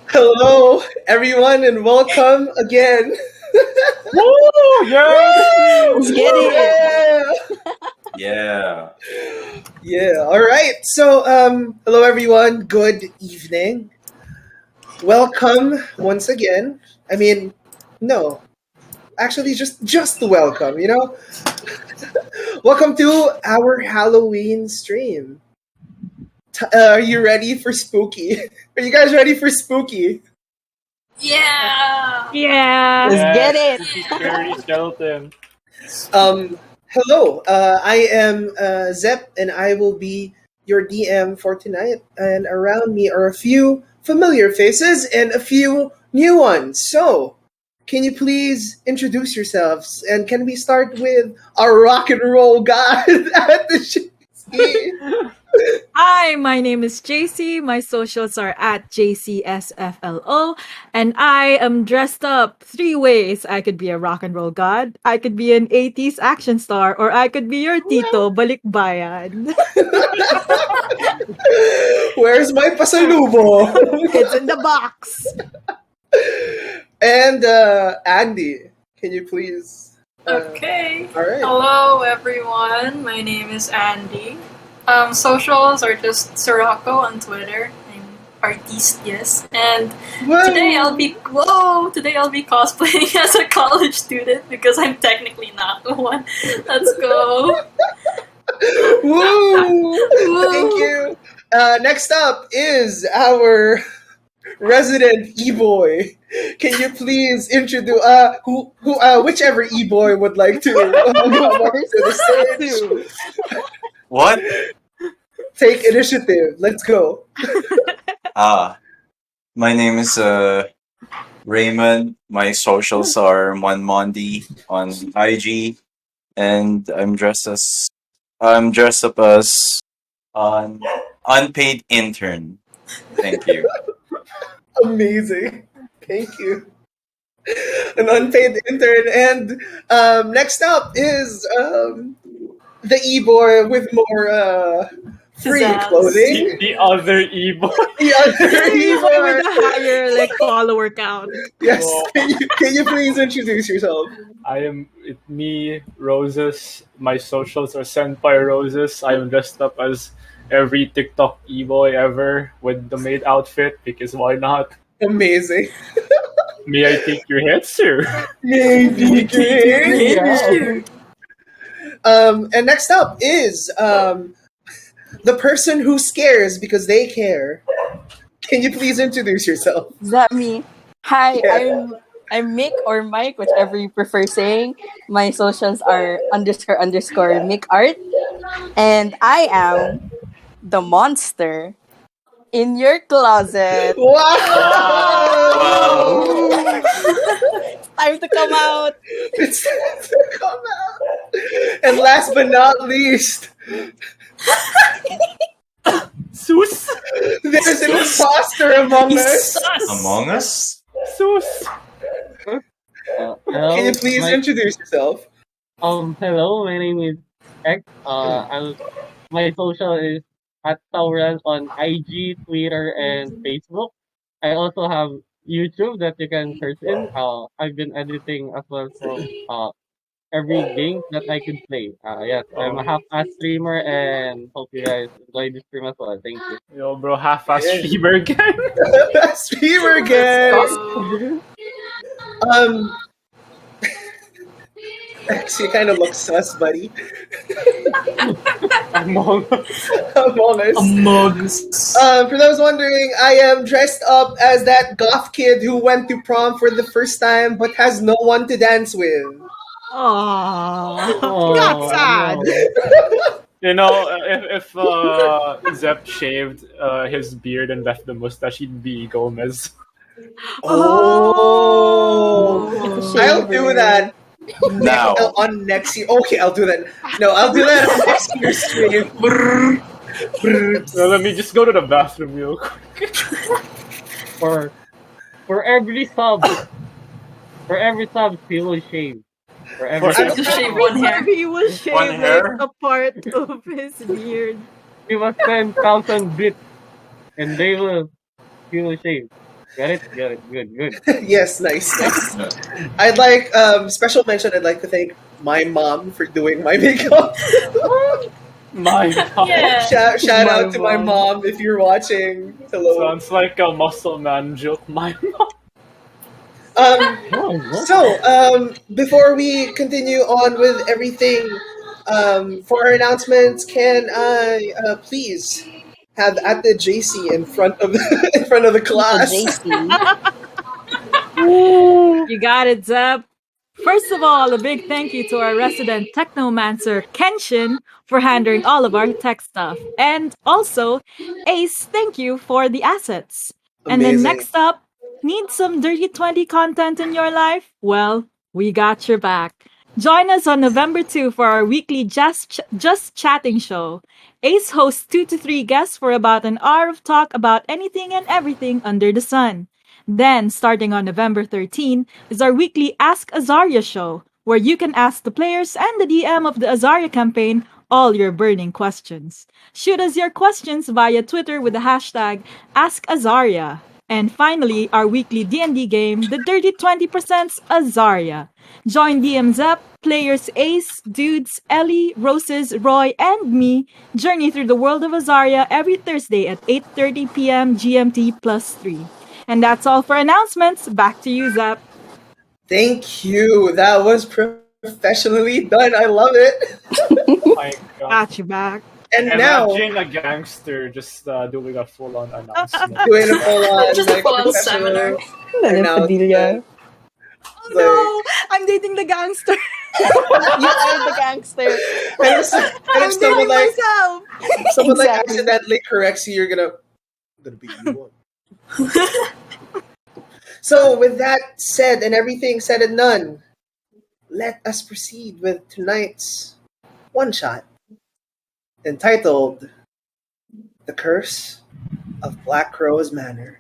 Hello, everyone, and welcome again. Woo! Yeah! Let's get it. Yeah. Yeah. All right. So, hello, everyone. Good evening. Welcome once again. I mean, no, actually, just welcome. Welcome to our Halloween stream. Are you ready for spooky? Are you guys ready for spooky? Yeah. Yeah. Let's get it. Scary skeleton. Hello. I am Zep, and I will be your DM for tonight. And around me are a few familiar faces and a few new ones. So, can you please introduce yourselves? And can we start with our rock and roll god at the Shinsky? Hi, my name is JC. My socials are at JCSFLO. And I am dressed up three ways. I could be a rock and roll god, I could be an 80s action star, or I could be your Tito Balikbayan. Where's my pasalubo? It's in the box. And Andy, can you please? Okay. All right. Hello, everyone. My name is Andy. Socials are just Sirocco on Twitter. I'm artiste, yes. And today I'll be cosplaying as a college student because I'm technically not one. Let's go. Woo! Thank you. Next up is our resident e-boy. Can you please introduce whichever e-boy would like to come up to the stage? What? Take initiative. Let's go. My name is Raymond. My socials are Monmondi on IG, and I'm dressed up as an unpaid intern. Thank you. Amazing. Thank you. An unpaid intern. And next up is the e-boy with more free Pizzazz. clothing. The other e-boy. The other Even with e-boy. a higher follower count. Yes. Can you please introduce yourself? I am me, Roses. My socials are Senpai Roses. I am dressed up as every TikTok e-boy ever with the maid outfit because why not? Amazing. May I take your head, sir? Maybe. Yeah. And next up is the person who scares because they care. Can you please introduce yourself? Is that me? Hi, Yeah. I'm Mick or Mike, whichever you prefer saying. My socials are __ Mick Art. And I am the monster in your closet. Wow! Time to come out. It's time to come out. And last but not least, Sus! there's an imposter among us. Among Us? Sus! Hello, Can you please introduce yourself? hello, my name is X. My social is at Tauran on IG, Twitter, and Facebook. I also have YouTube that you can search in. I've been editing as well from every game that I could play. Yes, I'm a half-ass streamer and hope you guys enjoy this stream as well. Thank you. Yo, bro, half-ass streamer again. Streamer gang. X, you kind of look sus, buddy. Among Us. Among us. For those wondering, I am dressed up as that goth kid who went to prom for the first time but has no one to dance with. Aww. Oh, That's sad. no. You know, if Zep shaved his beard and left the mustache, he'd be Gomez. Oh, I'll do that. Now. On next year. Okay, I'll do that. No, I'll do that on next year's stream. Well, let me just go to the bathroom real quick. For every sub, he will shave. For every I have to shave one hair. He will shave One hair? a part of his beard. he was 10,000 bits, and they will feel ashamed. Get it? Get it. Good, good. Yes, nice. I'd like special mention. I'd like to thank my mom for doing my makeup. My Yeah. Shout My out to my mom. mom if you're watching. Hello. sounds like a muscle man joke. My Um, Oh, what? before we continue on with everything, for our announcements, can I please have at the JC in front of in front of the The class? JC. You got it, Zeb. First of all, a big thank you to our resident technomancer, Kenshin, for handling all of our tech stuff. And also, Ace, thank you for the assets. And then Amazing. next up, need some Dirty 20 content in your life? Well, we got your back. Join us on November 2 for our weekly Just Chatting show. Ace hosts 2 to 3 guests for about an hour of talk about anything and everything under the sun. Then, starting on November 13, is our weekly AskAzaria show, where you can ask the players and the DM of the Azaria campaign all your burning questions. Shoot us your questions via Twitter with the hashtag AskAzaria. And finally, our weekly D&D game, the Dirty 20% Azaria. Join DM Zep, players Ace, Dudes, Ellie, Roses, Roy, and me journey through the world of Azaria every Thursday at 8:30 p.m. GMT plus 3. And that's all for announcements. Back to you, Zap. Thank you. That was professionally done. I love it. my God. Got you back. And now Imagine a gangster just doing a full-on announcement. doing a full on Just a like full-on professional seminar. announcement. Oh no! I'm dating the gangster. You are the gangster. And if I'm someone dating like myself. Exactly. accidentally corrects you, you're gonna beat you up. So with that said and everything said and done, let us proceed with tonight's one shot entitled The Curse of Blackrose Manor.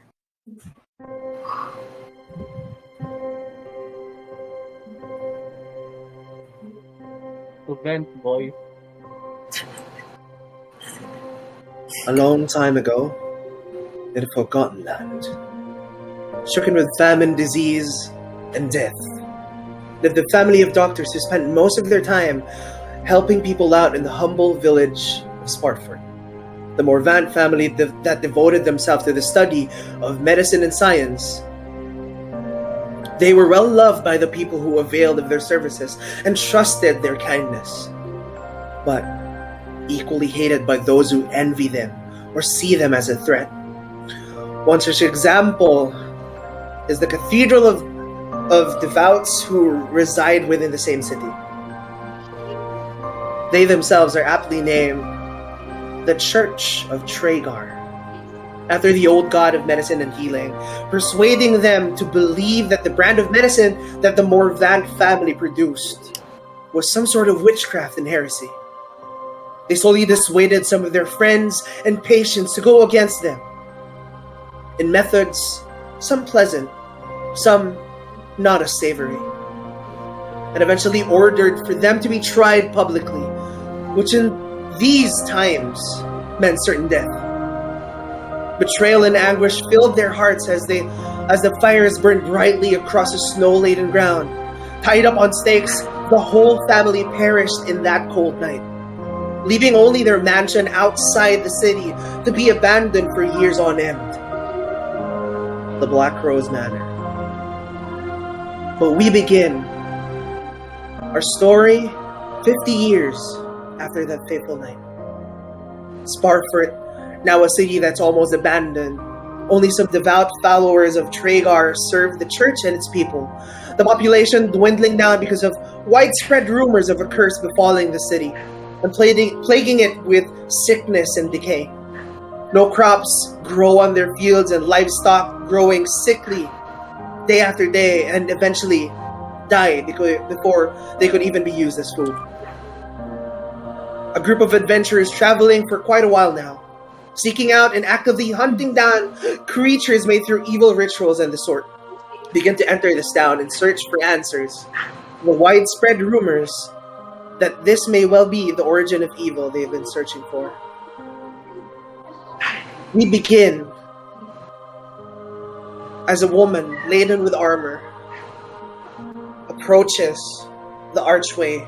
Event, boys. A long time ago, in a forgotten land, stricken with famine, disease, and death, lived a family of doctors who spent most of their time helping people out in the humble village of Spartford. The Morvant family that devoted themselves to the study of medicine and science. They were well loved by the people who availed of their services and trusted their kindness, but equally hated by those who envy them or see them as a threat. One such example is the Cathedral of Devoutes who reside within the same city. They themselves are aptly named the Church of Tragar, after the old god of medicine and healing, persuading them to believe that the brand of medicine that the Morvant family produced was some sort of witchcraft and heresy. They slowly dissuaded some of their friends and patients to go against them, in methods, some pleasant, some not as savory, and eventually ordered for them to be tried publicly, which in these times meant certain death. Betrayal and anguish filled their hearts as the fires burned brightly across the snow-laden ground. Tied up on stakes, the whole family perished in that cold night, leaving only their mansion outside the city to be abandoned for years on end. The Blackrose Manor. But we begin our story 50 years after that fateful night. Sparford, now a city that's almost abandoned. Only some devout followers of Tragar serve the church and its people. The population dwindling down because of widespread rumors of a curse befalling the city and plaguing it with sickness and decay. No crops grow on their fields and livestock growing sickly day after day and eventually die before they could even be used as food. A group of adventurers traveling for quite a while now, seeking out and actively hunting down creatures made through evil rituals and the sort, begin to enter this town in search for answers. The widespread rumors that this may well be the origin of evil they've been searching for. We begin as a woman laden with armor approaches the archway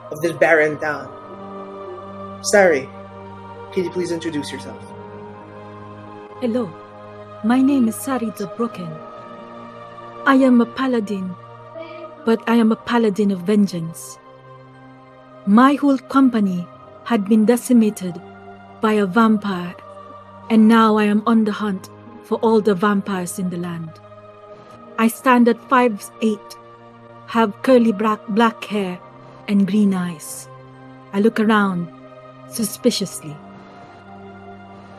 of this barren town. Sari, can you please introduce yourself? Hello, my name is Sari the Broken. I am a paladin, but I am a paladin of vengeance. My whole company had been decimated by a vampire, and now I am on the hunt for all the vampires in the land. I stand at 5'8", have curly black hair and green eyes. I look around suspiciously.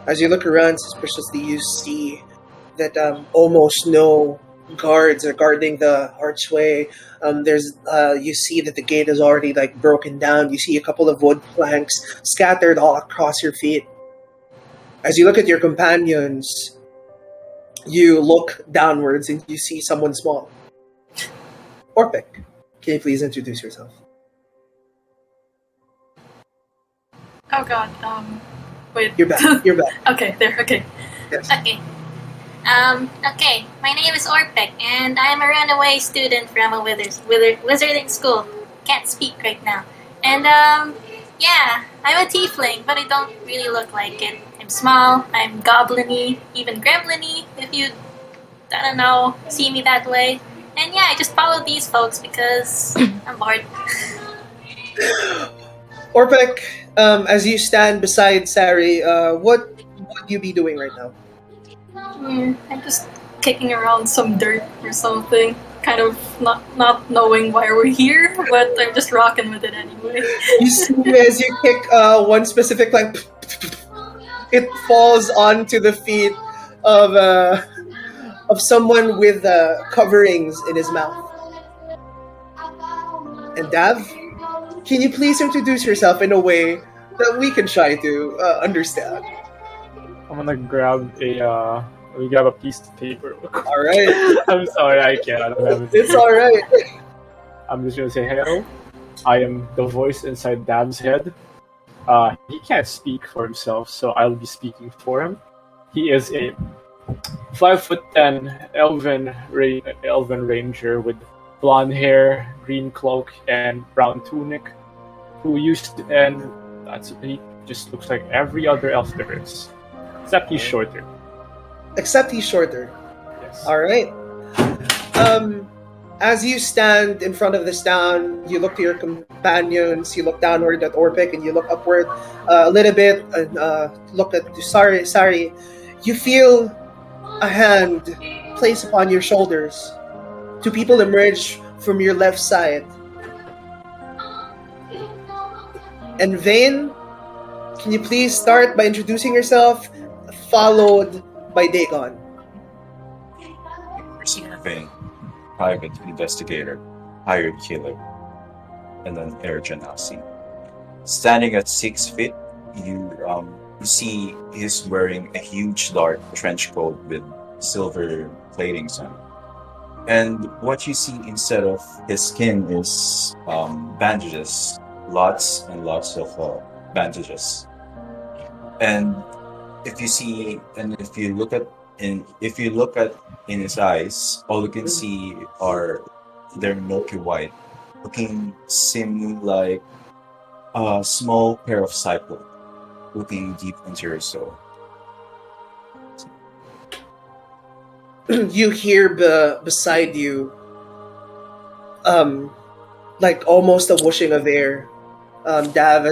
As you look around suspiciously, you see that almost no guards are guarding the archway. You see that the gate is already broken down. You see a couple of wood planks scattered all across your feet. As you look at your companions, you look downwards and you see someone small. Orpik, can you please introduce yourself? Oh god, wait. You're back. You're back. Okay, there, okay. Yes. Okay. Okay. My name is Orpek, and I am a runaway student from a wizarding school. Can't speak right now. And, yeah, I'm a tiefling, but I don't really look like it. I'm small, I'm goblin-y, even gremlin-y, if you, I don't know, see me that way. And yeah, I just follow these folks because I'm bored. Orpek, as you stand beside Sari, what would you be doing right now? I'm just kicking around some dirt or something. Kind of not knowing why we're here, but I'm just rocking with it anyway. You see as you kick one specific it falls onto the feet of someone with coverings in his mouth. And Dav, can you please introduce yourself in a way that we can try to understand? I'm gonna grab a piece of paper. All right. I'm sorry, I can't. I don't have it. It's all right. I'm just gonna say hello. I am the voice inside Dab's head. He can't speak for himself, so I'll be speaking for him. He is a 5'10" elven ranger with blonde hair, green cloak, and brown tunic. He just looks like every other elf there is, except he's shorter. Except he's shorter. Yes. All right. As you stand in front of this town, you look to your companions, you look downward at Orpik, and you look upward a little bit, and look at Sari. You feel a hand placed upon your shoulders. Two people emerge from your left side. And Vane, can you please start by introducing yourself, followed by Dagon? Receiving private investigator, hired killer, and then Air Genasi. Standing at 6 feet, you see he's wearing a huge dark trench coat with silver platings on it. And what you see instead of his skin is bandages, lots and lots of bandages. And if you look at in his eyes, all you can see are they're milky white, seeming like a small pair of cyclops looking deep into your soul. You hear beside you, almost a whooshing of air. Dav,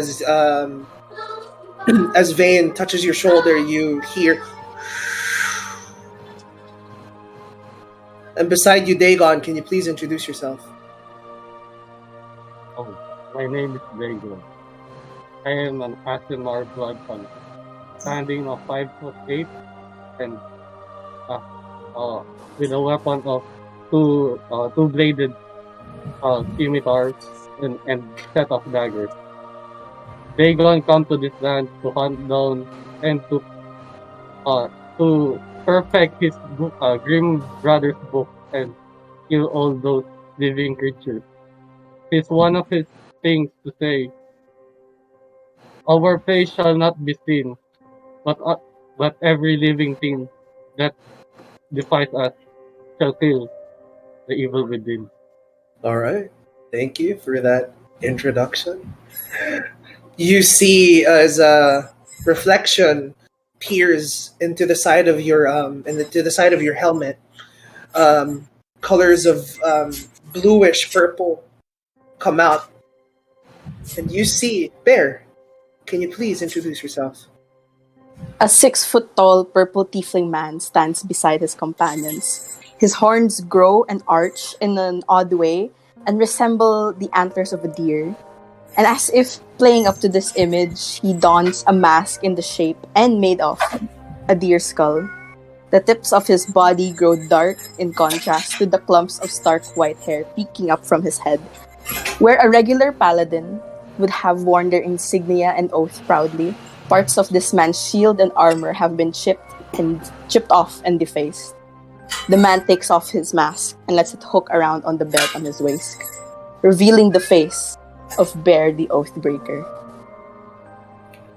as Vane touches your shoulder, you hear. And beside you, Dagon, can you please introduce yourself? Oh, my name is Dagon. I am an Asimar blood hunter, standing of 5'8" and with a weapon of two-bladed scimitars and set of daggers. Dagon come to this land to hunt down and to perfect his Grim Brothers book and kill all those living creatures. It's one of his things to say, "Our face shall not be seen, but every living thing that defies us shall kill the evil within. All right. Thank you for that introduction. You see as a reflection peers into the side of your into the side of your helmet. Um, Colors of bluish purple come out, and you see Bear. Can you please introduce yourself? A 6 foot tall purple tiefling man stands beside his companions. His horns grow and arch in an odd way and resemble the antlers of a deer. And as if playing up to this image, he dons a mask in the shape and made of a deer skull. The tips of his body grow dark in contrast to the clumps of stark white hair peeking up from his head. Where a regular paladin would have worn their insignia and oath proudly, parts of this man's shield and armor have been chipped off and defaced. The man takes off his mask and lets it hook around on the belt on his waist, revealing the face of Bear the Oathbreaker.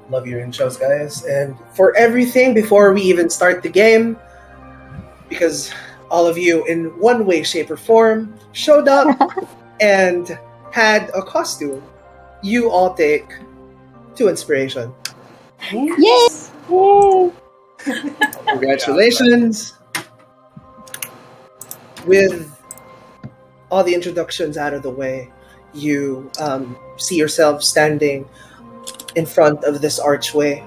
Love your intros, guys. And for everything, before we even start the game, because all of you, in one way, shape, or form, showed up and had a costume, you all take 2 inspiration. Yay! Congratulations! With all the introductions out of the way, you see yourself standing in front of this archway,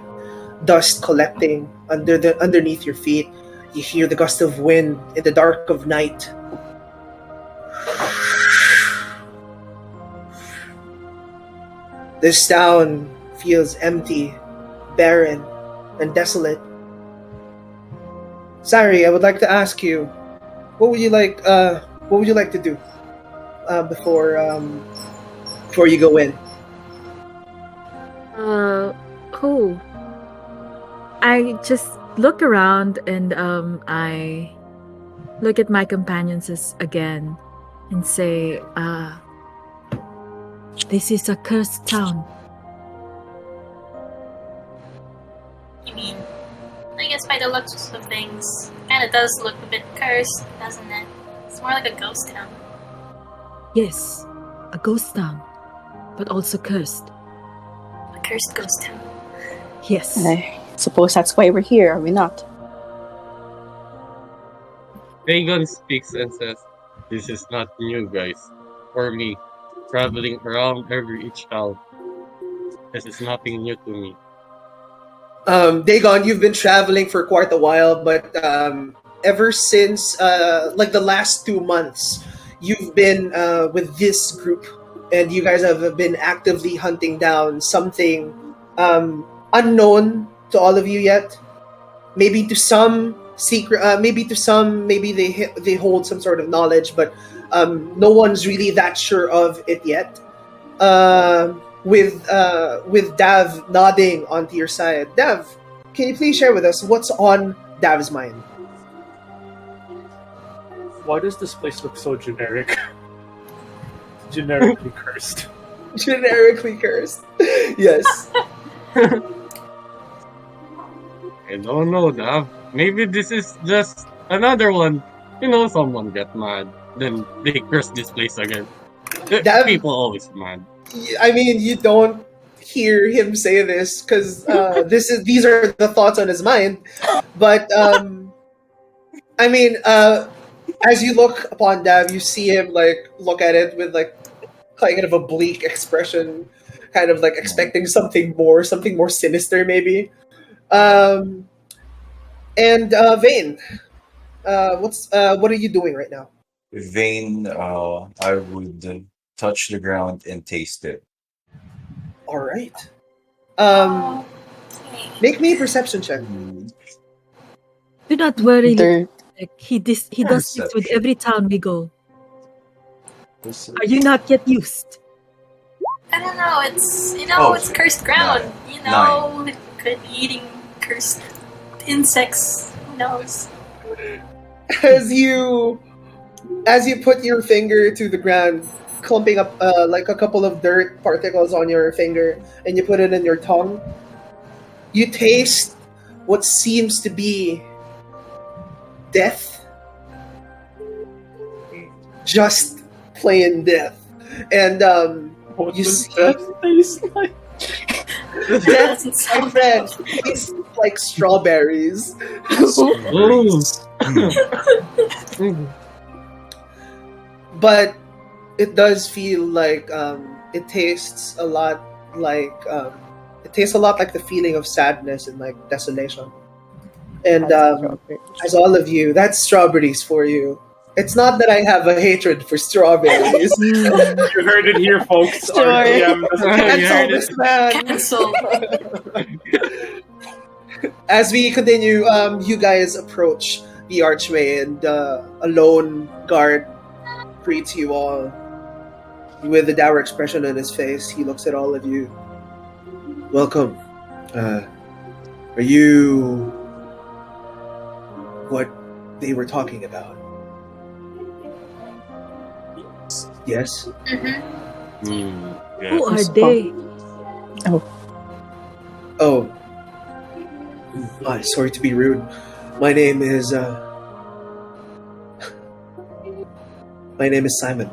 dust collecting underneath your feet. You hear the gust of wind in the dark of night. This town feels empty, barren, and desolate. Sari, I would like to ask you, what would you like to do before you go in? Who? I just look around and I look at my companions again and say, this is a cursed town. You mean, I guess by the looks of things, kind of does look a bit cursed, doesn't it? It's more like a ghost town. Yes, a ghost town, but also cursed. A cursed ghost town. Yes. I suppose that's why we're here, are we not? Vagon speaks and says, "This is not new, guys. For me, traveling around each town, this is nothing new to me." Dagon, you've been traveling for quite a while, but ever since like the last 2 months, you've been with this group, and you guys have been actively hunting down something unknown to all of you yet. Maybe to some secret, maybe to some, maybe they hold some sort of knowledge, but no one's really that sure of it yet. With Dav nodding onto your side. Dav, can you please share with us what's on Dav's mind? Why does this place look so generic? Generically cursed. Generically cursed. Yes. I don't know, Dav. Maybe this is just another one. You know, someone got mad, then they curse this place again. Dav, People always mad. I mean, you don't hear him say this because these are the thoughts on his mind. But I mean, as you look upon Dav, you see him like look at it with like kind of a bleak expression, kind of like expecting something more sinister, maybe. And Vane, what are you doing right now? Vane, I would touch the ground and taste it. All right. Okay. Make me a perception check. Do not worry. Dirt. He does this with Perception. every town we go. Are you not yet used? I don't know, it's, Oh, it's cursed ground. Nine. It could be eating cursed insects. Who knows? As you put your finger to the ground, clumping up like a couple of dirt particles on your finger, and you put it in your tongue, you taste what seems to be death just plain death. And What you does see death taste like? death, Doesn't my sound friend, tastes like strawberries. Ooh. But it does feel like it tastes a lot like the feeling of sadness and like desolation. And That's strawberry. as all of you, that's strawberries for you. It's not that I have a hatred for strawberries. You heard it here, folks. Our Sure. DM doesn't Cancel Yeah, this man. cancelled. As we continue, you guys approach the archway, and a lone guard greets you all with a dour expression on his face. He looks at all of you. Welcome. Are you what they were talking about? Yes. Mm-hmm. Yes. Who are they? Oh, sorry to be rude. My name is Simon.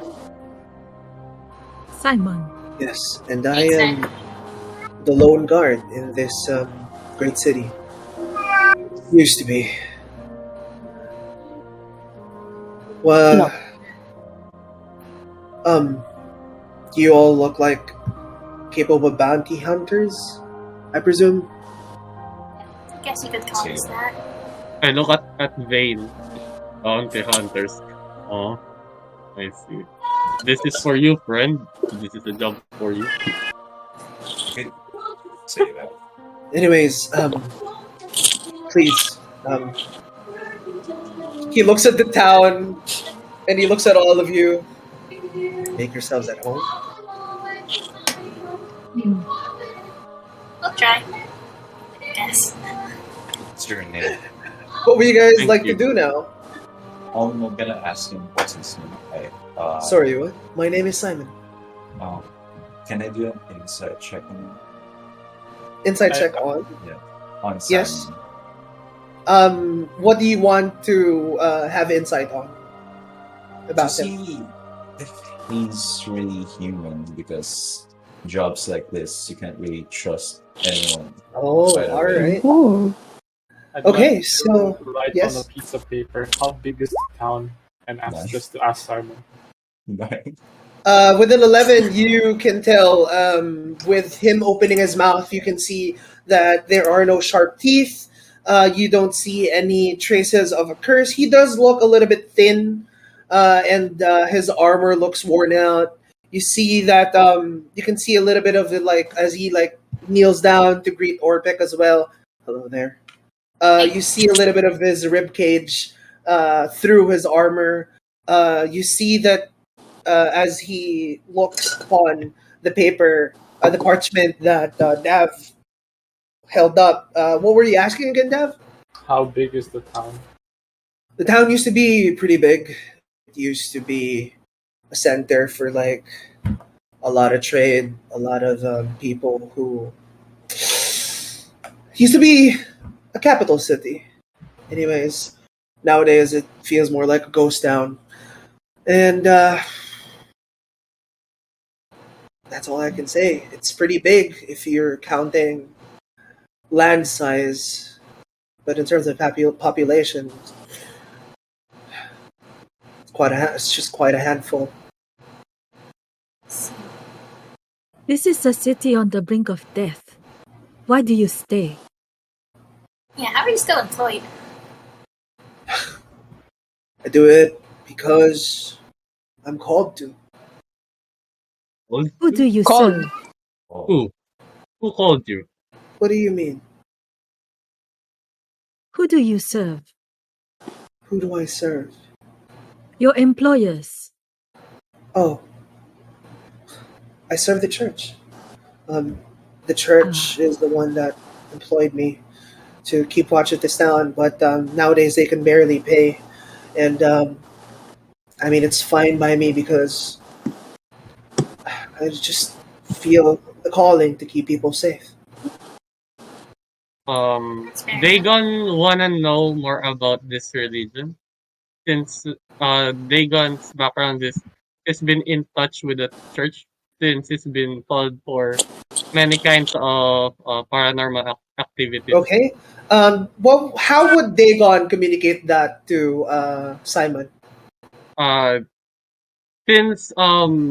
Simon. Yes, and I am the lone guard in this great city. Used to be. Well, you all look like capable bounty hunters, I presume. I guess you could call us that. I look at Vane. Bounty hunters. Oh, I see. This is for you, friend. This is a job for you. Could say that. Anyways, please, he looks at the town, and he looks at all of you. Make yourselves at home. We'll try. Guess. What's your name? What would you guys Thank like you. to do now? I'm gonna ask him what's his name. Sorry, what? My name is Simon. Can I do an insight check on Inside check on. Simon? Yes. What do you want to have insight on about to him? see if he's really human, because jobs like this you can't really trust anyone. Oh, By the all way. right. Ooh. I'd Okay, like to so, write yes. on a piece of paper how big is the town, and Nice. just to ask Simon. With an 11, you can tell, with him opening his mouth, you can see that there are no sharp teeth. You don't see any traces of a curse. He does look a little bit thin, and his armor looks worn out. You see that, you can see a little bit of it, like, as he, like, kneels down to greet Orpek as well. Hello there. You see a little bit of his rib cage through his armor. You see that as he looks upon the paper, the parchment that Dav held up. What were you asking again, Dav? How big is the town? The town used to be pretty big. It used to be a center for like a lot of trade, a lot of people who used to be a capital city. Anyways, nowadays it feels more like a ghost town. And that's all I can say. It's pretty big if you're counting land size, but in terms of population, it's just quite a handful. This is a city on the brink of death. Why do you stay? Yeah, how are you still employed? I do it because I'm called to. Who do you Call. serve? Who? Who called you? What do you mean? Who do you serve? Who do I serve? Your employers. Oh, I serve the church. The church is the one that employed me to keep watch of this town, but nowadays they can barely pay. And I mean, it's fine by me because I just feel the calling to keep people safe. They gonna wanna know more about this religion. since Dagon's background is has been in touch with the church since he's been called for many kinds of paranormal activities. Okay. Well, how would Dagon communicate that to Simon? Uh, since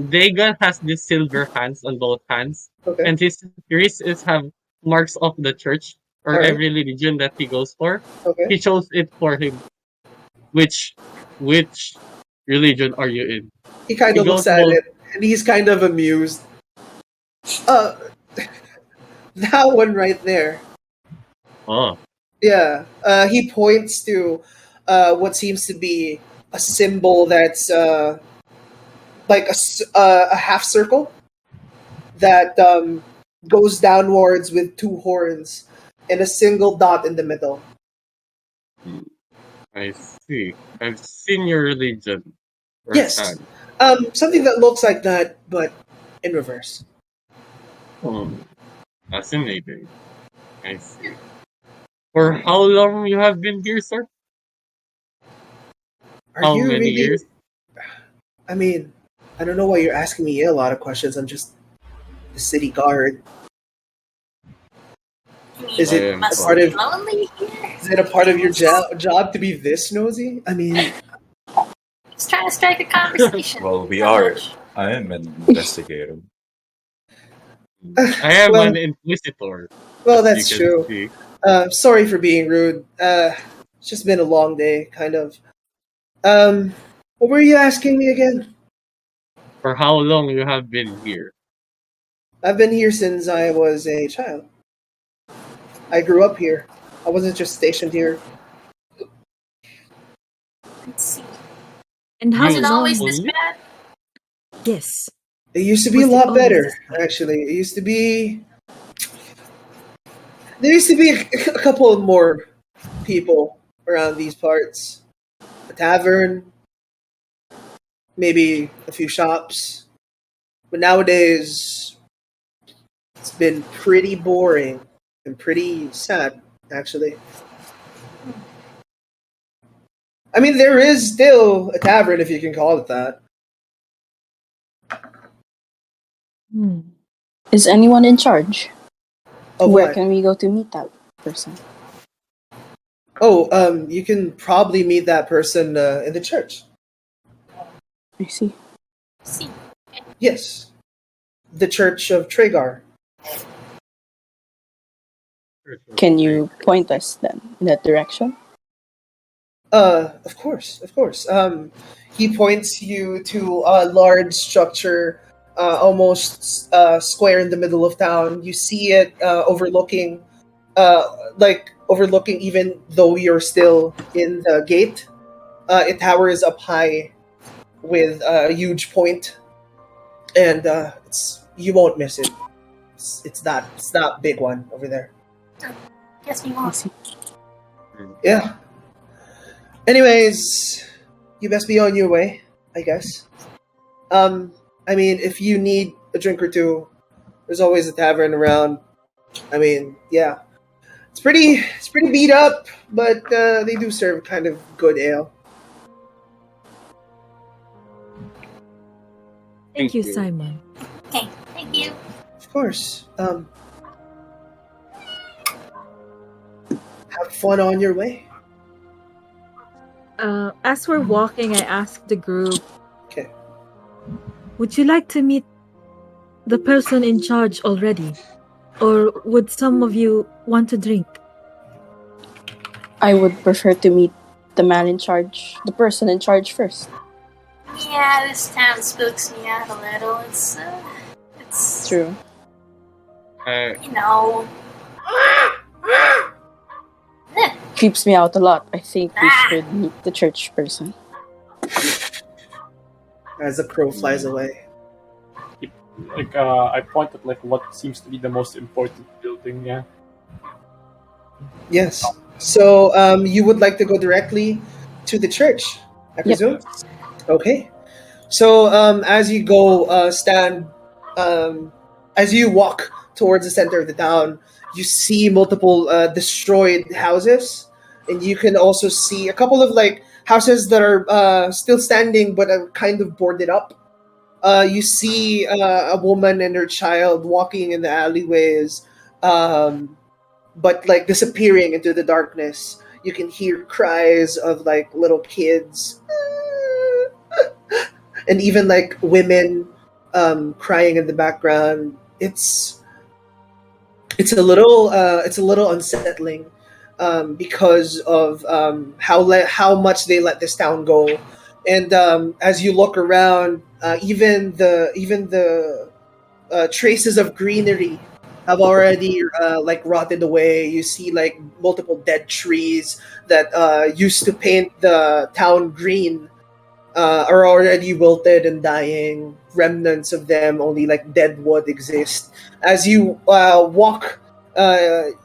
Dagon has these silver hands on both hands, Okay. and his wrists is have marks of the church or All right. every religion that he goes for, Okay. he chose it for him. Which which religion are you in? He kind He of looks goes at both. it and he's kind of amused. Uh, that one right there. Oh, Yeah. He points to what seems to be a symbol that's like a half circle that goes downwards with two horns and a single dot in the middle. I see. I've seen your religion Yes. firsthand. Something that looks like that, but in reverse. Hmm, fascinating. I see. For how long you have been here, sir? Are How you many really? years? I mean, I don't know why you're asking me a lot of questions. I'm just the city guard. Is I it am a Must part be of? sorry. lonely here. Is it a part of your job to be this nosy? I mean, Just trying to strike a conversation. Well, we Not are. much. I am an investigator. I am well, an inquisitor, well, as you that's can true. see. Sorry for being rude. It's just been a long day, kind of. What were you asking me again? For how long you have been here? I've been here since I was a child. I grew up here. I wasn't just stationed here. Let's see. And how Was it You always long? this only? bad? Yes. It used to be a Was it lot always better, this bad? actually. It used to be. There used to be a couple of more people around these parts. A tavern, maybe a few shops. But nowadays, it's been pretty boring and pretty sad, actually. I mean, there is still a tavern, if you can call it that. Hmm. Is anyone in charge? Of Where what? can we go to meet that person? Oh, you can probably meet that person in the church. I see. See. Yes, the Church of Tragar. Can you point us then in that direction? Of course, of course. He points you to a large structure, almost square in the middle of town. You see it overlooking, like overlooking, even though you're still in the gate. It towers up high with a huge point, and it's you won't miss it. It's that big one over there. Guess we I won't. see. Yeah. Anyways, you best be on your way, I guess. I mean, if you need a drink or two, there's always a tavern around. I mean, yeah, it's pretty beat up, but they do serve kind of good ale. Thank you, you. Simon. Okay, thank you. Of course. Have fun on your way. As we're walking, I asked the group, Okay. would you like to meet the person in charge already? Or would some of you want to drink? I would prefer to meet the man in charge, the person in charge first. Yeah, this town spooks me out a little. It's True. you know. Creeps me out a lot. I think we should meet the church person. As the crow flies away. Like I point at like what seems to be the most important building. Yeah. Yes. So you would like to go directly to the church, I presume? Okay. So as you go as you walk towards the center of the town, you see multiple destroyed houses, and you can also see a couple of like houses that are still standing but are kind of boarded up. You see a woman and her child walking in the alleyways, but like disappearing into the darkness. You can hear cries of like little kids, and even like women crying in the background. It's a little unsettling because of how much they let this town go, and as you look around, even the traces of greenery have already like rotted away. You see like multiple dead trees that used to paint the town green are already wilted and dying. Remnants of them, only like dead wood, exist. As you walk,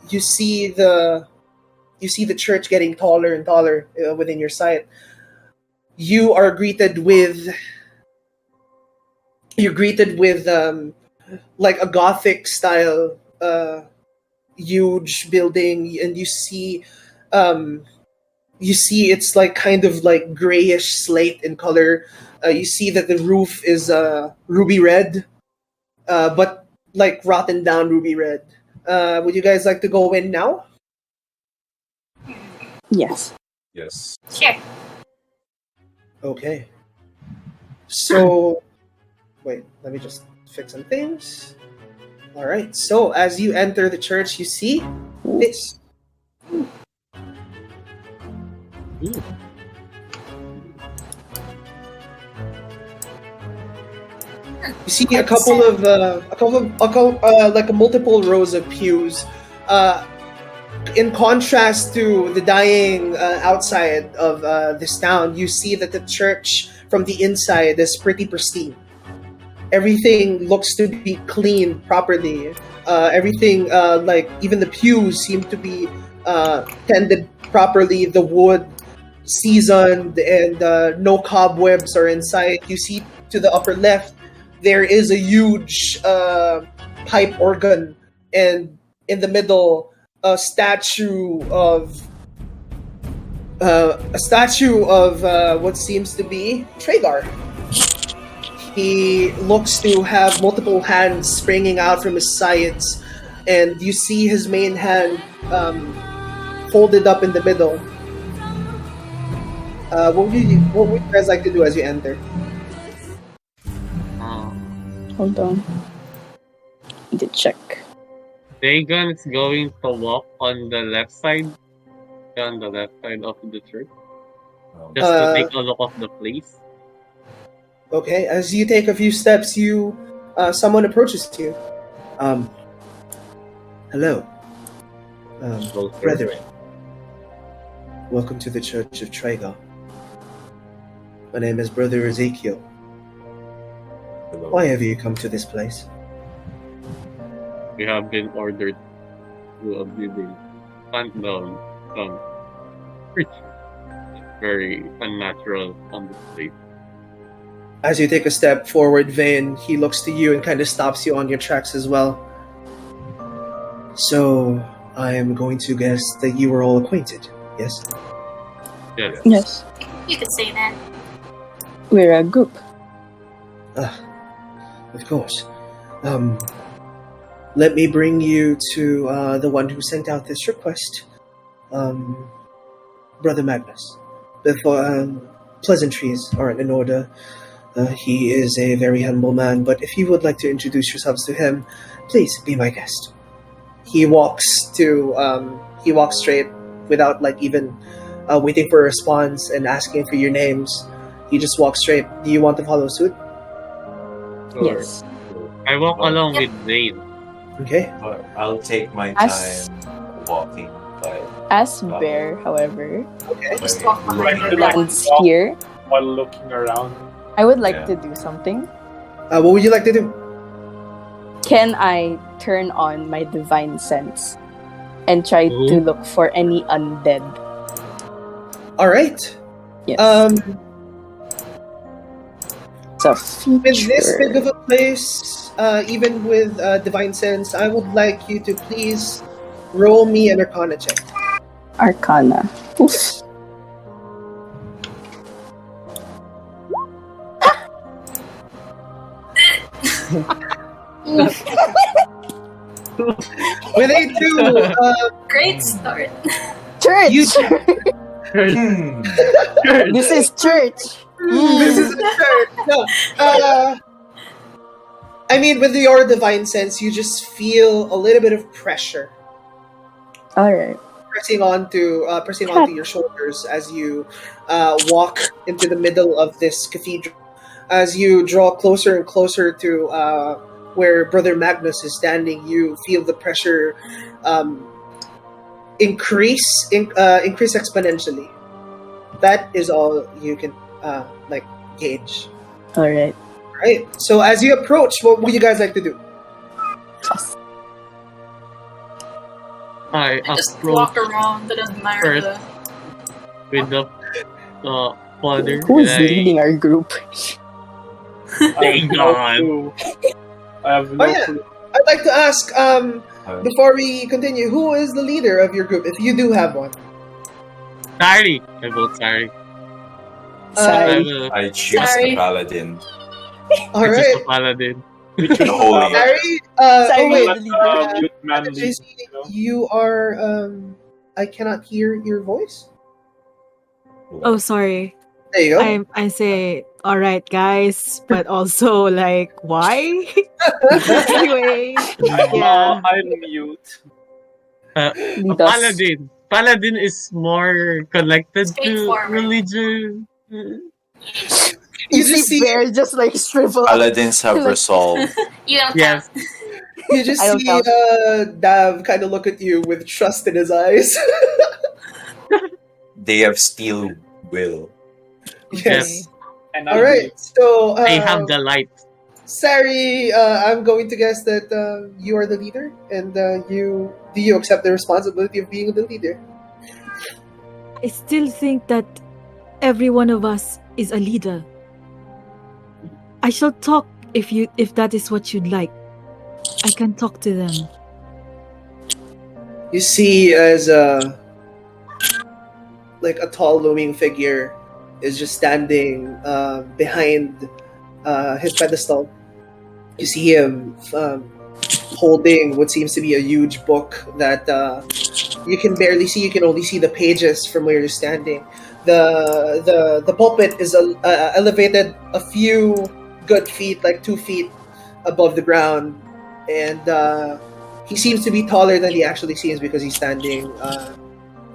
you see the church getting taller and taller within your sight. You are greeted with like a gothic style huge building, and you see it's like kind of like grayish slate in color. You see that the roof is ruby red, but like rotten down ruby red. Would you guys like to go in now? Yes. Yes. Sure. Okay. So, wait, let me just fix some things. All right. So, as you enter the church, you see this. You see a couple of like multiple rows of pews. In contrast to the dying outside of this town, you see that the church from the inside is pretty pristine. Everything looks to be cleaned properly. Everything, like even the pews, seem to be tended properly. The wood seasoned, and no cobwebs are inside. You see to the upper left, there is a huge pipe organ, and in the middle, a statue of what seems to be Tragar. He looks to have multiple hands springing out from his sides, and you see his main hand folded up in the middle. What would you guys like to do as you enter? Hold on. Need to check. Dagon is going to walk on the left side of the church, just to take a look of the place. Okay, as you take a few steps, someone approaches you. Hello, brethren. Welcome to the Church of Tragar. My name is Brother Ezekiel. Hello. Why have you come to this place? We have been ordered to a building hunt down some creature. Very unnatural on this place. As you take a step forward, Vane, he looks to you and kind of stops you on your tracks as well. So, I am going to guess that you were all acquainted, yes? Yes. Yes. You could say that. We're a group. Of course. Let me bring you to the one who sent out this request, Brother Magnus. Before pleasantries aren't in order. He is a very humble man, but if you would like to introduce yourselves to him, please be my guest. He walks straight without like even waiting for a response and asking for your names. He just walks straight. Do you want to follow suit? Sure. Yes. I walk along with Zane. Okay. But I'll take my As- time walking by As Bear, however, Okay. Just walk behind her. lands here, While looking around, I would like Yeah. to do something. What would you like to do? Can I turn on my divine sense and try to look for any undead? All right. Yes. It's a With this big feature. of a place, even with divine sense, I would like you to please roll me an Arcana check. Arcana. Oof. When they do, Great start. Church. You- Hmm. This is church. this is a church. No, I mean, with your divine sense, you just feel a little bit of pressure All right. pressing onto your shoulders as you walk into the middle of this cathedral. As you draw closer and closer to where Brother Magnus is standing, you feel the pressure increase exponentially. That is all you can gauge. All right. Right. So as you approach, what would you guys like to do? I I just approach walk around and admire first. the. with the father. Who is and leading our group? Thank God. I have no Oh, yeah. clue. I'd like to ask, before we continue, who is the leader of your group, if you do have one? Sorry. I vote sorry. Sorry. I choose Sorry. the paladin. All It's just right. a paladin. The holy. Sorry. Sorry, Wait. the leader. Youth man lead, JC, you know? you are. I cannot hear your voice. Oh, sorry. There you go. I say, all right, guys, but also like, why? Anyway, yeah. I'm mute. Lead us. Paladin. Paladin is more connected to Straightforward. religion. You just see see- Bear just like shrivel up. Paladins have resolve. You don't Yes. count. You just I don't see count. Dav kind of look at you with trust in his eyes. They have steel will. Yes. And All right. So, They have the light. Sari, I'm going to guess that you are the leader, and do you accept the responsibility of being the leader? I still think that every one of us is a leader. I shall talk if that is what you'd like. I can talk to them. You see, as a tall looming figure is just standing behind his pedestal. You see him holding what seems to be a huge book that you can barely see. You can only see the pages from where you're standing. The pulpit is elevated a few good feet, like 2 feet above the ground, and he seems to be taller than he actually seems because he's standing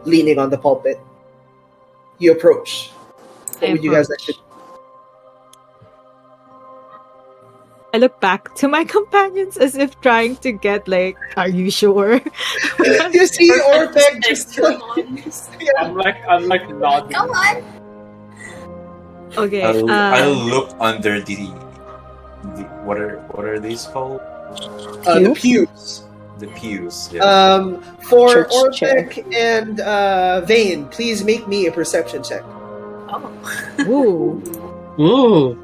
leaning on the pulpit. You approach. What would you guys like to do? I look back to my companions as if trying to get like, are you sure? You see Orpeg just Come on. I'm like nodding. Come on. Okay. I'll look under the what are these called? the pews. The pews. Yeah. For Church chair. Orpeg and Vane, please make me a perception check. Oh. Ooh. Ooh.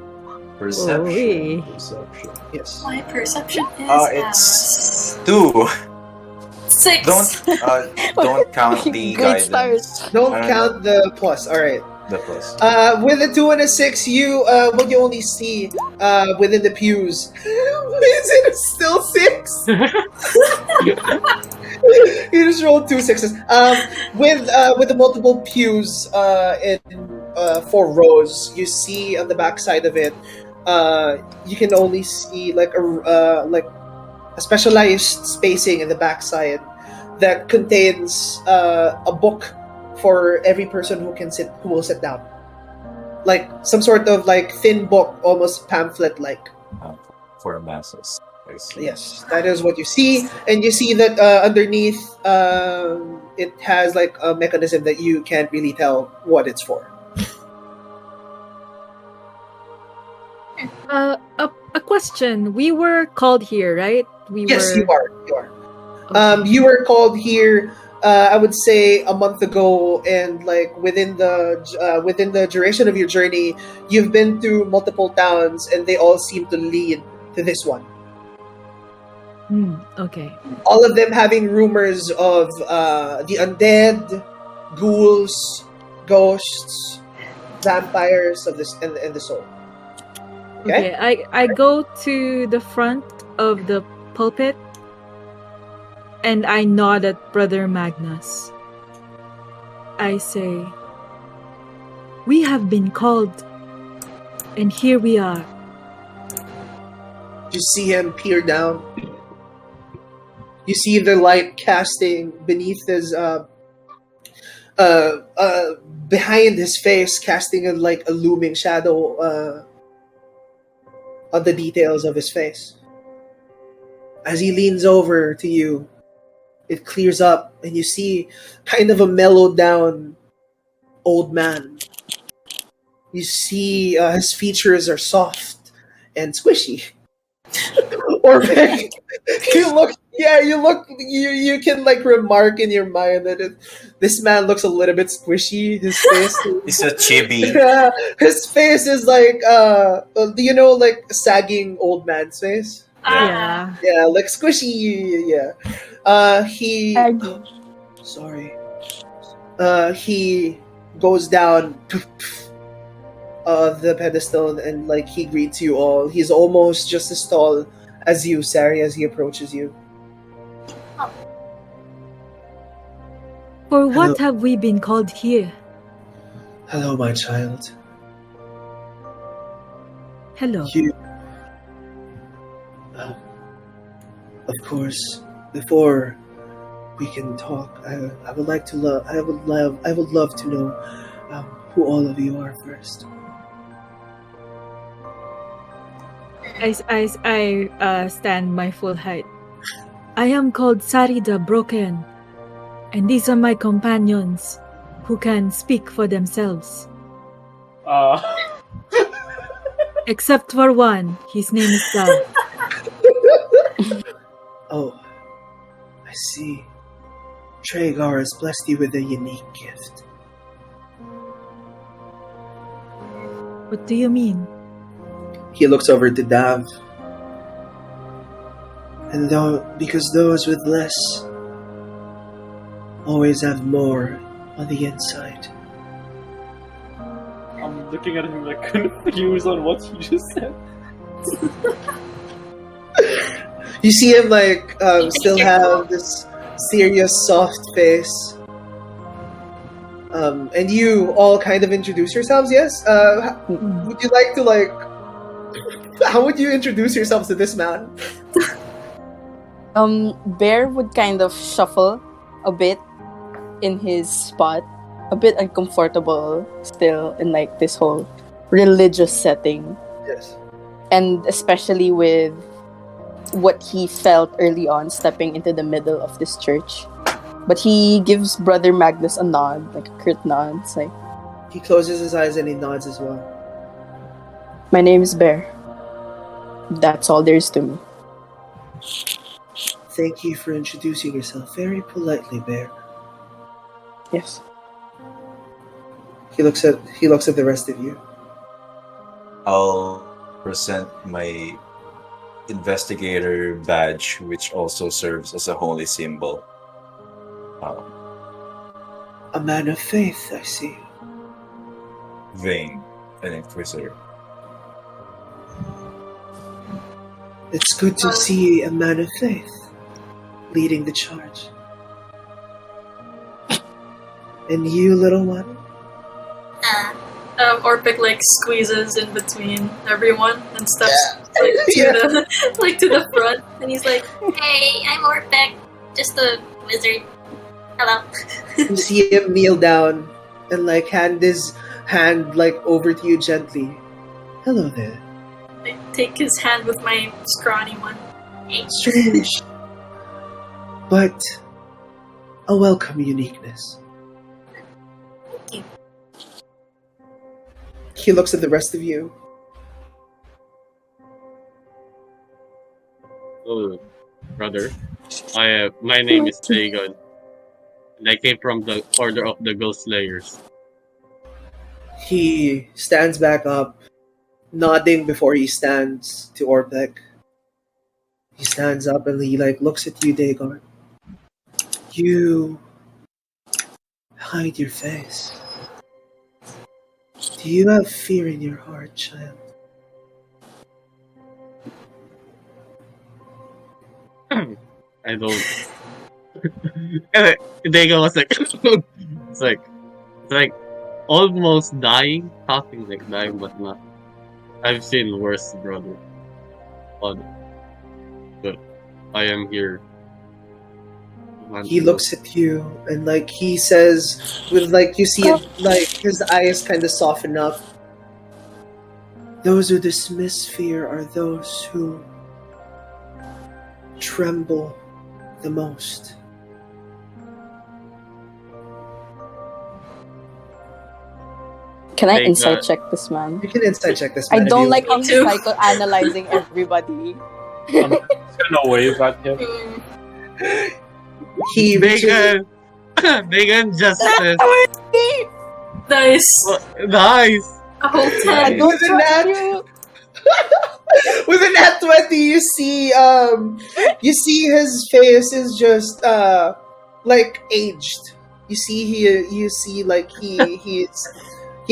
Perception. Ooh-wee. Perception. Yes. My perception is It's 2. 6. Don't count the Great guidance. Don't I don't count the plus. All right. The plus. With a 2 and a 6, you what you only see within the pews. Is it still 6? You just rolled 2 6s. With the multiple pews in 4 rows, you see on the back side of it, you can only see like a specialized spacing in the back side that contains a book for every person who will sit down, like some sort of like thin book, almost pamphlet like. For masses. I see. Yes, that is what you see, and you see that underneath it has like a mechanism that you can't really tell what it's for. A question. We were called here, right? Yes, you are. You are. You were called here. I would say a month ago, and like within the duration of your journey, you've been to multiple towns, and they all seem to lead to this one. Okay. All of them having rumors of the undead, ghouls, ghosts, vampires of this and the soul. Okay, I go to the front of the pulpit and I nod at Brother Magnus. I say, "We have been called, and here we are." You see him peer down. You see the light casting beneath his uh, uh, behind his face, casting a looming shadow on the details of his face. As he leans over to you, it clears up, and you see kind of a mellowed down old man. You see his features are soft and squishy. Or you can like remark in your mind that this man looks a little bit squishy. His face It's a chibi. yeah, his face is like like sagging old man's face. Yeah. Yeah, like squishy. Yeah. He Aggie. sorry. He goes down the pedestal and like he greets you all. He's almost just as tall as you, Sari, as he approaches you. For what Hello. have we been called here? Hello, my child. Hello. You, of course, before we can talk, I would like to love. I would love to know who all of you are first. I stand my full height. I am called Sarida Broken, and these are my companions, who can speak for themselves. Except for one, his name is Dove. Oh, I see. Tragar has blessed you with a unique gift. What do you mean? He looks over to Dav. And because those with less always have more on the inside. I'm looking at him like confused on what he just said. You see him like still have this serious, soft face. And you all kind of introduce yourselves, yes? Would you like to like... How would you introduce yourselves to this man? Bear would kind of shuffle a bit in his spot, a bit uncomfortable still in like this whole religious setting. Yes. And especially with what he felt early on stepping into the middle of this church. But he gives Brother Magnus a nod, like a curt nod. It's like, He closes his eyes and he nods as well. my name is Bear. That's all there is to me. Thank you for introducing yourself very politely, Bear. Yes. He looks at the rest of you. I'll present my investigator badge, which also serves as a holy symbol. A man of faith, I see. Vane, an inquisitor. It's good to see a man of faith leading the charge. And you, little one? Orpik like squeezes in between everyone and steps to the front, and he's like, Hey, I'm Orpek, just a wizard. Hello. You see him kneel down and like hand his hand like over to you gently. Hello there. I take his hand with my scrawny one. Hey. Strange, but a welcome uniqueness. Thank you. He looks at the rest of you. Oh, brother. My name is Dagon. And I came from the Order of the Ghost Slayers. He stands back up, nodding before he stands to Orpek. He stands up and he like looks at you, Dagon. You hide your face. Do you have fear in your heart, child? I don't. And Dega was like, it's like almost dying, talking like dying, but not. I've seen worse, brother. But I am here. He looks at you and like he says, with like you see it, like his eyes kind of soften up. Those who dismiss fear are those who tremble the most. Can I Hey, insight check this man? You can insight check this. I Man, if don't you like how want. he's psychoanalyzing everybody. I'm just gonna wave at him. He reaches, Megan just says, Nice. nice. A whole I 10. don't With a trust nat- you. with a nat 20, you see his face is just like aged. You see like he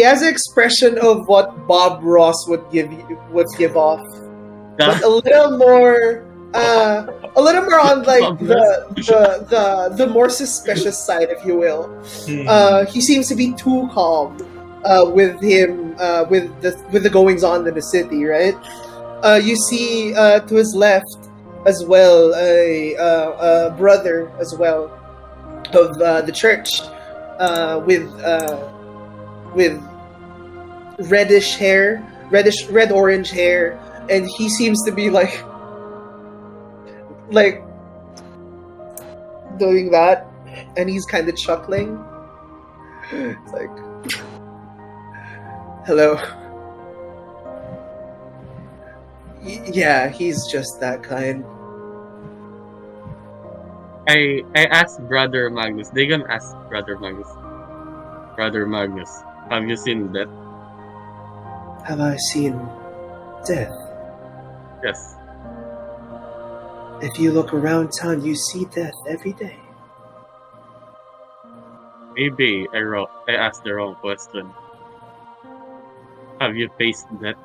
has an expression of what Bob Ross would give off, but a little more on like the more suspicious side, if you will. He seems to be too calm with him with the goings on in the city, right? You see to his left as well a brother as well of the church with reddish hair, red orange hair, and he seems to be like doing that, and he's kind of chuckling. It's like, hello. Yeah, he's just that kind. I asked Brother Magnus. They gonna ask Brother Magnus. Brother Magnus, have you seen that? Have I seen death? Yes. If you look around town, you see death every day. Maybe I asked the wrong question. Have you faced that?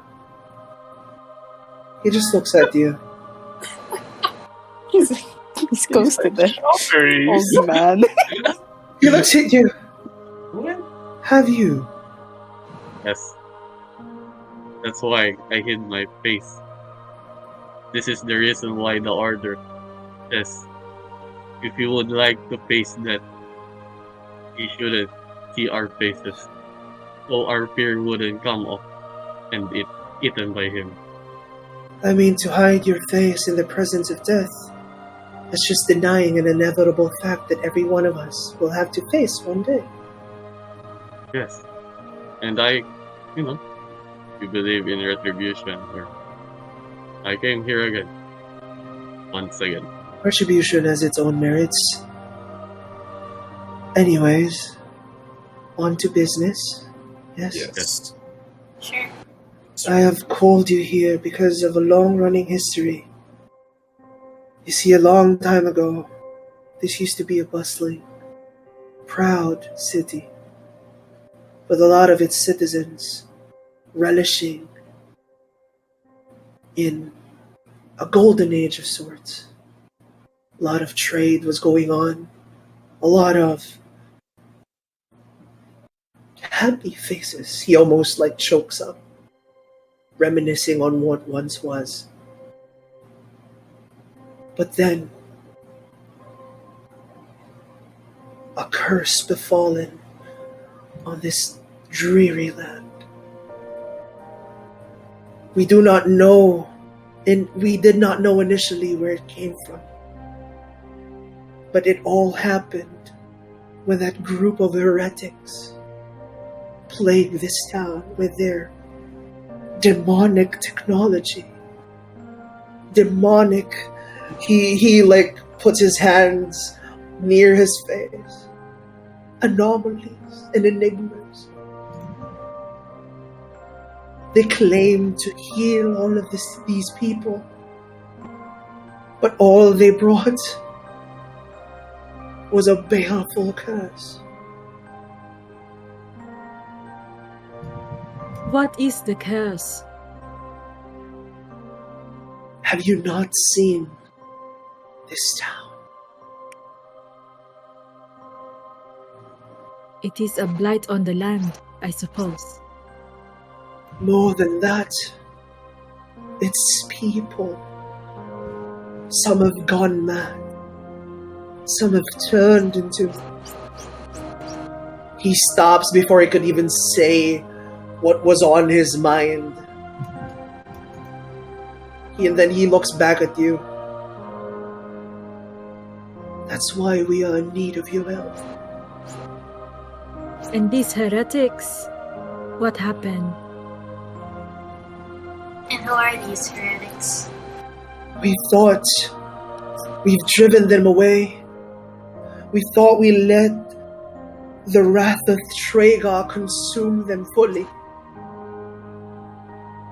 He just looks at you. He's ghosted there. Old man. He looks at you. Have you? Yes. That's why I hid my face. This is the reason why the order says, if you would like to face that, you shouldn't see our faces, so our fear wouldn't come off and eaten by him. I mean, to hide your face in the presence of death, that's just denying an inevitable fact that every one of us will have to face one day. Yes. And you believe in retribution. Or I came here again. Once again. Retribution has its own merits. Anyways, on to business. Yes? Yes. Sure. I have called you here because of a long-running history. You see, a long time ago, this used to be a bustling, proud city, with a lot of its citizens relishing in a golden age of sorts. A lot of trade was going on, a lot of happy faces. He almost like chokes up, reminiscing on what once was. But then, a curse befallen on this dreary land. We do not know, and we did not know initially where it came from. But it all happened when that group of heretics plagued this town with their demonic technology. Demonic. He like puts his hands near his face. Anomalies and enigmas. They claim to heal all of these people, but all they brought was a baleful curse. What is the curse? Have you not seen this town? It is a blight on the land, I suppose. More than that, it's people. Some have gone mad. Some have turned into... He stops before he could even say what was on his mind. And then he looks back at you. That's why we are in need of your help. And these heretics, what happened? And who are these heretics? We thought we've driven them away. We thought we let the wrath of Tragar consume them fully.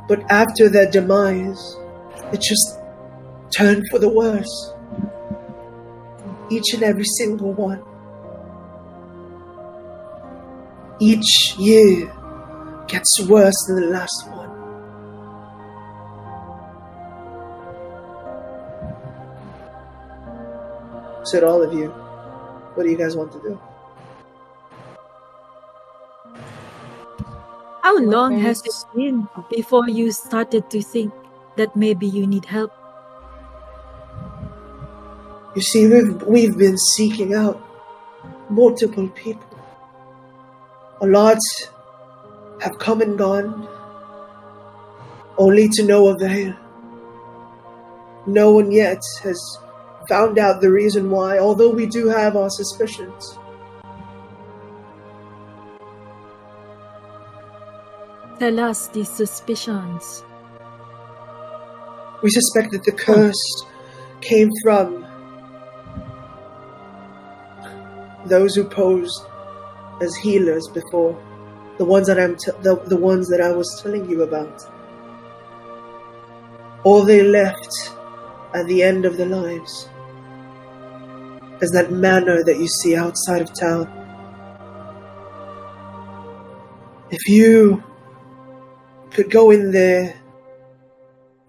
But after their demise, it just turned for the worse. Each and every single one. Each year gets worse than the last one. Said all of you, what do you guys want to do? How long has it been before you started to think that maybe you need help? You see, we've been seeking out multiple people. A lot have come and gone, only to no avail. No one yet has found out the reason why, although we do have our suspicions. Tell us these suspicions. We suspect that the curse came from those who posed as healers before, the ones that the ones that I was telling you about. All they left at the end of their lives is that manor that you see outside of town. If you could go in there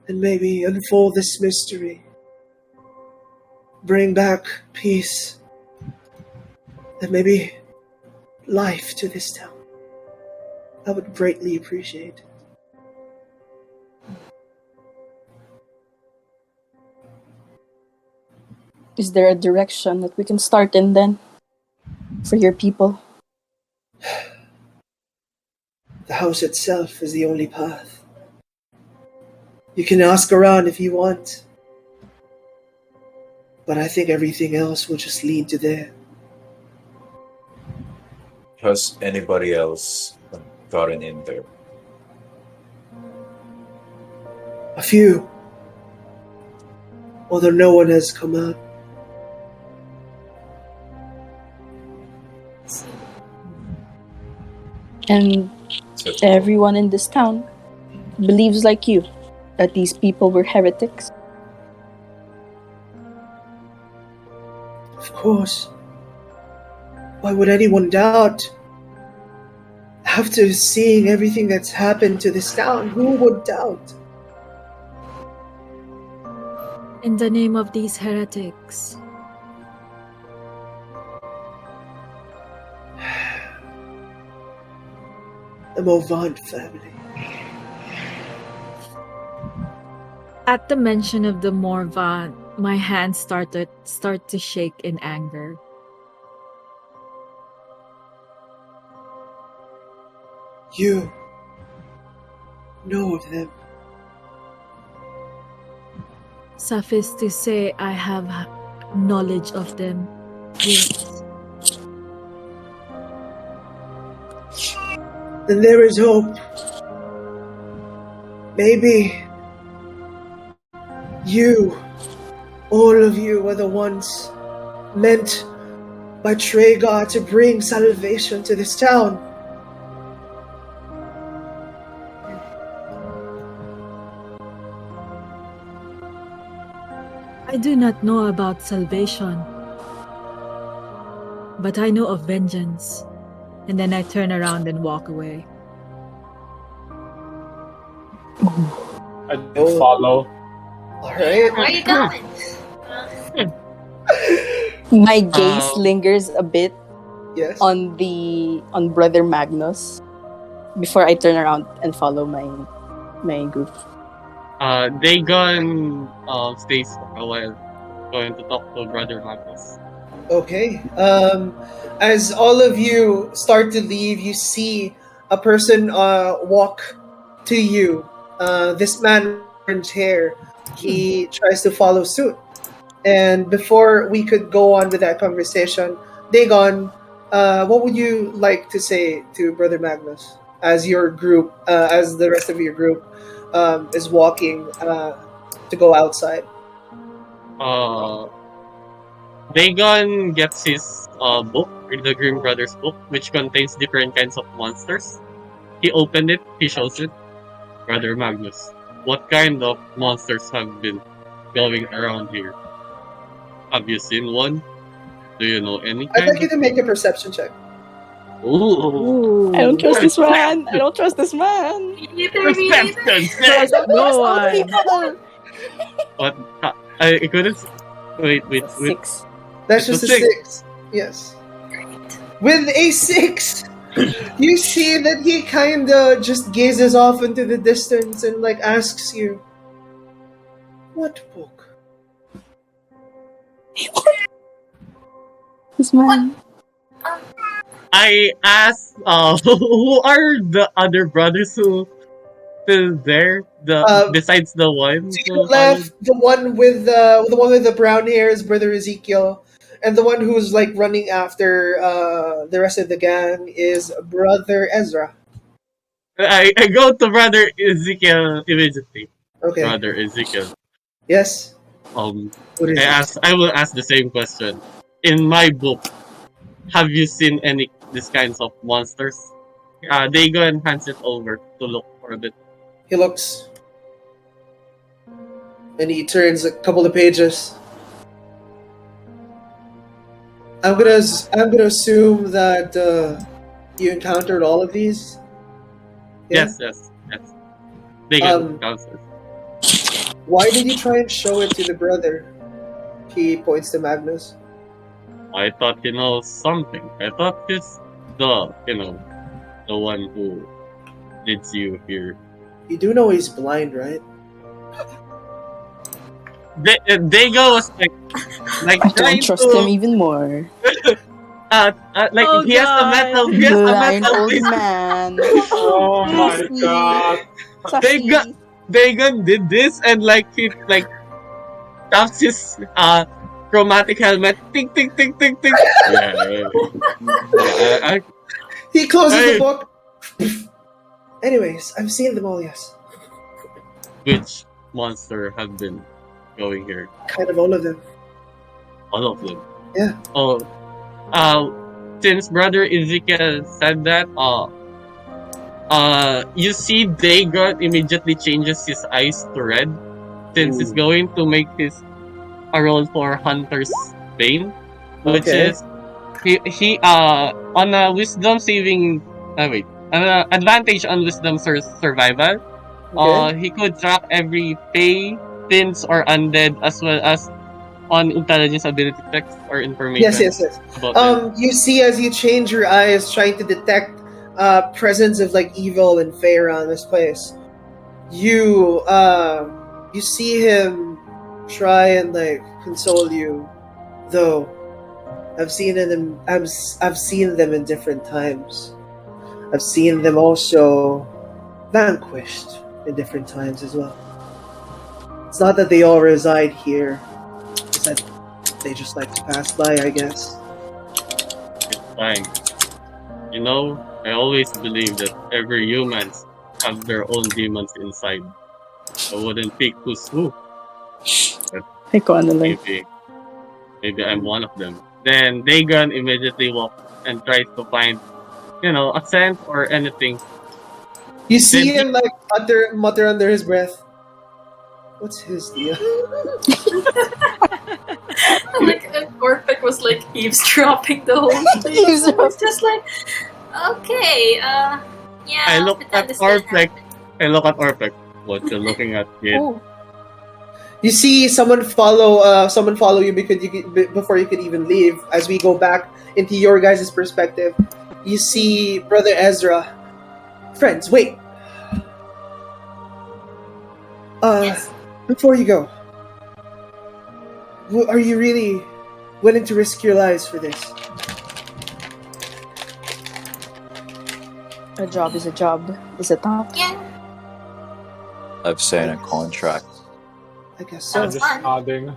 and maybe unfold this mystery, bring back peace, and maybe life to this town, I would greatly appreciate it. Is there a direction that we can start in then for your people? The house itself is the only path. You can ask around if you want, but I think everything else will just lead to there. Has anybody else gotten in there? A few, although no one has come out. And everyone in this town believes like you that these people were heretics. Of course. Why would anyone doubt? After seeing everything that's happened to this town, who would doubt? In the name of these heretics. The Movant family. At the mention of the Morvan, my hands start to shake in anger. You know of them. Suffice to say, I have knowledge of them. Yes. Then there is hope. Maybe you, all of you, were the ones meant by Tragar to bring salvation to this town. I do not know about salvation, but I know of vengeance. And then I turn around and walk away. I follow. Alright. Where are you going? My gaze lingers a bit Yes. on Brother Magnus before I turn around and follow my group. Dagon stays for a while, going to talk to Brother Magnus. Okay. As all of you start to leave, you see a person walk to you. This man with orange hair. He tries to follow suit. And before we could go on with that conversation, Dagon, what would you like to say to Brother Magnus as your group, as the rest of your group is walking to go outside? Dagon gets his book, the Grimm Brothers book, which contains different kinds of monsters. He opened it, he shows it. Brother Magnus, what kind of monsters have been going around here? Have you seen one? Do you know any I'd kind like you to make a perception check. Ooh. I don't trust this man. I don't trust this man. Perception I check! don't No trust all one. people. What? I couldn't. Wait. Six. That's It's just a a six. Yes. With a 6, you see that he kind of just gazes off into the distance and like asks you, "What book?" This man. I asked, who are the other brothers who still there? Besides the one To who your left, the one with the brown hair is Brother Ezekiel, and the one who's like running after the rest of the gang is Brother Ezra. I go to Brother Ezekiel immediately. Okay. Brother Ezekiel. Yes. Um, What is it? I will ask the same question. In my book, have you seen any these kinds of monsters? They go and hands it over to look for a bit. He looks, and he turns a couple of pages. I'm gonna assume that you encountered all of these. Yeah? Yes. They go Um, downstairs. Why did you try and show it to the brother? He points to Magnus. I thought he knows something. I thought he's the one who leads you here. You do know he's blind, right? Dago was like I don't trying trust to him even more. like Oh, he has a metal God. he has a Blind metal old piece. man. Oh my Sassy. god. Sassy. Dagon did this and like he like taps his chromatic helmet. Ting ting ting ting ting. Yeah. He closes Hey. the book. Anyways, I've seen them all, yes. Which monster have been going here? Kind of all of them. All of them. Yeah. Oh, since Brother Ezekiel said that, you see Dagon immediately changes his eyes to red, since it's going to make a roll for Hunter's Bane, which Okay. is he on a Wisdom saving. Wait, an advantage on Wisdom survival. Okay. He could track every Fey, Thins, or Undead, as well as on intelligence ability checks or information. Yes. About them. You see as you change your eyes, trying to detect presence of like evil and fey around this place. You see him try and like console you, though. I've seen them in different times. I've seen them also vanquished in different times as well. It's not that they all reside here. It's that they just like to pass by, I guess. It's fine. I always believe that every humans have their own demons inside. I wouldn't pick who's who. Maybe I'm one of them. Then Dagon immediately walks and tries to find, a scent or anything. You see Then him like mutter under his breath. What's his deal? Like Orpik was like eavesdropping the whole thing. It's just like, okay, yeah. I I'll look pretend at this didn't Orpek. happen. I look at Orpek. What you looking at, kid? Oh, You see someone follow you before you could even leave. As we go back into your guys' perspective, you see Brother Ezra. Friends, wait. Yes. Before you go, are you really willing to risk your lives for this? A job is a job, is it not? Yeah. I've signed a contract. I guess so. I'm just nodding.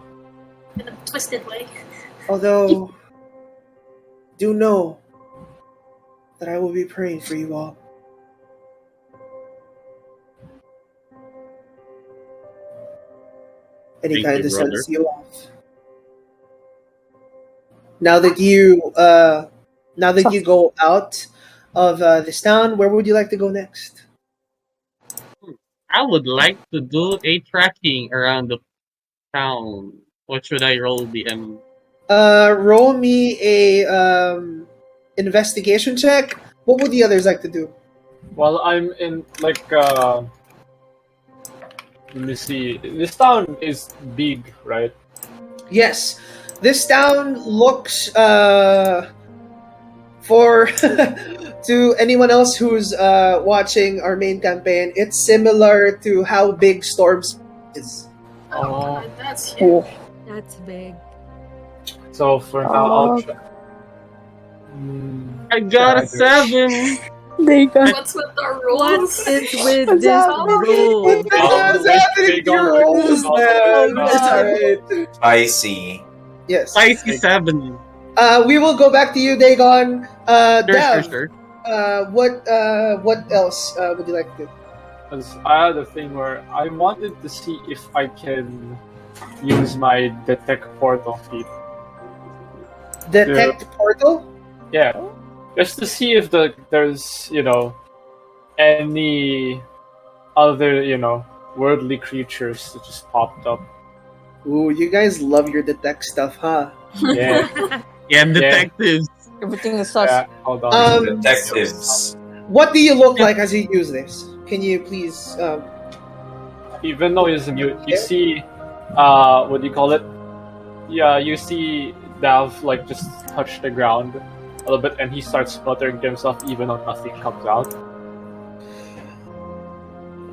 In a twisted way. Although, do know that I will be praying for you all. And he Thank kind you, of brother. sends you off. Now that you go out of this town, where would you like to go next? I would like to do a tracking around the town. What should I roll, DM? Roll me a investigation check. What would the others like to do? Well, I'm in let me see. This town is big, right? Yes, this town looks for to anyone else who's watching our main campaign. It's similar to how big Storms is. Oh, Oh. God, that's huge. That's big. So for now, I'll try. I got a Either. 7! They got What's with our What rolls? is with What's this happening? roll? What the hell is happening to your rolls, man? It's alright. I see. Yes. Spicy 7! We will go back to you, Dagon. Dav, Sure. what else would you like to do? Because I had a thing where I wanted to see if I can use my detect portal feat. Detect portal? Yeah, just to see if there's any other worldly creatures that just popped up. Ooh, you guys love your detect stuff, huh? Yeah, Yeah, detectives. everything is sus. yeah. Hold on. Detectives. What do you look like as you use this? Can you please? Even though he's mute, you see, what do you call it? Yeah, you see Dav just touch the ground a little bit, and he starts sputtering to himself, even though nothing comes out.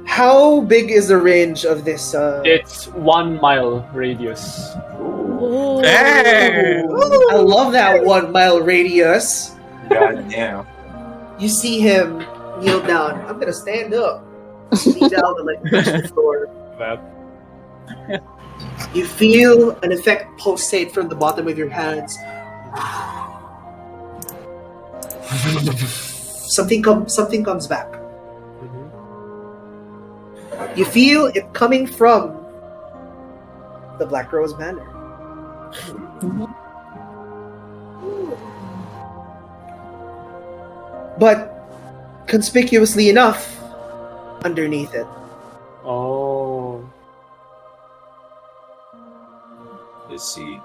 How big is the range of this? It's 1 mile radius. Oh. Damn! I love that 1 mile radius. God damn. You see him kneel down. I'm gonna stand up. Kneel down and touch the floor. That. You feel an effect pulsate from the bottom of your hands. Something comes back. You feel it coming from the Blackrose Manor. But conspicuously enough, underneath it. Oh. Let's see.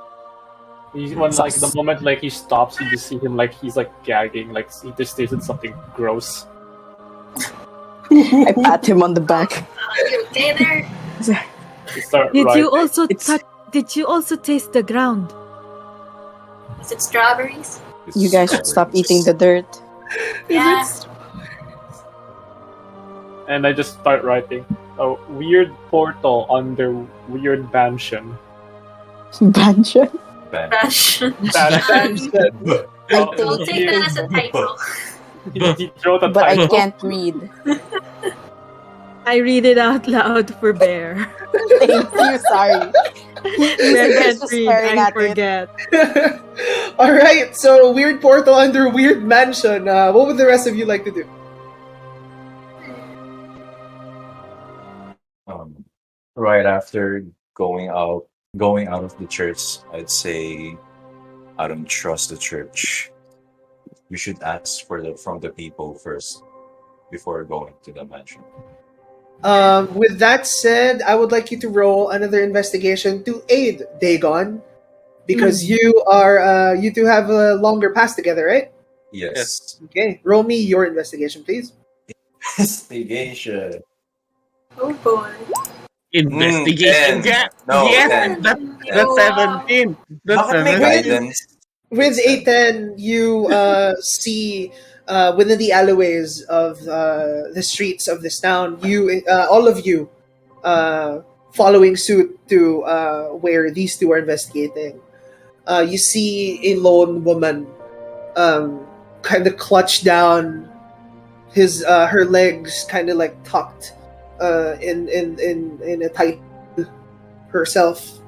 When the moment he stops, you just see him he's gagging, he just tasted something gross. I pat him on the back. Are you okay there? You start Did you writing. also It's- Did you also taste the ground? Is it strawberries? You guys should stop eating the dirt. Yeah. And I just start writing a weird portal under weird mansion. Banjo. Bad. Gosh. Mansion. I'll take that as a title. He wrote a But I title. can't read. I read it out loud for Bear. Thank you, sorry. Bear He's can't just read, staring I at it. forget. Alright, so weird portal under weird mansion. What would the rest of you like to do? Right after going out of the church, I'd say I don't trust the church. You should ask from the people first before going to the mansion. With that said, I would like you to roll another investigation to aid Dagon, because you two have a longer pass together, right? Yes. Okay, roll me your investigation, please. Investigation. Oh boy. Investigation 10. gap. No, Yes, 10. that's Oh, wow. 17. That's How can my 17. guidance? With A10, you see within the alleyways of the streets of this town, you all of you following suit to where these two are investigating. You see a lone woman kind of clutched down, her legs kind of like tucked in a tight herself,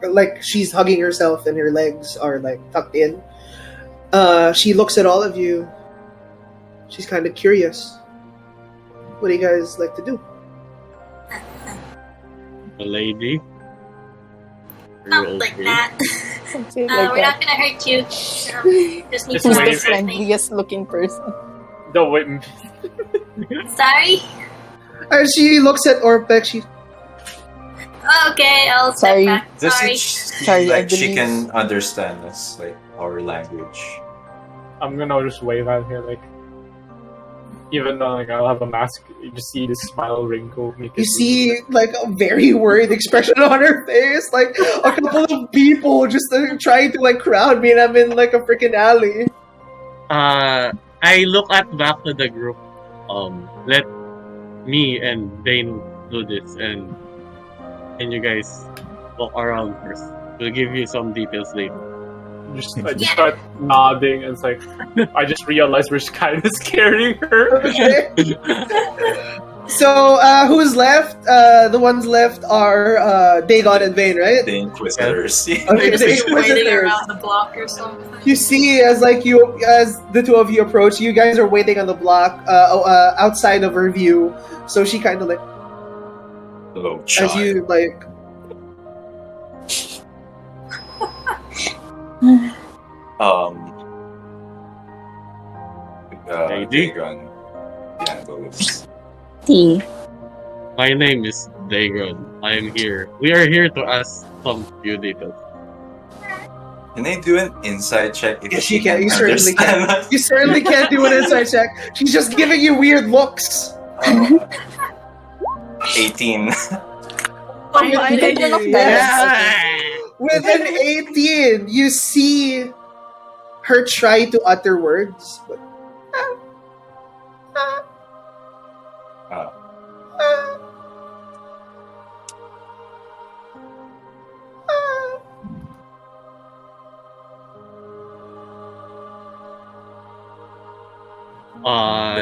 like she's hugging herself and her legs are like tucked in. She looks at all of you. She's kind of curious. What do you guys like to do? The lady. Not like that. Something We're like not that. gonna hurt you. Just need Just to Who's know the wave. something. friendliest looking person? The way. Sorry. As she looks at Orpek, she Okay, I'll step Sorry. back. Does Sorry. it seem Sorry, I like she believe- can understand us, like our language? I'm gonna just wave at her, like, even though like I'll have a mask, you just see this smile wrinkle. you see like a very worried expression on her face. Like a couple of people just trying to like crowd me, and I'm in like a freaking alley. I look at back to the group. Let me and Dane do this, and you guys walk around first. We'll give you some details later. I just start nodding, and it's like I just realized we're kind of scaring her. Okay. So who's left? The ones left are Dagon and Vane, right? The Inquisitors. Okay, We're just the waiting Inquisitors. around the block or something. You see, as the two of you approach, you guys are waiting on the block, outside of her view. So she kind of like, Hello, as child. you like, Lady? Dagon. Yeah, those. T. My name is Dagon. I am here. We are here to ask some few details. Can I do an inside check if yes, she you can. You certainly understand can. us? You certainly can't do an inside check. She's just giving you weird looks. 18. You can turn off Yes. With an 18, you see her try to utter words, but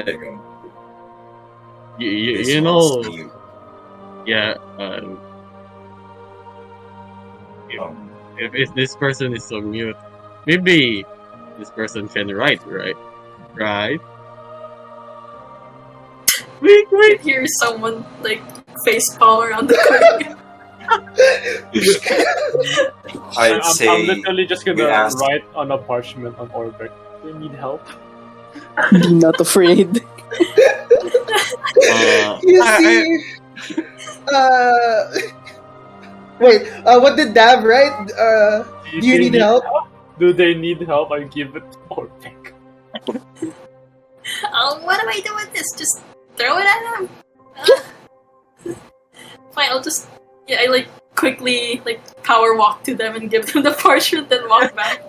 Dagon. This You know, wants you. yeah. If this person is so mute, maybe this person can write, right? Right? Wait, You wait. hear someone like face palm around the corner. I'd say I'm literally just we gonna asked- write on a parchment on Orbeck. Do you need help? Be not afraid. you see. Wait, what did Dav write? Do you need help? Do they need help? I give it to Orbeck. What do I do with this? Just throw it at him. Fine, I'll just I like quickly like power walk to them and give them the parchment, then walk back.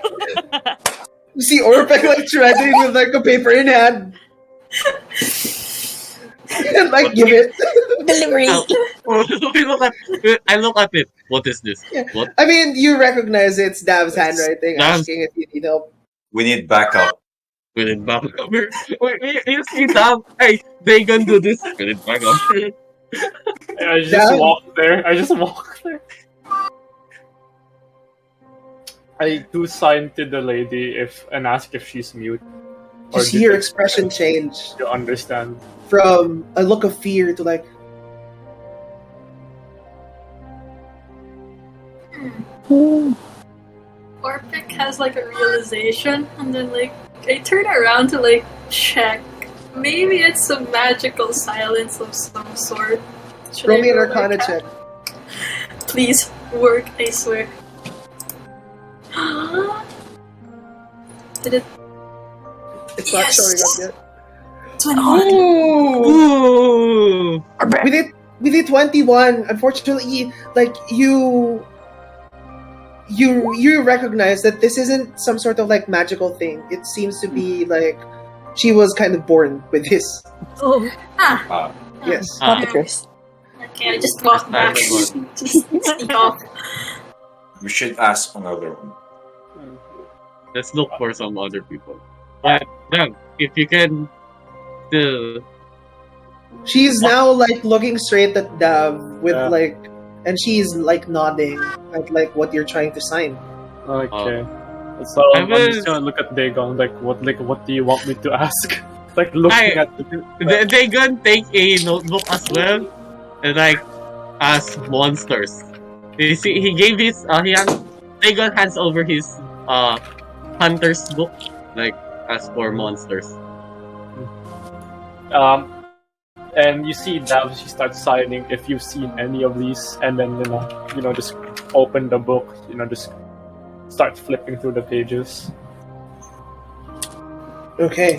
You see Orpek like treading with like a paper in hand. And like give it. Delivery. I look at it. What is this? What? I mean, you recognize it's Dav's handwriting Dav's- asking if you need help. We need backup. We need backup. Wait, you see that? Hey, they can do this. We need backup. I just Damn. walk there. I do sign to the lady and ask if she's mute. You see her expression change to understand. from a look of fear to like, Orpik has like a realization, and then like I turn around to like check. Maybe it's a magical silence of some sort. Should roll I me an roll Arcana my check. Please work, I swear. Did it? It's not Yes. showing up yet. 21. Ooh! Ooh. With it, with the 21, unfortunately, like you recognize that this isn't some sort of like magical thing. It seems to be like she was kind of born with this. Oh, Ah, Yes. Not the curse. okay, I just walk back. That's Just sneak off. We should ask another one. Let's look for some other people. But Doug, if you can still She's now like looking straight at Dav with Yeah. like, and she's like nodding at like what you're trying to sign. Okay. So I I'm was- just gonna look at Dagon. Like what do you want me to ask? Like looking at they gonna take a notebook as well and like ask monsters. You see, he gave his Dagon hands over his hunter's book, like as for monsters. And you see Dav, she starts signing if you've seen any of these, and then just open the book, just start flipping through the pages. Okay.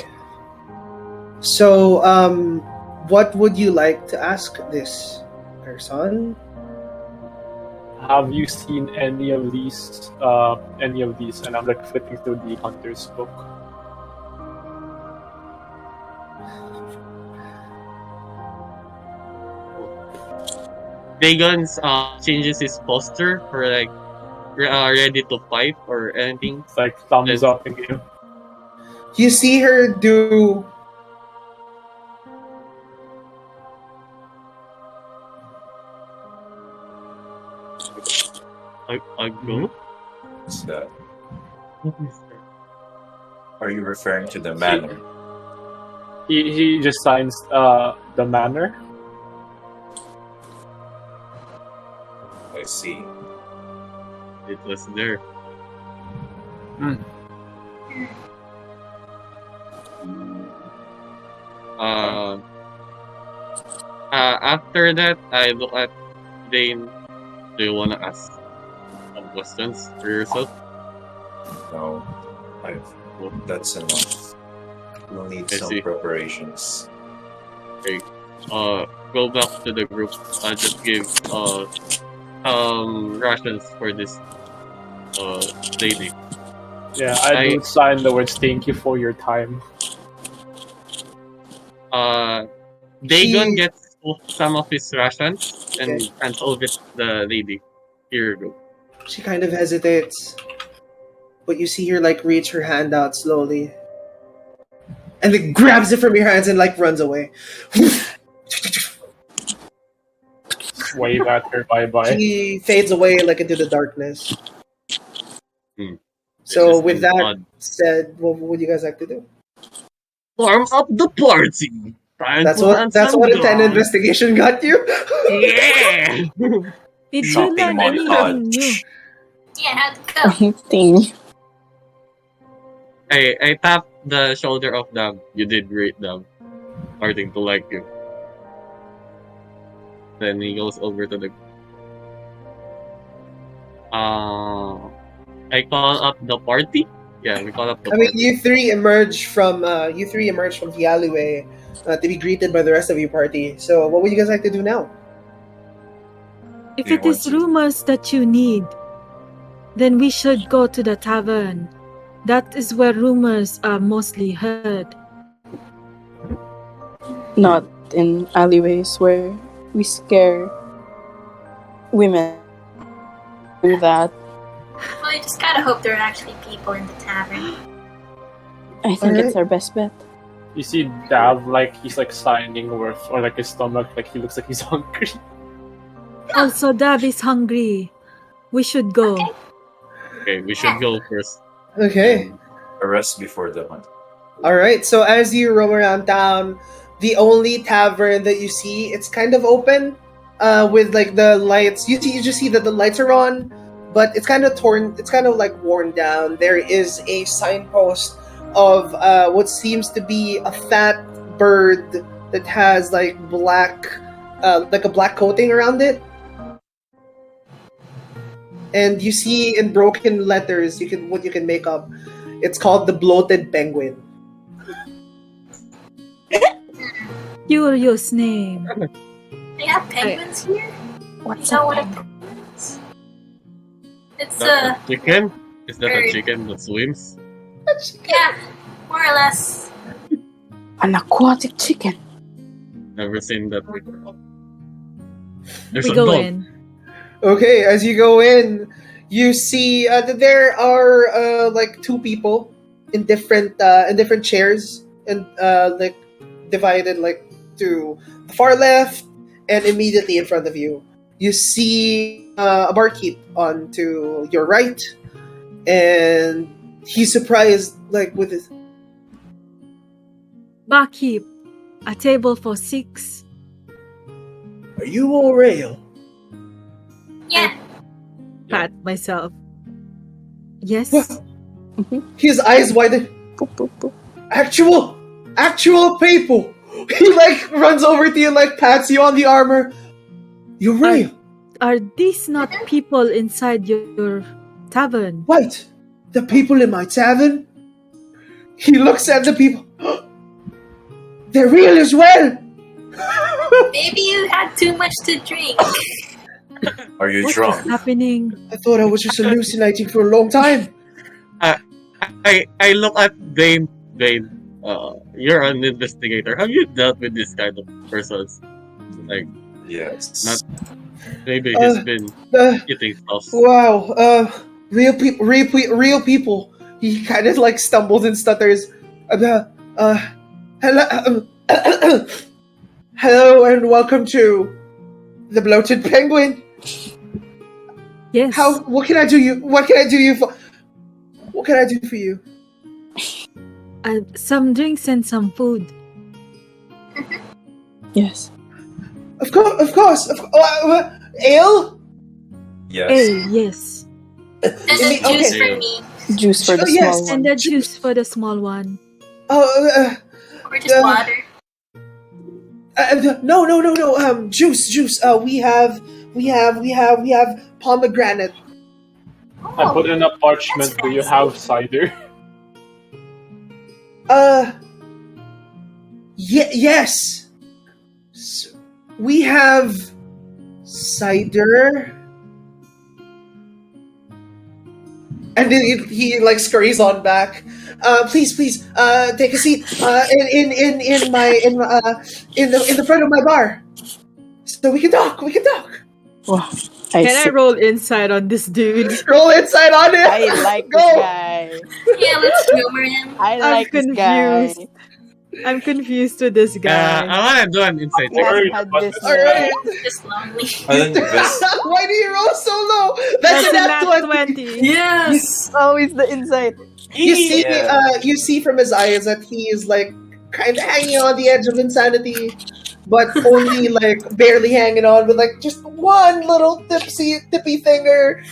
So, what would you like to ask this person? Have you seen any of these? And I'm like flipping through the hunter's book. Dagon's changes his posture for like ready to fight or anything. It's like thumbs up in you. You see her do. I go. What's that? Are you referring to the manor? He just signs the manor. I see. It was there. After that, I look at Dane. Do you want to ask some questions for yourself? No, that's enough. We'll need I some see. preparations. Okay. Go back to the group. Just give rations for this lady. Yeah, I do sign the words "Thank you for your time." Dagon gets some of his rations and Okay. hands over to the lady. Here you go. She kind of hesitates, but you see her like reach her hand out slowly, and then grabs it from your hands and like runs away. Wave at her, bye bye. She fades away like into the darkness. So Just with that odd. said, what would you guys like to do? Form up the party. Time That's to what hunt that's some what a 10 dogs. investigation got you. Yeah. did you Shopping learn anything new? montage. Yeah, how'd it go? Thing. I tap the shoulder of Dam. You did great, Dam. Starting to like you. Then he goes over to the. I call up the party. Yeah, we call up the I mean, party. you three emerge from the alleyway to be greeted by the rest of your party. So, what would you guys like to do now? If Do you it is want to- rumors that you need, then we should go to the tavern. That is where rumors are mostly heard. Not in alleyways where we scare women. Do that. Well, you just gotta hope there are actually people in the tavern. I think Alright. it's our best bet. You see Dav, like he's like signing worth, or like his stomach, like he looks like he's hungry. Also, Dav is hungry. We should go. Okay, we should go first. Okay. A rest before the hunt. All right. So as you roam around town, the only tavern that you see, it's kind of open, with like the lights. You just see that the lights are on, but it's kind of torn. It's kind of like worn down. There is a signpost of what seems to be a fat bird that has like like a black coating around it. And you see in broken letters, what you can make up. It's called the Bloated Penguin. Curious name. They have penguins here? What's You know a what a penguin? penguin is? It's That a chicken? Is that a bird. chicken that swims? Yeah, more or less. An aquatic chicken. Never seen that before. There's We a go dog. in. Okay, as you go in, you see that there are like two people in different chairs and like divided like to the far left and immediately in front of you. You see a barkeep on to your right, and he's surprised like with his. Barkeep, a table for 6. Are you all real? Yeah. Pat myself. Yes. What? His eyes widen. Boop, boop, boop. Actual people. He like runs over to you, like pats you on the armor. You're real. Are these not people inside your tavern? What? The people in my tavern? He looks at the people. They're real as well. Maybe you had too much to drink. Are you What drunk? is happening? I thought I was just hallucinating for a long time. I look at Dane. Dane, you're an investigator. Have you dealt with this kind of persons? Like, Yes. maybe he's been Uh, eating stuff. wow. Real people. He kind of like stumbles and stutters. Hello, hello, and welcome to the Bloated Penguin. Yes. What can I do you? What can I do you for? What can I do for you? Some drinks and some food. Yes. Of course. Ale? Yes. Hey, yes. And Okay. then juice for me. Juice for the Yes, small one. And the juice for the small one. Or just water. No. Juice. We have pomegranate. I put in a parchment. that's Do you fancy. have cider? Yes. We have cider. And then he like scurries on back. Please, take a seat. In the front of my bar, so we can talk. Wow. Can I roll inside on this dude? Roll inside on it. I like Go. this guy. Yeah, let's humor him. I I'm like this guy. confused. I'm confused with this guy. I wanna do an insight He check. hasn't had this All right. yet. Just lonely. And then this, Why do you roll so low? That's That's a an nat nat 20. Yes. Oh, it's the insight. You see from his eyes that he is like kind of hanging on the edge of insanity, but only like barely hanging on with like just one little tippy finger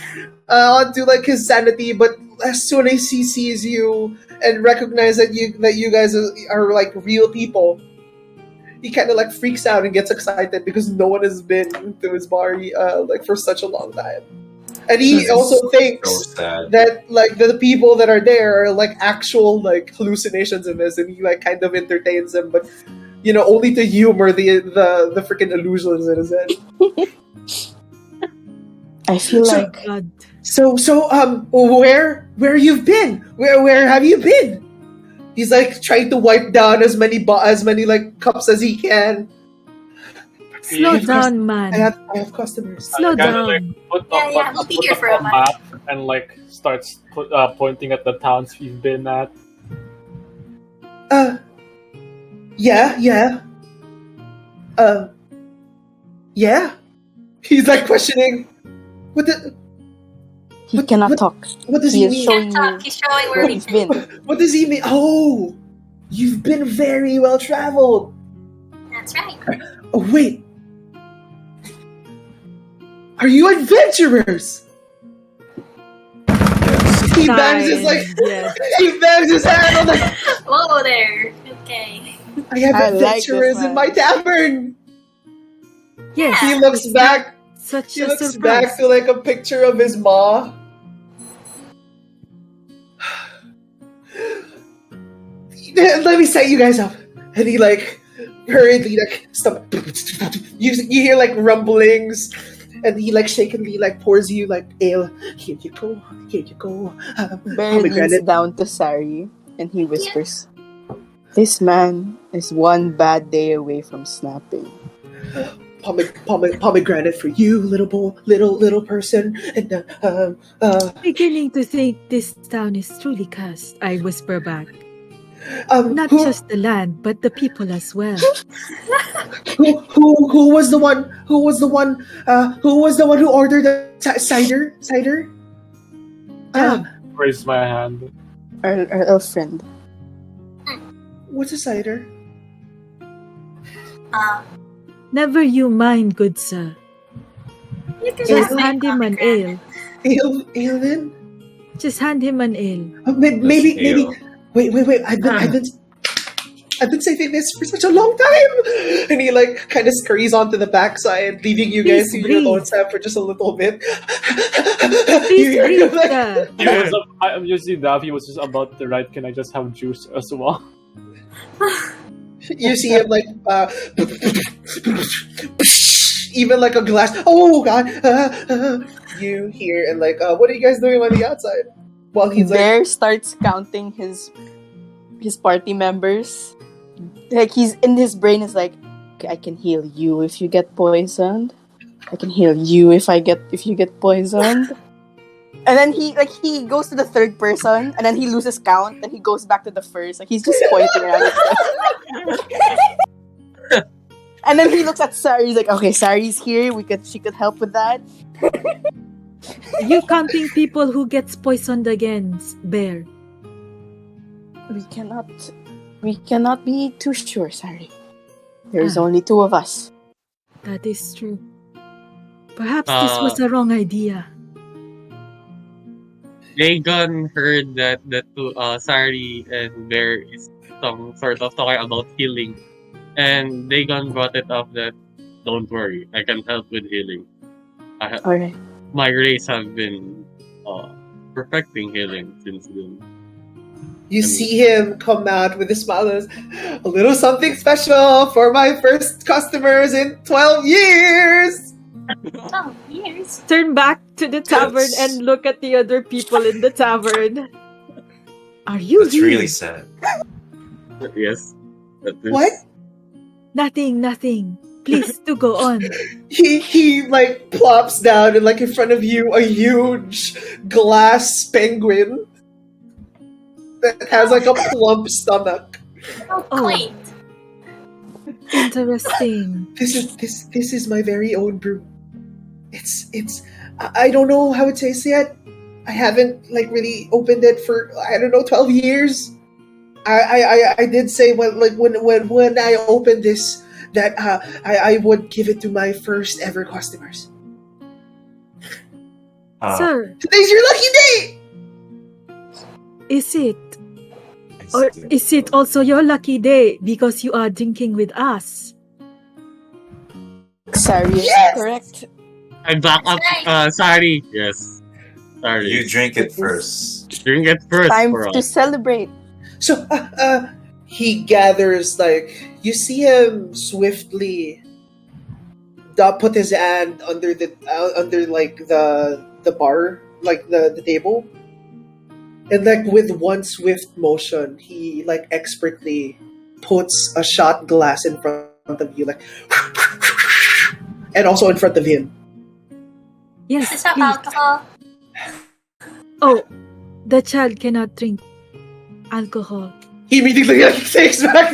onto like his sanity. But as soon as he sees you and recognizes that you guys are like real people, he kind of like freaks out and gets excited because no one has been to his bar like for such a long time. And he This is also thinks so sad. that like the people that are there are like actual like hallucinations of his, and he like kind of entertains them, but only to humor the freaking illusions in his head. I feel So- like God. So where you've been? Where have you been? He's like trying to wipe down as many like cups as he can. Slow Of course, down, man. I have customers. Slow Kinda, down. like, put Yeah, up, we'll be put here up for a a while. map and like starts pointing at the towns we've been at. Yeah. Yeah. He's like questioning. he cannot talk. What does He he is mean? showing Can't you talk. He's showing where where we've he's been. What does he mean? Oh, you've been very well traveled. That's right. Oh wait, are you adventurers? Yes. He bangs his Yes. he bangs his hand on the. Whoa there. Okay. I have I like this adventurers in man. my tavern. Yes. He looks back. Such He a looks surprise. back to like a picture of his ma. Let me set you guys up. And he like hurriedly like stop. You hear like rumblings, and he like shakenly like pours you like ale. Here you go. Here you go. Bear leans Pomegranate. down to Sari and he whispers, "This man is one bad day away from snapping." Pomegranate for you, little person. And Beginning to think this town is truly cursed, I whisper back. Not who, just the land, but the people as well. who was the one? Who was the one? Who was the one who ordered the cider? Cider? Raise my hand. Our elf friend. What's a cider? Never you mind, good sir. You can Just say hand him an pomegranate. ale. Ale then? Just hand him an ale. Maybe. Ale. Wait. I've been saving this for such a long time, and he like kind of scurries onto the backside, leaving you guys to Please your breathe. own time for just a little bit. Please You hear breathe, like- sir. I'm using that. He was just about to write, can I just have juice as well? You see him like even like a glass. Oh god! You hear and like, what are you guys doing on the outside? While he's like, Bear starts counting his party members. Like he's in his brain is like, okay, I can heal you if you get poisoned. I can heal you if you get poisoned. And then he goes to the third person, and then he loses count, and he goes back to the first. Like he's just pointing around. And then he looks at Sari. He's like, "Okay, Sari's here. She could help with that." You counting people who gets poisoned again, Bear. We cannot be too sure, Sari. There's only two of us. That is true. Perhaps this was a wrong idea. Dagon heard that Sari and Bear is some sort of talking about healing, and Dagon brought it up that don't worry, I can help with healing. Alright. My race have been perfecting healing since then. you see him come out with a smile. And says, a little something special for my first customers in 12 years. Oh, years. Turn back to the tavern Yes. and look at the other people in the tavern. Are you That's here? really sad. Yes. That is, What? Nothing. Please do go on. He like plops down and like in front of you a huge glass penguin that has like a plump stomach. Oh, Oh. quaint. Interesting. This is my very own brew. I don't know how it tastes yet. I haven't like really opened it for 12 years. I did say when I opened this that I would give it to my first ever customers. Sir, Today's your lucky day. is it? Or is it also your lucky day because you are drinking with us? Sari is Yes! correct. I back up Sari. Yes. Sorry. You drink it first. Drink it first Time for to us. celebrate. So he gathers like you see him swiftly put his hand under like the bar, like the table. And like with one swift motion, he like expertly puts a shot glass in front of you, like, and also in front of him. Yes, Is that please. alcohol? Oh, the child cannot drink alcohol. He immediately like, takes back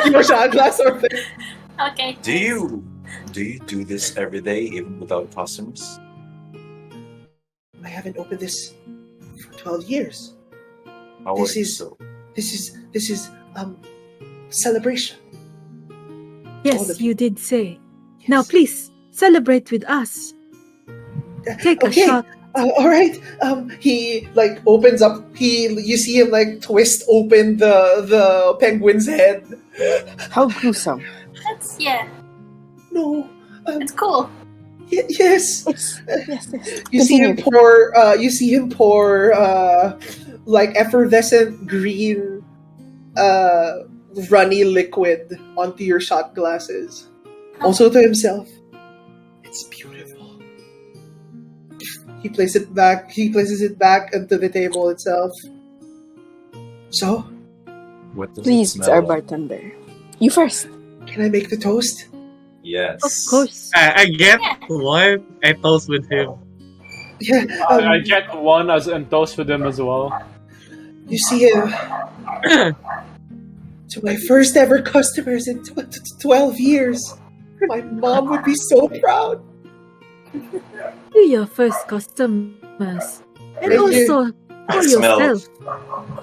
your shot glass or thing. Okay. Do you do this every day, even without customers? I haven't opened this for 12 years. How This are you is- so? This is celebration. All Yes, of you did say. Yes. Now, please celebrate with us. Take a Okay. shot. All right. He like opens up. You see him like twist open the penguin's head. How gruesome. That's No. it's cool. Yes. Yes. You see him Continue. pour. You see him pour like effervescent green runny liquid onto your shot glasses. Also to himself, it's beautiful. He places it back onto the table itself. So, What does Please, it smell our like? bartender. You first. can I make the toast? Yes. Of course. I get one. I toast with him. Yeah, I get one as and toast with him as well. you see him. To my first ever customers in 12 years. My mom would be so proud. To your first customers. And Thank you. also for I smell. yourself.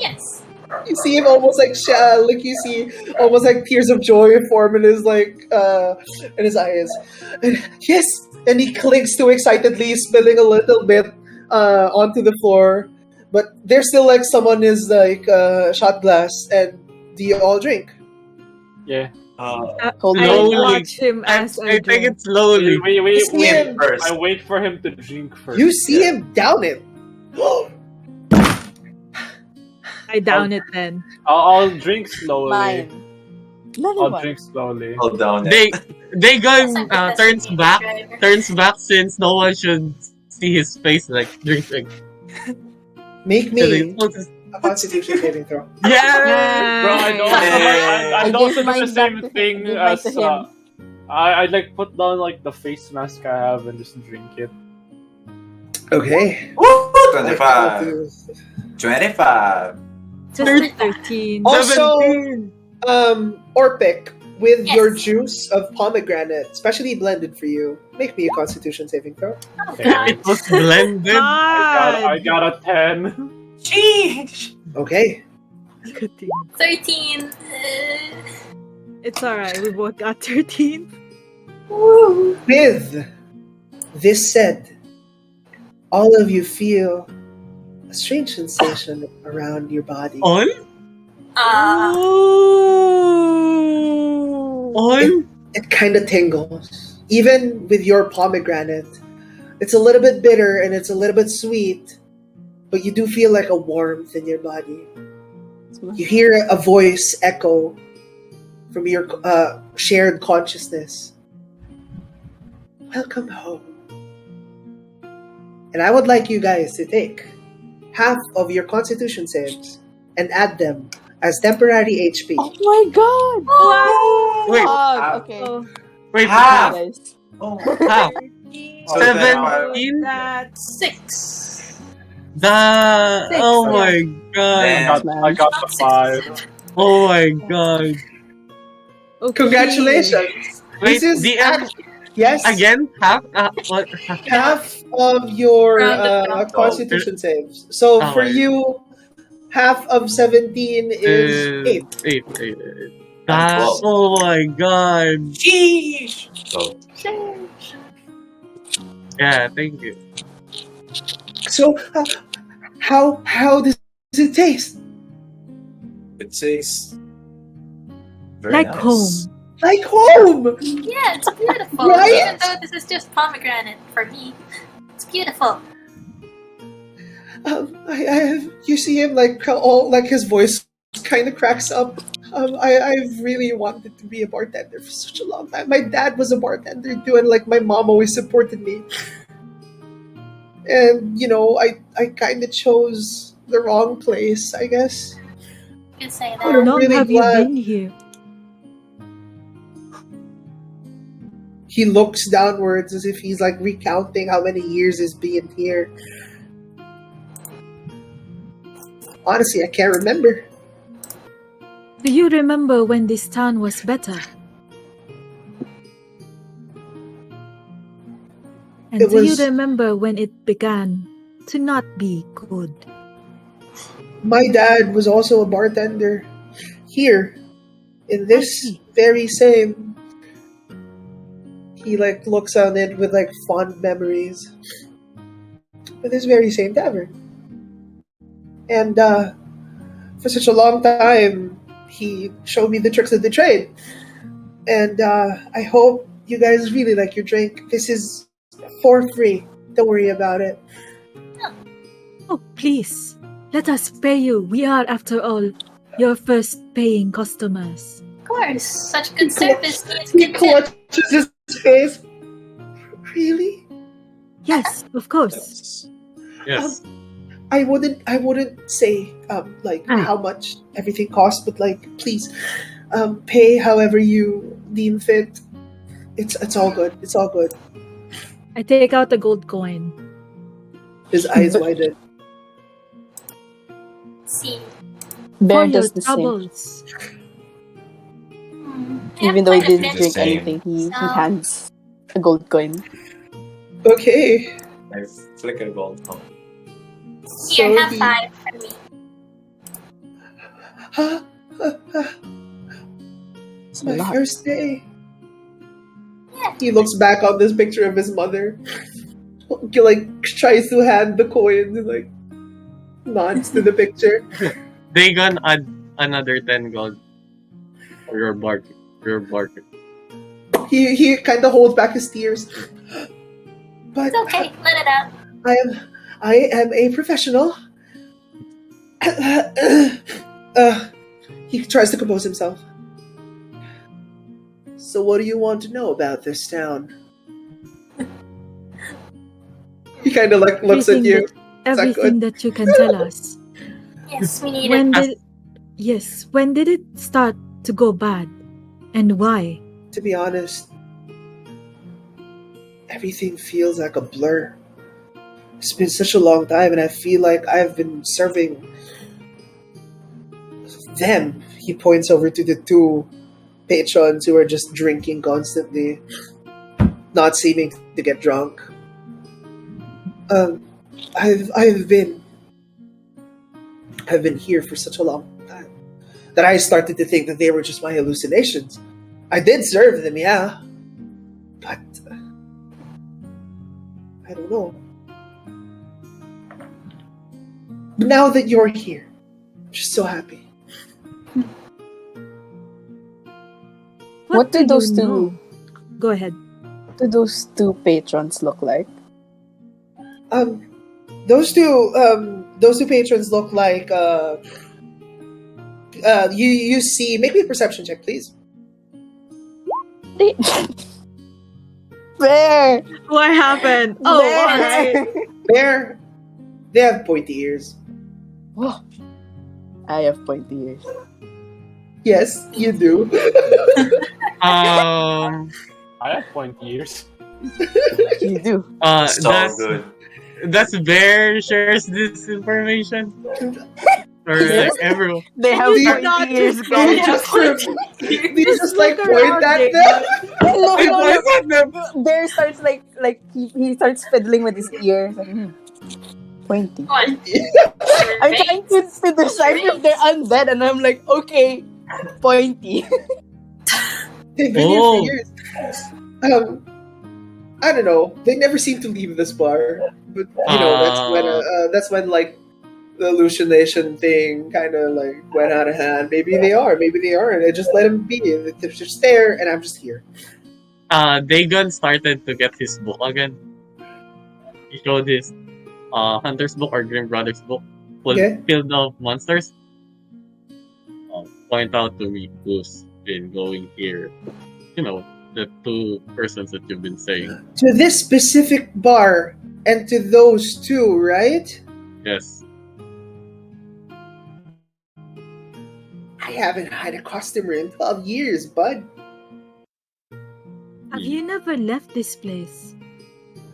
Yes. You see him almost like you see almost like tears of joy form in his in his eyes. And, yes, and he clinks too excitedly, spilling a little bit onto the floor. But there's still like someone is like shot glass, and do you all drink? Yeah. Hold I Slowly. watch him as I I take drink. it slowly. You see him. First. I wait for him to drink first. You see him down it. I down it then. I'll drink slowly. Mine. Another I'll one. drink slowly. Hold down it. They Yes, gun I'm turns the back driver. since no one should see his face like drink. Make So they me supposed to- a Constitution saving throw. Yeah. Bro, I don't. Hey. I I don't gave do mine the same back to him. thing I gave mine as to him. I like put down like the face mask I have and just drink it. Okay. Woo! I 25. do. 25. Just 13. Also, 17. Orpik, with Yes. your juice of pomegranate, specially blended for you, make me a Constitution saving throw. Oh, Okay. God. It was blended. I got a 10. Sheesh. Okay. Good thing. 13. It's alright. We both got 13. Woo. With this said, all of you feel a strange sensation around your body. On? On? It kind of tingles. Even with your pomegranate, it's a little bit bitter and it's a little bit sweet, but you do feel like a warmth in your body. You hear a voice echo from your shared consciousness. Welcome home. And I would like you guys to take half of your Constitution saves and add them as temporary HP. Oh my god! Wait, Okay. Oh, wait, Half. Guys. Oh. half. So 17? that's 6. Oh my god. Damn. I got the 5. Oh my god. okay. Congratulations! Wait, This is DM yes, again? Half? What? half of your Rounded down. Constitution saves. So Oh for my- you, half of 17 is 8. 8. Oh my god. Sheesh. So, Yeah, thank you. So how does it taste? it tastes very Like nice. home. Like home! Yeah, it's beautiful. Right? Even though this is just pomegranate for me. It's beautiful. You see him like his voice kind of cracks up. I've really wanted to be a bartender for such a long time. My dad was a bartender too, and like my mom always supported me. And I kind of chose the wrong place, I guess. You can say How that. long really have glad- you been here? He looks downwards as if he's like recounting how many years he's been here. Honestly, I can't remember. Do you remember when this town was better? And It do you was- remember when it began to not be good? My dad was also a bartender here in this see. very same. He like looks on it with like fond memories. With this very same tavern. And for such a long time, he showed me the tricks of the trade. And I hope you guys really like your drink. This is for free. Don't worry about it. Oh, please, let us pay you. We are, after all, your first paying customers. Of course, such good He cl- service needs He good tip. clutches his face. Really? Yes, of course. Yes. I wouldn't say like how much everything costs, but like please, pay however you deem fit. It's all good. It's all good. I take out a gold coin. His eyes widen. See. Bear For your does the same. troubles. Even though he didn't The drink same. anything, he So- hands a gold coin. Okay. I flick a gold coin. Here, So have he- 5 from me. It's a My lot. first day. Yeah. He looks back on this picture of his mother. He like tries to hand the coins and like nods to the picture. They gonna add another 10 gold for your bargain. He kind of holds back his tears. But It's okay, let it out. I am a professional. He tries to compose himself. So what do you want to know about this town? He kind of like looks at you. Everything that you can tell us. Yes, we need When it. when did it start to go bad? And why? To be honest, everything feels like a blur. It's been such a long time, and I feel like I've been serving them. He points over to the two patrons who are just drinking constantly, not seeming to get drunk. I've been here for such a long time that I started to think that they were just my hallucinations. I did serve them, yeah, but I don't know. But now that you're here, I'm just so happy. What do you those two- know? Go ahead. What do those two patrons look like? Those two patrons look like you see, make me a perception check, please. Bear! What happened? Oh, Bear! all right. They have pointy ears. Oh, I have pointy ears. Yes, you do. I have pointy ears. You do. So good. That's Bear shares this information. Or Yes. like everyone. They have you pointy not ears, just Do you guys. just, do you just like look point around at it. them? No, It no, was no. at them. Bear starts like he starts fiddling with his ears. Like, pointy. What? I'm trying to decide if they're undead, and I'm like, okay, pointy. They've been here for Oh. years. I don't know. They never seem to leave this bar, but you know that's when like the hallucination thing kind of like went out of hand. Maybe they are, maybe they aren't. I just let them be. They're just there, and I'm just here. Dagon started to get his book again. He showed his Hunter's book or Grim Brothers book Okay. filled of monsters. Point out to me who's been going here. You know, the two persons that you've been saying. To this specific bar and to those two, right? Yes. I haven't had a customer in 12 years, bud. Have you never left this place?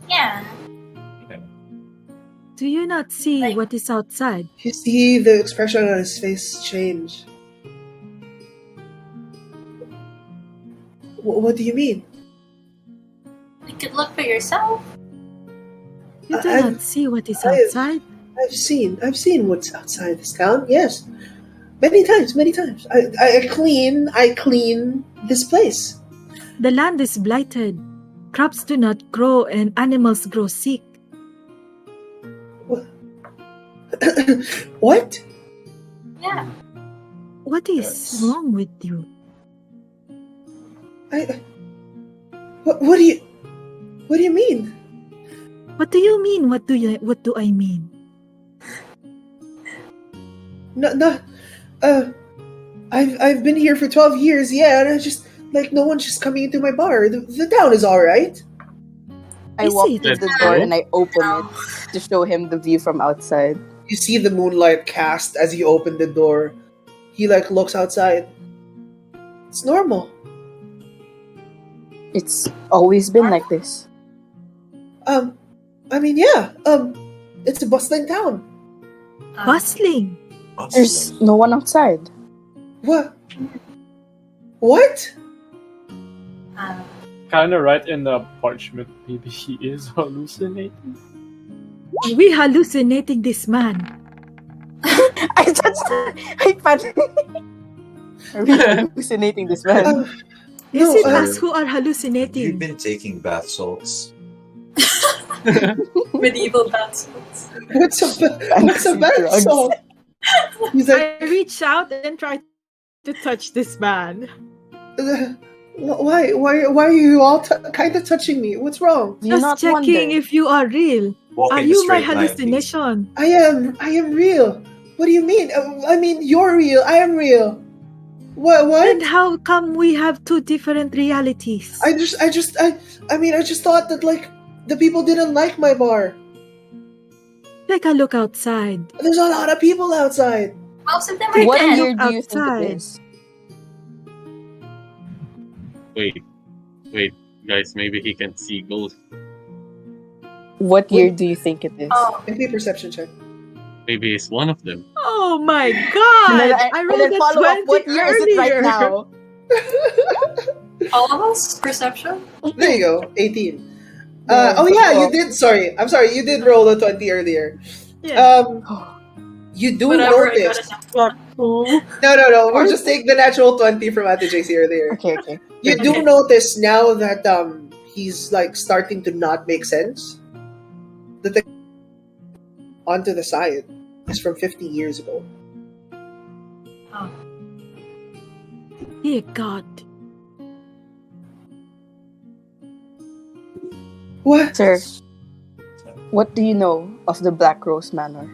Yeah. Do you not see Like- what is outside? You see the expression on his face change. What do you mean? You could look for yourself. You do I've- not see what is I've- outside? I've seen what's outside this town. Yes, many times. I clean this place. The land is blighted. Crops do not grow and animals grow sick. What? Yeah. What is Yes. wrong with you? What do you mean? What do you mean? What do I mean? No. I've been here for 12 years, yeah, and I just like no one's just coming into my bar. The town is all right. I Is walk it? through Let's the door go. and I open it No. to show him the view from outside. You see the moonlight cast as you open the door. He like looks outside. It's normal. It's always been like this. I mean, yeah. It's a bustling town. Bustling. There's no one outside. What? What? Kind of write in the parchment. Maybe he is hallucinating. Are we hallucinating this man? I touched. I pat. Are we hallucinating this man? Is No, it uh, us who are You've hallucinating? been taking bath salts. Medieval battles. What's a Fancy bath drugs. salt? He's like, I reach out and try to touch this man. why are you all kind of touching me? What's wrong? Do you Just not checking wonder? if you are real. Walk Are in a you my straight line, please. hallucination? I am real. What do you mean? I mean, you're real. I am real. What? Then how come we have two different realities? I just thought that like the people didn't like my bar. Take a look outside. There's a lot of people outside. Most of them are What dead. year do you think outside. it is? Wait, guys, maybe he can see ghosts. What year do you think it is? Oh, Make me a perception check. Maybe it's one of them. Oh my god! I and rolled then a follow 20 up. What year is it right earlier. now? all of us? Perception? There you go. 18. Yeah, Oh yeah, so- you did. Sorry, I'm sorry. You did roll a 20 earlier. Yeah. You do Whatever, I notice. got it. No. We'll just take the natural 20 from Ate JC earlier. Okay. You do notice now that he's like starting to not make sense. That the onto the side is from 50 years ago. Oh. Dear God. What? Sir, what do you know of the Blackrose Manor?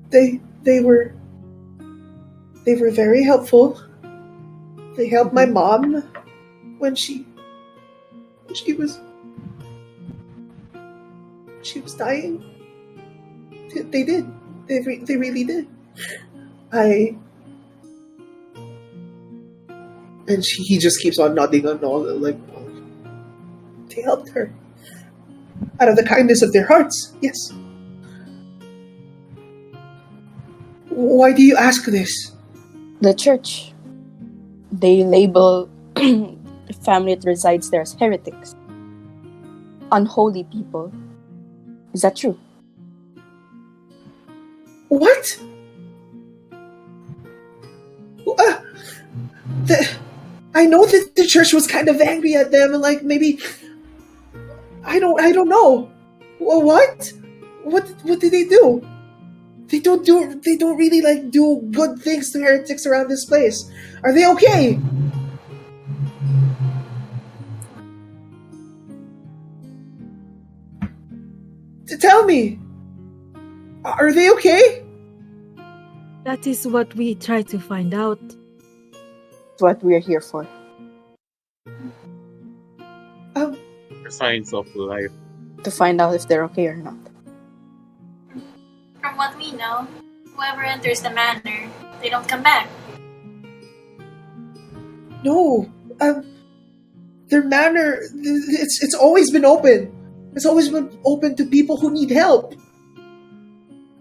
They were very helpful. They helped my mom when she was dying. They did. They really did. He just keeps on nodding on all like they helped her out of the kindness of their hearts. Yes. Why do you ask this? The church. They label the family that resides there as heretics. Unholy people. Is that true? What? I know that the church was kind of angry at them, and like maybe I don't know. What? What did they do? They don't really like do good things to heretics around this place. Are they okay? Tell me. Are they okay? That is what we try to find out. That's what we're here for. The signs of life. To find out if they're okay or not. From what we know, whoever enters the manor, they don't come back. No. Their manor, it's always been open. It's always been open to people who need help.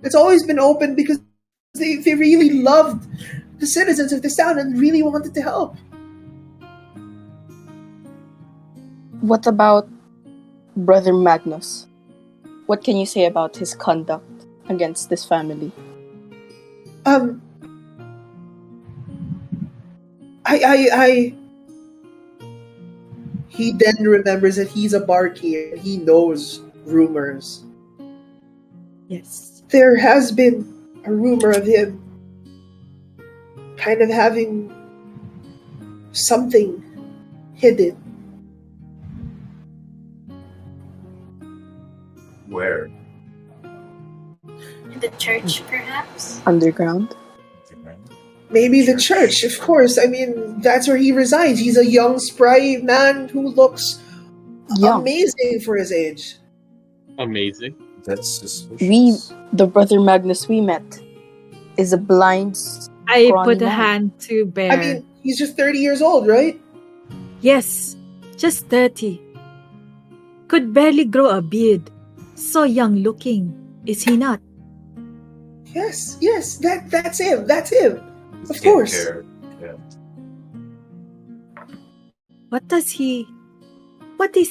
It's always been open because they really loved the citizens of this town and really wanted to help. What about Brother Magnus? What can you say about his conduct against this family? He then remembers that he's a barkeep and he knows rumors. Yes. There has been a rumor of him kind of having something hidden. Where? In The church, perhaps? Underground. Maybe the church, of course. I mean, that's where he resides. He's a young, spry man who looks Young. amazing for his age. Amazing. That's suspicious. The brother Magnus we met, is a blind, I scrawny put a man. hand to bear. I mean, he's just 30 years old, right? Yes, just 30. Could barely grow a beard. So young looking, is he not? Yes, that's him. That's him. Of Get course. hair. Yeah. What is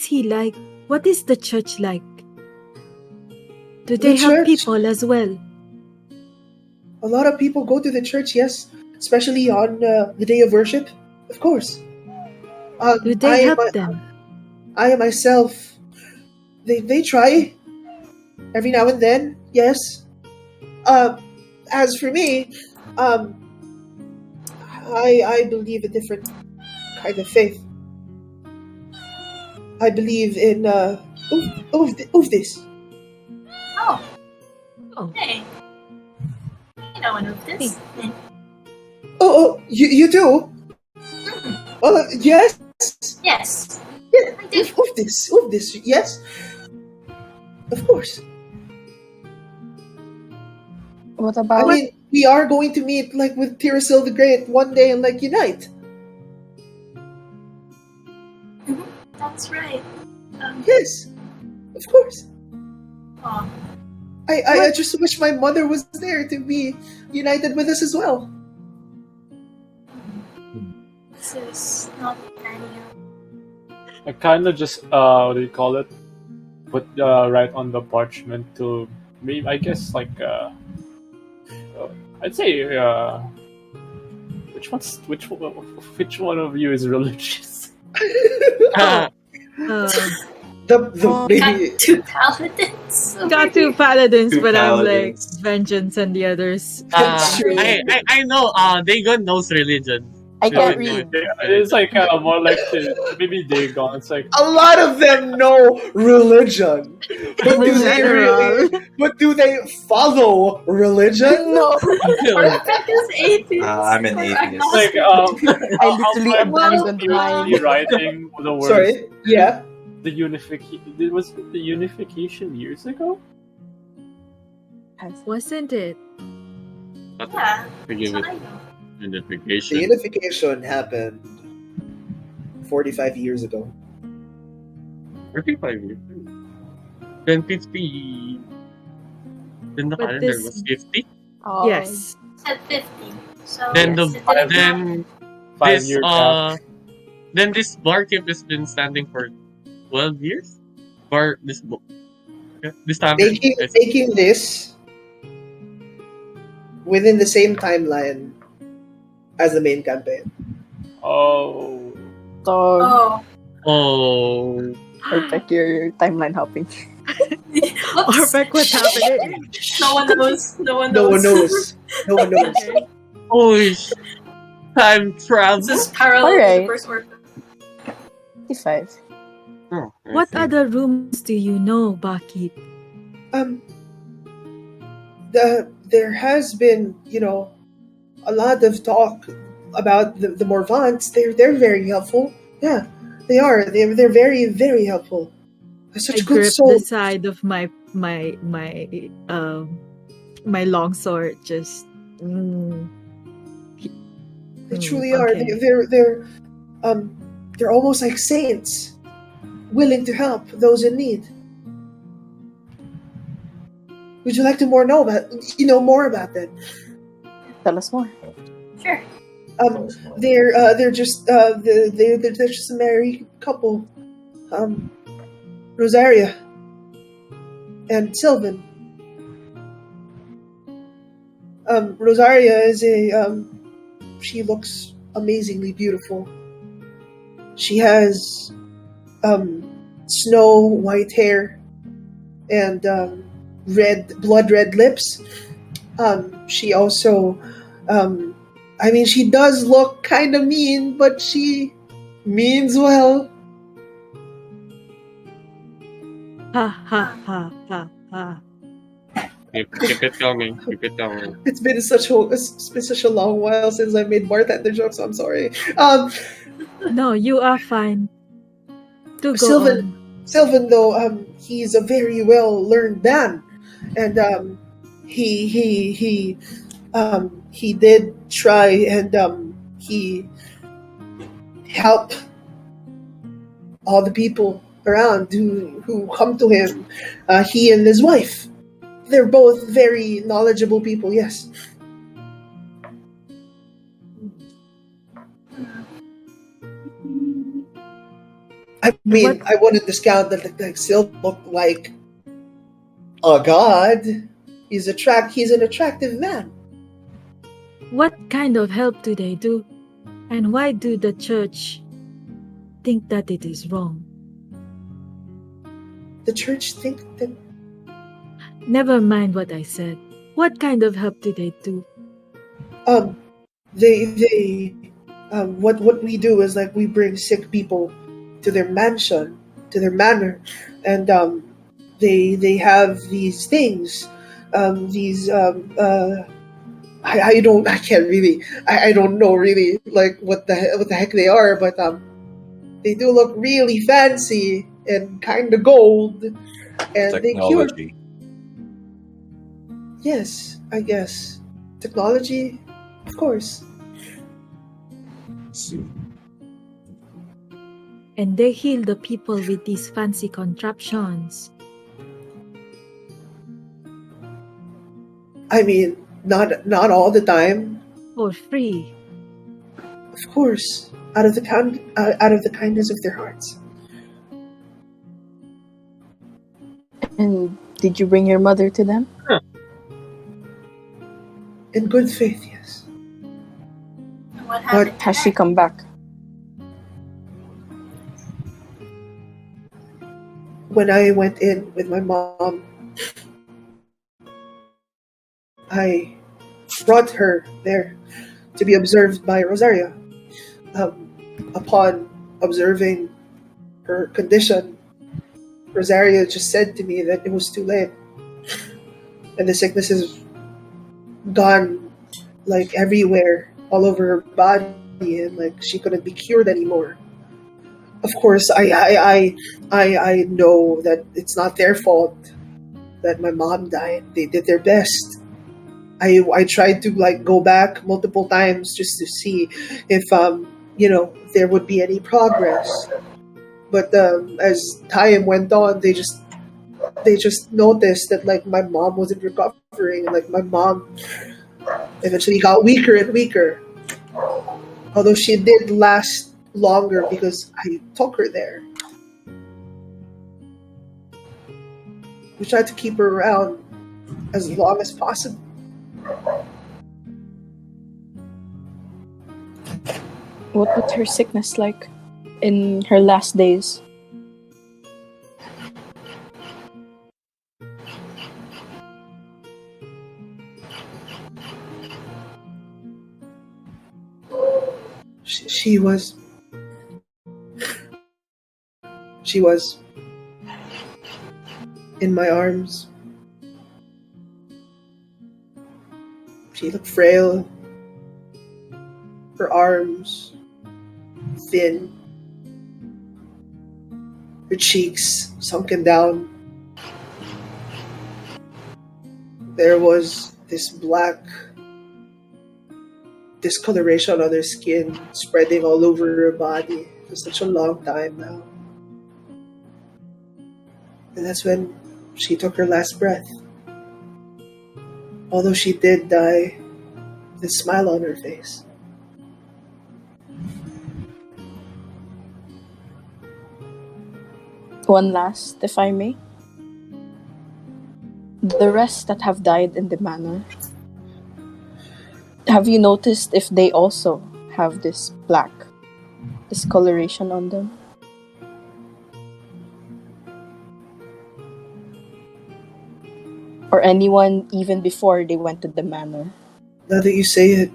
he like? What is the church like? Do they The have church? people as well? A lot of people go to the church, yes, especially on the day of worship. Of course. Do they help them? I myself, they try every now and then, yes. As for me, I believe a different kind of faith. I believe in this. Oh, Oh, hey. I know one of this. Oh, you do? Yes. Yes. Yeah, I do. of this, yes. Of course. What I about mean, we are going to meet like with Tyrasil the Great one day and like unite. That's right. Yes, of course. Oh, I just wish my mother was there to be united with us as well. this is not panning out. I kind of just what do you call it? Put right on the parchment to maybe I guess like I'd say which one of you is religious? uh, The maybe Got two paladins. over got two here. paladins, Two but I'm like paladins. vengeance and the others. That's true. I know. Dagon knows religion. I can't Yeah, read. It's like more like maybe Dagon. It's like a lot of them know religion, but do In they general. really? But do they follow religion? No, Rebecca is atheist. I'm an or atheist. like I literally abandoned he mine. was rewriting the words. Sorry. Yeah. The unification. Was it the unification years ago? Wasn't it? Yeah, Forgive that's it. what I know. The Unification. unification happened 45 years ago. 35 years. Then 50. Then the But calendar this- was 50. Oh, Yes. Said 50. So Then yes, the it didn't then 5 this year gap. then this barkeep has been standing for 12 years. For this book. This time. Making this within the same timeline as the main campaign. Oh. so Oh. Oh. I check your timeline hopping. Whoops. Orpek, what's happening? No one knows. No one No one knows. knows. No one knows. Holy time travel. This is parallel to Alright. the first orc. 55. Oh, I What see. other rooms do you know, Baki? There has been, a lot of talk about the Morvants. They're very helpful. Yeah, they are. They're very, very helpful. They're I such good grip the souls. side of my longsword. Just. They truly are. okay. They're almost like saints, willing to help those in need. Would you like to more know about that? Tell us more. Sure. They're just they're just a married couple, Rosaria and Sylvan. Rosaria is she looks amazingly beautiful. She has snow white hair and blood red lips. She also she does look kind of mean, but she means well. Ha ha ha ha ha. Keep it coming. Keep it coming. It's been such a long while since I made bartender jokes. I'm sorry. No, you are fine. Do go Sylvan, on. Sylvan though, he's a very well learned man, and he did try and he helped all the people around who come to him. He and his wife, they're both very knowledgeable people. Yes. I mean, What I wouldn't discount that like Syl looked like a god. He's an attractive man. what kind of help do they do? And why do the church think that it is wrong? The church think that Never mind what I said. What kind of help do they do? they what we do is like we bring sick people to their mansion, to their manor, and they have these things, these I can't really I don't know really like what the heck they are, but they do look really fancy and kind of gold, and they cure. Technology. Yes, I guess technology, of course. And they heal the people with these fancy contraptions. I mean, not all the time, For free. of course, out of the kindness of their hearts. And did you bring your mother to them? In good faith, yes. What happened? Has she come back? When I went in with my mom, I brought her there to be observed by Rosaria. Upon observing her condition, Rosaria just said to me that it was too late, and the sickness is gone like everywhere, all over her body, and like she couldn't be cured anymore. Of course, I know that it's not their fault that my mom died. They did their best. I tried to like go back multiple times just to see if there would be any progress. But as time went on, they just noticed that like my mom wasn't recovering, and like my mom eventually got weaker and weaker. Although she did last longer because I took her there. We tried to keep her around as long as possible. What was her sickness like in her last days? She was in my arms. She looked frail. Her arms thin. Her cheeks sunken down. There was this black discoloration on her skin spreading all over her body for such a long time now. And that's when she took her last breath. Although she did die with a smile on her face. One last, if I may. The rest that have died in the manor, have you noticed if they also have this black discoloration on them? Or anyone even before they went to the manor? Now that you say it,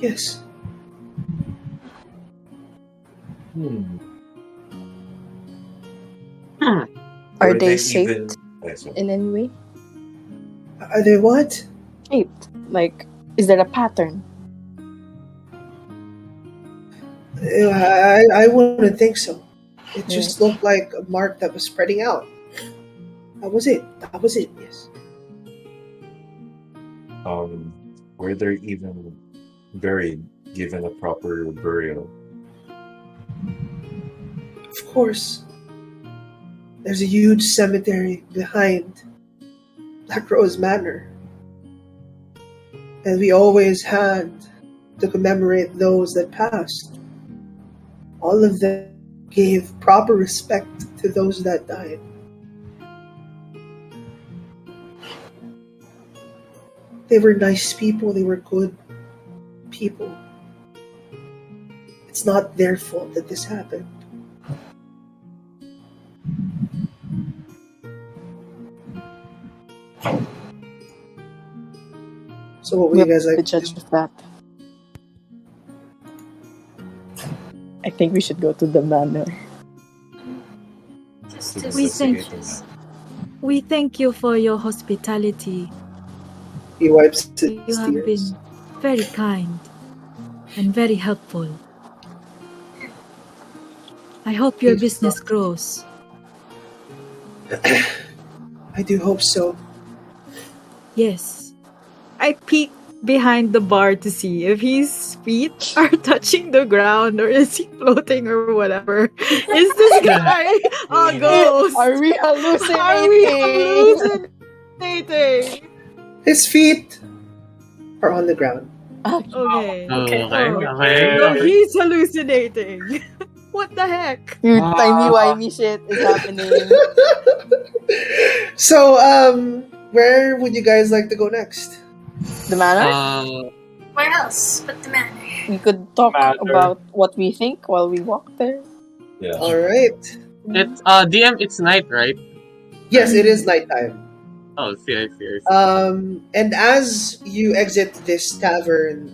yes. Are Were they they shaped even? Sorry. in any way? Are they what? Shaped. Like, is there a pattern? I wouldn't think so. It Right. just looked like a mark that was spreading out. That was it. That was it, yes. Um, were they even buried, given a proper burial? Of course. There's a huge cemetery behind Blackrose Manor. And we always had to commemorate those that passed. All of them gave proper respect to those that died. They were nice people, they were good people. It's not their fault that this happened. So what would you We'll guys be like to do? judged of that. I think we should go to the manor. Just To We thank investigate them. we thank you for your hospitality. He wipes You his have tears. been very kind and very helpful. I hope your He's business grows. I do hope so. Yes. I peek behind the bar to see if his feet are touching the ground or is he floating or whatever. Is this guy a ghost? Are we Are we hallucinating? hallucinating? His feet are on the ground. Okay. Okay. Oh, Okay. so he's hallucinating. What the heck? Your Uh, timey-wimey shit is happening. So, where would you guys like to go next? The manor? Where else but the manor? We could talk Matter. about what we think while we walk there. Yeah. All right. it's DM. It's night, right? Yes, it is nighttime. Oh, see, I see, I see. And as you exit this tavern,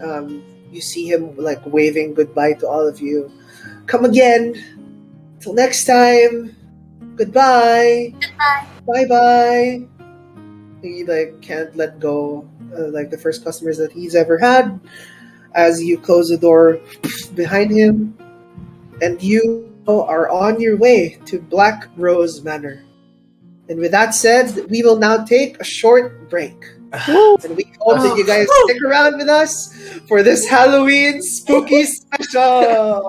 you see him like waving goodbye to all of you. Come again. Till next time. Goodbye. Goodbye. Bye bye. He like can't let go like the first customers that he's ever had. As you close the door behind him, and you are on your way to Blackrose Manor. And with that said, we will now take a short break. And we hope that you guys stick around with us for this Halloween spooky special.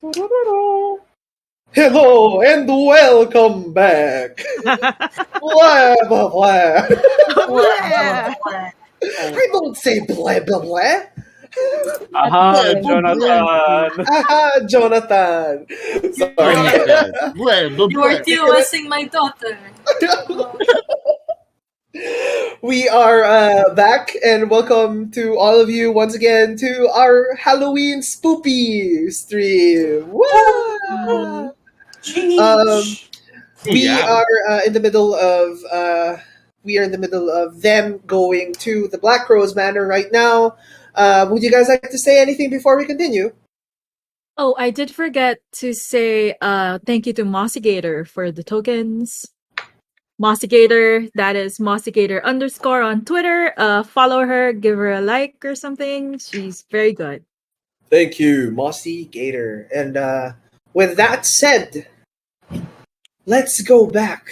Hello and welcome back. Blah blah blah. Bleh. I don't say blah blah blah. Aha, Jonathan. Aha, Jonathan. Sorry. You are TOSing my daughter. We are back, and welcome to all of you once again to our Halloween spoopy stream. Woo! We are in the middle of them going to the Blackrose Manor right now. Would you guys like to say anything before we continue? Oh, I did forget to say thank you to Mossygator for the tokens. Mossygator, that is Mossygator _ on Twitter. Follow her, give her a like or something. She's very good. Thank you, Mossy Gator. And with that said, let's go back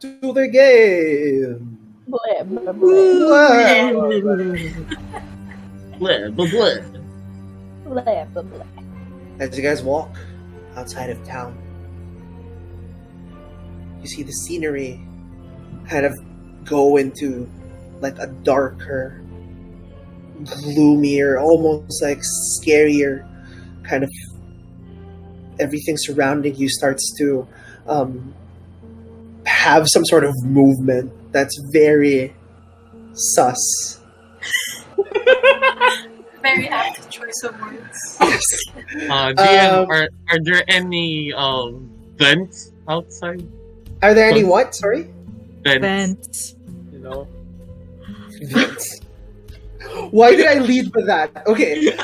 to the game. Bleh, bleh, bleh. Bleh, bleh, bleh. As you guys walk outside of town, you see the scenery kind of go into like a darker, gloomier, almost like scarier kind of everything surrounding you starts to have some sort of movement that's very sus. Very apt choice of words. DM, are there any vents outside? Are there any what? Sorry? Vents. You know? Why did I lead with that? Okay.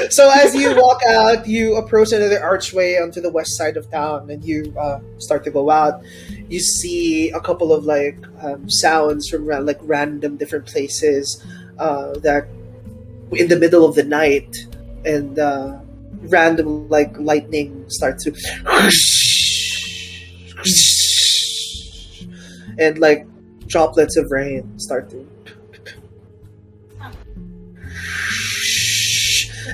So as you walk out, you approach another archway onto the west side of town, and you start to go out. You see a couple of like sounds from like random different places that in the middle of the night, and random like lightning starts to and like droplets of rain start to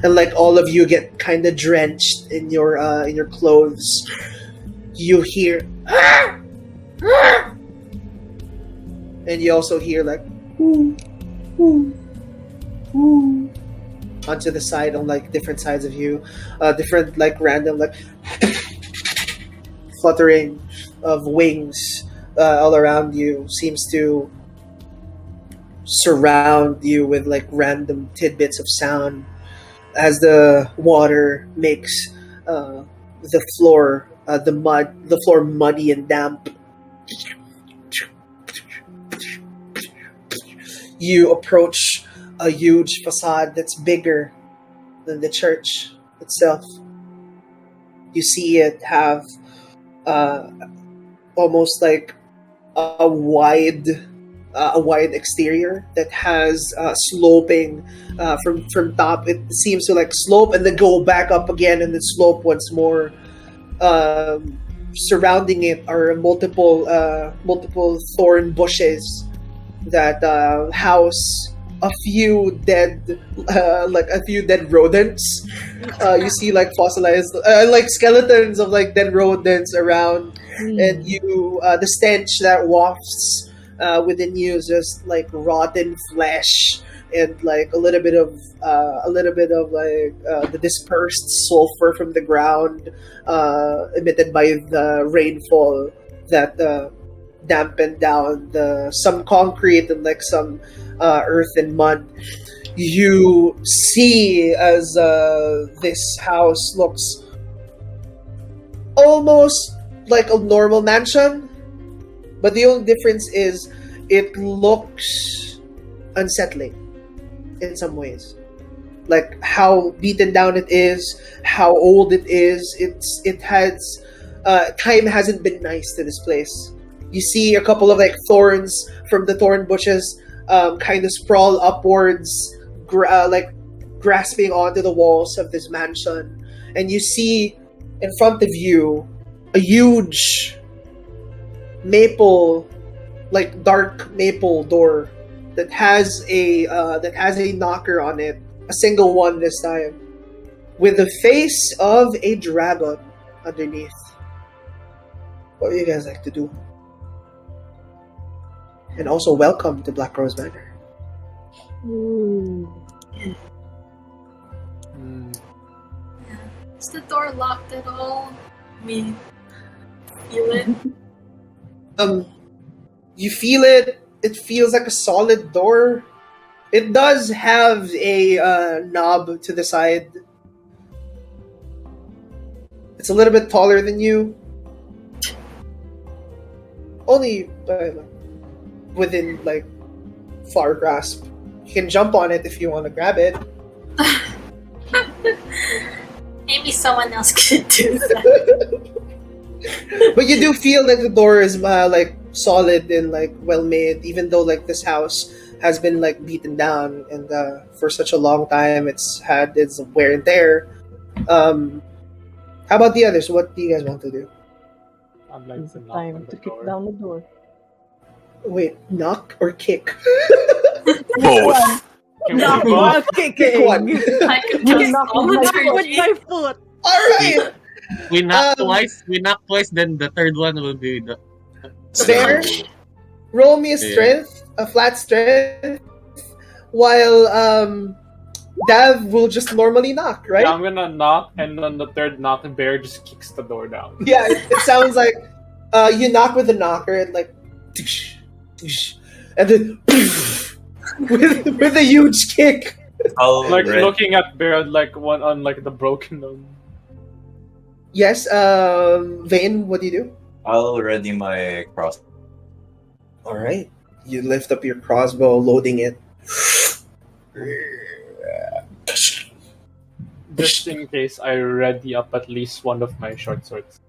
and like all of you get kind of drenched in your clothes. You hear and you also hear like ooh, ooh, ooh, onto the side on like different sides of you, different like random like fluttering of wings all around you seems to surround you with like random tidbits of sound as the water makes the floor muddy and damp. You approach a huge facade that's bigger than the church itself. You see it have almost like a wide exterior that has sloping from top. It seems to like slope and then go back up again and then slope once more. Surrounding it are multiple thorn bushes that house a few dead rodents. You see like fossilized like skeletons of like dead rodents around, and you the stench that wafts within you is just like rotten flesh and like a little bit of the dispersed sulfur from the ground emitted by the rainfall that dampened down some concrete and like some earth and mud. You see as this house looks almost like a normal mansion, but the only difference is it looks unsettling in some ways. Like how beaten down it is, how old it is. It has time hasn't been nice to this place. You see a couple of like thorns from the thorn bushes kind of sprawl upwards, grasping onto the walls of this mansion. And you see in front of you a huge maple, like dark maple door that has a knocker on it, a single one this time. with the face of a dragon underneath. What would you guys like to do? And also welcome to Blackrose Manor. Ooh. Is the door locked at all? I mean, feel it? You feel it. It feels like a solid door. It does have a knob to the side. It's a little bit taller than you. Only within like far grasp. You can jump on it if you want to grab it. Maybe someone else could do that. But you do feel like the door is like solid and like well made, even though like this house has been like beaten down and for such a long time it's had its wear and tear. How about the others? What do you guys want to do? I'd like It's to knock time on the to kick door. down the door. Wait, knock or kick? Both. Can we Knock both? while Pick kicking. one. I could You just knock with voluntarily. my foot. All right. We knock Um, twice. We knock twice. Then the third one will be the. Fair. Roll me a strength, a flat strength, while Dav will just normally knock, right? Yeah, I'm gonna knock, and then the third knock, the bear just kicks the door down. Yeah, it sounds like you knock with the knocker and like, and then with a huge kick. Like looking at bear like one on like the broken one. Yes, Vane, what do you do? I'll ready my cross. All right, you lift up your crossbow, loading it. Just in case I ready up at least one of my short swords.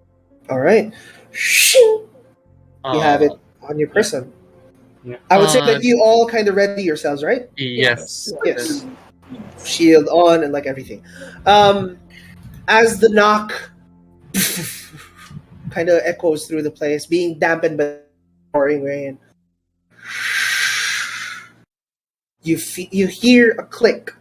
All right, you have it on your person. Yeah. I would say that you all kind of ready yourselves, right? Yes. Yes. Shield on and like everything. As the knock kind of echoes through the place, being dampened by the pouring rain, you hear a click.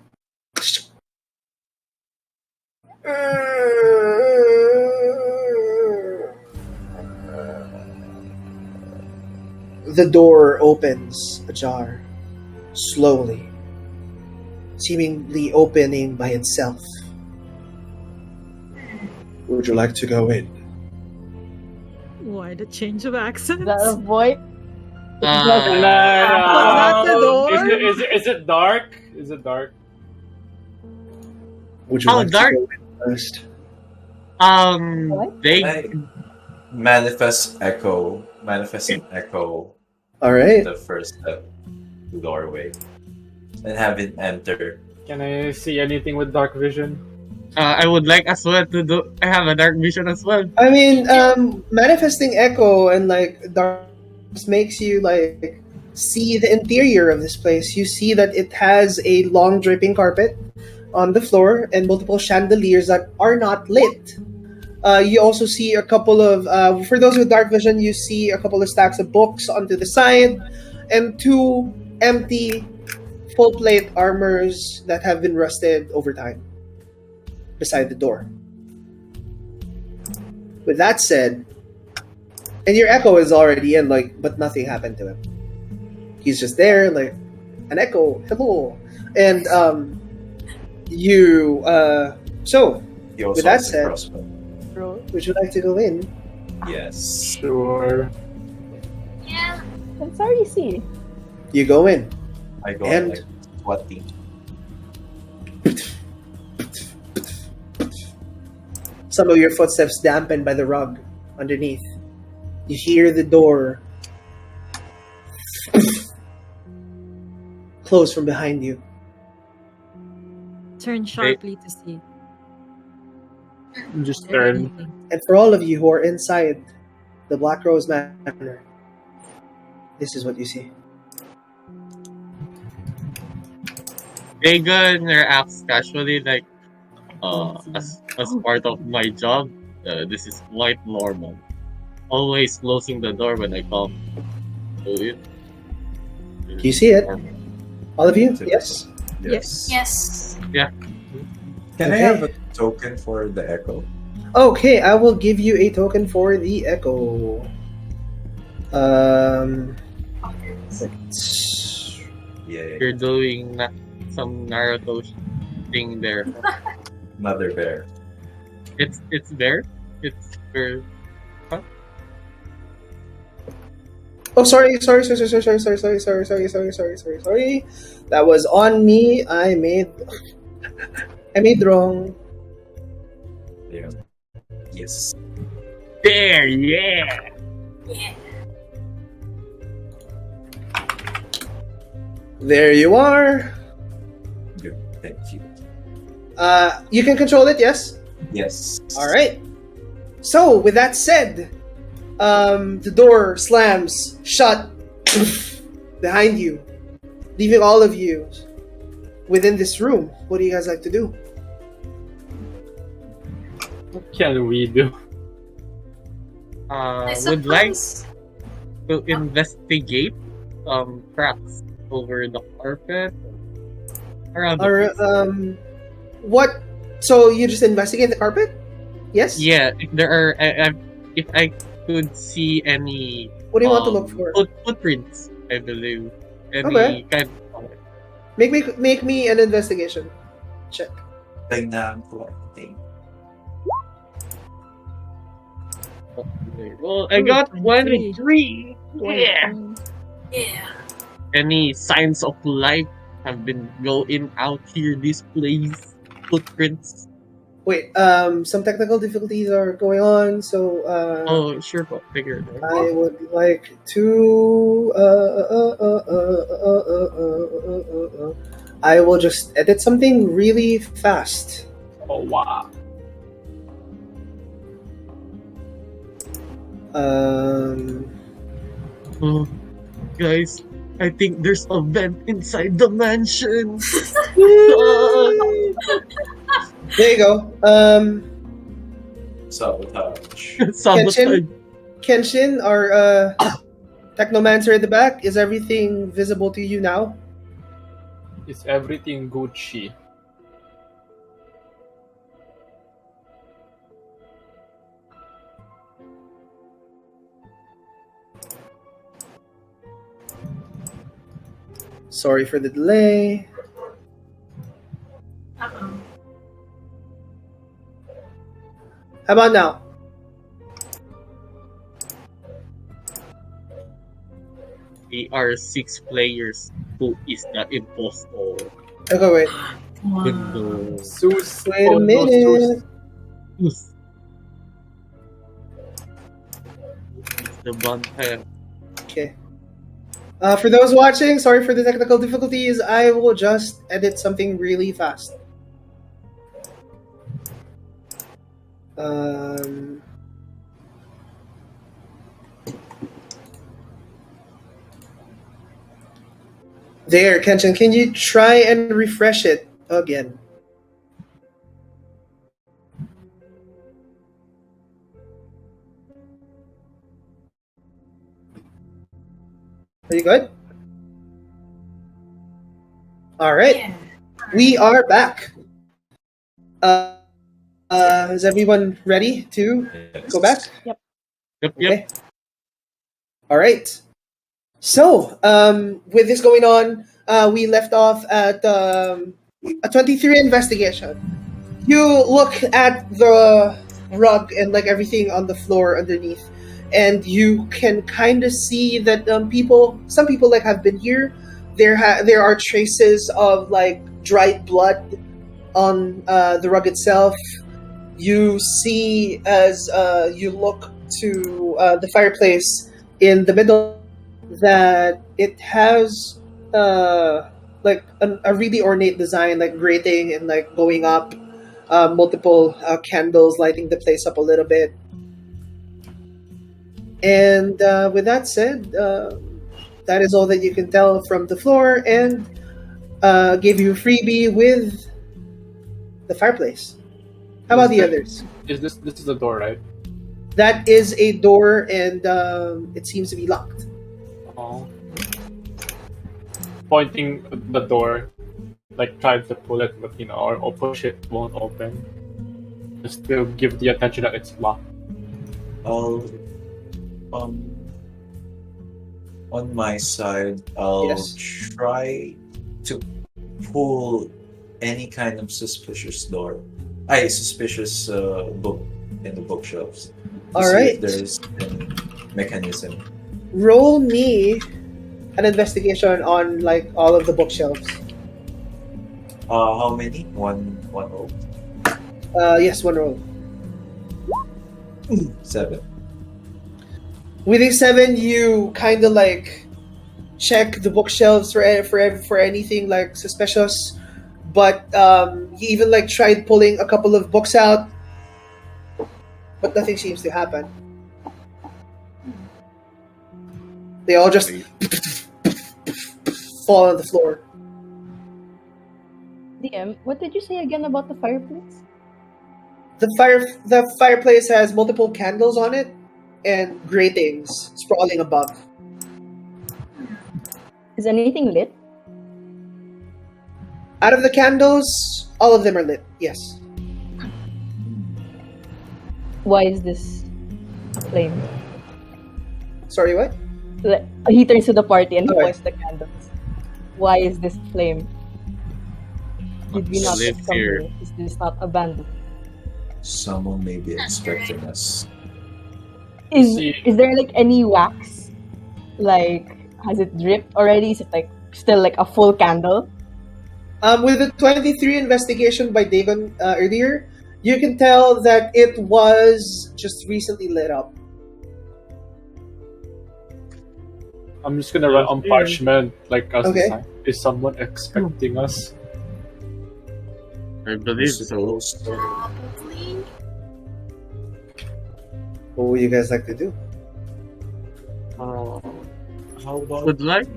The door opens ajar, slowly, seemingly opening by itself. Would you like to go in? Why the change of accent? Is that a boy? And then, that the door? Is it dark? Is it dark? Would you How like dark? to go in first? They Manifesting echo All right. the first step, the doorway, and have it enter. Can I see anything with dark vision? I would like as well to do. I have a dark vision as well. I mean, manifesting echo and like darkness makes you like see the interior of this place. You see that it has a long draping carpet on the floor and multiple chandeliers that are not lit. You also see a couple of, for those with dark vision, you see a couple of stacks of books onto the side and two empty full plate armors that have been rusted over time beside the door. With that said, and your echo is already in, like, but nothing happened to him. He's just there, like, an echo, hello. And, so, He also with that has a said, crossbow. would you like to go in? Yes. Sure. Yeah. That's already see. You go in. I go And- like sweaty. Some of your footsteps dampened by the rug underneath. You hear the door close from behind you. Turn sharply to see. Just turn. And for all of you who are inside the Blackrose Manor, this is what you see. They reacts casually like, as part of my job, this is quite normal. Always closing the door when I come to it. You see it? All of you? Yes? Yes. Yes. Can I Okay. have a token for the echo. Okay, I will give you a token for the echo. Yeah, You're doing some Naruto thing there. Mother Bear. It's there. It's there. Huh? Oh, sorry. That was on me. I made wrong. Yeah. Yes. There, yeah. There you are. Good. Thank you. You can control it, yes? Yes. All right. So, with that said, the door slams shut behind you, leaving all of you within this room. What do you guys like to do? What can we do? Would like to investigate cracks over the carpet around the place. What? So you just investigate the carpet? Yes. Yeah, if there are, if I could see any. What do you want to look for? Footprints, I believe. Any Okay. kind. Make me an investigation check. Tingnan ko ang thing. Well, I got 23. Yeah. Yeah. Any signs of life have been going out here? This place, footprints. Wait, some technical difficulties are going on, so Oh, sure, but figure. I would like to. I will just edit something really fast. Oh wow. Oh, guys, I think there's a vent inside the mansion. There you go. Sabotage. Sabotage. Kenshin, our technomancer at the back, is everything visible to you now? Is everything Gucci? Sorry for the delay. Uh-oh. How about now? We are 6 players. Who is the impostor? Okay, wait. Wow. Zeus. Wait a Oh, no, minute. Zeus. It's the vampire. Okay. For those watching, sorry for the technical difficulties. I will just edit something really fast. There, Kenshin, can you try and refresh it again? Are you good? All right. Yeah. We are back. Is everyone ready to go back? Yep. Okay. All right. So, with this going on, we left off at a 23 investigation. You look at the rug and like everything on the floor underneath, and you can kind of see that some people like have been here. There are traces of like dried blood on the rug itself. You see as you look to the fireplace in the middle that it has like a really ornate design, like grating and like going up, multiple candles lighting the place up a little bit. And with that said, that is all that you can tell from the floor, and gave you a freebie with the fireplace. How about the others? Is this is the door, right? That is a door, and it seems to be locked. Oh. Pointing at the door, like trying to pull it, but or push it won't open. just to give the attention that it's locked. I'll on my side, I'll Yes. try to pull any kind of suspicious suspicious book in the bookshelves. To All see right. if there's any mechanism. Roll me an investigation on like all of the bookshelves. How many? One roll. Yes, one roll. 7. With a 7, you kind of like check the bookshelves for anything like suspicious, but you even like tried pulling a couple of books out, but nothing seems to happen. They all just fall on the floor. DM, what did you say again about the fireplace? The fireplace has multiple candles on it and gratings sprawling above. Is anything lit? Out of the candles, all of them are lit. Yes. Why is this flame? Sorry, what? He turns to the party and he Okay. points the candles. Why is this flame? Did we not Live come here. here? Is this not abandoned? Someone may be expecting us. See- Is there like any wax? Like, has it dripped already? Is it like still like a full candle? With the 23 investigation by Dagon earlier, you can tell that it was just recently lit up. I'm just gonna write on parchment, like as Okay. a sign. Is someone expecting us? I believe so. Probably. What would you guys like to do? How about Would like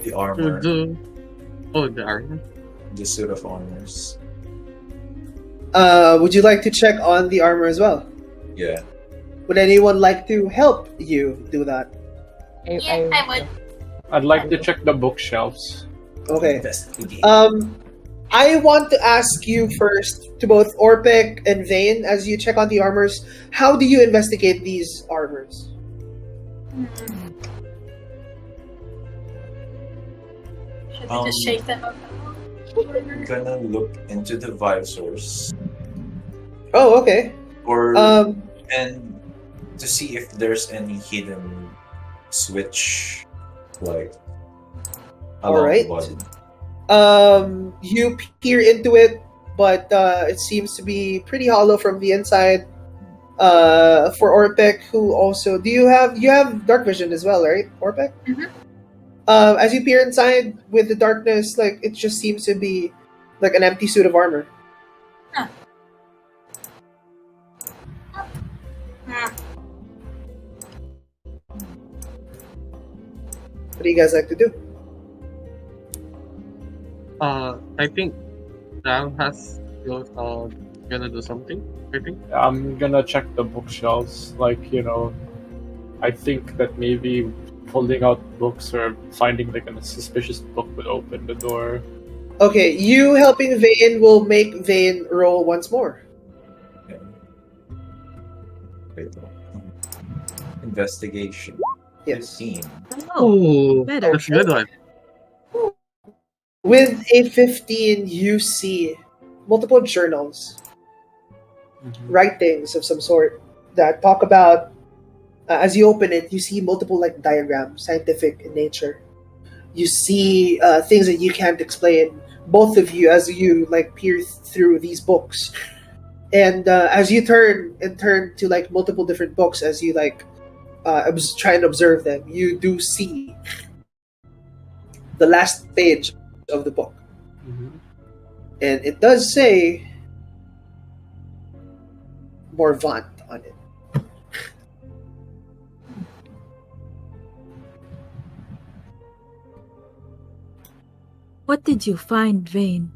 the to armor, do. Oh, the armor. the suit of armors? Would you like to check on the armor as well? Yeah. Would anyone like to help you do that? Yeah, I would. I'd like to check the bookshelves. Okay. Investigate. I want to ask you first, to both Orpek and Vane, as you check on the armors, how do you investigate these armors? Should we just shake them up? I'm gonna look into the visors Oh, okay. or Um, and to see if there's any hidden switch, like along Alright. the bottom. You peer into it, but it seems to be pretty hollow from the inside. For Orpek, who also you have dark vision as well, right, Orpek? Mhm. As you peer inside with the darkness, like it just seems to be like an empty suit of armor. Hmm. What do you guys like to do? I think Sam has gonna do something. I think. I'm gonna check the bookshelves. Like, I think that maybe pulling out books or finding like a suspicious book would open the door. Okay, you helping Vane will make Vane roll once more. Okay. Wait, investigation. Yes. 15. Oh, better. that's a good one. With a 15, you see multiple journals, writings of some sort that talk about. As you open it, you see multiple like diagrams, scientific in nature. You see things that you can't explain. Both of you, as you like peer through these books, and as you turn to like multiple different books, as you like try and observe them, you do see the last page of the book, and it does say Morvant on it. What did you find, Vane?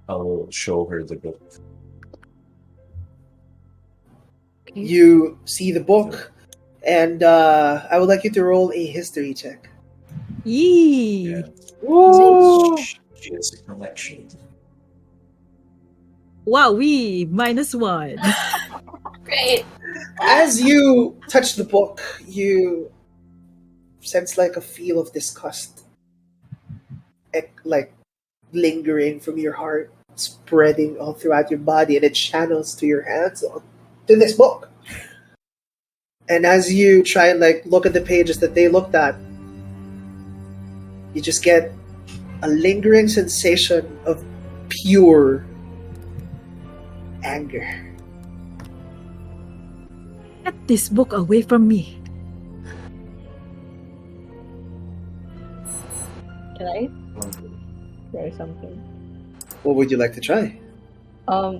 I'll show her the book. Okay. You see the book, and I would like you to roll a history check. Yee. Yeah. Woo! She has a collection. Wowee, -1. Great. As you touch the book, you sense like a feel of disgust, like lingering from your heart, spreading all throughout your body, and it channels to your hands on to this book. And as you try and like look at the pages that they looked at, you just get a lingering sensation of pure anger. Get this book away from me. Can I try something? What would you like to try?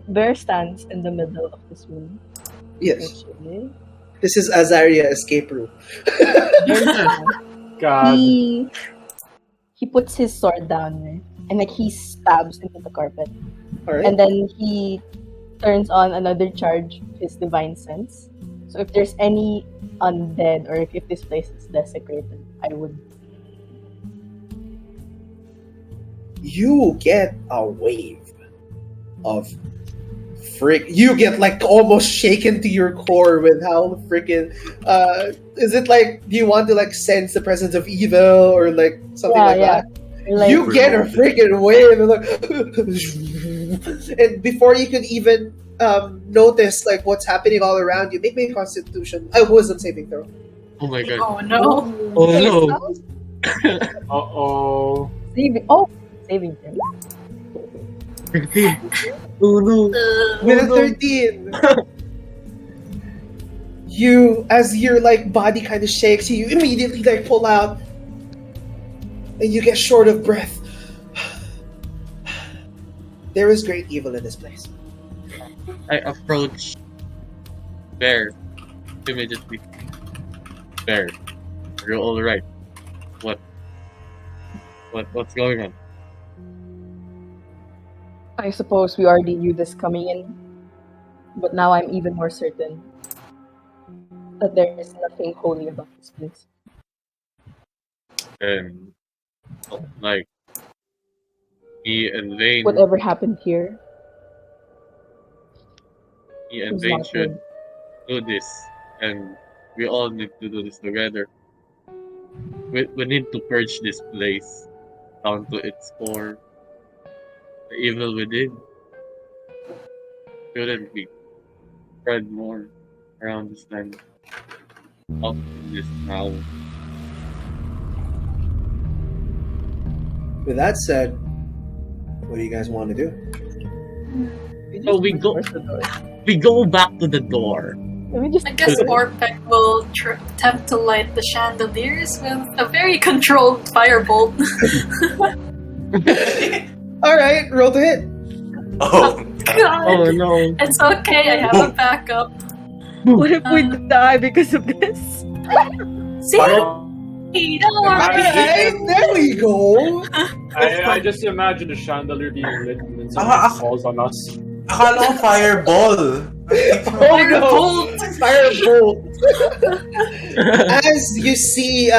Bear stands in the middle of this room. Yes. Which is This is Azaria escape room. Bear stands. God. He puts his sword down, right? And like he stabs into the carpet. Alright. And then he turns on another charge of his divine sense. So if there's any undead or if this place is desecrated, I would. You get a wave of you get like almost shaken to your core with how freaking is it like, do you want to like sense the presence of evil or like something like that? Like, You get a freaking wave and like and before you could even notice like what's happening all around you, make me a constitution. I wasn't saving throw. Oh my god. Oh no. Oh no. Uh-oh. Saving him. 13. Oh no. With a 13, you, as your like body kind of shakes, you immediately like pull out, and you get short of breath. There is great evil in this place. I approach Bear immediately. Bear, are you alright? What's going on? I suppose we already knew this coming in, but now I'm even more certain that there is nothing holy about this place. And like me and Vane Whatever happened here should is not good. do this, and we all need to do this together. We need to purge this place down to its core. The evil within shouldn't be spread more around this land. Up in this now. With that said, what do you guys want to do? So we go back to the door. I guess Orpek will attempt to light the chandeliers with a very controlled firebolt. Alright, roll to hit. Oh, God. Oh no. It's okay, I have a backup. What if we die because of this? See? Don't worry. Alright, there we go. I just imagine the chandelier being lit and then something falls on us. akala ko fireball. Oh no! Firebolt! As you see,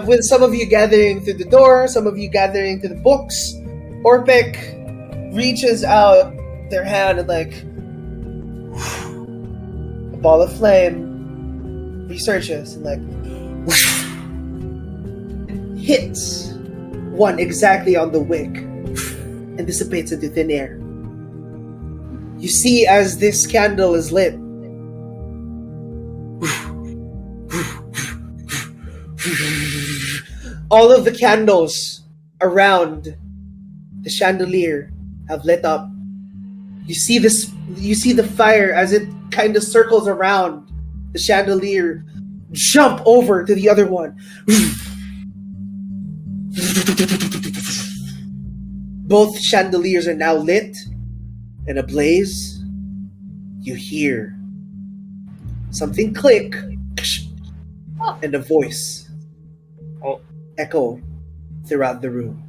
with some of you gathering through the door, some of you gathering to the books, Orpek reaches out their hand and like a ball of flame researches and like hits one exactly on the wick and dissipates into thin air. You see as this candle is lit, all of the candles around the chandelier have lit up. You see this. You see the fire as it kind of circles around the chandelier, jump over to the other one. Both chandeliers are now lit and ablaze. You hear something click, and a voice echo throughout the room.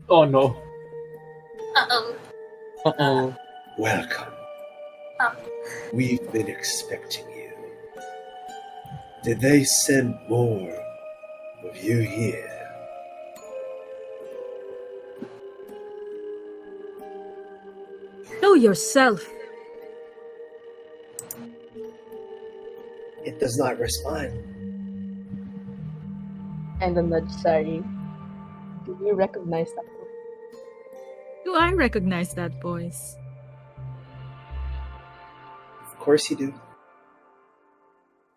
Oh no. Uh-oh. Uh-oh. Welcome. We've been expecting you. Did they send more of you here? Know yourself. It does not respond. And a nudge, sorry. Do you recognize that? Do I recognize that voice? Of course you do.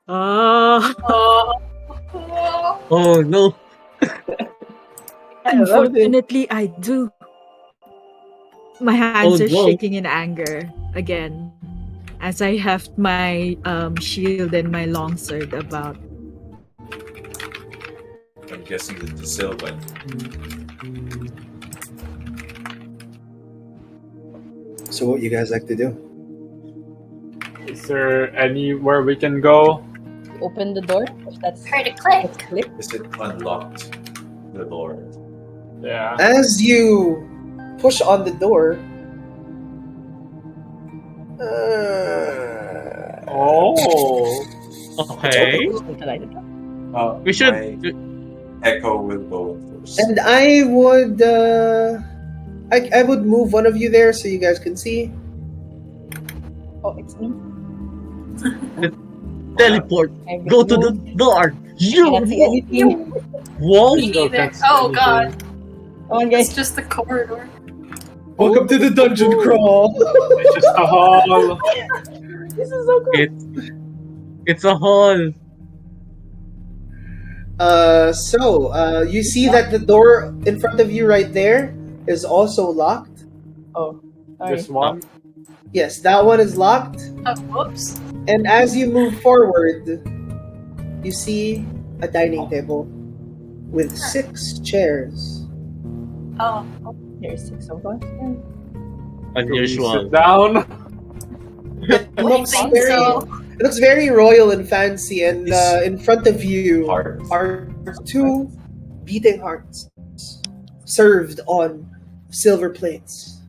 Oh, Oh no. unfortunately, I do. My hands Oh, are no. shaking in anger again as I have my shield and my longsword about. I'm guessing that the Sylvan. So what you guys like to do? Is there anywhere we can go? Open the door. If that's Heard a click. that's click. Is it unlocked? The door. Yeah. As you push on the door, Oh. Okay. We should. My Echo will go first. and I would I would move one of you there so you guys can see. Oh, it's me. Teleport. I Go to the door. You. cannot see anything. Whoa. Me neither. that's Oh anything. god. Come on, It's guys. just the corridor. Welcome to the dungeon crawl. It's just a hall. This is so cool. It's a hall. You see that the door in front of you right there is also locked. Oh, sorry. This one. Yes, that one is locked. Oh, whoops. And as you move forward, you see a dining table with 6 chairs. Oh. There's 6 of us. Unusual. Sit down. It I looks think very, so. it looks very royal and fancy, and in front of you Heart. are 2 beating hearts served on silver plates.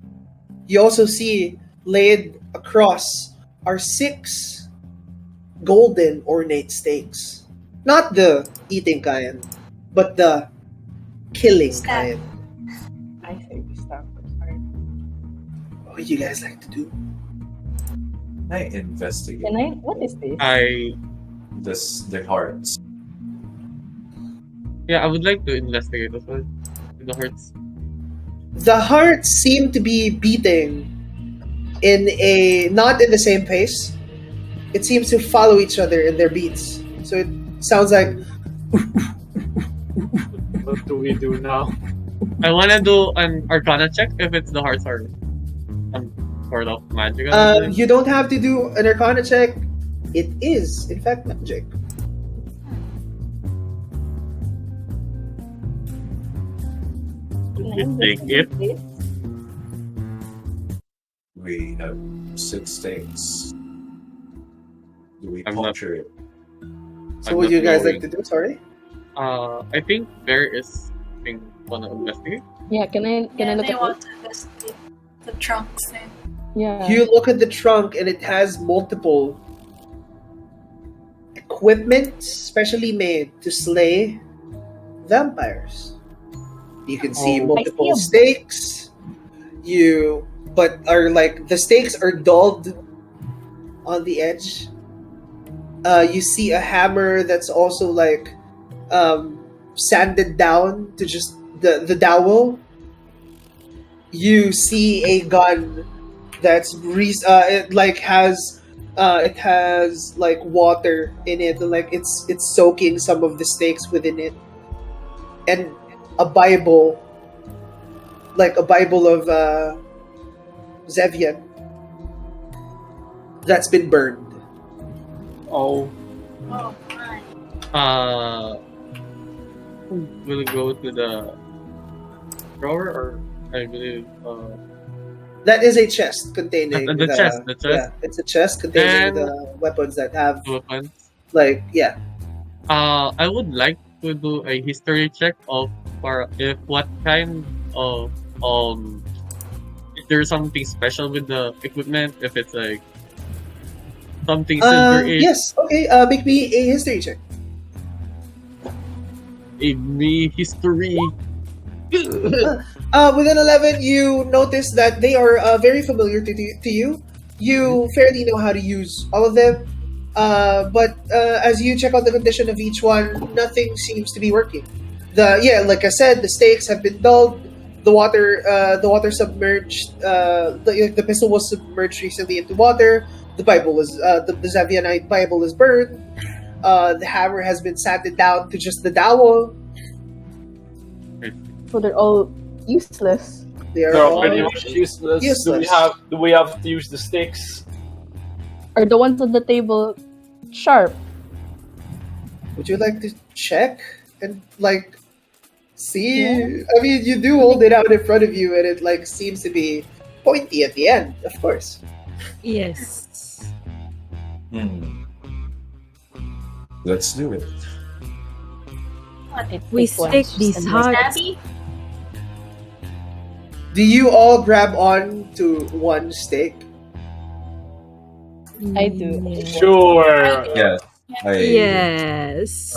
You also see laid across are 6 golden ornate steaks. Not the eating kind, but the killing kind. I say we stop. Sorry. What would you guys like to do? I investigate Can I? What is this? the hearts. I would like to investigate as well. The hearts. The hearts seem to be beating not in the same pace. It seems to follow each other in their beats. So it sounds like What do we do now? I wanna do an Arcana check if it's the hearts are some sort of magical. you don't have to do an Arcana check. It is, in fact, magic. Can I You think investigate this? We have 6 steaks. Do we I'm not- puncture it? So I'm what not do you guys knowing. like to do? Sorry. I think there is thing wanna investigate. Yeah, can I Yeah, look they at want to investigate the trunk thing. it? Yeah. You look at the trunk and it has multiple equipment specially made to slay vampires. You can see Oh. multiple I see 'em. stakes. But the stakes are dulled on the edge. You see a hammer that's also sanded down to just the dowel. You see a gun that's it has water in it, it's soaking some of the stakes within it, and a Bible, a Bible of Zevian that's been burned. Oh. Oh my. We'll go to the drawer, or I believe. That is a chest containing The chest. Yeah, it's a chest containing And- the weapons that have Weapons. yeah. I would like to do a history check of what kind of if there's something special with the equipment, if it's like something silver age, Yes. Okay. Make me a history check. a me history. Within 11, you notice that they are very familiar to you. You fairly know how to use all of them. But as you check out the condition of each one, nothing seems to be working. Like I said, the stakes have been dulled. The water submerged. The pistol was submerged recently into water. The Bible is the Zavianite Bible is burned. The hammer has been sanded down to just the dowel. So they're all useless. They are They're all pretty much useless. useless. Do we have to use the sticks? Are the ones on the table sharp? Would you like to check and like see? Yeah. I mean, you do hold it out in front of you, and it like seems to be pointy at the end. Of course. Yes. Let's do it. We stick these hearts. Abby? Do you all grab on to one stake? I do. Yeah. Sure. Yes. Yes.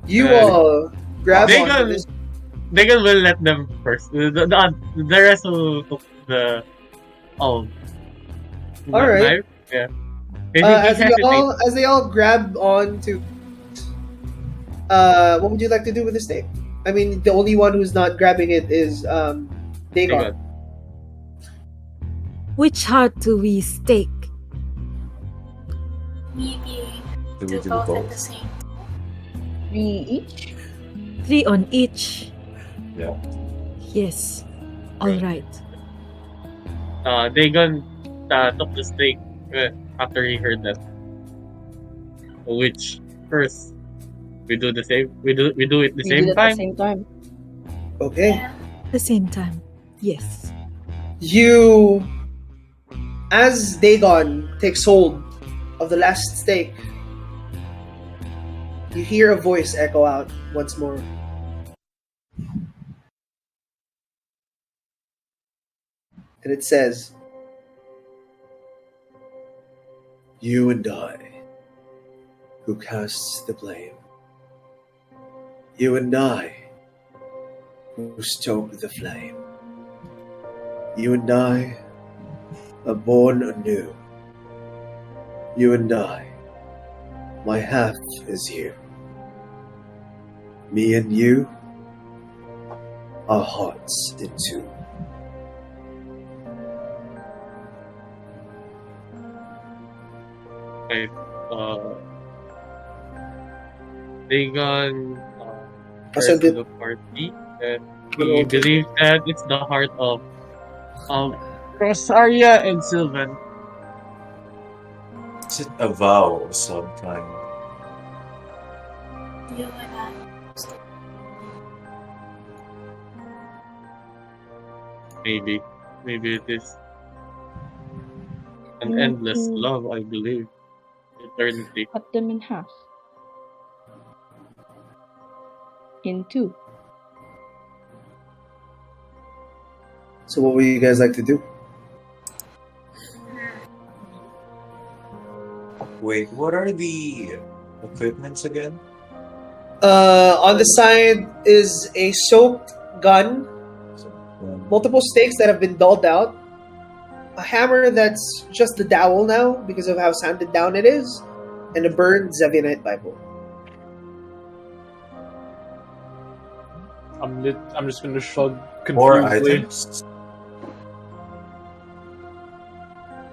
You Uh, all grab they on to go- this. They will let them first. The rest will took the All right. knife. Yeah. He hesitates. As they all grab on to, what would you like to do with the stake? I mean, the only one who's not grabbing it is Dagon. Which heart do we stake? Maybe Do we do do both at both? the same. 3 each? 3 on each. Yeah. Yes. All right. Dagon took the stake after he heard that. Which first we do the same. We do it the We same did it at time. the same time. Okay. Yeah. The same time. Yes. You, as Dagon takes hold of the last stake, you hear a voice echo out once more. And it says, "You and I, who casts the blame. You and I, who stoke the flame. You and I are born anew. You and I, my half is you. Me and you, our hearts in two." Right. Dagon So to the party, and he believes that it's the heart of Rosaria and Sylvan. Is it a vow of some kind? You and I. Maybe it is an endless love. I believe eternity. Cut them in half. In 2. So what would you guys like to do? Wait, what are the equipments again? On the side is a soaked gun, multiple stakes that have been dulled out, a hammer that's just the dowel now because of how sanded down it is, and a burned Zavianite Bible. I'm just gonna shrug Four confusedly. items.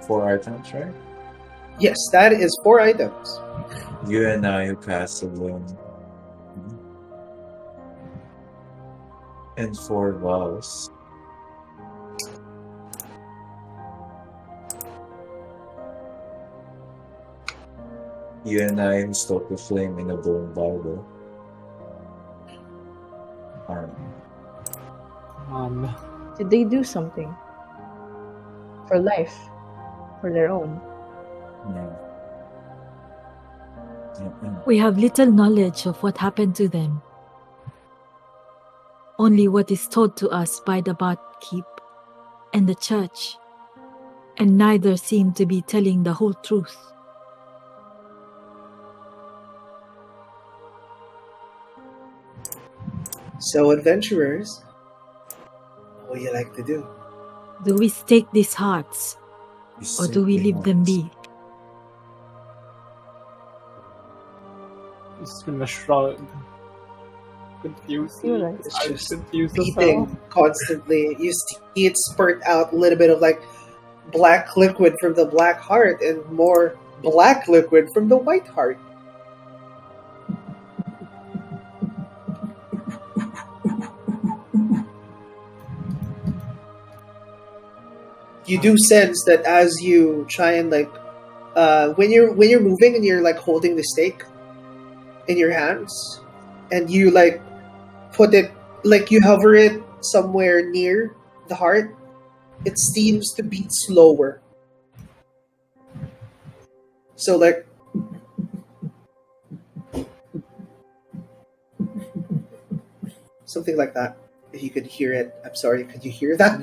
4 items, right? Yes, that is 4 items. You and I who cast the bloom. And 4 vows. You and I who stoke the flame in a burned Bible. Did they do something? For life? For their own? We have little knowledge of what happened to them. Only what is told to us by the barkeep and the church, and neither seem to be telling the whole truth. So, adventurers, what do you like to do? Do we stake these hearts, You or do we simply leave them want- be? He's gonna shrug. Confused. It's I'm just confused as hell. beating constantly. You see it spurt out a little bit of like black liquid from the black heart and more black liquid from the white heart. You do sense that as you try and like when you're moving and you're like holding the stake in your hands and you like put it like you hover it somewhere near the heart, it seems to beat slower. So like something like that. If you could hear it, I'm sorry. Could you hear that?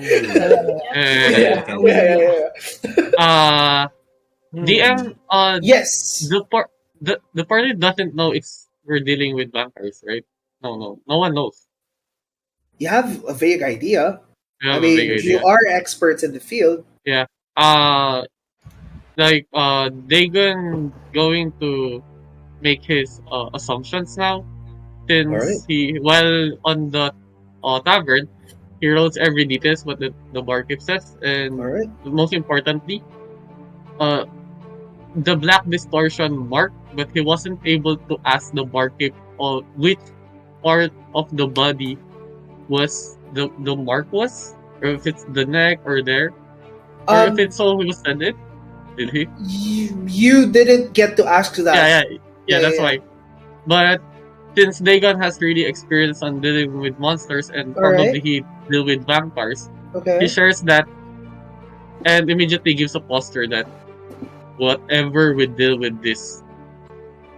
DM, Yes. the party doesn't know we're dealing with vampires, right? No one knows. You have a vague idea. We I have a mean, big you idea. are experts in the field. Yeah. Dagon going to make his assumptions now, since Alright. while on the tavern, he wrote every details what the barkeep says, and Alright. most importantly, the black distortion mark, but he wasn't able to ask the barkeep which part of the body was the mark was, or if it's the neck or there, or if it's all he was sent it. Did he? You didn't get to ask that. Yeah, that's why. But since Dagon has really experience on dealing with monsters and probably he deal with vampires, he shares that and immediately gives a posture that whatever we deal with this,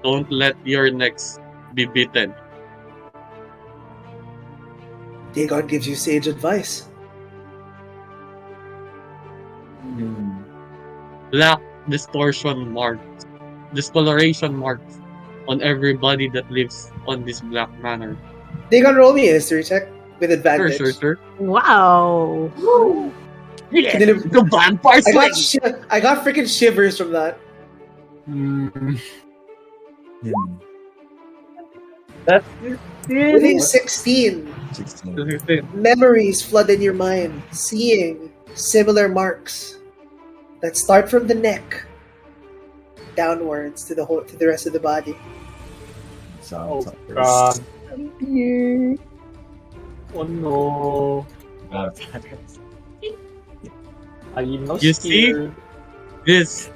don't let your necks be bitten. Dagon gives you sage advice. Black distortion marks, discoloration marks on everybody that lives on this black manor. Dagon, roll me a history check with advantage. Sure. Wow. Yeah, the vampire slaying. I got freaking shivers from that. That's With a 16, memories flood in your mind, seeing similar marks that start from the neck downwards to the rest of the body. Oh god. Oh no. You see this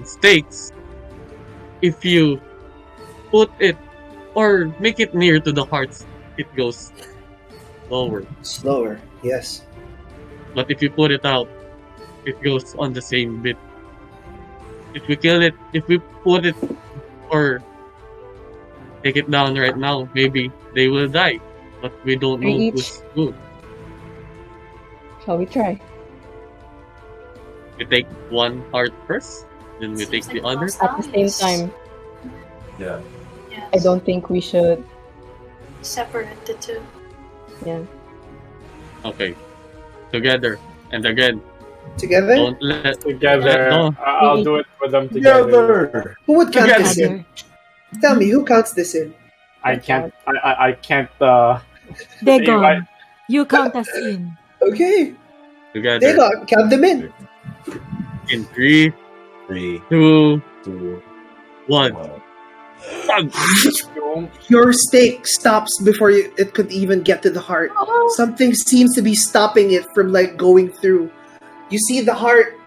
stakes, if you put it or make it near to the hearts, it goes slower, yes. But if you put it out, it goes on the same bit. If we kill it, if we put it or take it down right now, maybe they will die, but we don't know who's good. Shall we try? We take one heart first, then we take the other. At the same time. Yeah. Yes. I don't think we should. Separate the two. Yeah. Okay. Together. And again. Together? Don't let together. No. I'll do it for them together. Who would count this in? Tell me, who counts this in? I can't. I can't. Dagon, you count us in. Okay. Together. Dagon, count them in. In 3, 2, 1. Your stake stops before it could even get to the heart. Something seems to be stopping it from like going through. You see the heart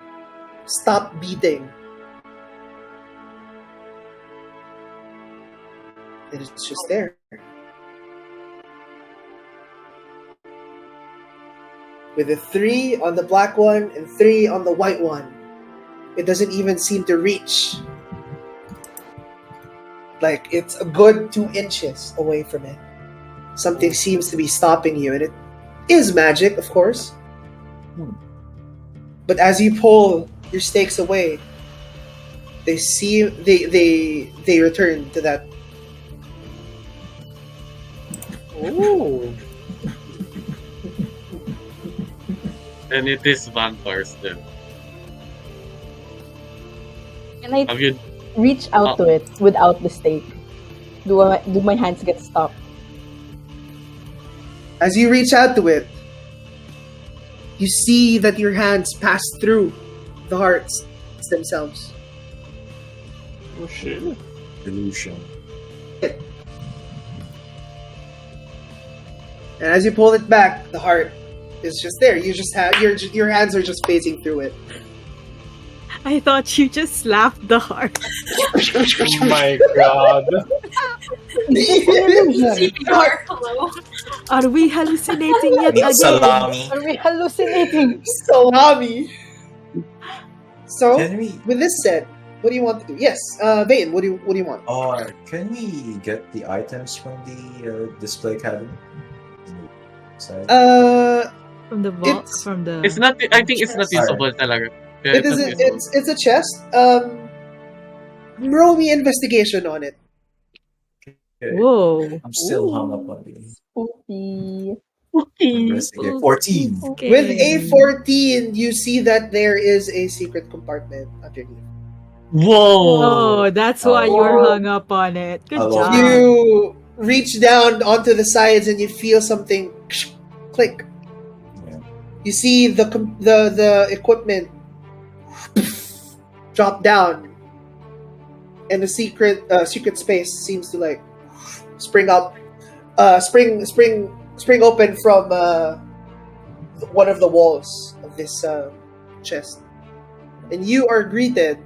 stop beating. And it's just there. With a 3 on the black one and 3 on the white one. It doesn't even seem to reach. Like, it's a good 2 inches away from it. Something seems to be stopping you, and it is magic, of course. But as you pull your stakes away, they return to that Oh. And it is vampires then. Can I Have you? reach out to it without the stake? Do my hands get stuck? As you reach out to it, you see that your hands pass through the hearts themselves. Oh shit. Illusion. And as you pull it back, the heart is just there. You just have your hands are just phasing through it. I thought you just slapped the heart. Oh my god. CPR, hello. Are we hallucinating yet Meat again? salami. Are we hallucinating? Salami. So, Can we? with this said, what do you want to do? Yes, Vane, what do you want? Can we get the items from the display cabin? Side? From the vault, It's- from the. It's not. I think it's not usable talaga. Yeah, It is. not usable. It's a chest. Roll me investigation on it. Okay. Whoa. I'm still hung up on the Spooky. investigate. 14. Okay. With a 14, you see that there is a secret compartment underneath. Whoa! Oh, that's why you were hung up on it. Good I love job. You reach down onto the sides and you feel something click. Yeah. You see the equipment drop down, and the secret space seems to like spring up, spring open from one of the walls of this chest, and you are greeted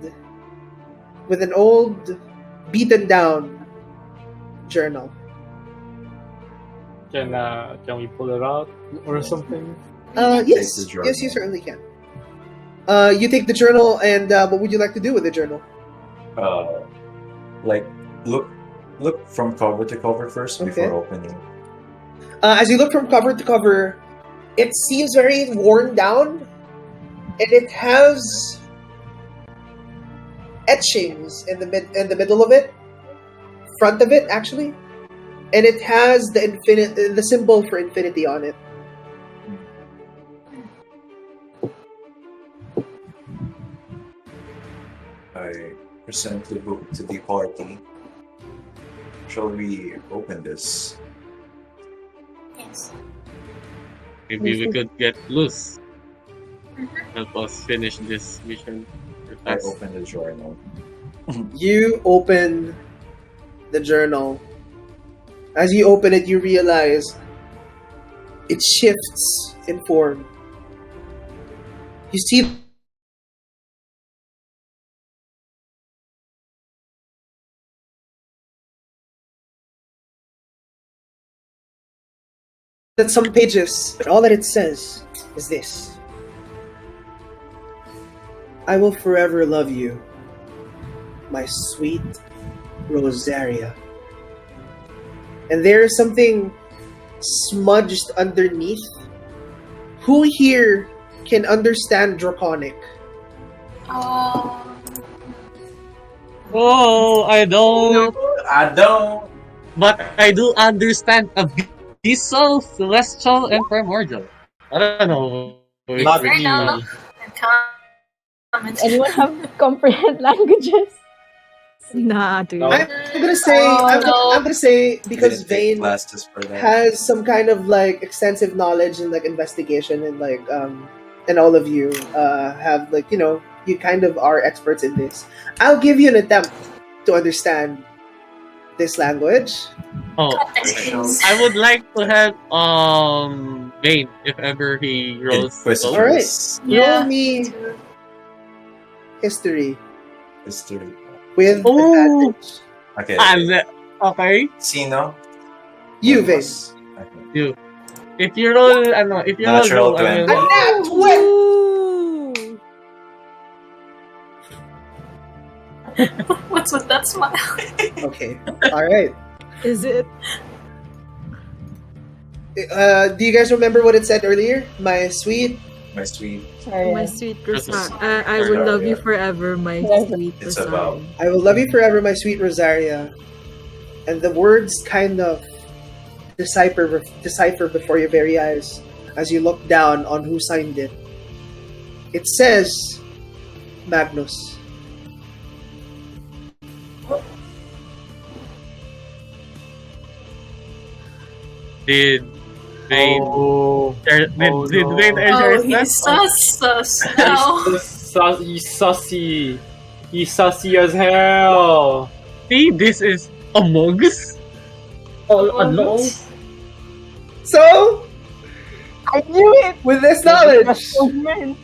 with an old, beaten down journal. Can we pull it out or something? Yes, Take the journal. yes, you certainly can. You take the journal, and what would you like to do with the journal? Like look from cover to cover first before Okay. opening. As you look from cover to cover, it seems very worn down, and it has etchings in the middle of it, front of it actually, and it has the symbol for infinity on it. I present the book to the party. Shall we open this? Yes. Maybe we could get loose. Help us finish this mission. I open the journal. You open the journal. As you open it, you realize it shifts in form. You see that some pages, but all that it says is this: I will forever love you, my sweet Rosaria. And there is something smudged underneath. Who here can understand Draconic? Oh. Oh, I don't. I don't. But I do understand abyssal, celestial, and primordial. I don't know. If Not we- Right now, and comments. Anyone have comprehend languages? Nah, dude. No. I'm gonna say, no. I'm gonna say because Didn't take Vane classes for that. has some kind of like extensive knowledge and like investigation and like and all of you have like you kind of are experts in this. I'll give you an attempt to understand this language. Oh, Context, please. I would like to have Bane if ever he rolls. Inquisitor. All right. Yeah. Roll me history History. with Ooh. advantage. Okay. Okay. Sino? You, Vane. Okay. If you roll, if you Natural roll, I 20. will- Nat 20! Ooh. What's with that smile? Okay. All right. Is it? Do you guys remember what it said earlier? My sweet. My sweet. Sorry. My sweet That's a- Rosaria. I will love you forever, my Yeah. sweet It's Rosaria. about- I will love you forever, my sweet Rosaria. And the words kind of decipher before your very eyes as you look down on who signed it. It says Magnus. Did they Oh, did no. Dwayne Oh, he's sus now. He's sussy. He's sussy as hell. see this is Among Us all along? So, I knew it! with this knowledge,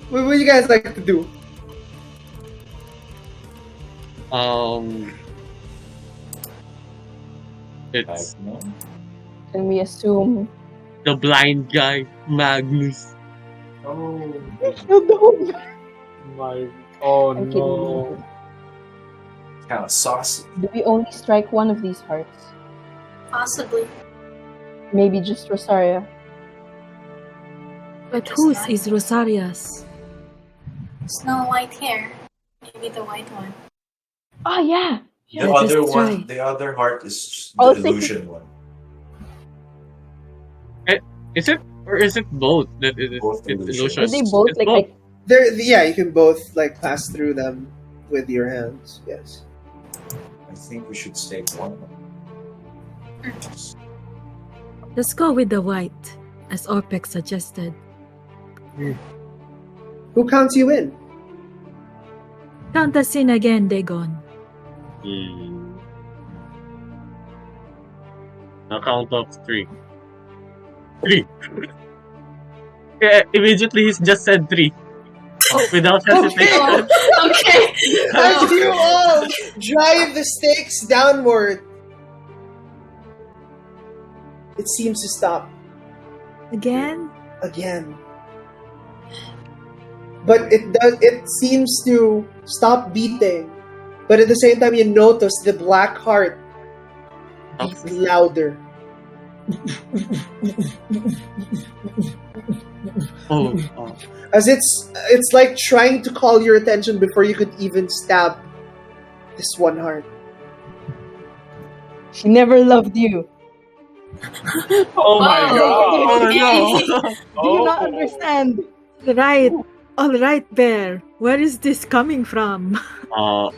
what would you guys like to do? It's Can we assume the blind guy, Magnus. Oh killed the whole my. Oh I'm no. kidding. Kind of saucy. Do we only strike one of these hearts? Possibly. Maybe just Rosaria. But whose is Rosaria's? Snow White hair. Maybe the white one. Oh yeah! The Let us other one, try. the other heart is I'll the take illusion one. Is it or is it both? That it is Both it's illusion. illusion. Are they both It's like both. Yeah, you can both like pass through them with your hands. Yes. I think we should stake one. Let's go with the white, as Orpek suggested. Who counts you in? Count us in again, Dagon. A count of 3. 3. Yeah, immediately he's just said 3. Without hesitation. Okay. As you all drive the stakes downward, it seems to stop Again? again. But it seems to stop beating. But at the same time, you notice the black heart beat louder. Oh. As it's like trying to call your attention before you could even stab this one heart. she never loved you? Oh my god. Oh no. Do you not understand? All right, Bear. Where is this coming from?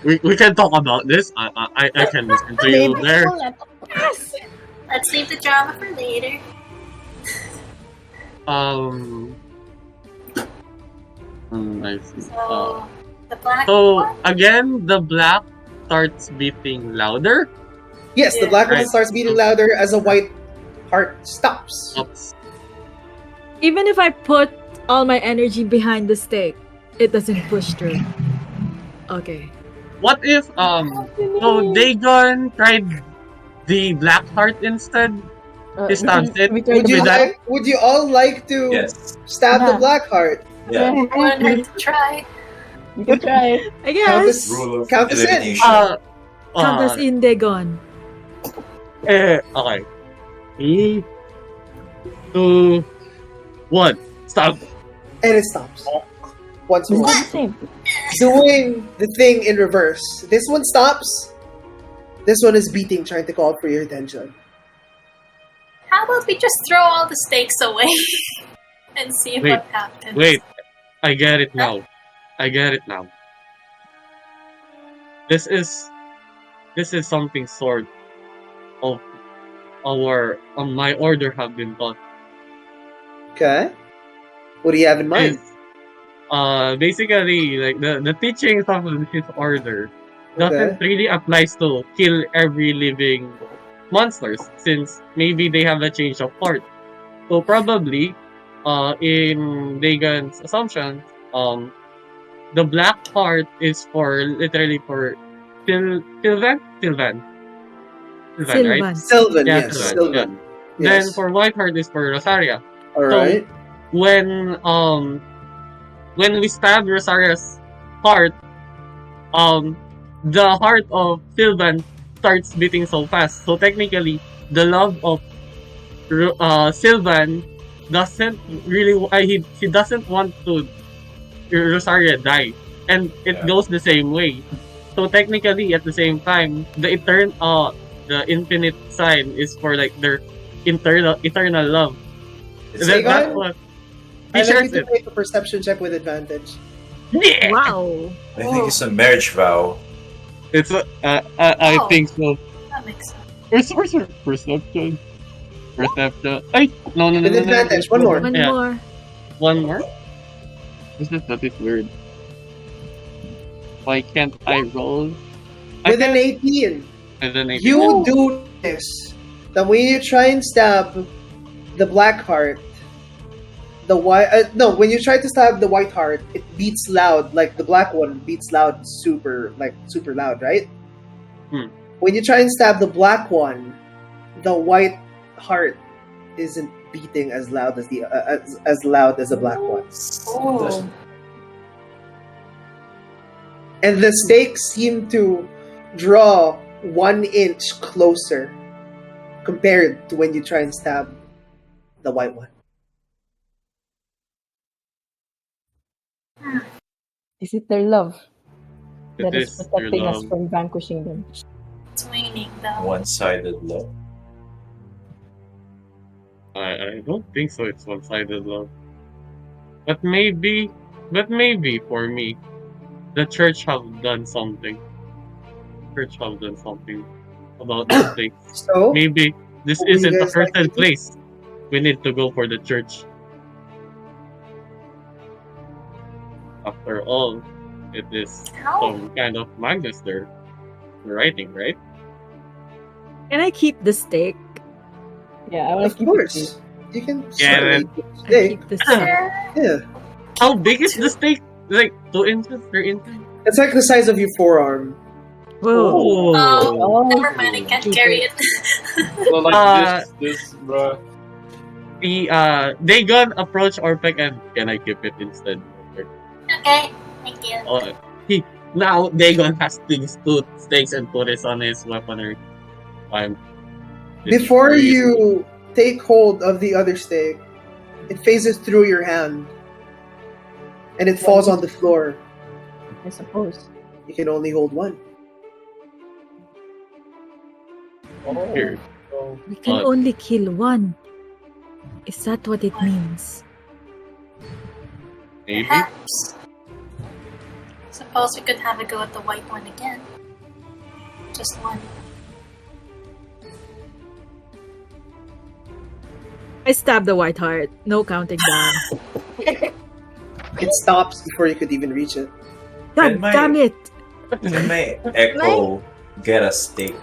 We can talk about this. I can listen to you Maybe there. we'll let them pass. Let's leave the drama for later. I see. So, the black So one? again, the black starts beating louder. Yes, the Yeah. black one Right. starts beating louder as a white heart stops. Oops. Even if I put all my energy behind the stake, it doesn't push through. Okay. What if so Dagon tried the black heart instead? He stabs it. We tried Would you the black- would you all like to Yes. stab the Yeah. black heart? Yeah. I wouldn't hurt to try. You can try. I Count guess. us, Rule of count us in. elimination. Count us in, Dagon. Okay. 3, 2, 1. Stop. And it stops. Once It's more. not the same. Doing the thing in reverse. This one stops. This one is beating, trying to call for your attention. How about we just throw all the stakes away and see Wait, what happens? Wait, I get it now. I get it now. This is something sort of my order have been taught. Okay. What do you have in mind? Basically like the teachings of his order doesn't really applies to kill every living monsters since maybe they have a change of heart. So probably in Dagon's assumption, the black heart is for literally for Sylvan, right? Sylvan. Sylvan, Yeah, yes. Sylvan, Sylvan. yeah. Then Yes. for white heart is for Rosaria. Alright. When we stab Rosaria's heart, the heart of Sylvan starts beating so fast. So technically, the love of Sylvan doesn't really he doesn't want to Rosaria die, and it Yeah. goes the same way. So technically, at the same time, the infinite sign is for like their eternal love. It's Say That's God? what I'd he like shares you it. to make a perception check with advantage. Yeah. Wow. I think it's a marriage vow. It's I Oh. think so. That makes sense. Perception. Perception. Ay, no. With advantage, one more. One Yeah. more. One more? That is weird. Why can't I roll? With an 18, With an 18. you do this. That when you try and stab the black heart, the white when you try to stab the white heart, it beats loud, like the black one beats loud, super loud, right? Hmm. When you try and stab the black one, the white heart isn't beating as loud as the as loud as the black one, Oh. and the stakes seem to draw 1 inch closer compared to when you try and stab the white one. Is it their love It that is is your protecting us love. from vanquishing them? It's waning though. One-sided love. I don't think so. It's one-sided love. But maybe for me, the church have done something. Church have done something about this thing. So, Maybe this what would you isn't the guys like to certain do? place. We need to go for the church. After all, it is How? some kind of Magnus there writing, right? Can I keep the steak? Yeah, I want of to keep course, you can Yeah, certainly then- keep I steak. keep the steak. Yeah, How big is the steak? Like 2 inches, 3 inches? it's like the size of your forearm. Whoa. Oh, never mind. I can't Keep carry it. So like this, bro. They gonna approach Orpek and can I keep it instead? Okay, thank you. Oh, now Dagon has these 2 stakes and put it on his weaponry. Before you take hold of the other steak, it phases through your hand, and it falls on the floor. I suppose. You can only hold one. Here. We can only kill one. Is that what it means? Maybe. Perhaps. Suppose we could have a go at the white one again. Just one. I stabbed the white heart. No counting down. It stops before you could even reach it. God And my- damn it! Can my echo get a steak?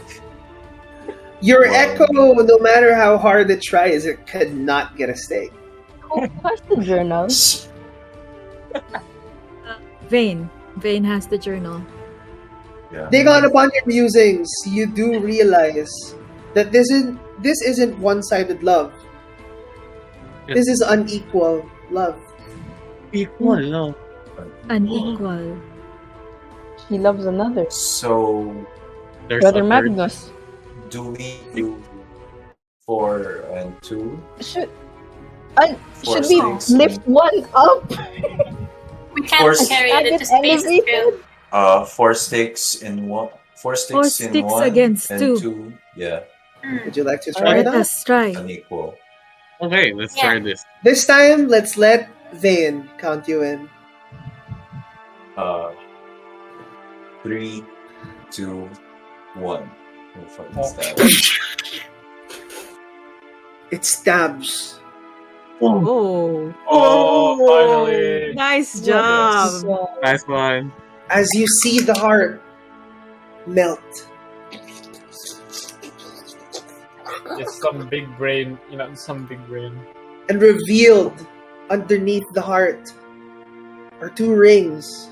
Your Wow. echo, no matter how hard it tries, it could not get a steak. Who has the journal? Vane. Vane has the journal. Yeah. Dig on upon your musings, you do realize that this isn't one-sided love. This is unequal love. Equal, no. Unequal. He loves another. So, There's Brother a third. Magnus. do we do 4 and 2? Should Four we stakes lift one up? We can't course. carry And it. It get just phases elevated? through. 4 stakes in one. 4 stakes Four in sticks one against and two. 2. Yeah, Would you like to try Let that? us try. unequal. Okay, let's Yeah. try this. This time, let's let Vane count you in. 3, 2, 1. We'll fucking stab. It stabs. Oh. Oh, finally! Nice Yes. job. Nice one. As you see the heart melt. It's some big brain, some big brain. And revealed underneath the heart are 2 rings.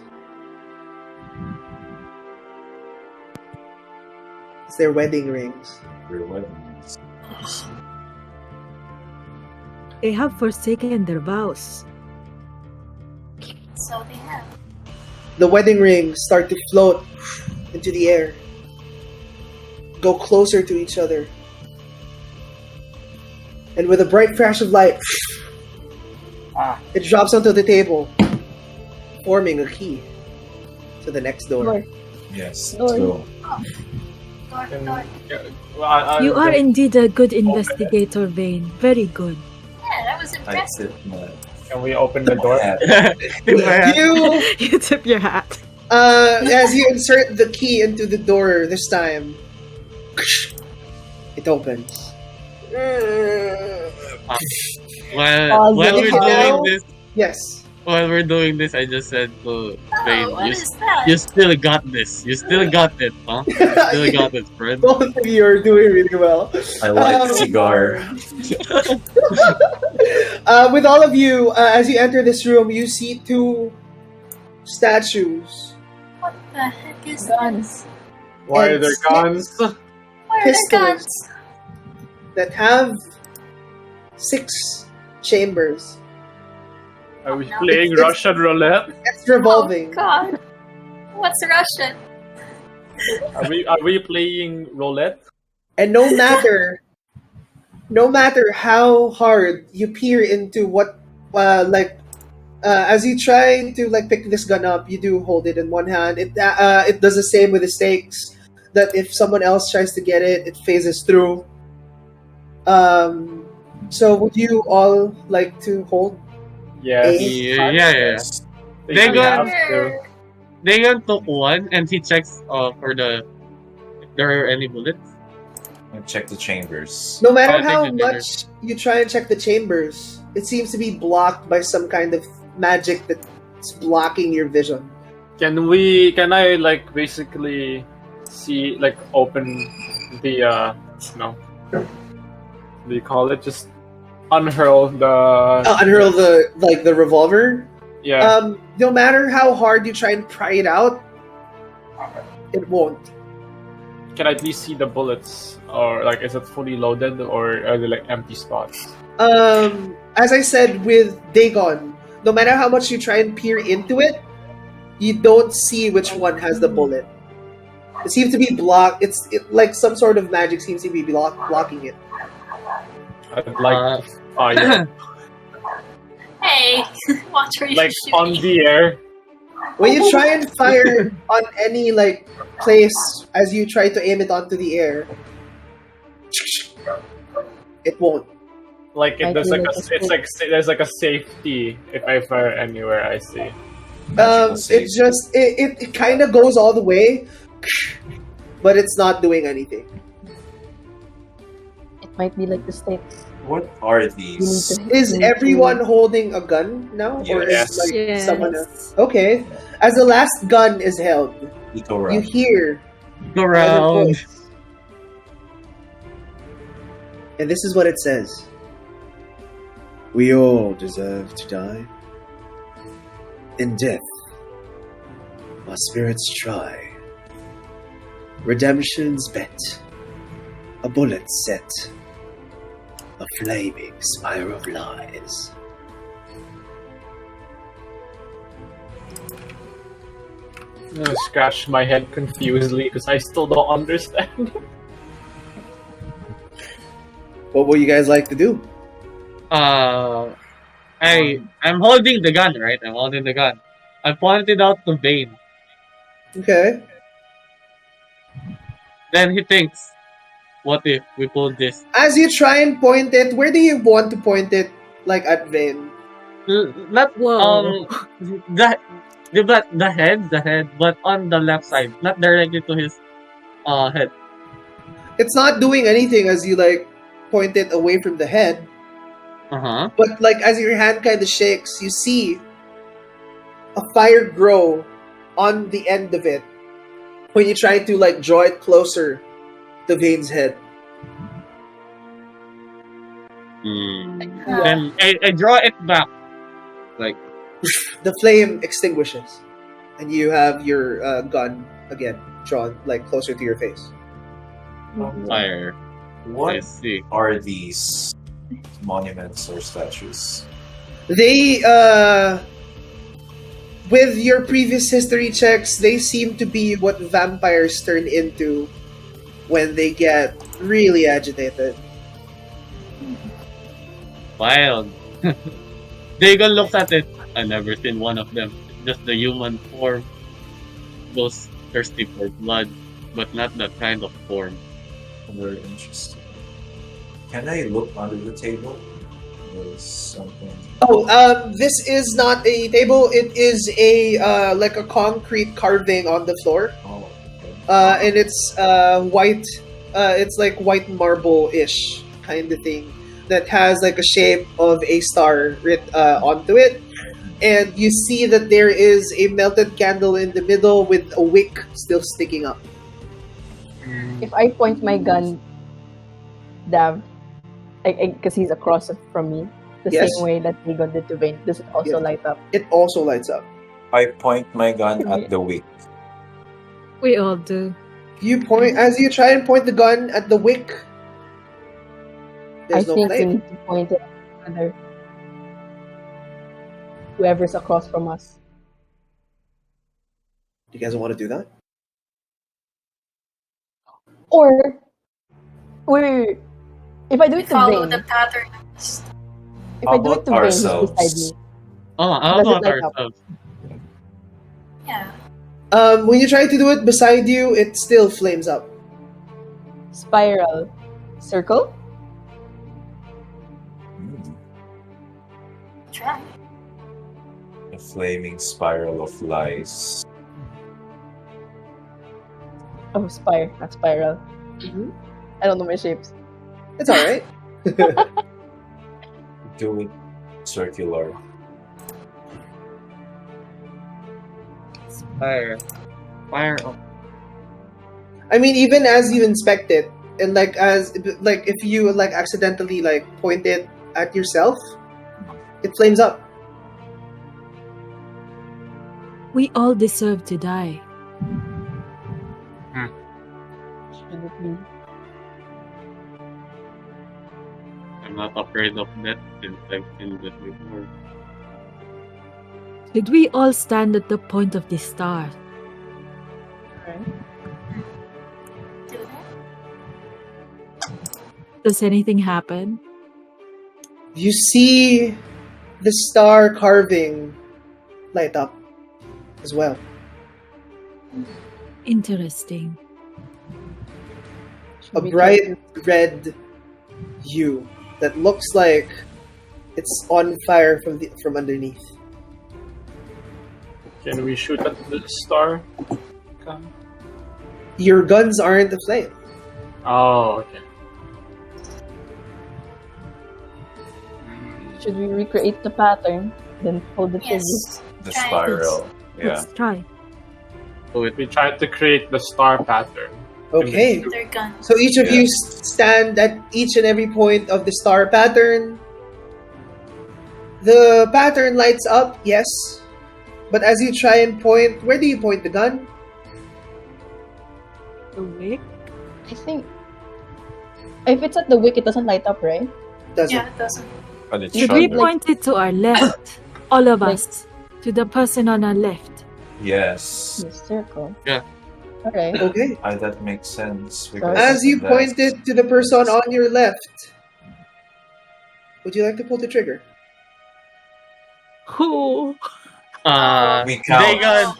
It's their wedding rings. Your weapons. They have forsaken their vows. So they have. The wedding rings start to float into the air, go closer to each other, and with a bright flash of light, it drops onto the table, forming a key to the next door. Door. Yes. Lord. So, You are indeed a good investigator, Vane. Very good. Yeah, that was I impressive. tip my Can we open the door? hat. You, You tip your hat. as you insert the key into the door this time, it opens. When If we're you now- doing this, Yes. while we're doing this, I just said to Vane, What is that? you still got this. You still got it, huh? You still got it, friend. Both of you are doing really well. I light a cigar. With all of you, as you enter this room, you see two statues. What the heck is that? Guns. Why are there guns? Why are there Pistols. guns? That have 6 chambers. Are we playing Russian roulette? It's revolving. Oh, God. What's Russian? Are we playing roulette? And no matter how hard you peer into what as you try to pick this gun up, you do hold it in one hand. It does the same with the stakes, that if someone else tries to get it, it phases through. So would you all like to hold? Yes. Yeah. They They have got- to. Dagon took one and he checks for if there are any bullets. I check the chambers. No matter I think how the much you try and check the chambers, it seems to be blocked by some kind of magic that's blocking your vision. Can I basically see open the no, what do you call it? Just unhurl the Unhurl the revolver. yeah. No matter how hard you try and pry it out, it won't. Can I at least see the bullets, or is it fully loaded, or are they empty spots? As I said with Dagon, no matter how much you try and peer into it, you don't see which one has the bullet. It seems to be blocked. It's like some sort of magic seems to be blocking it. I'd like to fire Hey, watch where you're shooting. on the air. When you try and fire on any place, as you try to aim it onto the air, it won't. There's there's a safety if I fire anywhere. I see. It just it kind of goes all the way, but it's not doing anything. It might be like the stakes. What are You these? need to Is everyone holding a gun now, or Yes. is Yes. someone else? Okay. As the last gun is held, Eco you round. hear Go another round. voice. And this is what it says. We all deserve to die. In death, our spirits try. Redemption's bet. A bullet set. A flaming spire of lies. I'm gonna scratch my head confusedly because I still don't understand. What would you guys like to do? I'm holding the gun, right? I'm holding the gun. I pointed out to Vane. Okay. Then he thinks, what if we pull this? As you try and point it, where do you want to point it? Like at Vane? Not Whoa. the head, but on the left side, not directly to his head. It's not doing anything as you point it away from the head. Uh-huh. But as your hand kind of shakes, you see a fire grow on the end of it when you try to draw it closer to Vane's head. Then I draw it back. The flame extinguishes, and you have your gun again drawn closer to your face. Fire. I What see. are these monuments or statues? They, with your previous history checks, they seem to be what vampires turn into when they get really agitated. Wild. Dagon looks at it. I've never seen one of them. Just the human form. Those thirsty for blood. but not that kind of form. Very interesting. Can I look under the table? There's something. Oh, this is not a table. It is a like a concrete carving on the floor, Oh, okay. and it's white. It's like white marble-ish kind of thing that has like a shape of a star writ onto it, and you see that there is a melted candle in the middle with a wick still sticking up. If I point my gun, Dav, because he's across from me, the Yes. same way that Dagon did to Vayne, does it also Yes. light up? It also lights up. I point my gun at the wick. We all do. You point as you try and point the gun at the wick. I There's no think we flame. need to point it at other whoever's across from us. You guys want to do that? Or wait. If I do it to Follow Vayne, the pattern. if I do it to Vayne, he's beside me. Oh, how Does it about light up? ourselves? Yeah. When you try to do it beside you, it still flames up. Spiral, circle. Try. A flaming spiral of lies. Oh, spire, not spiral. I don't know my shapes. It's all right. Do it circular. Fire. I mean, even as you inspect it, and like if you like accidentally like point it at yourself, it flames up. We all deserve to die. Should it be? I'm not afraid of death since I've seen that before. Should we all stand at the point of the star? Alright. Do that. Does anything happen? You see the star carving light up as well. Interesting. Should A we bright red hue that looks like it's on fire from underneath. Can we shoot at the star? Your guns aren't aflame. Oh, okay. Should we recreate the pattern, then pull the trigger? Yes. The Try. spiral. Yeah. Let's try. We tried to create the star pattern. Okay. Their gun. So each of Yeah. you stand at each and every point of the star pattern. The pattern lights up, yes. But as you try and point, where do you point the gun? The wick? I think if it's at the wick, it doesn't light up, right? Doesn't. Yeah, it doesn't. But it's Should we shuddering. point it to our left? All of Like- us. To the person on our left. Yes. The circle. Yeah. Alright. Okay. That makes sense. As you that's- point it to the person on your left, would you like to pull the trigger? Who? We count.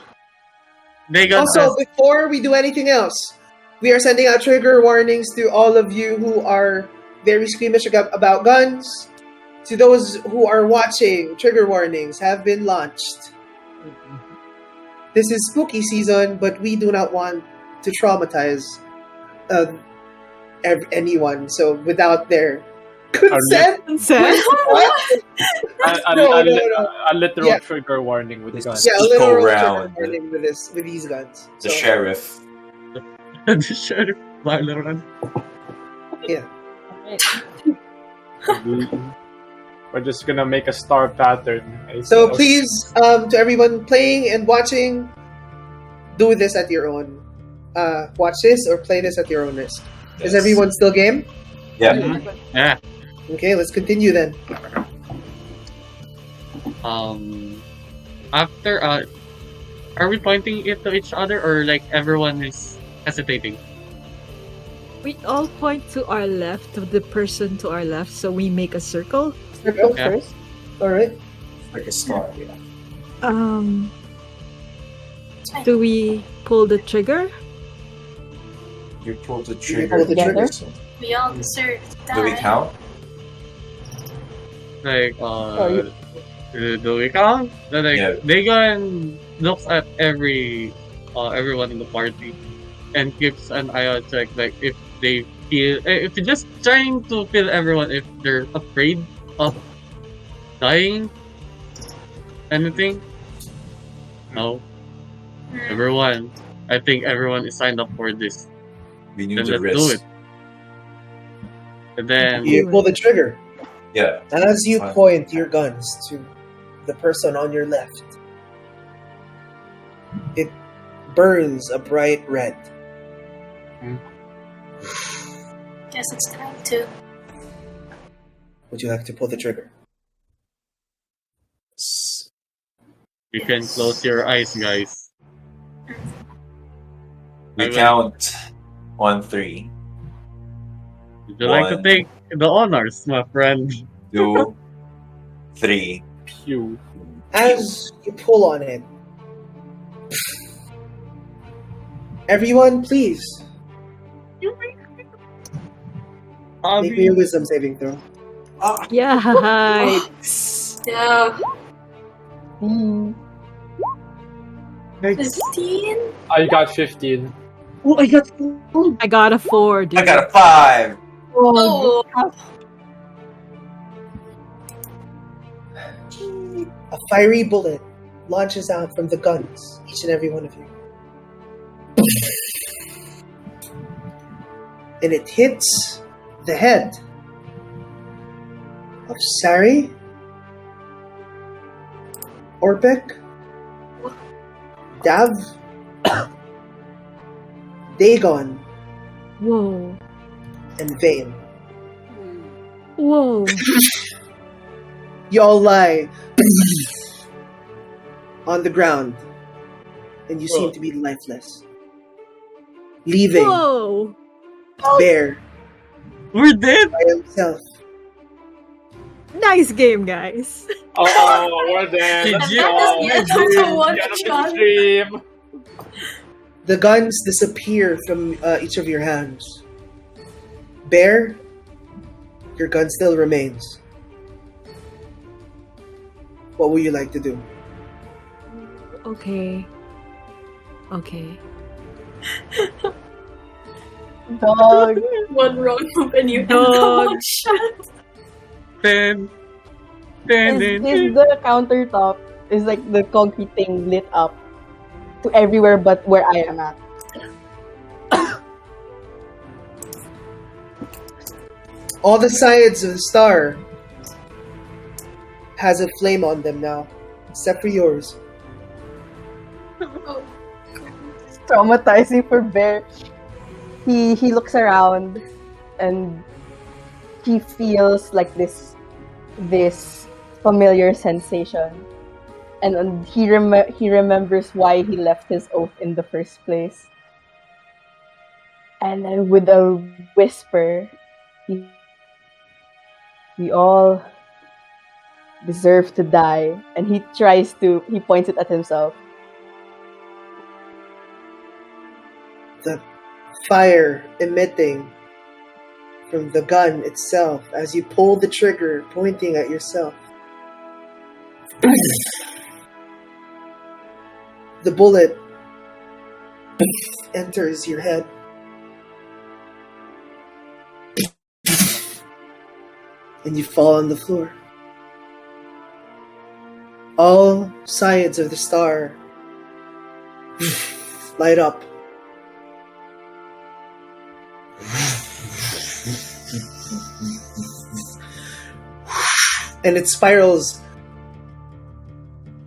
Dagon Also, says, before we do anything else, we are sending out trigger warnings to all of you who are very squeamish about guns. To those who are watching, trigger warnings have been launched. This is spooky season, but we do not want to traumatize anyone. So without their consent, Consent? what? No. A literal Yeah. trigger warning with This guns. is- Yeah, a Eco literal trigger round. warning with these guns. The So, sheriff. the sheriff Valorant. yeah. We're just gonna make a star pattern. So please, to everyone playing and watching, do this at your own. Watch this or play this at your own risk. Is Yes. everyone still game? Yeah. Yeah. Okay, let's continue then. After are we pointing it to each other or like everyone is hesitating? We all point to our left, to the person to our left, so we make a circle. Circle Yeah. first. All right. Like a star. Yeah. Do we pull the trigger? You pulled the You trigger. pull the trigger. So, We all deserve to do we die. count? Like, you- do we count? Like, Yeah. they go and looks at everyone in the party and keeps an eye out, check, like, if they feel, if you're just trying to feel everyone if they're afraid of dying, anything. No, everyone. I think everyone is signed up for this. We knew Then the let's risk. do it. And then You pull the trigger. Yeah. As you Fine. point your guns to the person on your left, it burns a bright red. Guess it's time to. Would you like to pull the trigger? you can close your eyes, guys. We I will- count 1, 3, Would you like to One. take the honors, my friend? 2, 3. Pew. As you pull on it, everyone, please make me a wisdom saving throw. Yeah. Yeah. Mm. 15? I got 15. Oh, I got I got a 4, dude. I got a 5. Oh, A fiery bullet launches out from the guns, each and every one of you. And it hits the head of Sari, Orpek, Dav, Dagon, Whoa. and Vane. Whoa. Y'all lie on the ground, and you seem to be lifeless. Leaving Whoa. Bear We're dead. by himself. Nice game, guys. Oh, we're dead. Did Let's you- go. That's the end of the one Get up shot. the stream. The guns disappear from each of your hands. Bear, your gun still remains. What would you like to do? Okay. Okay. Dog. one wrong move and you end the Dog. one shot. Then, Is the countertop is like the concrete thing lit up to everywhere but where I am at. All the sides of the star has a flame on them now, except for yours. Traumatizing for Bear. He looks around and he feels like this familiar sensation, and he remembers why he left his oath in the first place. And then with a whisper, we all deserve to die, and he points it at himself. The fire emitting from the gun itself as you pull the trigger, pointing at yourself. The bullet enters your head. And you fall on the floor. All sides of the star light up. And it spirals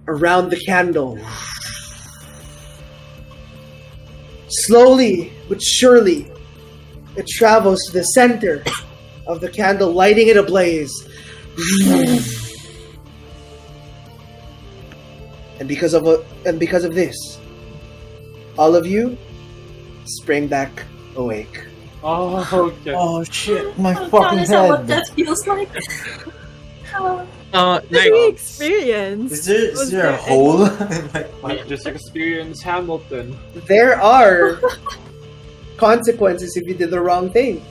around the candle. Slowly but surely, it travels to the center of the candle, lighting it ablaze. And because of this, all of you spring back awake. Oh, okay. Oh shit, my Oh, fucking God, is that what head. that feels like? Oh, What like, we experience? Is Was there a there hole in my We just experienced Hamilton. There are consequences if you did the wrong thing.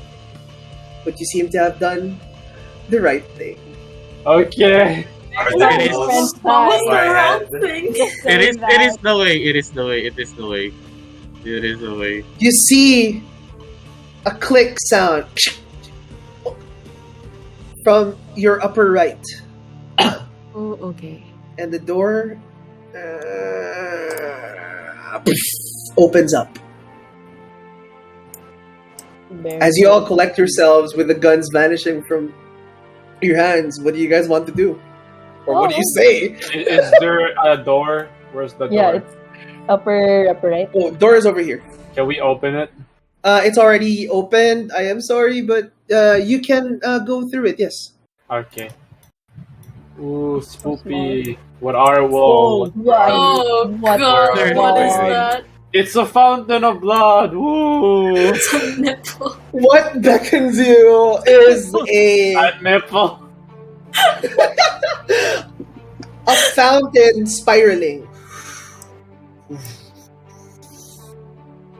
But you seem to have done the right thing. Okay. Are It there is- rules What was in the my wrong head? thing? It is the way. It is the way. It is the way. It is the way. You see a click sound from your upper right, Oh, okay. and the door opens up. As you all collect yourselves with the guns vanishing from your hands, what do you guys want to do? Or what do you say? Is there a door? Where's the door? Yeah, it's upper right. Oh, door is over here. Can we open it? It's already opened. I am sorry, but you can go through it, yes. Okay. Ooh, spoopy. What are wolves? Oh What god, the what is fuck? that? It's a fountain of blood. Woo! It's a nipple. What beckons you is A nipple. a fountain spiraling,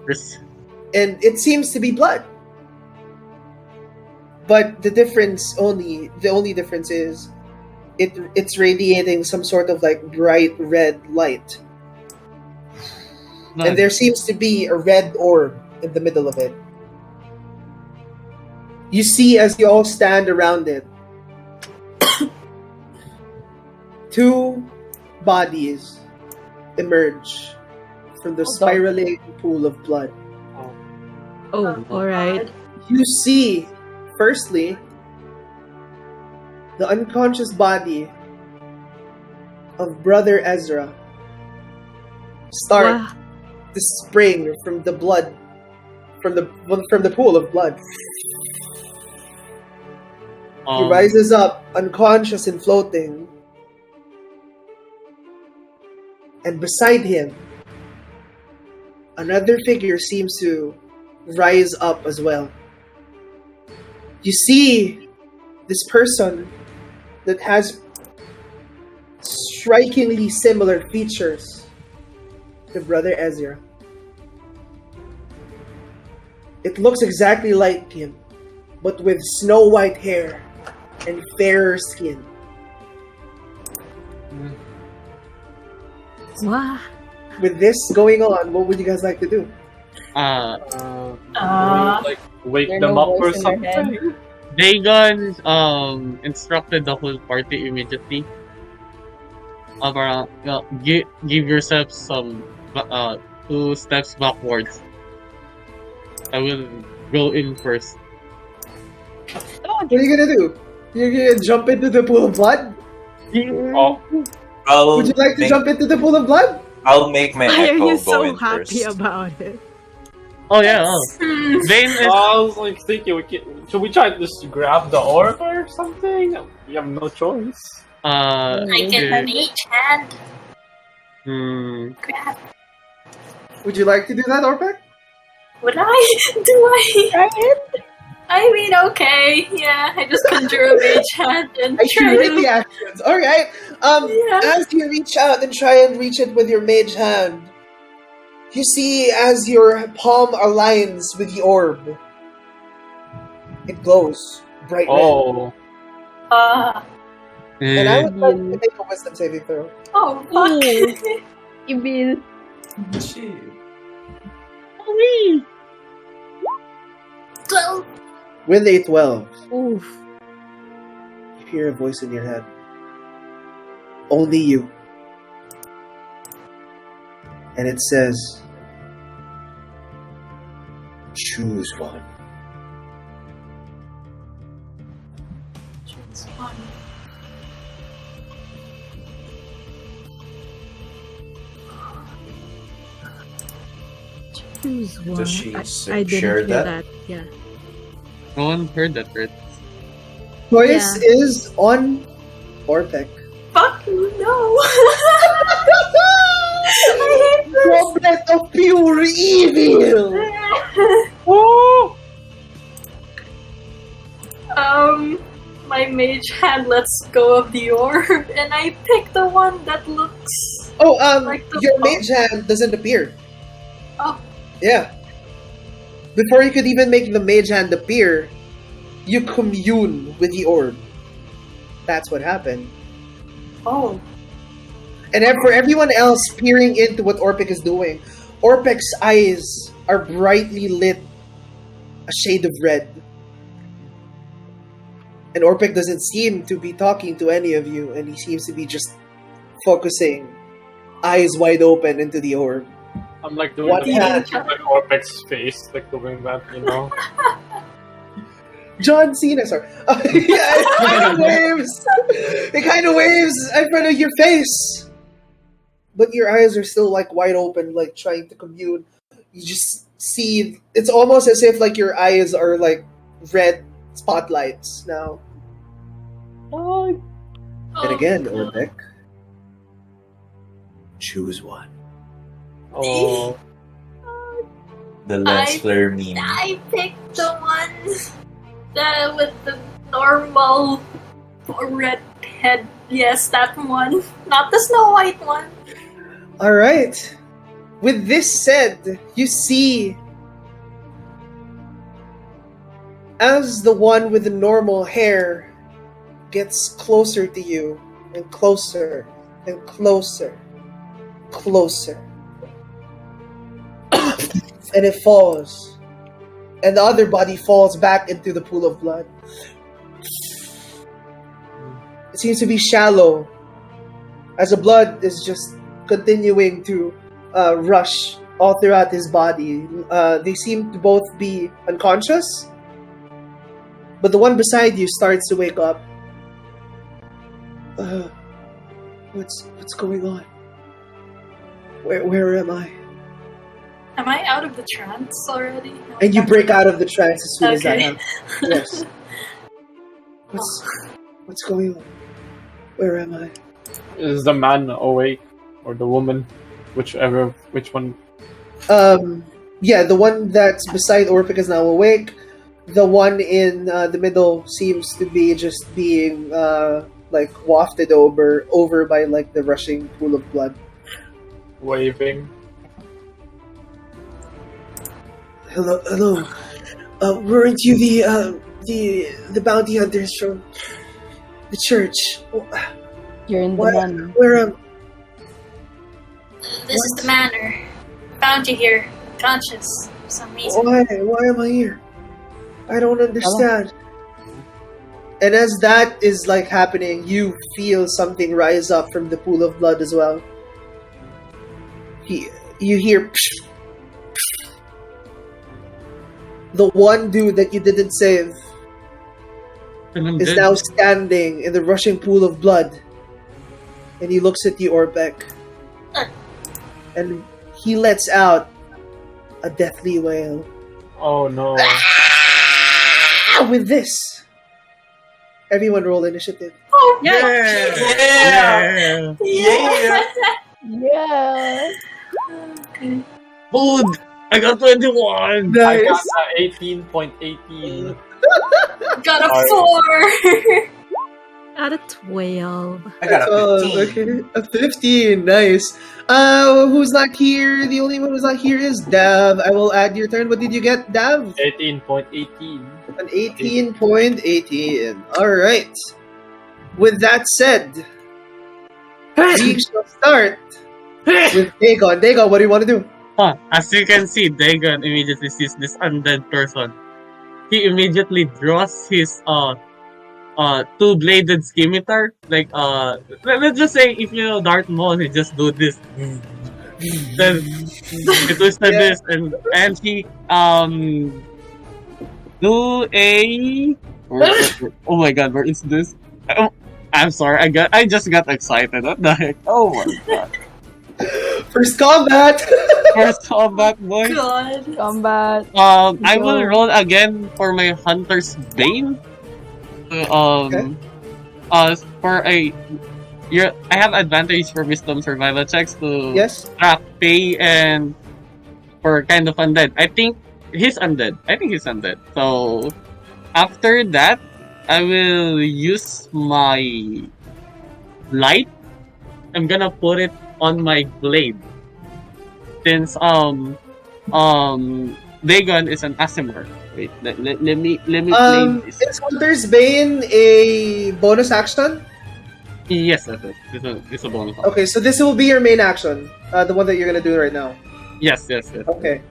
There's- and it seems to be blood. But the only difference is it's radiating some sort of like bright red light. And there seems to be a red orb in the middle of it. You see as you all stand around it, two bodies emerge from the spiraling pool of blood. Oh, alright. You see, firstly, the unconscious body of Brother Ezra start Wow. to spring from the blood, from the pool of blood. He rises up, unconscious and floating, and beside him, another figure seems to rise up as well. You see this person that has strikingly similar features to Brother Ezra. It looks exactly like him, but with snow white hair and fairer skin. Wow. With this going on, what would you guys like to do? Like wake There are them no up or voice in their head. something. Dagon instructed the whole party immediately. Around, give yourself some 2 steps backwards. I will go in first. What are you gonna do? You're gonna jump into the pool of blood? Oh, Would you like to jump into the pool of blood? I'll make my Why are echo you go so in happy first. about it? Oh yeah. Bane is I was like thinking, should we try to just grab the orb or something? We have no choice. I can yeah. mage hand grab. Would you like to do that, Orpek? Would I? Do I? I mean, okay. Yeah, I just conjure a mage hand and I see try the to. actions. Alright. Yeah. As you reach out and try and reach it with your mage hand, you see as your palm aligns with the orb, it glows bright red. Oh, And I would like to make a wisdom saving throw. Oh, fuck. Evil. Gee. 12. With a 12, Oof. you hear a voice in your head. Only you. And it says, choose one. Choose one. Does she I didn't share hear that? that. Yeah. No one heard that, right? Choice is on Orpek. Fuck no. I hate this. Goblet of pure evil! My mage hand lets go of the orb, and I pick the one that looks. Oh, Like the your bomb. mage hand doesn't appear. Oh. Yeah. before you could even make the mage hand appear, you commune with the orb. That's what happened. Oh. And then for everyone else peering into what Orpik is doing, Orpik's eyes are brightly lit a shade of red. And Orpik doesn't seem to be talking to any of you, and he seems to be just focusing, eyes wide open into the orb. I'm like doing What the hand? like Orpek's face, like doing that, you know. John Cena, sorry. Yeah, it kind of waves. It kind of waves in front of your face. But your eyes are still like wide open, like trying to commune. You just see, it's almost as if like your eyes are like red spotlights now. Oh, And again, Orpik, choose one. Oh, The lens flare meme. I picked the one with the normal red head. Yes, that one. Not the Snow White one. Alright. With this said, you see as the one with the normal hair gets closer to you, and closer, and closer, closer. And it falls. And the other body falls back into the pool of blood. It seems to be shallow, as the blood is just continuing to rush all throughout his body. They seem to both be unconscious, but the one beside you starts to wake up. What's going on? Where am I? Am I out of the trance already? And you break out of the trance as soon as that Okay. happens. Yes. What's going on? Where am I? is the man awake or the woman, which one? Yeah, the one that's beside Orpik is now awake. The one in the middle seems to be just being like wafted over by like the rushing pool of blood. Waving. Hello. Weren't you the bounty hunters from the church? You're in the manor. Where am? This is the manor. Found you here, conscious for some reason. Why am I here? I don't understand. And as that is like happening, you feel something rise up from the pool of blood as well. You hear the one dude that you didn't save is now standing in the rushing pool of blood, and he looks at you, Orpek, and he lets out a deathly wail. Oh no. With this, everyone roll initiative. Oh, yeah. Yeah. Okay. Food! I got 21! I got 18.18. Got a Sorry. 4. Out of 12. I got a 15. Okay, a 15. Nice. Who's not here? The only one who's not here is Dav. I will add your turn. What did you get, Dav? 18.18. An 18.18. Alright. With that said, we shall start with Dagon. Dagon, what do you want to do? As you can see, Dagon immediately sees this undead person. He immediately draws his two-bladed scimitar. Like let's just say if you know Darth Maul, he just do this. Then he twisted this and he do a oh my god, where is this? Oh, I'm sorry, I just got excited. What the heck? Oh my god. First combat! First combat, boys. God. Combat. I will roll again for my Hunter's Bane. For I have advantage for Wisdom Survival checks to Yes? track pay and for kind of undead. I think he's undead. So after that, I will use my light. I'm gonna put it on my blade. Since Dagon is an Asimar. Wait, let me play this. Is Hunter's Bane a bonus action? Yes, that's it. This is a bonus. Okay, so this will be your main action. The one that you're gonna do right now. Yes. Okay.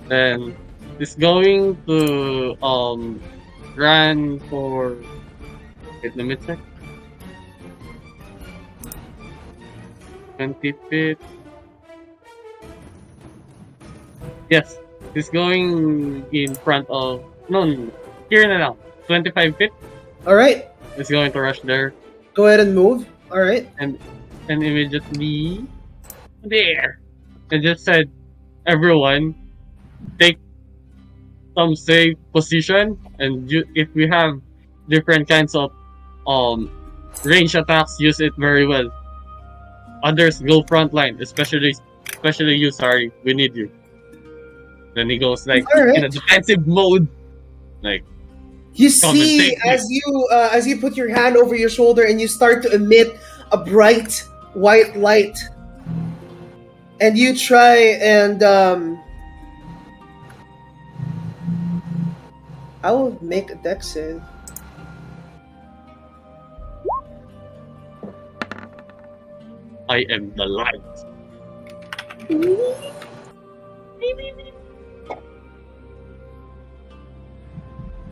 Then it's going to run for. Wait, let me check. 20 feet. Yes, it's going in front of. No. Here now. 25 feet. All right. It's going to rush there. Go ahead and move. All right. And immediately there. I just said, everyone, take some safe position, and if we have different kinds of range attacks, use it very well. Others go frontline, especially you. Sorry, we need you. Then he goes like in a defensive mode, like. You see, as you put your hand over your shoulder and you start to emit a bright white light, and you try and I will make a dex save. I am the light.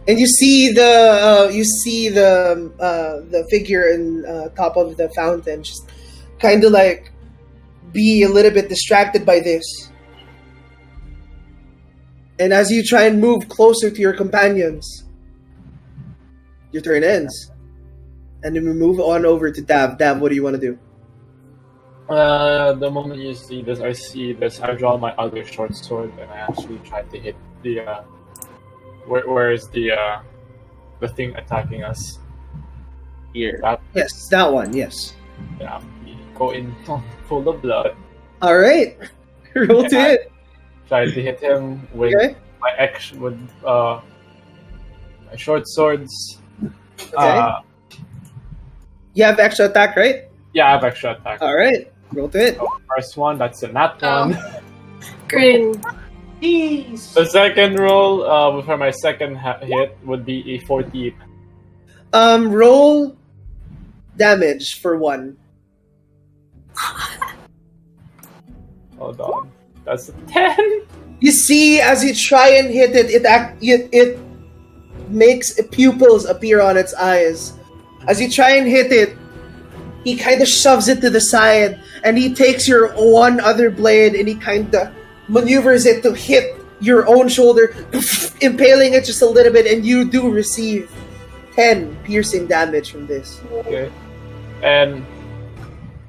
And you see the figure in top of the fountain just kind of like be a little bit distracted by this. And as you try and move closer to your companions, your turn ends. And then we move on over to Dav. Dav, what do you want to do? The moment you see this, I draw my other short sword and I actually try to hit the where is the thing attacking us? Here. Yes, that one, yes. Yeah, we go in full of blood. Alright. Roll to hit. Try to hit him with my short swords. Okay. You have extra attack, right? Yeah, I have extra attack. Alright. Roll to hit. So first one, that's a nat one. Great. The second roll for my second hit would be a 14. Roll damage for 1. Hold on. That's a 10. You see, as you try and hit it, it makes pupils appear on its eyes. As you try and hit it, he kind of shoves it to the side, and he takes your one other blade and he kind of maneuvers it to hit your own shoulder, impaling it just a little bit, and you do receive 10 piercing damage from this. Okay. And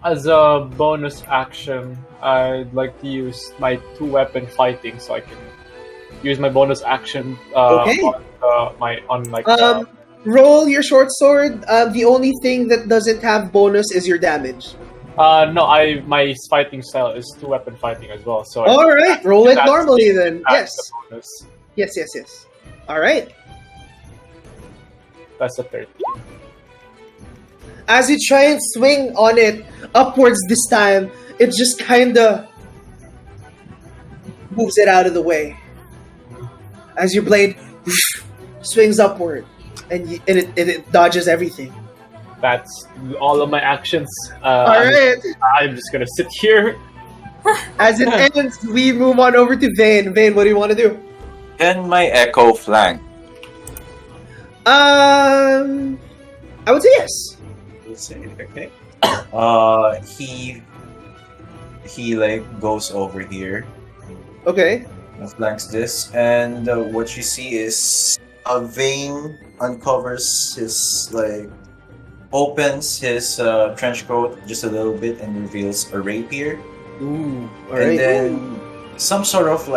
as a bonus action, I'd like to use my 2-weapon fighting, so I can use my bonus action roll your short sword. The only thing that doesn't have bonus is your damage. No, my fighting style is 2-weapon fighting as well. So alright, roll it normally then. Yes. The Yes. Alright. That's a 13. As you try and swing on it upwards this time, it just kinda moves it out of the way. As your blade swings upward, and it dodges everything. That's all of my actions. Alright. I'm just gonna sit here. As it ends, we move on over to Vane. Vane, what do you want to do? Can my echo flank? I would say yes. Let's say okay. He like goes over here, Okay. flanks this, and what you see is a vein uncovers his opens his trench coat just a little bit and reveals a rapier. Ooh. And then some sort of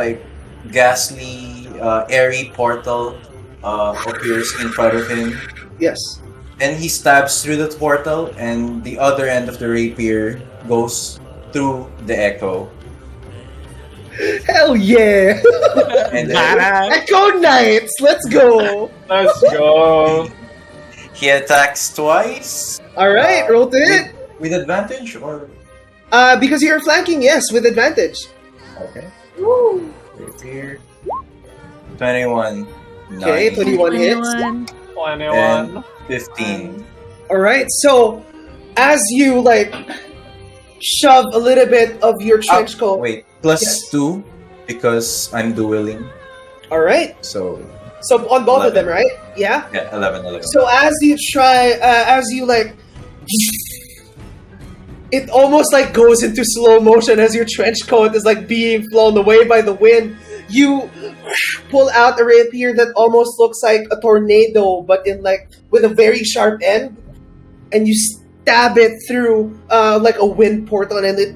ghastly, airy portal appears in front of him. Yes. And he stabs through the portal, and the other end of the rapier goes through the echo. Hell yeah! And then Echo Knights, let's go! Let's go. he attacks twice. Alright, roll to hit. With advantage or? Because you're flanking, yes, with advantage. Okay. Woo! Rapier. 21. Okay, 9. 21 hits. 21. 21. And 15. All right. So as you like shove a little bit of your trench coat. Wait, plus Yes. 2 because I'm dueling. All right. So On both of 11. them, right? Yeah. yeah, 11. So as you try, as you like, it almost like goes into slow motion as your trench coat is like being flown away by the wind. You pull out a rapier that almost looks like a tornado, but in like with a very sharp end, and you stab it through like a wind portal, and it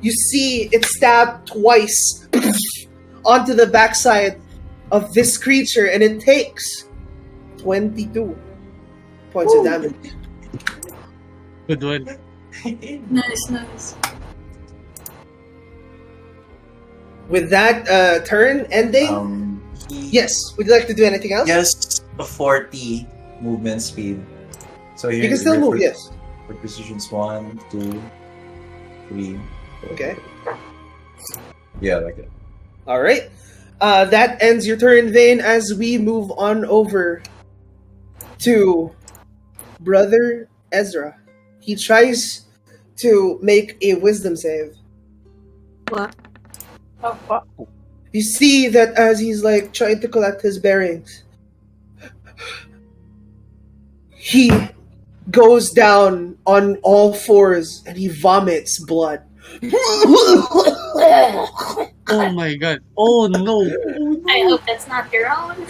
you see it stab twice onto the backside of this creature, and it takes 22 points of damage. Good one. Nice. With that turn ending, yes. Would you like to do anything else? Yes, a 40 movement speed. So You can still move. Yes. For positions 1, 2, 3. 4. Okay. Yeah, like it. All right. That ends your turn, Vane. As we move on over to Brother Ezra, he tries to make a wisdom save. What? You see that as he's like trying to collect his bearings, he goes down on all fours and he vomits blood. Oh my god. Oh no. I hope that's not your own.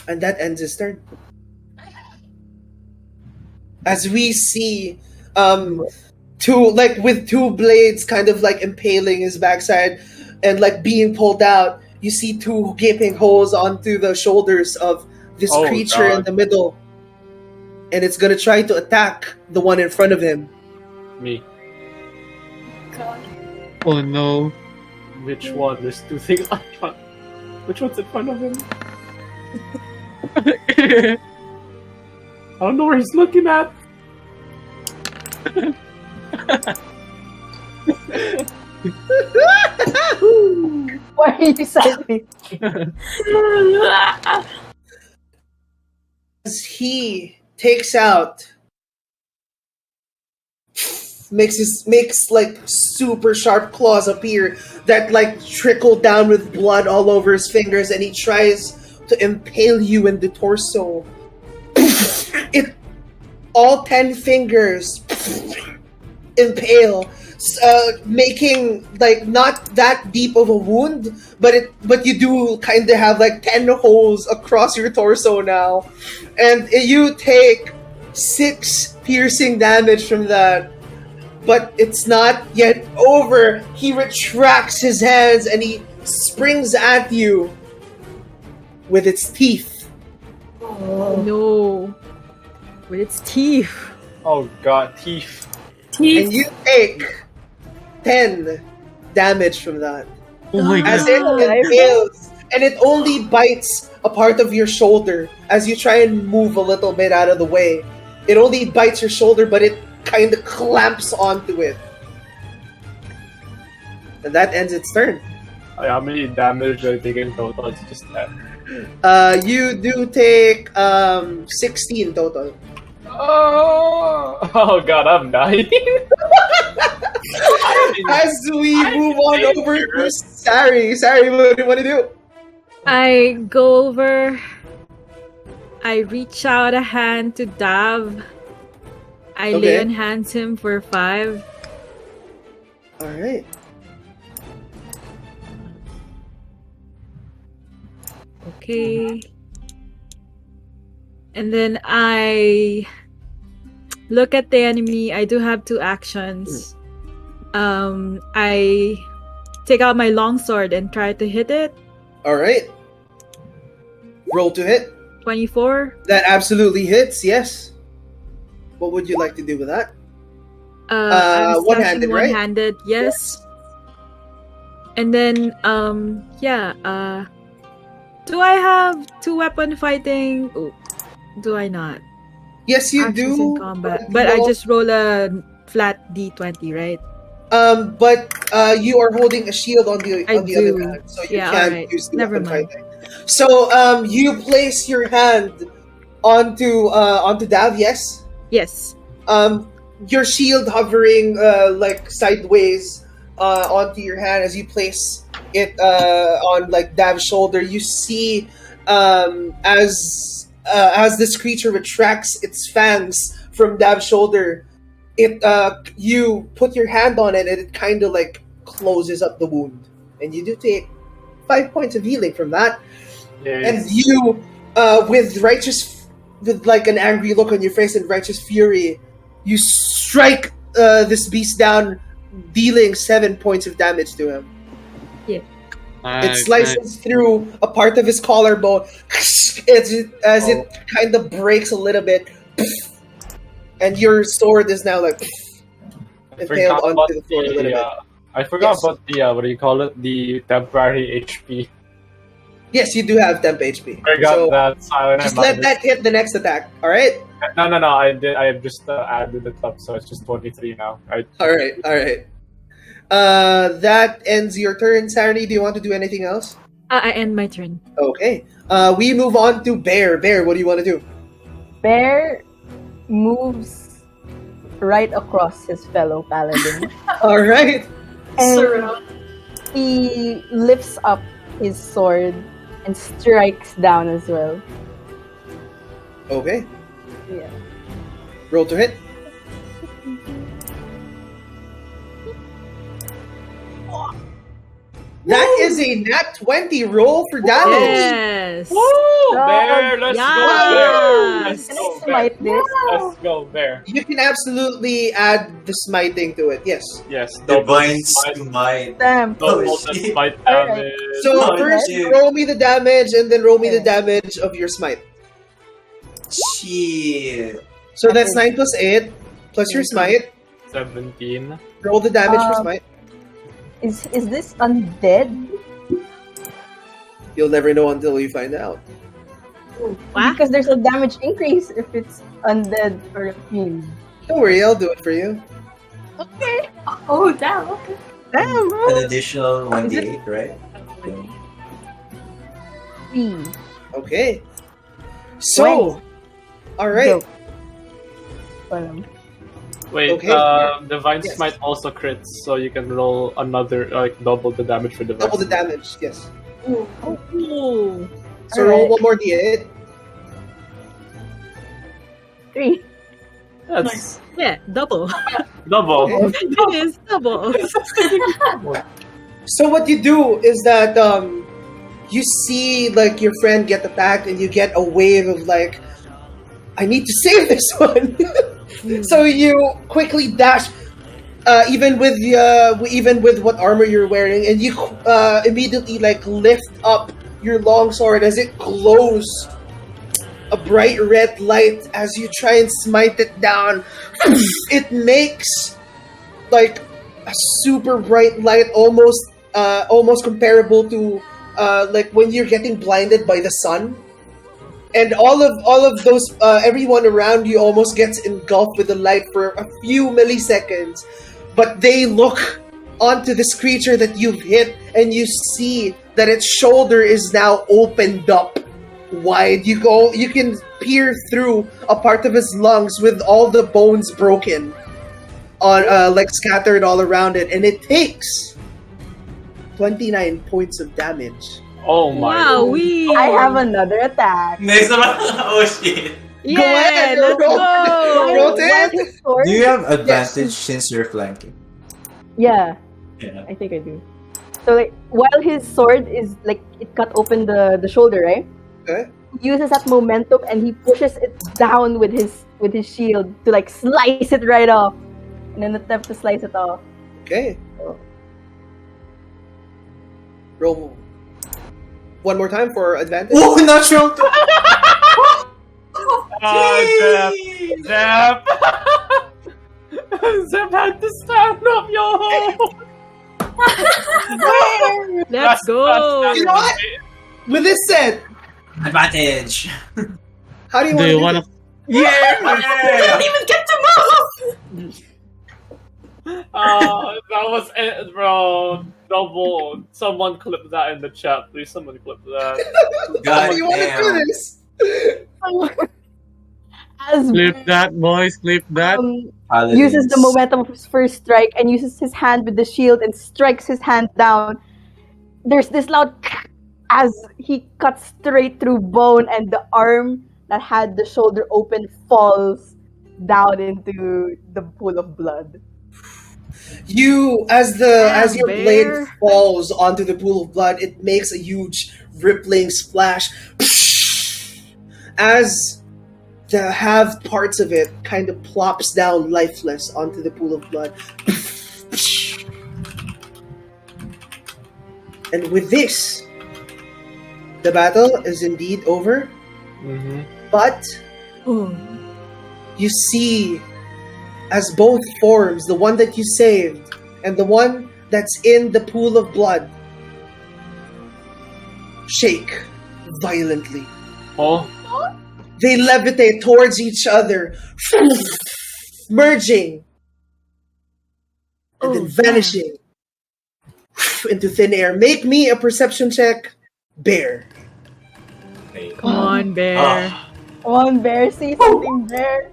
And that ends his turn. As we see with two blades kind of like impaling his backside and like being pulled out, you see two gaping holes onto the shoulders of this creature in the middle. And it's gonna try to attack the one in front of him. Me. God. Oh no. Which one? There's two things up front. Which one's in front of him? I don't know where he's looking at. Why are you silent? As he takes out, makes like super sharp claws appear that like trickle down with blood all over his fingers, and he tries to impale you in the torso. It all 10 fingers impale, making like not that deep of a wound, but you do kind of have like 10 holes across your torso now, and you take 6 piercing damage from that. But it's not yet over. He retracts his hands and he springs at you with its teeth. No. With its teeth. Oh god, teeth. And you take 10 damage from that. Oh my As god. it impales, and it only bites a part of your shoulder as you try and move a little bit out of the way. It only bites your shoulder, but it kind of clamps onto it. And that ends its turn. How many damage do I take in total? It's just that. You do take 16 total. Oh god, I'm dying. As we move on over to Sari. Sari, what do you want to do? I go over. I reach out a hand to Dav. I lay on hands him for 5. Alright. Okay. And then I look at the enemy. I do have 2 actions. I take out my longsword and try to hit it. Alright. Roll to hit. 24. That absolutely hits, yes. What would you like to do with that? I'm One-handed, slashing right? one-handed, yes. And then, do I have 2-weapon fighting? Oh, do I not? Yes, you Actions do. in combat. But I just roll a flat D20, right? But you are holding a shield on the I other do. hand, so you Yeah, can't alright. use the Never weapon mind. fighting. So you place your hand onto Dav. Yes. Yes. Your shield hovering like sideways onto your hand as you place it on like Dav's shoulder. You see as this creature retracts its fangs from Dav's shoulder, it you put your hand on it and it kind of like closes up the wound, and you do take 5 points of healing from that. Yes. And you, with like an angry look on your face and righteous fury, you strike this beast down, dealing 7 points of damage to him. It slices through a part of his collarbone as it kind of breaks a little bit, and your sword is now like impaled onto the floor a little bit. I forgot about the what do you call it? The temporary HP. Yes, you do have temp HP. Forgot that. So just let that hit the next attack. All right. No. I did. I just added it up, so it's just 23 now. Right. All right. That ends your turn. Sarani, do you want to do anything else? I end my turn. Okay. We move on to Bear. Bear, what do you want to do? Bear moves right across his fellow paladin. All right. And he lifts up his sword and strikes down as well. Okay. Yeah. Roll to hit. That is a nat 20 roll for damage. Yes. Woo! Bear, let's go, Bear. Let's Can I go, Bear. smite this? Let's go, Bear. You can absolutely add the smiting to it. Yes. Yes. Divine Smite. Damn. Double Oh, the shit. smite Alright. damage. So Oh, first, shit. roll me the damage, and then roll me the damage of your smite. Shit. So that's 9 plus 8 plus your smite. 17. Roll the damage for smite. Is this undead? You'll never know until you find out. What? Because there's a damage increase if it's undead or fiend. Don't worry, I'll do it for you. Okay. Oh, damn. Okay. Damn. An additional 1d8, right? 3. Okay. So, all right. Go. Walang. Wait, Okay. Divine Yes. Smite also crits, so you can roll another, like, double the damage for Divine Double the Smite. damage. Yes. Ooh. So roll Alright. one more d8. 3. That's Nice. Yeah, double. double. Okay. It is double. So what you do is that you see like your friend get attacked, and you get a wave of like, I need to save this one. So you quickly dash, even with what armor you're wearing, and you immediately like lift up your longsword as it glows a bright red light as you try and smite it down. It makes like a super bright light, almost comparable to like when you're getting blinded by the sun. And all of those, everyone around you almost gets engulfed with the light for a few milliseconds, but they look onto this creature that you've hit, and you see that its shoulder is now opened up wide. You can peer through a part of his lungs with all the bones broken, on like scattered all around it, and it takes 29 points of damage. Oh my. Wow, we. I have another attack. Next naman. Oh shit. Yeah, Go ahead, let's roll. go. Roll While it. his sword- Do you have advantage since you're flanking? Yeah, Yeah. I think I do. So like while his sword is like it cut open the shoulder, right? Okay. He uses that momentum and he pushes it down with his shield to like slice it right off, and then attempt to slice it off. Okay. Roll one more time for advantage. Oh, natural! Zep! Zep! Zep had to stand up, yo! Let's go. You know what? With this said, Advantage! how do you Do you want want to to? Yeah! I don't even get to move! That was it, bro. Double. Someone clip that in the chat, please. Someone clip that. God You want to do damn. this? As Clip that, boys. Clip that. uses the Paladins. momentum of his first strike and uses his hand with the shield and strikes his hand down. There's this loud as he cuts straight through bone, and the arm that had the shoulder open falls down into the pool of blood. You, as Damn, your blade bear. falls onto the pool of blood, it makes a huge rippling splash. As the halved parts of it kind of plops down lifeless onto the pool of blood. And with this, the battle is indeed over. Mm-hmm. But Oh. you see, as both forms, the one that you saved and the one that's in the pool of blood, shake violently. Oh, They levitate towards each other, merging and Oh, then vanishing into thin air. Make me a perception check, Bear. Hey. Come on, bear. Ah, Come on, Bear, say something, Bear.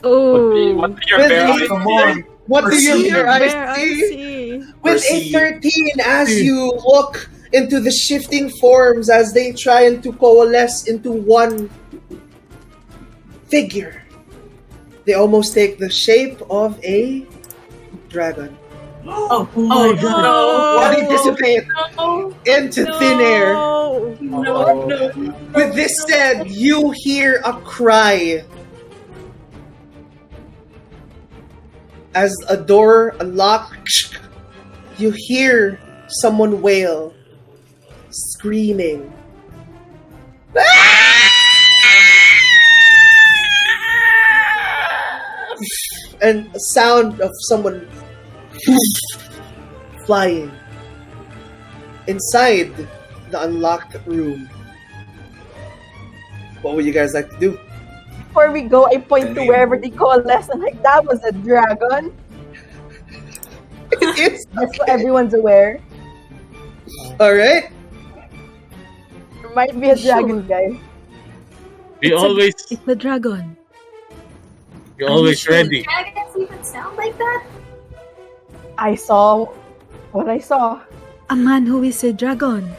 Oh. what do your With bear the- eyes come see? on. What do Perceive. your Bear, eyes I see? see. With a Perceive. 13, as you look into the shifting forms as they try to coalesce into one figure, they almost take the shape of a dragon. Oh my god. No. They dissipate No, into thin air. No. no. With this said, you hear a cry as a door unlocks. You hear someone wail, screaming. And a sound of someone flying inside the unlocked room. What would you guys like to do? Before we go, I point to wherever they coalesce. I'm like, that was a dragon. It's Just so everyone's aware. alright. There might be a dragon, guys. We always, It's the dragon. we always sure? ready. Dragons even sound like that? I saw what I saw. A man who is a dragon.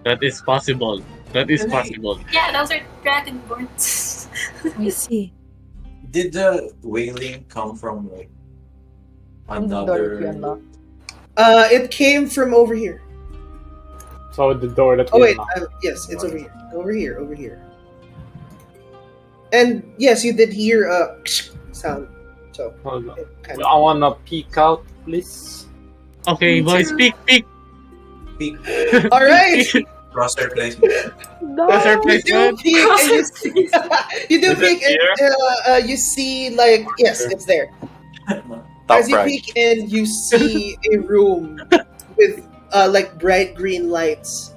That is possible. That is possible. Yeah, those are dragonborns. I see. Did the wailing come from like From the door that we another? unlocked. It came from over here. So the door that Oh we wait, unlocked. yes, it's over here. Over here. And yes, you did hear a sound. So Hold on. it kind I wanna peek out, please. Okay, boys, peek. Peak All right. roster placement. That's our You do placement. peek, and you see, you do Is it peek, and you see like yes, it's there. Top As you right. peek in, you see a room with like bright green lights.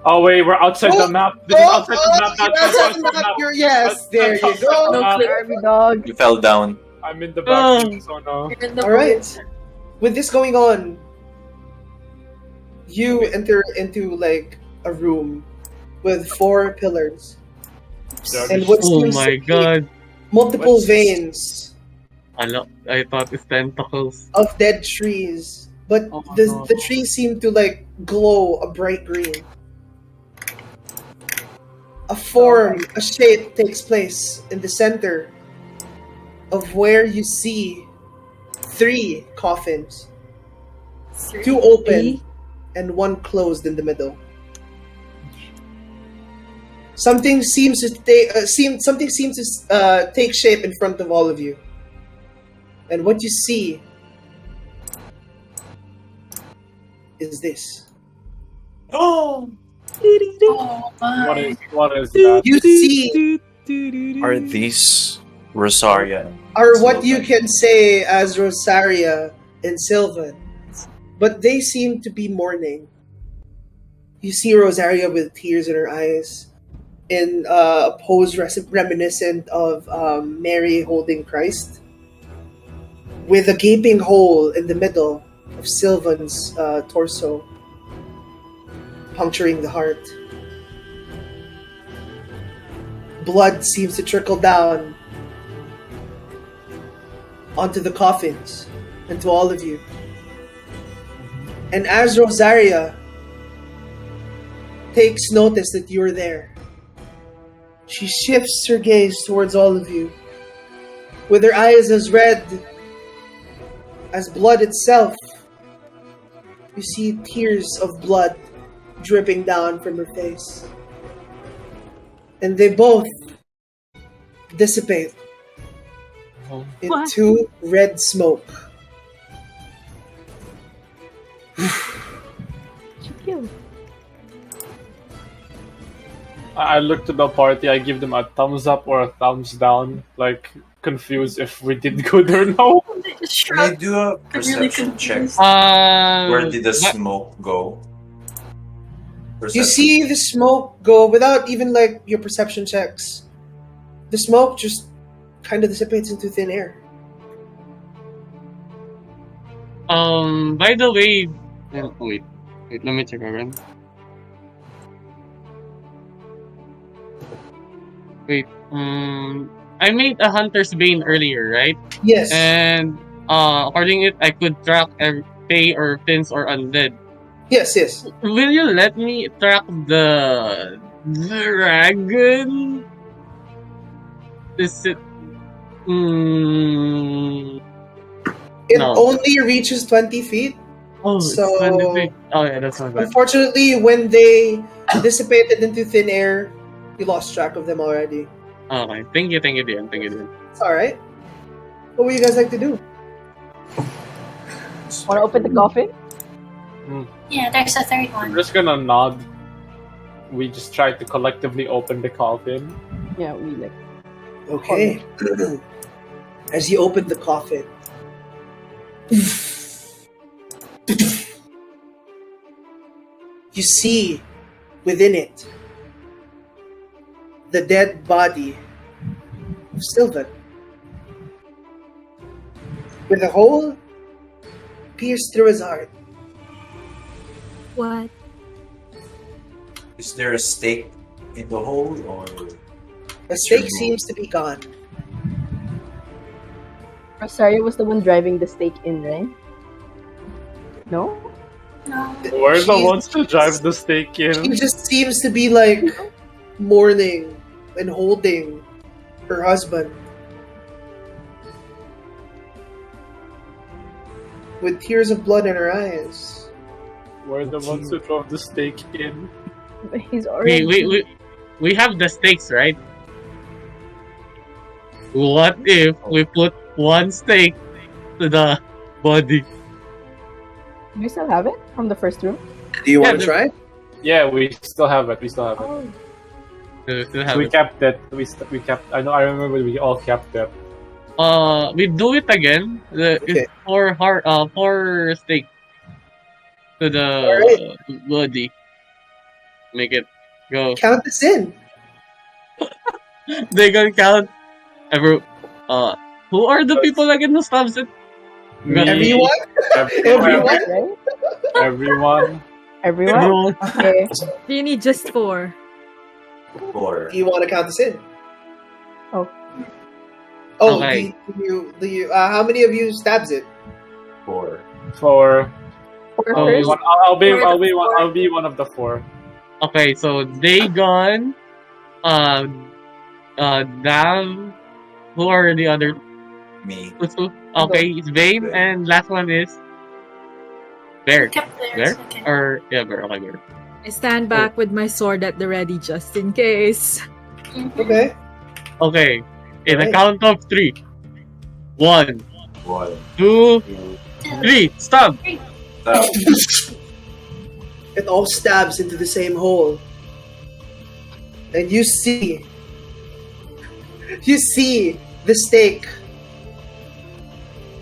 Oh wait, we're outside the map. This is outside the map. you're That's outside the map. Yes, there you That's outside go. the map. Army dog. You fell down. I'm in the back, so no. You're in the All right. With this going on, you enter into like a room with 4 pillars and what Oh seems my to be god. multiple What's- veins I thought it's tentacles. of dead trees, but Oh, the no. the trees seem to like glow a bright green. A form, a shape takes place in the center of where you see 3 coffins, 2 open and 1 closed in the middle. Something seems to take shape in front of all of you, and what you see is this. Oh, Oh my. What is that? You see are these Rosaria? and are what you Sylvan? can say as Rosaria and Sylvan, but they seem to be mourning. You see Rosaria with tears in her eyes, in a pose reminiscent of Mary holding Christ. with a gaping hole in the middle of Sylvan's torso, puncturing the heart. Blood seems to trickle down onto the coffins and to all of you. And as Rosaria takes notice that you're there, she shifts her gaze towards all of you, with her eyes as red as blood itself. You see tears of blood dripping down from her face. And they both dissipate into red smoke. I look to the party. I give them a thumbs up or a thumbs down. Like confused if we did good or no. Can I do a perception check? Where did the smoke go? You see the smoke go without even like your perception checks. The smoke just kind of dissipates into thin air. By the way, wait, let me check again. Wait, I made a Hunter's Bane earlier, right? Yes. And according to it, I could track Fey or Fins or Undead. Yes, yes. Will you let me track the dragon? Is it? It No. only reaches 20 feet. Oh, So- it's 20 feet. Oh yeah, that's not bad. Unfortunately, when they dissipated into thin air, you lost track of them already. Okay, thank you, Dan. It's alright. What would you guys like to do? Wanna open the coffin? Yeah, there's a third I'm one. just gonna nod. We just try to collectively open the coffin. Yeah, we like. Okay. As you open the coffin, you see within it the dead body of Sylvan, with a hole pierced through his heart. What? Is there a stake in the hole, or The stake seems to be gone. Rosaria was the one driving the stake in, right? No? No. We're the She's- ones to drive the stake She in. just seems to be like mourning and holding her husband with tears of blood in her eyes. We're the ones who drove the stake in. He's already. We have the stakes, right? What if we put one stake to the body? Do we still have it from the first room? Do you Yeah, want to try? Yeah, we still have it. Oh. To have We it. kept it. We kept. I remember we all kept it. We do it again. Okay. It's four stake to the body. Make it go. Count this in. They can count. Who are the people again who stabs it? Me, Everyone? Everyone. Right? Everyone. Everyone? Okay. You need just 4. or Do you want to count this in? Oh. Oh, Okay. do you, how many of you stabs it? or For Four Oh, first. I'll be one of the 4. Okay, so they gone. Dam. Who are the other me? two? Okay, it's Vane, and last one is Bear. Kept Bear? theirs. Okay. Or yeah, Bear. Okay, Bear. I stand back with my sword at the ready just in case. Okay. Okay, in a Alright. count of 3. 1, 1, 2, 2, 3. Stop. stop. It all stabs into the same hole. And you see the stake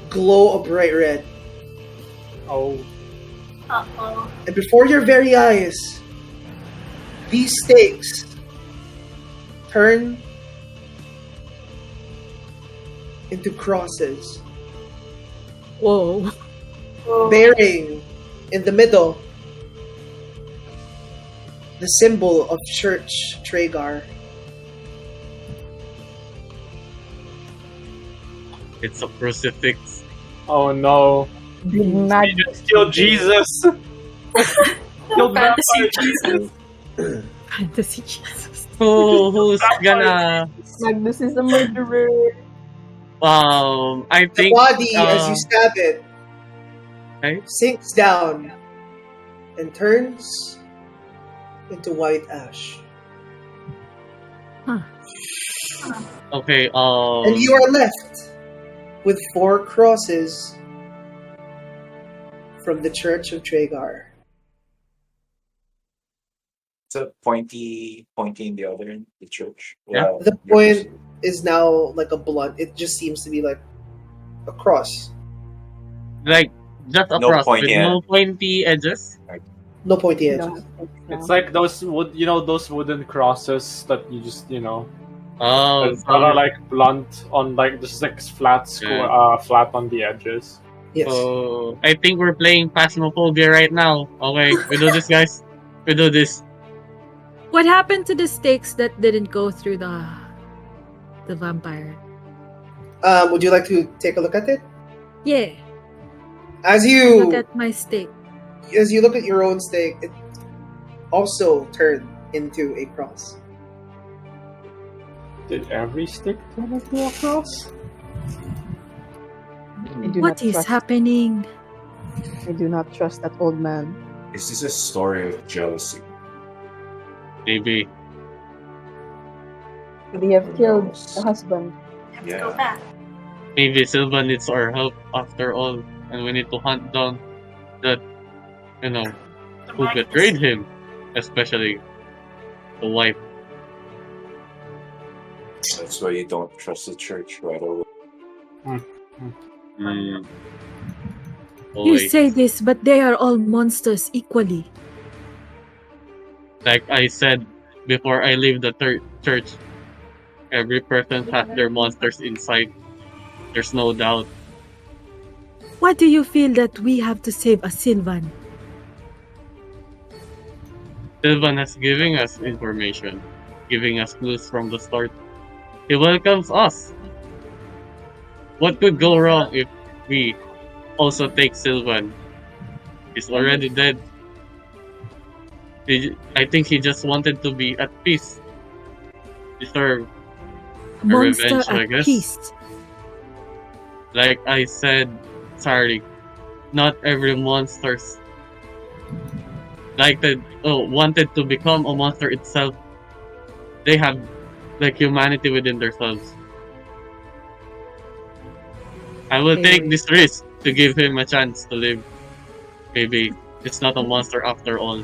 glow a bright red. Oh. Uh-oh. And before your very eyes, these stakes turn into crosses. Whoa. bearing in the middle the symbol of Church Tragar. It's a crucifix. Oh no. Did They Magnus just killed Jesus. Killed Fantasy vampire Jesus. Fantasy Jesus. Who's gonna? Magnus is a murderer. I The think. body, as you stab it, Okay. sinks down and turns into white ash. Okay. And you are left with 4 crosses from the Church of Tragar. It's a pointy in the other end, the church. Yeah. The point is now like a blunt. It just seems to be like a cross. Like just No across pointy with no pointy edges. No pointy No, edges. It's like those those wooden crosses that you just Oh, that are like blunt on like just like flat flat on the edges. Yes. so I think we're playing Phasmophobia right now. Okay, we do this, guys. We do this. What happened to the stakes that didn't go through the vampire? Would you like to take a look at it? Yeah. As Look you at my stake. look at your own stake, it also turned into a cross. Did every stick turn into a cross? I do What not is trust. happening? I do not trust that old man. Is this a story of jealousy? Maybe. Could he have killed the husband? Have to Yeah. go back. Maybe Sylvan needs our help after all, and we need to hunt down that The who Magnus. betrayed him, especially the wife. That's why you don't trust the church right away. Mm. Oh, You wait. say this, but they are all monsters equally. Like I said before I leave the church, every person has their monsters inside. There's no doubt. Why do you feel that we have to save a Sylvan? Sylvan has given us information, giving us clues from the start. He welcomes us. What could go wrong if we also take Sylvan? He's already dead. I think he just wanted to be at peace. Deserve Monster revenge, I at guess. peace. Like I said, sorry, not every monsters wanted to become a monster itself. They have like humanity within themselves. I will take this risk to give him a chance to live. Maybe it's not a monster after all.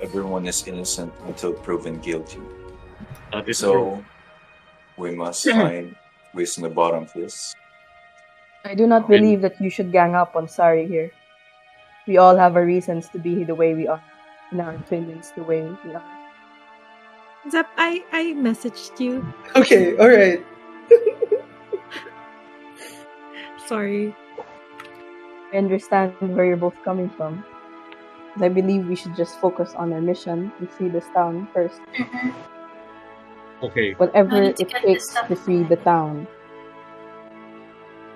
Everyone is innocent until proven guilty. That is true. So we must find ways in the bottom of this. I do not believe that you should gang up on Sari here. We all have our reasons to be the way we are, in our opinions the way we are. Zep, I messaged you. Okay, alright. Sorry. I understand where you're both coming from. But I believe we should just focus on our mission and free this town first. Okay. Whatever I it need to get this takes stuff to free the town.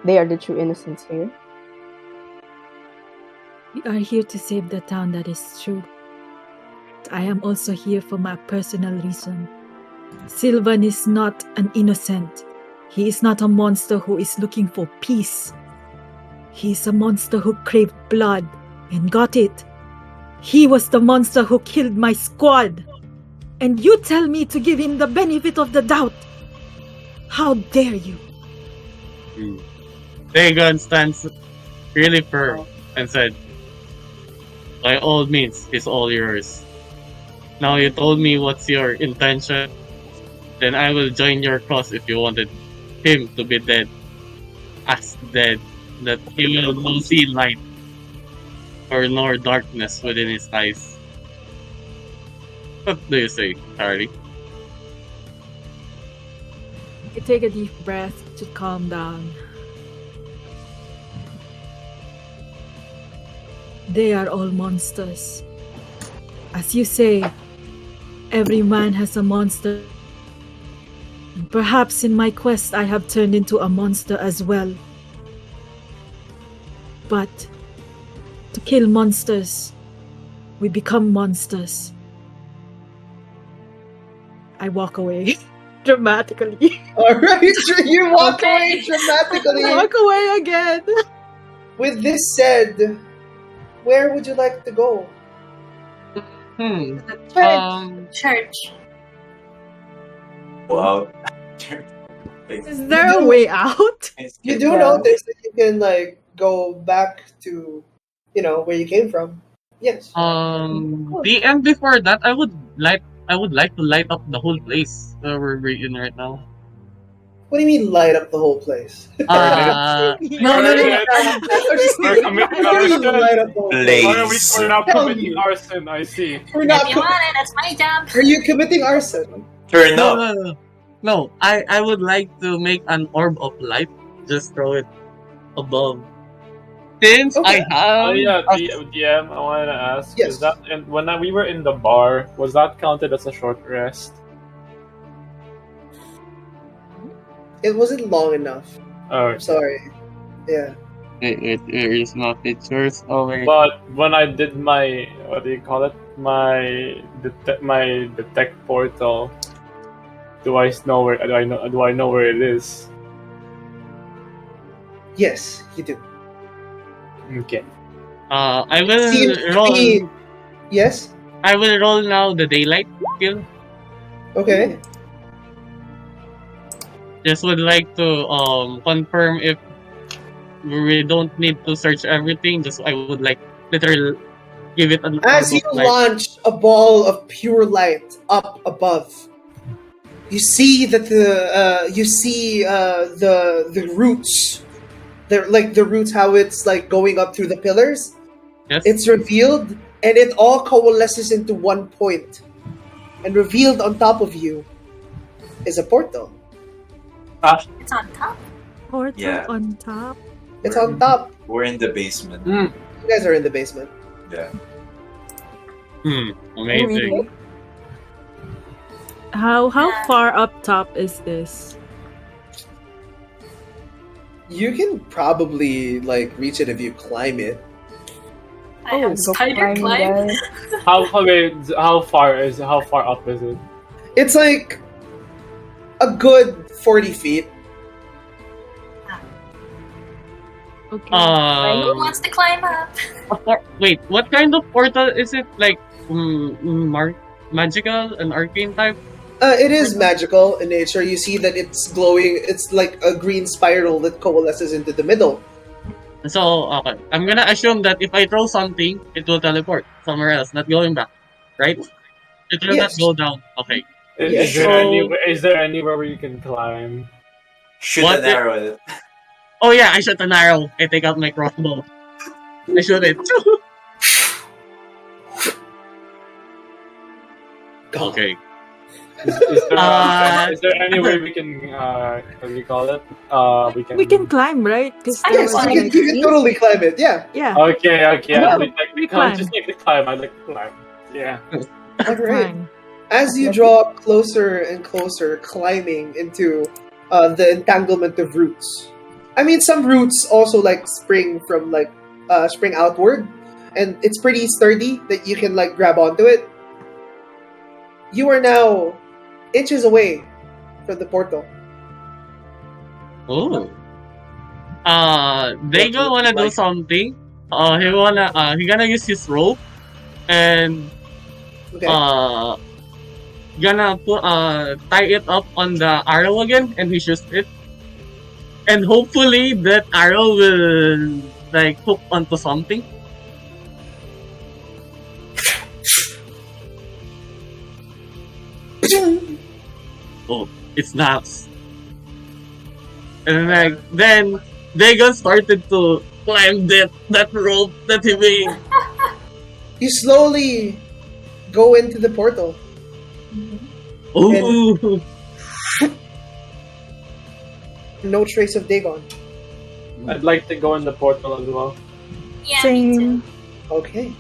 They are the true innocents here. We are here to save the town, that is true. But I am also here for my personal reason. Sylvan is not an innocent. He is not a monster who is looking for peace. He is a monster who craved blood and got it. He was the monster who killed my squad. And you tell me to give him the benefit of the doubt. How dare you? Dagon stands really firm and said, by all means, he's all yours. Now you told me what's your intention, then I will join your cause if you wanted him to be dead. As dead, that he will no see light or nor darkness within his eyes. What do you say, Charlie? You take a deep breath to calm down. They are all monsters. As you say, every man has a monster. And perhaps in my quest I have turned into a monster as well. But to kill monsters, we become monsters. I walk away dramatically. Alright, you walk away dramatically. Walk away again. With this said, where would you like to go? Church. Wow. Is there a way out? You do notice that you can like go back to, where you came from. Yes. DM before that, I would like to light up the whole place where we're in right now. What do you mean light up the whole place? No. We're committing arson. Light up the whole place. Blaze. We're not committing arson, I see. We're If not you want it, that's my job. Are you committing arson? Turn up. No, I would like to make an orb of light. Just throw it above. Since Okay. I have... Oh yeah, DM, I wanted to ask, Yes. is that, and when we were in the bar, was that counted as a short rest? It wasn't long enough. Oh, I'm sorry. Yeah. It is not pictures. Oh wait. but when I did my, what do you call it? My detect portal, do I know where it is? Yes, you do. Okay. I will Seems to roll. be- Yes? I will roll now the daylight skill. Okay. Just would like to confirm if we don't need to search everything. Just I would like literally give it an As orb you of light. launch a ball of pure light up above, you see that the roots. They're like the roots, how it's like going up through the pillars. Yes. It's revealed, and it all coalesces into one point. And revealed on top of you is a portal. It's on top. Portal Yeah. on top. It's on top. We're in the basement. You guys are in the basement. Yeah. Amazing. How Yeah. far up top is this? You can probably like reach it if you climb it. I have go spider climb. guys. How far up is it? It's like a good 40 feet. Okay. Who wants to climb up? Wait, what kind of portal is it? Like, magical and arcane type? It is magical in nature. You see that it's glowing. It's like a green spiral that coalesces into the middle. So, okay. I'm gonna assume that if I throw something, it will teleport somewhere else, not going back, right? It will Yes. not go down. Okay. Yes. Is there anywhere where you can climb? Shoot What an if- arrow at it. Oh yeah, I shot an arrow. I take out my crossbow. I shoot it. Okay. Is there any way we can what do you call it? We can climb, right? Because Yes, you can totally climb it. Yeah. yeah. Okay. Yeah, We climb. just take the climb. I'd like to climb. Yeah. All right. Fine. As you draw closer and closer, climbing into the entanglement of roots. I mean, some roots also like spring from like spring outward, and it's pretty sturdy that you can like grab onto it. You are now inches away from the portal. Oh. Dago wanna do something. He gonna use his rope and Okay. gonna put tie it up on the arrow again and he shoots it. And hopefully that arrow will like hook onto something. Oh, it snaps. And like then Dagon started to climb that rope that he made. You slowly go into the portal. Ooh. No trace of Dagon. I'd like to go in the portal as well. Yeah, me too. Same. Okay.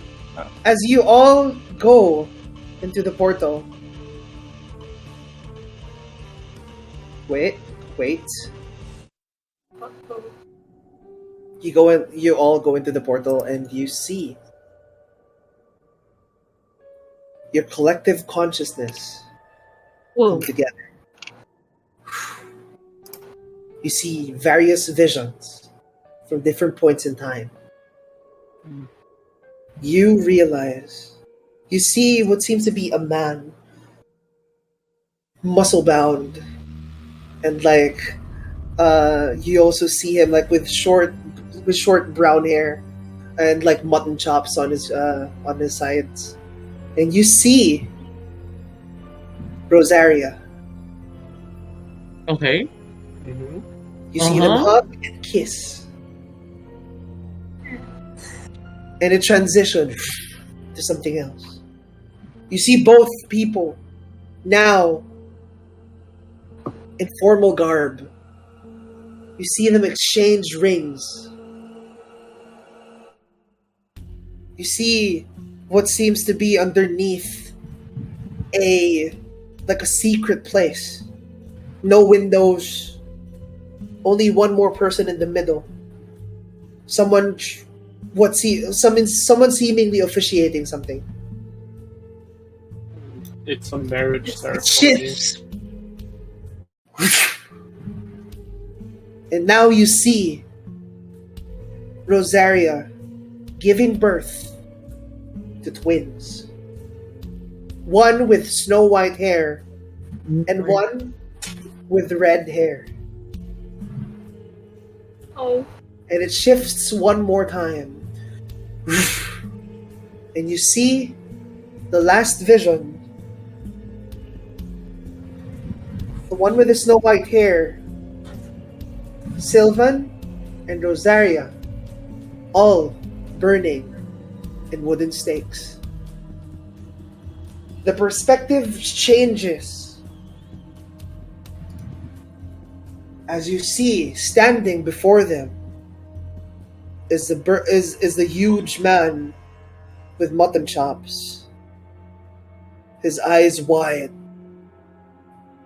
As you all go into the portal. Wait. You all go into the portal and you see your collective consciousness come Whoa. together. You see various visions from different points in time. You realize you see what seems to be a man, muscle bound, and you also see him like with short brown hair and like mutton chops on his sides. And you see Rosaria. Okay. Mm-hmm. You see them hug and kiss. And it transitions to something else. You see both people now in formal garb. You see them exchange rings. You see what seems to be underneath a secret place. No windows. Only one more person in the middle. Someone seemingly officiating something. It's a marriage It ceremony. shifts. And now you see Rosaria giving birth to twins. One with snow white hair and one with red hair. Oh. And it shifts one more time. And you see the last vision. The one with the snow white hair, Sylvan and Rosaria, all burning in wooden stakes. The perspective changes as you see standing before them is the huge man with mutton chops, his eyes wide,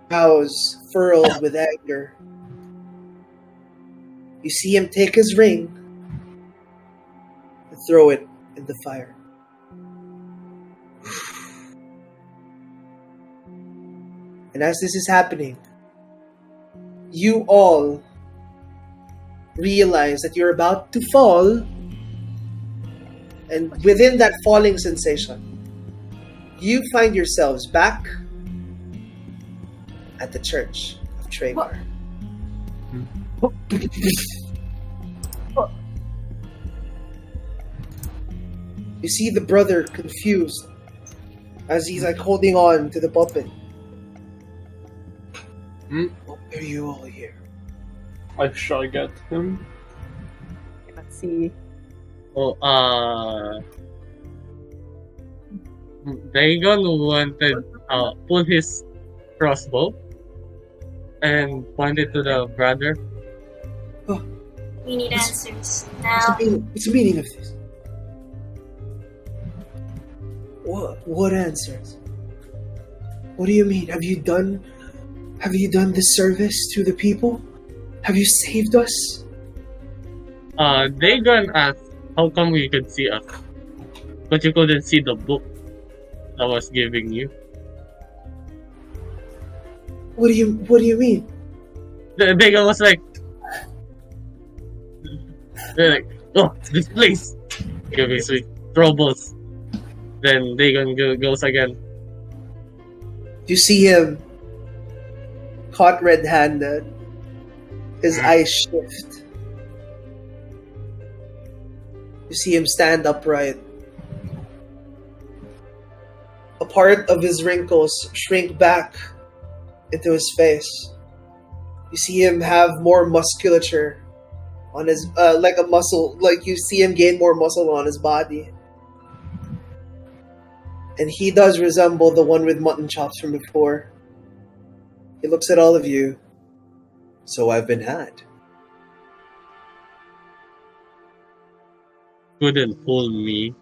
brows furrowed with anger. You see him take his ring and throw it in the fire. And as this is happening, you all realize that you're about to fall, and within that falling sensation, you find yourselves back at the church of Tragar. You see the brother confused as he's like holding on to the puppet. Why are you all here? I shall get him. Let's see. Oh, Dagon wanted pull his crossbow and point it to the brother. We need answers What's now. the meaning of this? What answers? What do you mean? Have you done this service to the people? Have you saved us? Dagon asked how come you could see us, but you couldn't see the book I was giving you. What do you mean? Dagon was like, oh, this place giving sweet troubles. Then Dagon goes again. You see him caught red-handed. His eyes shift. You see him stand upright. A part of his wrinkles shrink back into his face. You see him have more musculature on his, like a muscle, like you see him gain more muscle on his body. And he does resemble the one with mutton chops from before. He looks at all of you. So I've been had. Couldn't fool me.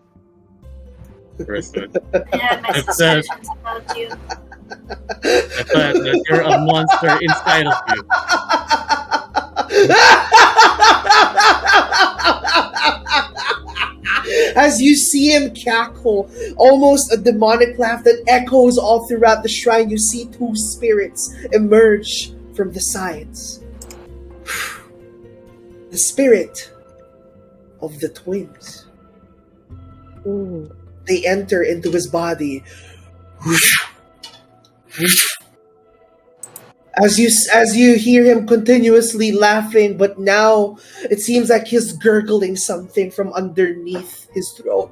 person. I have my I thought, suspicions about you. I thought that you're a monster inside of you. As you see him cackle, almost a demonic laugh that echoes all throughout the shrine, you see two spirits emerge from the sides. The spirit of the twins. Ooh. They enter into his body. As you hear him continuously laughing, but now it seems like he's gurgling something from underneath his throat.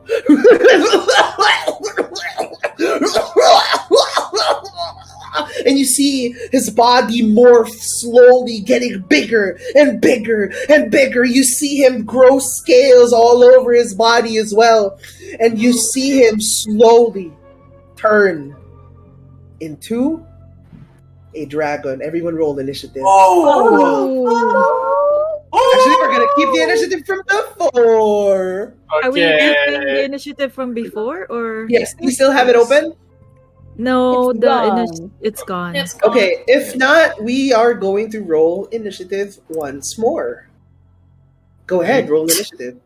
And you see his body morph slowly, getting bigger and bigger and bigger. You see him grow scales all over his body as well. And you see him slowly turn into a dragon. Everyone roll initiative. Actually, we're gonna keep the initiative from before. Are we keeping the Okay. initiative from before, or Yes, you still have it open? no? It's gone. It's gone. It's gone. Okay, if not, we are going to roll initiative once more. Go ahead, roll initiative.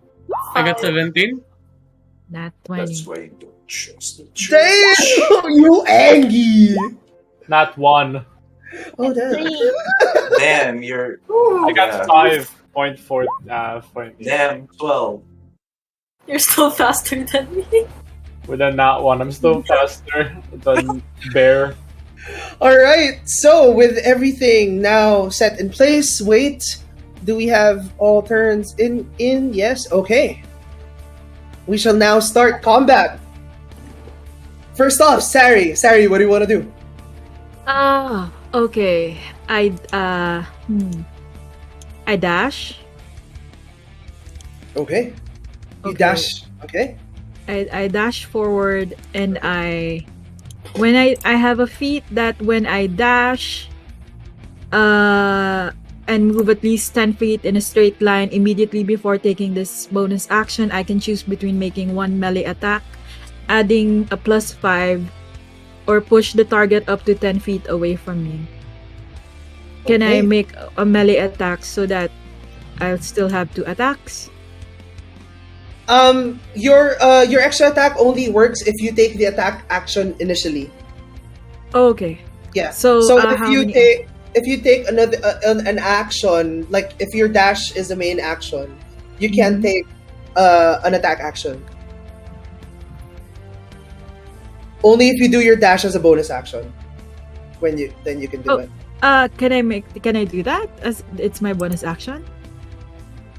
I got 17. Not 20. That's why you don't trust the church. Damn, you angry. Not one. Oh, damn. Damn, you're. I got Yeah. 5.4 point. Damn, 12. You're still faster than me. With a not one, I'm still faster than Bear. All right, so with everything now set in place, wait, do we have all turns in? Yes, okay. We shall now start combat. First off, Sari, what do you want to do? Okay. I dash. Okay. You Okay. dash. Okay. I dash forward, and I have a feat that when I dash and move at least 10 feet in a straight line immediately before taking this bonus action, I can choose between making one melee attack, adding a +5, or push the target up to 10 feet away from me. Can I Okay. make a melee attack so that I'll still have 2 attacks? Your extra attack only works if you take the attack action initially. Okay. Yeah. So, if how you many- take another an action, like if your dash is the main action, you can Mhm. take an attack action. Only if you do your dash as a bonus action. Then you can do Oh. it. Can I do that as it's my bonus action?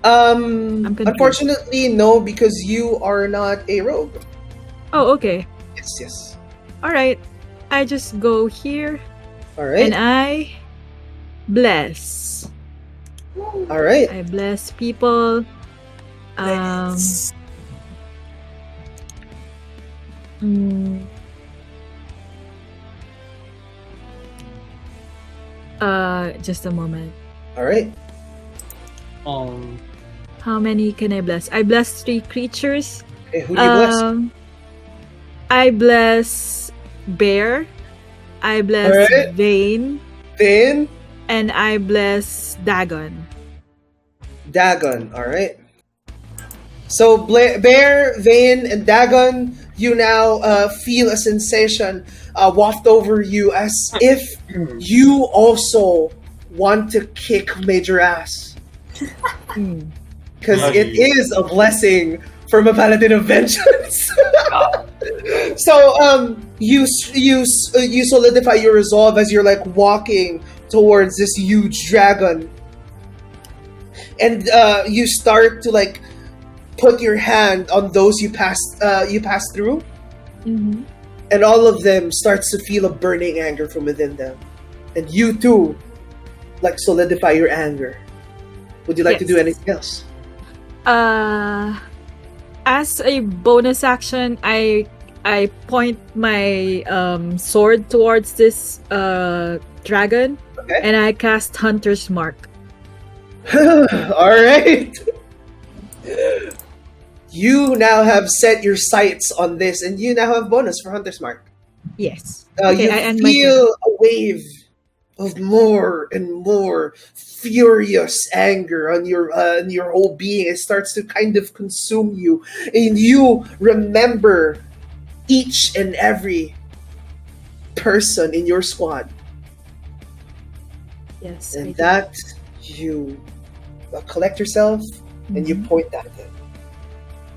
confused. Unfortunately, no, because you are not a rogue. Oh, okay. Yes. All right. I just go here All right. and I bless. All right. I bless people. Mm, just a moment. All right. How many can I bless? I bless 3 creatures. Okay, who do you bless? I bless Bear. I bless Alright. Vane. Then And I bless Dagon. Dagon. All right. So Bear, Vane, and Dagon, you now feel a sensation waft over you as if you also want to kick Major Ass. Because it is a blessing from a Paladin of Vengeance. So you solidify your resolve as you're like walking towards this huge dragon, and you start to like put your hand on those you pass through, Mm-hmm. and all of them starts to feel a burning anger from within them, and you too like solidify your anger. Would you like to do Yes. anything else? As a bonus action, I point my sword towards this dragon, Okay. and I cast Hunter's Mark. All right. you now have set your sights on this, and you now have bonus for Hunter's Mark. Yes. Okay, You I end my turn. feel a wave of more and more furious anger on your whole being. It starts to kind of consume you, and you remember each and every person in your squad, Yes. I and do. that you collect yourself and you point at it.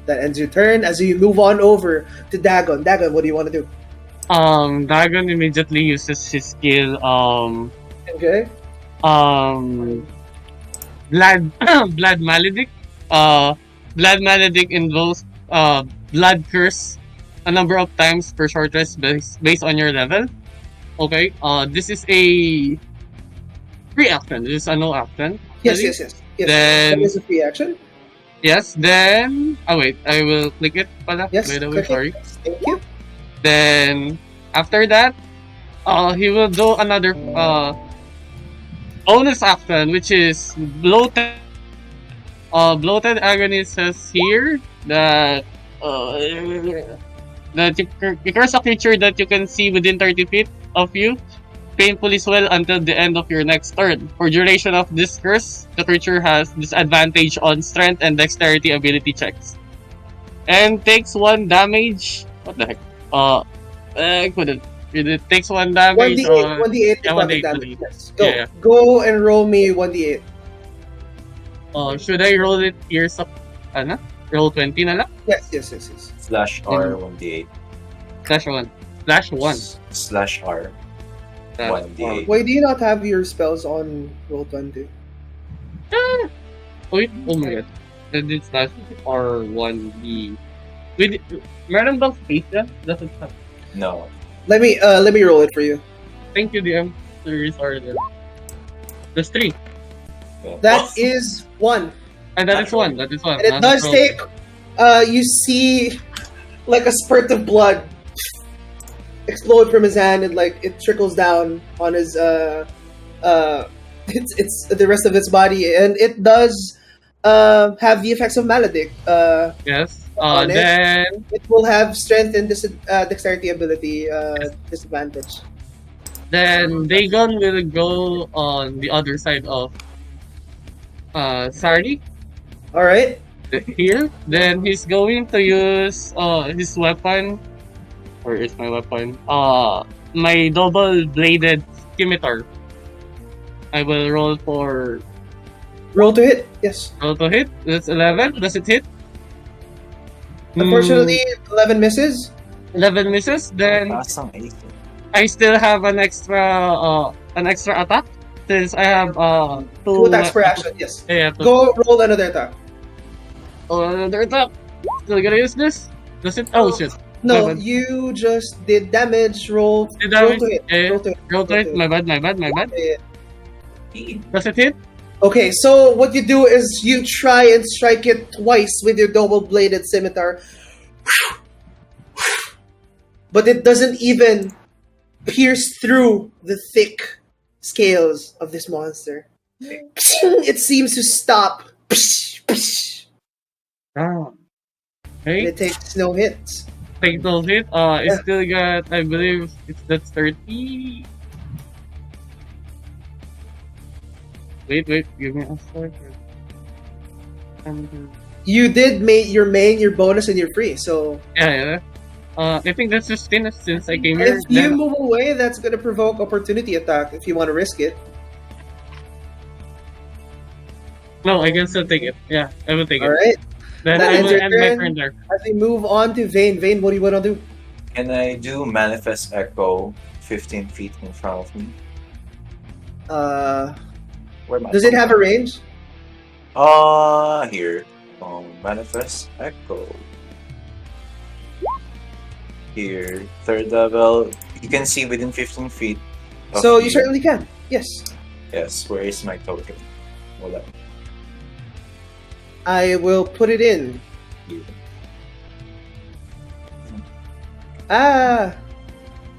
That ends your turn. As you move on over to Dagon. Dagon, what do you want to do? Dagon immediately uses his skill, Okay. blood, blood maledict. Blood maledict involves, blood curse a number of times per short rest based on your level. Okay. This is a free action. This is a no action. Yes, Really? yes, yes. Yes. Then- that is a free action. Yes. Then. Oh wait, I will click it. Pala. Yes, By the way, click it. sorry. Thank you. Then after that, he will do another bonus action, which is bloated. Bloated agony says here that you curse a creature that you can see within 30 feet of you painfully swell until the end of your next turn. For duration of this curse, the creature has disadvantage on strength and dexterity ability checks, and takes 1 damage. What the heck? I couldn't. It takes 1 damage. 1d8, 1d8 yeah, necrotic 1d8, damage. 1d8. Yes. Go. Yeah. Go and roll me 1d8. Should I roll it here sa roll 20 na lang? Yes, yes, yes, yes. Slash R 1d8. Slash 1. Slash 1. Slash R 1d8. Why do you not have your spells on roll 20? Wait, oh my god. Then it's slash R1D. Wait, meron bang space yan? Doesn't have. No. Let me roll it for you. Thank you, DM. Sorry. That's 3. That is 1. And that is 1. That is 1. And it does take you see like a spurt of blood explode from his hand, and like it trickles down on his it's the rest of its body, and it does have the effects of maledict. Yes. On Then it will have strength and dexterity ability disadvantage. then Dagon will go on the other side of Sari All right. here. Then he's going to use his weapon. Where is my weapon? My double-bladed scimitar. I will roll for Roll to hit. Yes. roll to hit. That's 11. Does it hit? Unfortunately, 11 misses. 11 misses. Then Pasang 8. I still have an extra attack since I have 2 attacks per action. Yes. Yeah. Go roll another attack. Another attack. Still gonna use this. Does it? Oh shit. No, My bad. you just did damage. Roll. Did Roll damage? to hit. Yeah. Roll to hit. Roll to it. My bad. Yeah. Does it hit? Okay, so what you do is you try and strike it twice with your double-bladed scimitar, but it doesn't even pierce through the thick scales of this monster. It seems to stop. Ah. And Okay. it takes no hits. Take those hit. Yeah. It's still got. I believe that's 30. Wait. Give me a second. You did make your main, your bonus, and your free. So Yeah. I think that's 15 since I came here. if you Then, move away, that's going to provoke opportunity attack if you want to risk it. no, I can still take it. Yeah, I will take All it. right. Then That I ends will your end my turn. turn there. As we move on to Vane. Vane, what do you want to do? Can I do Manifest Echo 15 feet in front of me? Where am I? Does it have a range? Here. Manifest Echo. Here. 3rd level. You can see within 15 feet. of So you certainly can. Yes. Yes, where is my token? Hold on. I will put it in.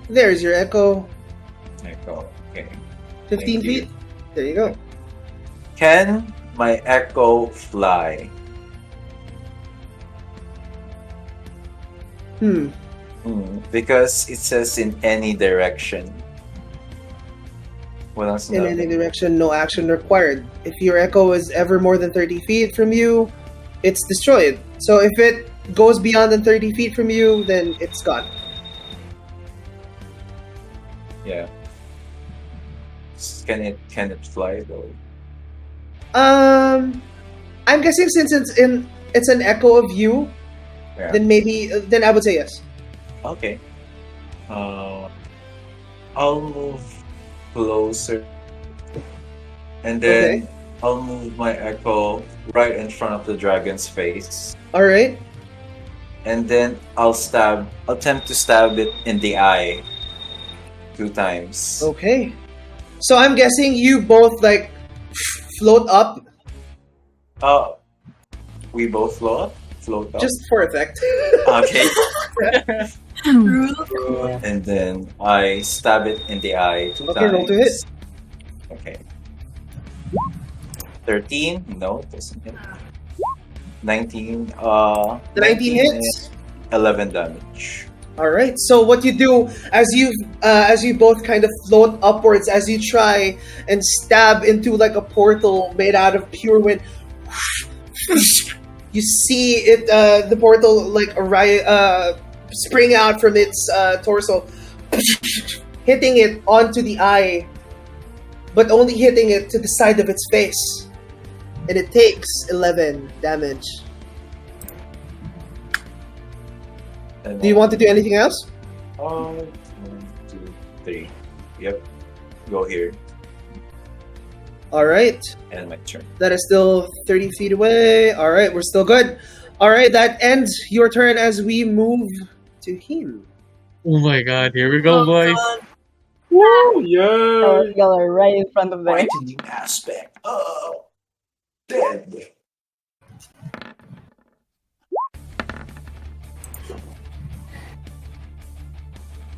There's your echo. Echo. Okay. 15 Thank you. feet. There you go. Can my Echo fly? Because it says in any direction. What else? In any direction, no action required. If your echo is ever more than 30 feet from you, it's destroyed. So if it goes beyond than 30 feet from you, then it's gone. Yeah. Can it fly though? I'm guessing since it's an echo of you, Yeah. then I would say yes. Okay. I'll move closer, and then I'll move my echo right in front of the dragon's face, All right. and then I'll attempt to stab it in the eye 2 times. Okay. So I'm guessing you both like float up We both float up. just for effect. Okay. Rule. And then I stab it in the eye 2 times. Okay, roll to hit. Okay. 13? No, it doesn't hit. 19. 19 hits. 11 damage. All right. So what you do as you both kind of float upwards as you try and stab into like a portal made out of pure wind. You see it, the portal like spring out from its torso, hitting it onto the eye, but only hitting it to the side of its face, and it takes 11 damage. And Do you want to do anything else? 1, 2, 3. Yep. Go here. All right. And my turn. That is still 30 feet away. All right, we're still good. All right, that ends your turn as we move to him. Oh my god, here we go, boys. Woo! Yeah! Y'all are right in front of them. Frightening aspect. Oh, dead.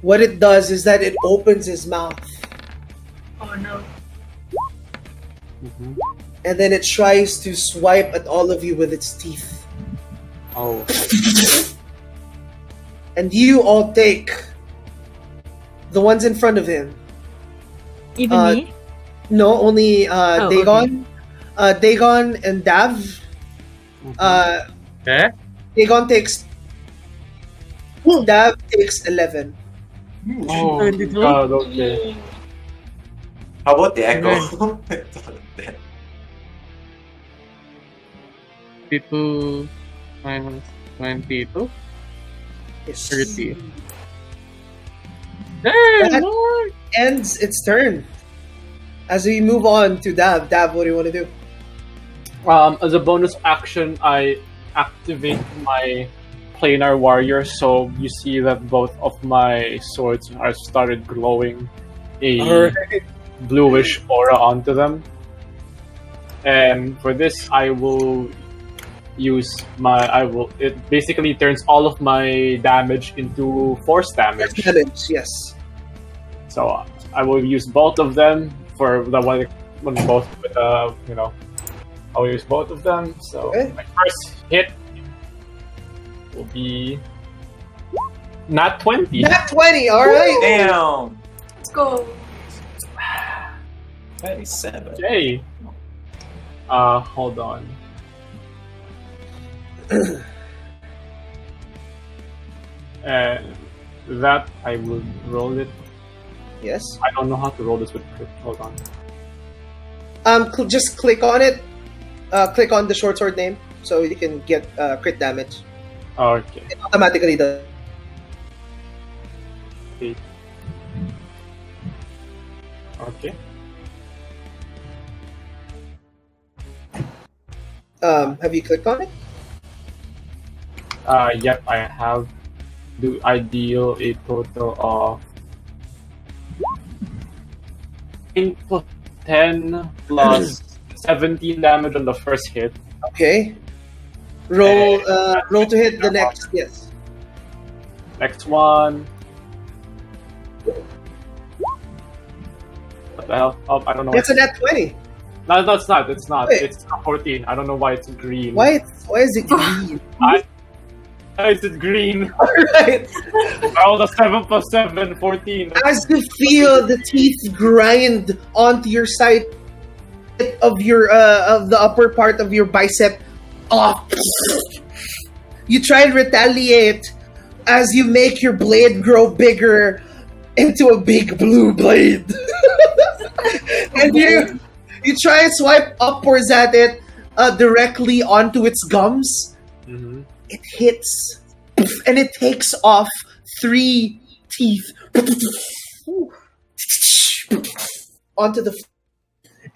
What it does is that it opens his mouth, Oh no. and then it tries to swipe at all of you with its teeth. Oh. And you all take the ones in front of him. Even me? No, only Oh, Dagon. Dagon and Dav. Eh? Dagon takes. Dav takes 11. Oh, God, okay. How about the echo? 52 minus 22? Yes. 30. That- Damn, Lord! Ends its turn. As we move on to Dav. Dav, what do you want to do? As a bonus action, I activate my planar warrior, so you see that both of my swords are started glowing a Alright. bluish aura onto them. And for this, I will use it basically turns all of my damage into force damage. Yes. So I will use both of them for the one both with I'll use both of them. So Okay. my first hit will be not 20. Nat 20, alright. Damn! Let's go. 27. Okay. Hold on. That I will roll it. Yes. I don't know how to roll this with crit. Hold on. Just click on it. Click on the short sword name so you can get crit damage. Okay. It automatically does. Okay. Have you clicked on it? Yep, I have. I deal a total of 9 plus 10 plus 17 damage on the first hit. Okay. Roll to hit the next. Yes. Next one. What the hell? Oh, I don't know. That's a nat 20. No, it's not. It's not. Wait. It's 14. I don't know why it's green. Why is it green? Why is it green? Alright. Oh, the 7 plus 7, 14. As you feel the teeth grind onto your side of your of the upper part of your bicep, you try and retaliate as you make your blade grow bigger into a big blue blade. And you try and swipe upwards at it directly onto its gums. Mm-hmm. It hits and it takes off 3 teeth onto the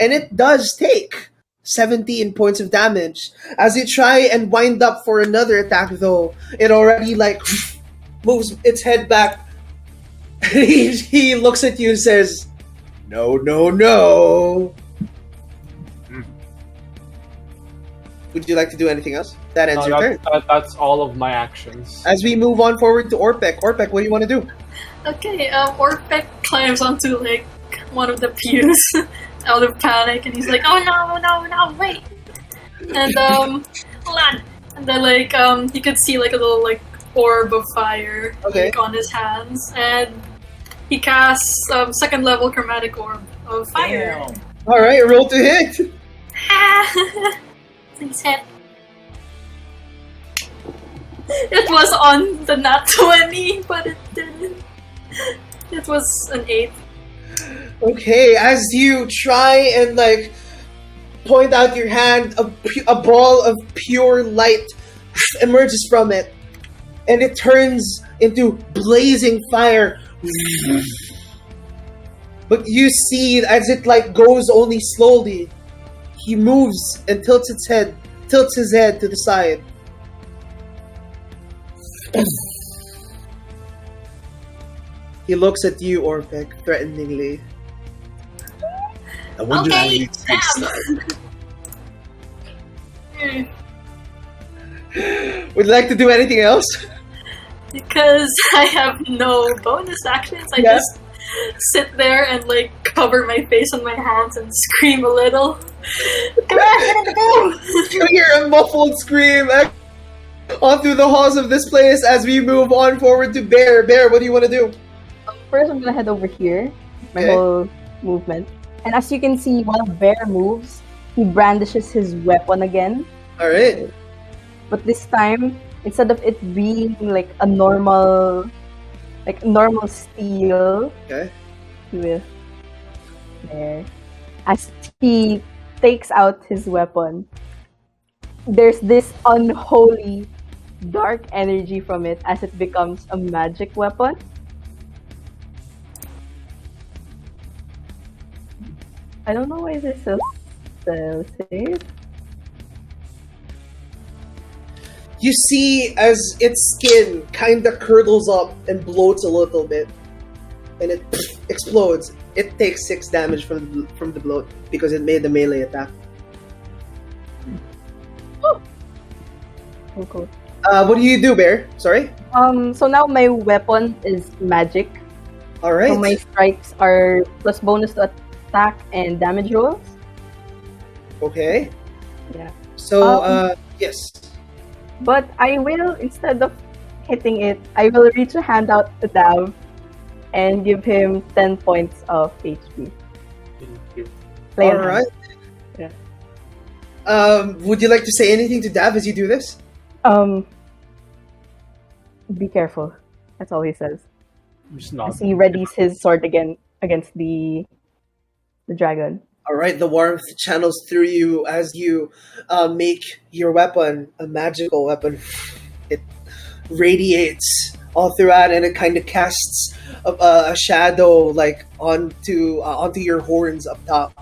and it does take 17 points of damage. As you try and wind up for another attack, though, it already moves its head back. He looks at you and says, "No, no, no." Would you like to do anything else? That ends your turn. That's all of my actions. As we move on forward to Orpek. Orpek, what do you want to do? Okay, Orpek climbs onto like one of the pews out of panic, and he's like, "Oh no, wait!" And hold on. And then you could see like a little orb of fire on his hands, and he casts 2nd level chromatic orb of fire. All right, roll to hit. Please hit. It was on the nat 20, but it didn't. It was an 8. Okay, as you try and point out your hand, a ball of pure light emerges from it, and it turns into blazing fire. But you see, as it goes only slowly, he moves and tilts his head to the side. He looks at you, Orpek, threateningly. I wonder how you Would you like to do anything else? Because I have no bonus actions, I just sit there and cover my face on my hands and scream a little. Come on, You hear a muffled scream on through the halls of this place as we move on forward to Bear. Bear, what do you want to do? First, I'm gonna head over here. My whole movement. And as you can see, while Bear moves, he brandishes his weapon again. Alright. But this time, instead of it being a normal steel, with there, as he takes out his weapon, there's this unholy dark energy from it as it becomes a magic weapon. I don't know why this is so safe. You see as its skin kind of curdles up and bloats a little bit, and it explodes. It takes 6 damage from the bloat because it made the melee attack. Oh, cool. What do you do, Bear? Sorry? So now my weapon is magic. Alright. So my strikes are plus bonus to attack and damage rolls. Okay. Yeah. So, yes. But I will, instead of hitting it, I will reach a hand out to Dav and give him 10 points of HP. Alright. Yeah. Would you like to say anything to Dav as you do this? Be careful. That's all he says. Just not. As he readies his sword again against the dragon. Alright, the warmth channels through you as you make your weapon a magical weapon. It radiates all throughout, and it kind of casts a shadow onto your horns up top.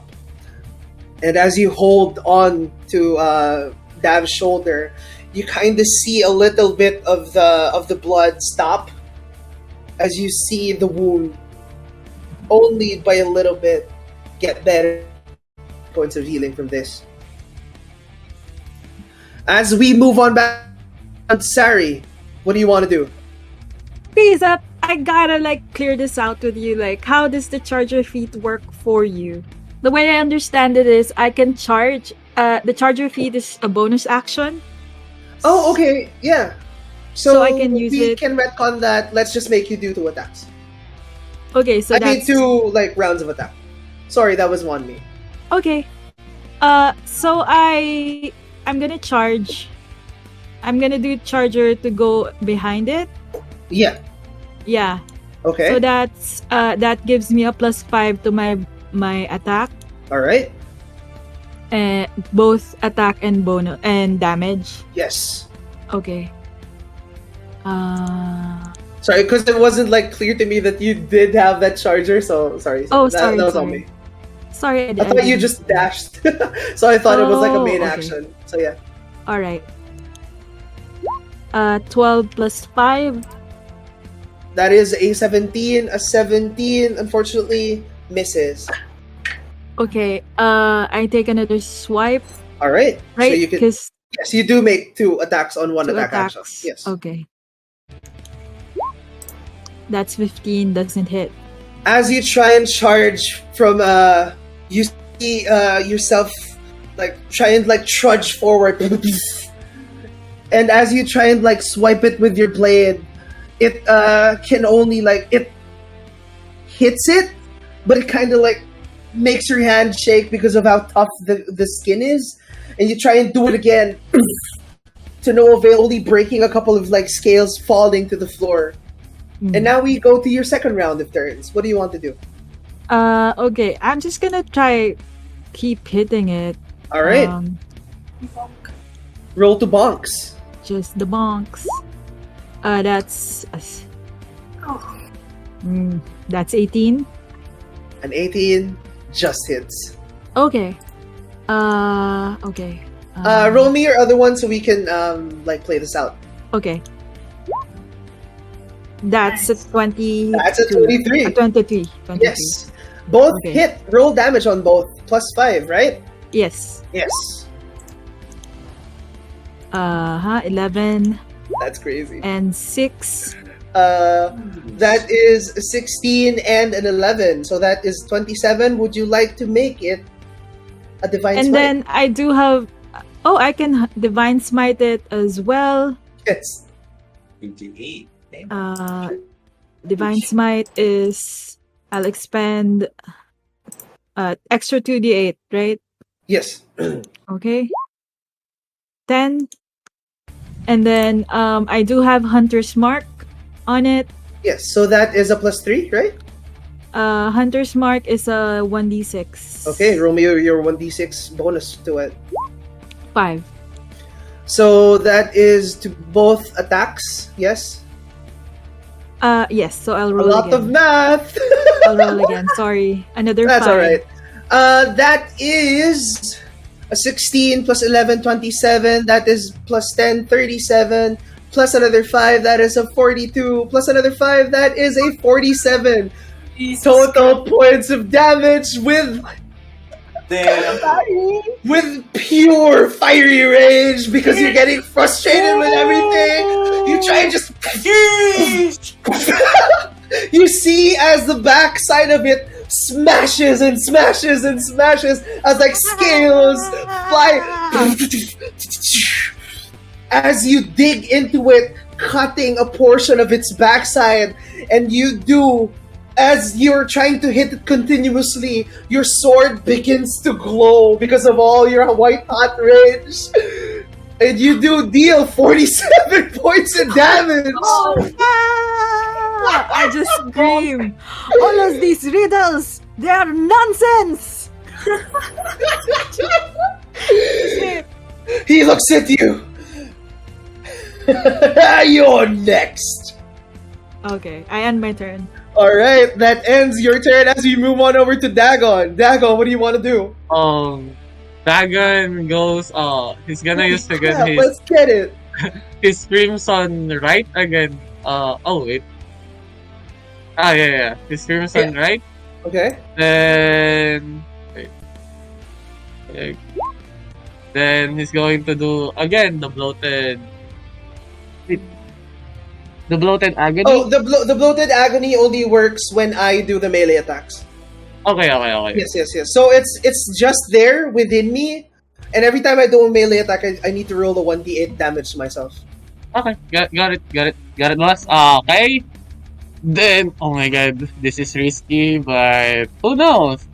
And as you hold on to Dav's shoulder, you kind of see a little bit of the blood stop as you see the wound only by a little bit get better. Points of healing from this. As we move on back to Sari, what do you want to do? Please, I gotta clear this out with you. How does the charger feat work for you? The way I understand it is I can charge. The charger feat is a bonus action. Oh, okay, yeah. So I can use we it. can retcon that. Let's just make you do 2 attacks. Okay, so I mean that's 2 like rounds of attack. Sorry, that was on me. okay. So I'm gonna charge. I'm gonna do charger to go behind it. Yeah. Yeah. Okay. So that gives me a +5 to my attack, All right. both attack and bonus and damage. Yes. Okay. Sorry, because it wasn't like clear to me that you did have that charger. So sorry. Oh, that was on sorry. me. Sorry, I thought you just dashed, so I thought it was like a main okay. action. So yeah. All right. 12 plus 5. That is a 17. A 17, unfortunately, misses. Okay. I take another swipe. All right. Right? So you can. Because Yes, you do make 2 attacks on 1 2 attack attacks. action. Yes. Okay. That's 15. Doesn't hit. As you try and charge from, you see yourself like try and like trudge forward, and as you try and like swipe it with your blade, it can only like it hits it, but it kind of like makes your hand shake because of how tough the skin is, and you try and do it again to no avail, only breaking a couple of like scales falling to the floor. And now we go to your second round of turns. What do you want to do? Okay. I'm just gonna try keep hitting it. All right. Roll to bonks. Just the bonks. That's that's 18. An 18 just hits. Okay. Okay. Roll me your other one so we can like play this out. Okay. That's a 20. That's a 23. 23. Yes. Both Okay. hit. Roll damage on both. +5, right? Yes. Yes. 11 That's crazy. and 6. That is a 16 and an 11. So that is 27. Would you like to make it a divine And smite? then I do have. Oh, I can divine smite it as well. Yes. 28. Divine smite is. I'll expend extra 2d8, right? Yes. Okay. 10. And then I do have Hunter's Mark on it. Yes. So that is a +3, right? Hunter's Mark is a 1d6. Okay. Roll me your 1d6 bonus to it. 5. So that is to both attacks. Yes. Yes, so I'll A roll lot again. of math. I'll roll again. Sorry. Another That's 5. all right. That is a 16 plus 11, 27. That is plus 10, 37. Plus another 5. That is a 42. Plus another 5. That is a 47. Total points of damage with pure fiery rage because you're getting frustrated with everything. You try and just you see as the back side of it smashes and smashes and smashes as like scales fly as you dig into it, cutting a portion of its backside, and you do. As you're trying to hit it continuously, your sword begins to glow because of all your white hot rage. And you do deal 47 points of damage. I just scream. All of these riddles, they are nonsense. He looks at you. You're next. Okay, I end my turn. Alright, that ends your turn as we move on over to Dagon. Dagon, what do you want to do? Dagon goes, he's gonna use again Yeah, let's get it. his crimson right again. Wait. Yeah. His crimson right. Okay. Then, wait. Okay. Then he's going to do again the bloated agony. Oh, the bloated agony only works when I do the melee attacks. Okay. Yes. So it's just there within me, and every time I do a melee attack, I need to roll a 1d8 damage to myself. Okay, got it, boss. Okay. Then, oh my god, this is risky, but who knows?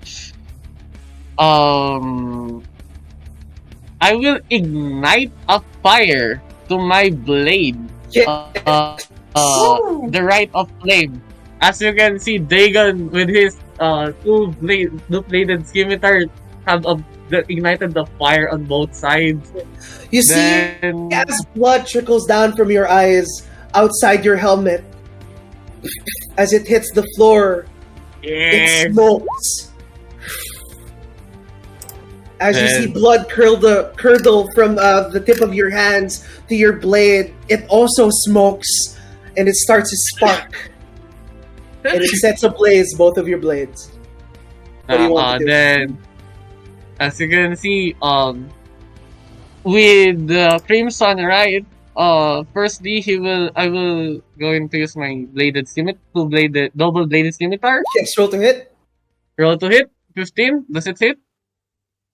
Um, I will ignite a fire to my blade. Yeah. The right of flame. As you can see, Dagon with his two-bladed scimitar have ignited the fire on both sides. You see, Then, as blood trickles down from your eyes outside your helmet, as it hits the floor, yeah. it smokes. As you see Then- blood curdle from the tip of your hands to your blade, it also smokes, and it starts to spark, and it sets ablaze both of your blades. What do you want to do? Then, as you can see, with the Crimson right, firstly I will going to use my double bladed scimitar. Yes, roll to hit. Roll to hit. 15. Does it hit?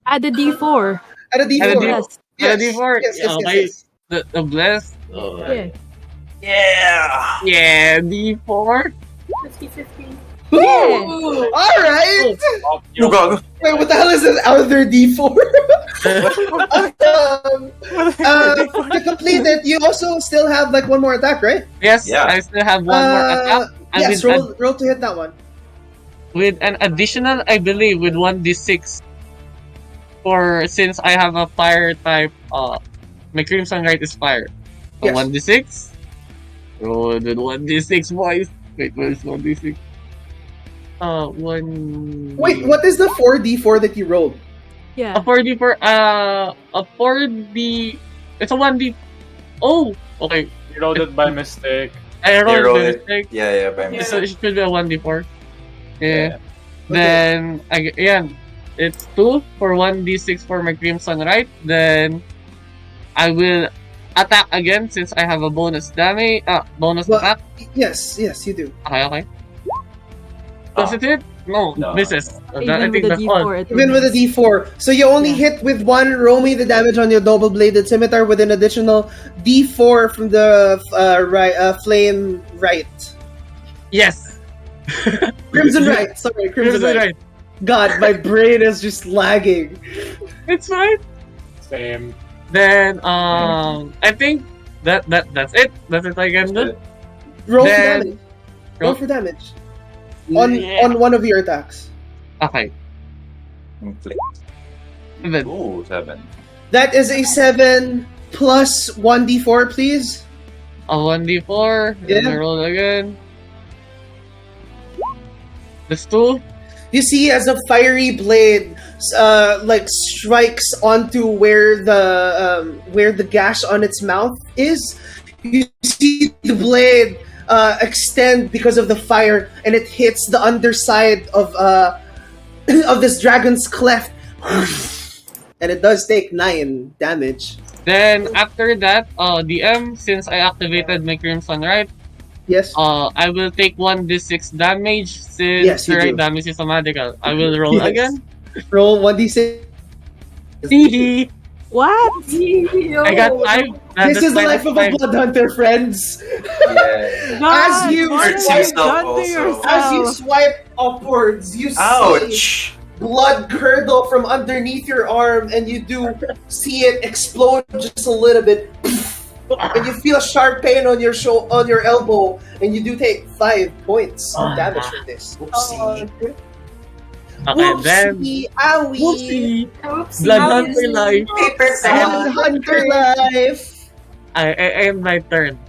Add a D4. At a D4. Add a D4. Yes. Add a D4. Yes. Okay. The bless. Yeah. Yeah. Yeah, D4. 50-50. Yeah. All right. You go. Wait, what the hell is this other D4? To complete it, you also still have like one more attack, right? Yes, Yeah. I still have one more attack. And Yes, roll to hit that one. with an additional, I believe, with 1d6. For since I have a fire type, my Crimson right is fire. So Yes. 1d6. Roll the 1d6, boys. Wait, where's 1d6? One. Wait, what is the 4D4 that you rolled? Yeah. A 4d4. A 4d. It's a 1d. Oh, okay. You rolled it by mistake. I rolled rolled the it. mistake. Yeah, by Yeah. So mistake. it should be a 1d4. Yeah. Yeah. Then again, it's 2 for 1d6 for my Crimson right. Then I will attack again since I have a bonus damage. Bonus Well, attack. Yes, you do. Okay. Does it hit? No, No. misses. I Even think with a that's all. D4. it Even will with a miss. D4. So you only Yeah. hit with one. Roll me the damage on your double-bladed scimitar with an additional D4 from the flame right. Yes. Crimson right. Sorry, Crimson Crimson right. God, my brain is just lagging. It's fine. Same. Then I think that's it. That's it I can do. Roll for Then- damage. Roll for damage. Yeah. On one of your attacks. Okay. Inflict. Then Ooh, 7. That is a 7 plus 1d4, please. a 1d4. Yeah. Then I roll again. That's 2. You see, as a fiery blade, like strikes onto where the gash on its mouth is, you see the blade extend because of the fire, and it hits the underside of of this dragon's cleft, and it does take 9 damage. Then after that, DM, since I activated my Crimson right, Yes. I will take 1d6 damage since Yes, you the right do. damage is a magical. I will roll Yes. again. Roll 1d6. Hee What? I got 5. This is the life of a blood hunter, friends. Yeah. God, you what hurts have you yourself done to also. yourself? As you swipe upwards, you see Ouch! blood curdle from underneath your arm, and you do see it explode just a little bit, and you feel sharp pain on your on your elbow, and you do take 5 points of damage from this. Oopsie. Okay, then Whoopsie, owie. whoopsie. Oops. Blood hunter life. Paper Blood hunter life. I end my turn.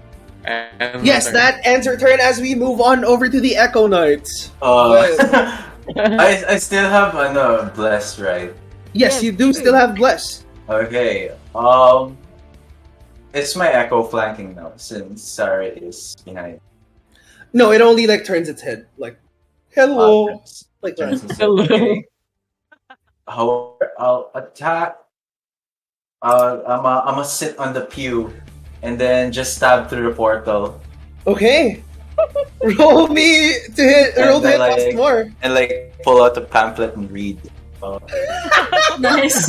I end my Yes, turn. that ends your turn as we move on over to the Echo Knights. I still have bless, right? Yes, you do still have Bless. Okay. It's my echo flanking now since Sarah is behind. No, it only like turns its head. Like, hello. Like that. Hello. Okay. However, I'll attack. I'm gonna sit on the pew and then just stab through the portal Okay. Roll me to hit. And Roll to then, hit once like- more. and like pull out the pamphlet and read. Nice.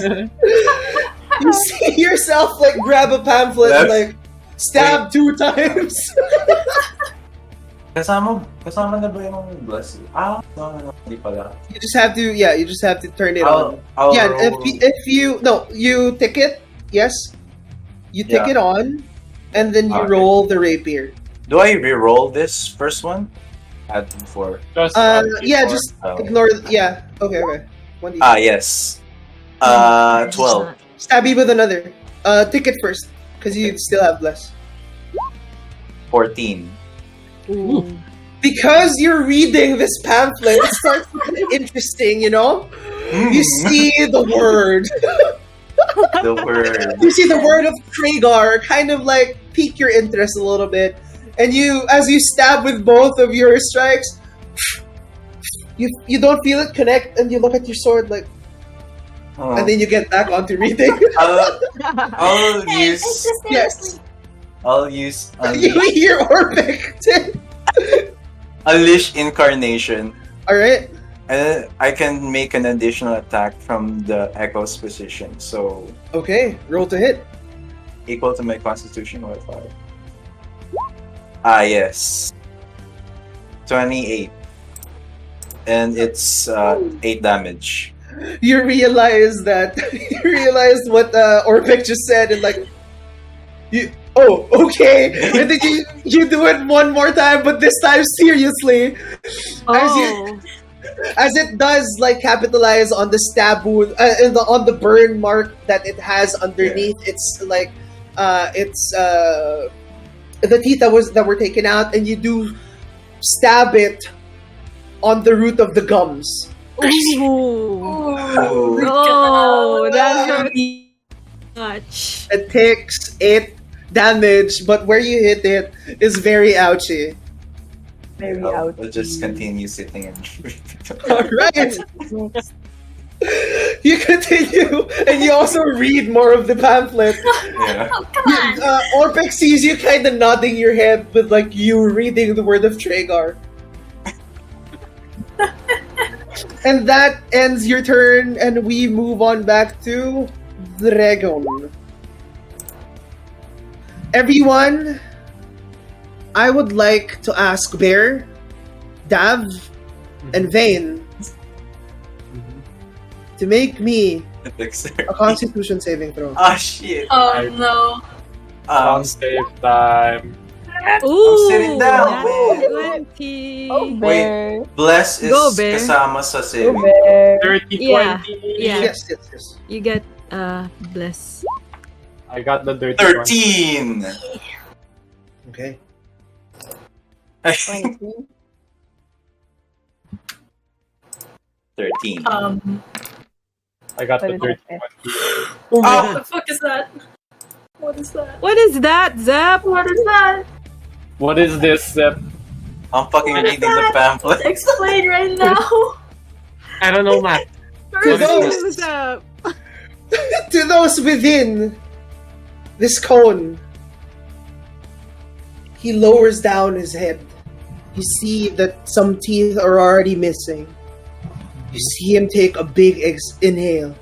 You see yourself like grab a pamphlet and Left. like Stab 2 times. Kasama na ba yung bless? No, hindi pala. You just have to turn it on. I'll If you tick it, yes. You tick it on, and then you roll the rapier. Do I re-roll this first one? Add before. Just just ignore. Yeah. Okay. 1d. Yes. 12. Stabby with another. Tick it first, because you still have bless. 14. Ooh. Because you're reading this pamphlet, it starts to get interesting, you know? You see the word. The word. You see the word of Tragar kind of like pique your interest a little bit. And as you stab with both of your strikes, you don't feel it connect, and you look at your sword like, and then you get back onto reading. I'll use. Yes. I'll use. You hear Orpik. Unleash Incarnation. Alright. And I can make an additional attack from the Echo's position. So. Okay, roll to hit. Equal to my Constitution modifier. Yes. 28. And it's 8 damage. You realize what Orpik just said, and like, okay. And then you do it one more time, but this time seriously. As it does like capitalize on the stab wound, on the burn mark that it has underneath. Yeah. It's like it's the teeth that were taken out, and you do stab it on the root of the gums. Oh, that's very much. It takes 8 damage, but where you hit it is very ouchy. Very ouchy. I'll just continue sitting and Alright! You continue, and you also read more of the pamphlet. Yeah. Oh, come on. Orpik sees you kind of nodding your head with like you reading the word of Tragar. And that ends your turn, and we move on back to Dragon. Everyone, I would like to ask Bear, Dav, and Vane to make me a Constitution saving throw. Shit. Oh no. Save time. Ooh, I'm sitting down, that's man. 20. Oh, Bear. Wait, Bless is Go, Bear. kasama sa saving. Bear. 30, Yeah. 20. Yeah. Yes. You get bless. I got the dirty 13! Okay. 13. one. I got the What is dirty that? 20. What the fuck is that? What is that? What is that, Zep? What is that? What is this, Zep? I'm fucking What is reading the that? pamphlet. Explain right now. I don't know, Matt. To those, What's up? to those within this cone, he lowers down his head. You see that some teeth are already missing. You see him take a big inhale.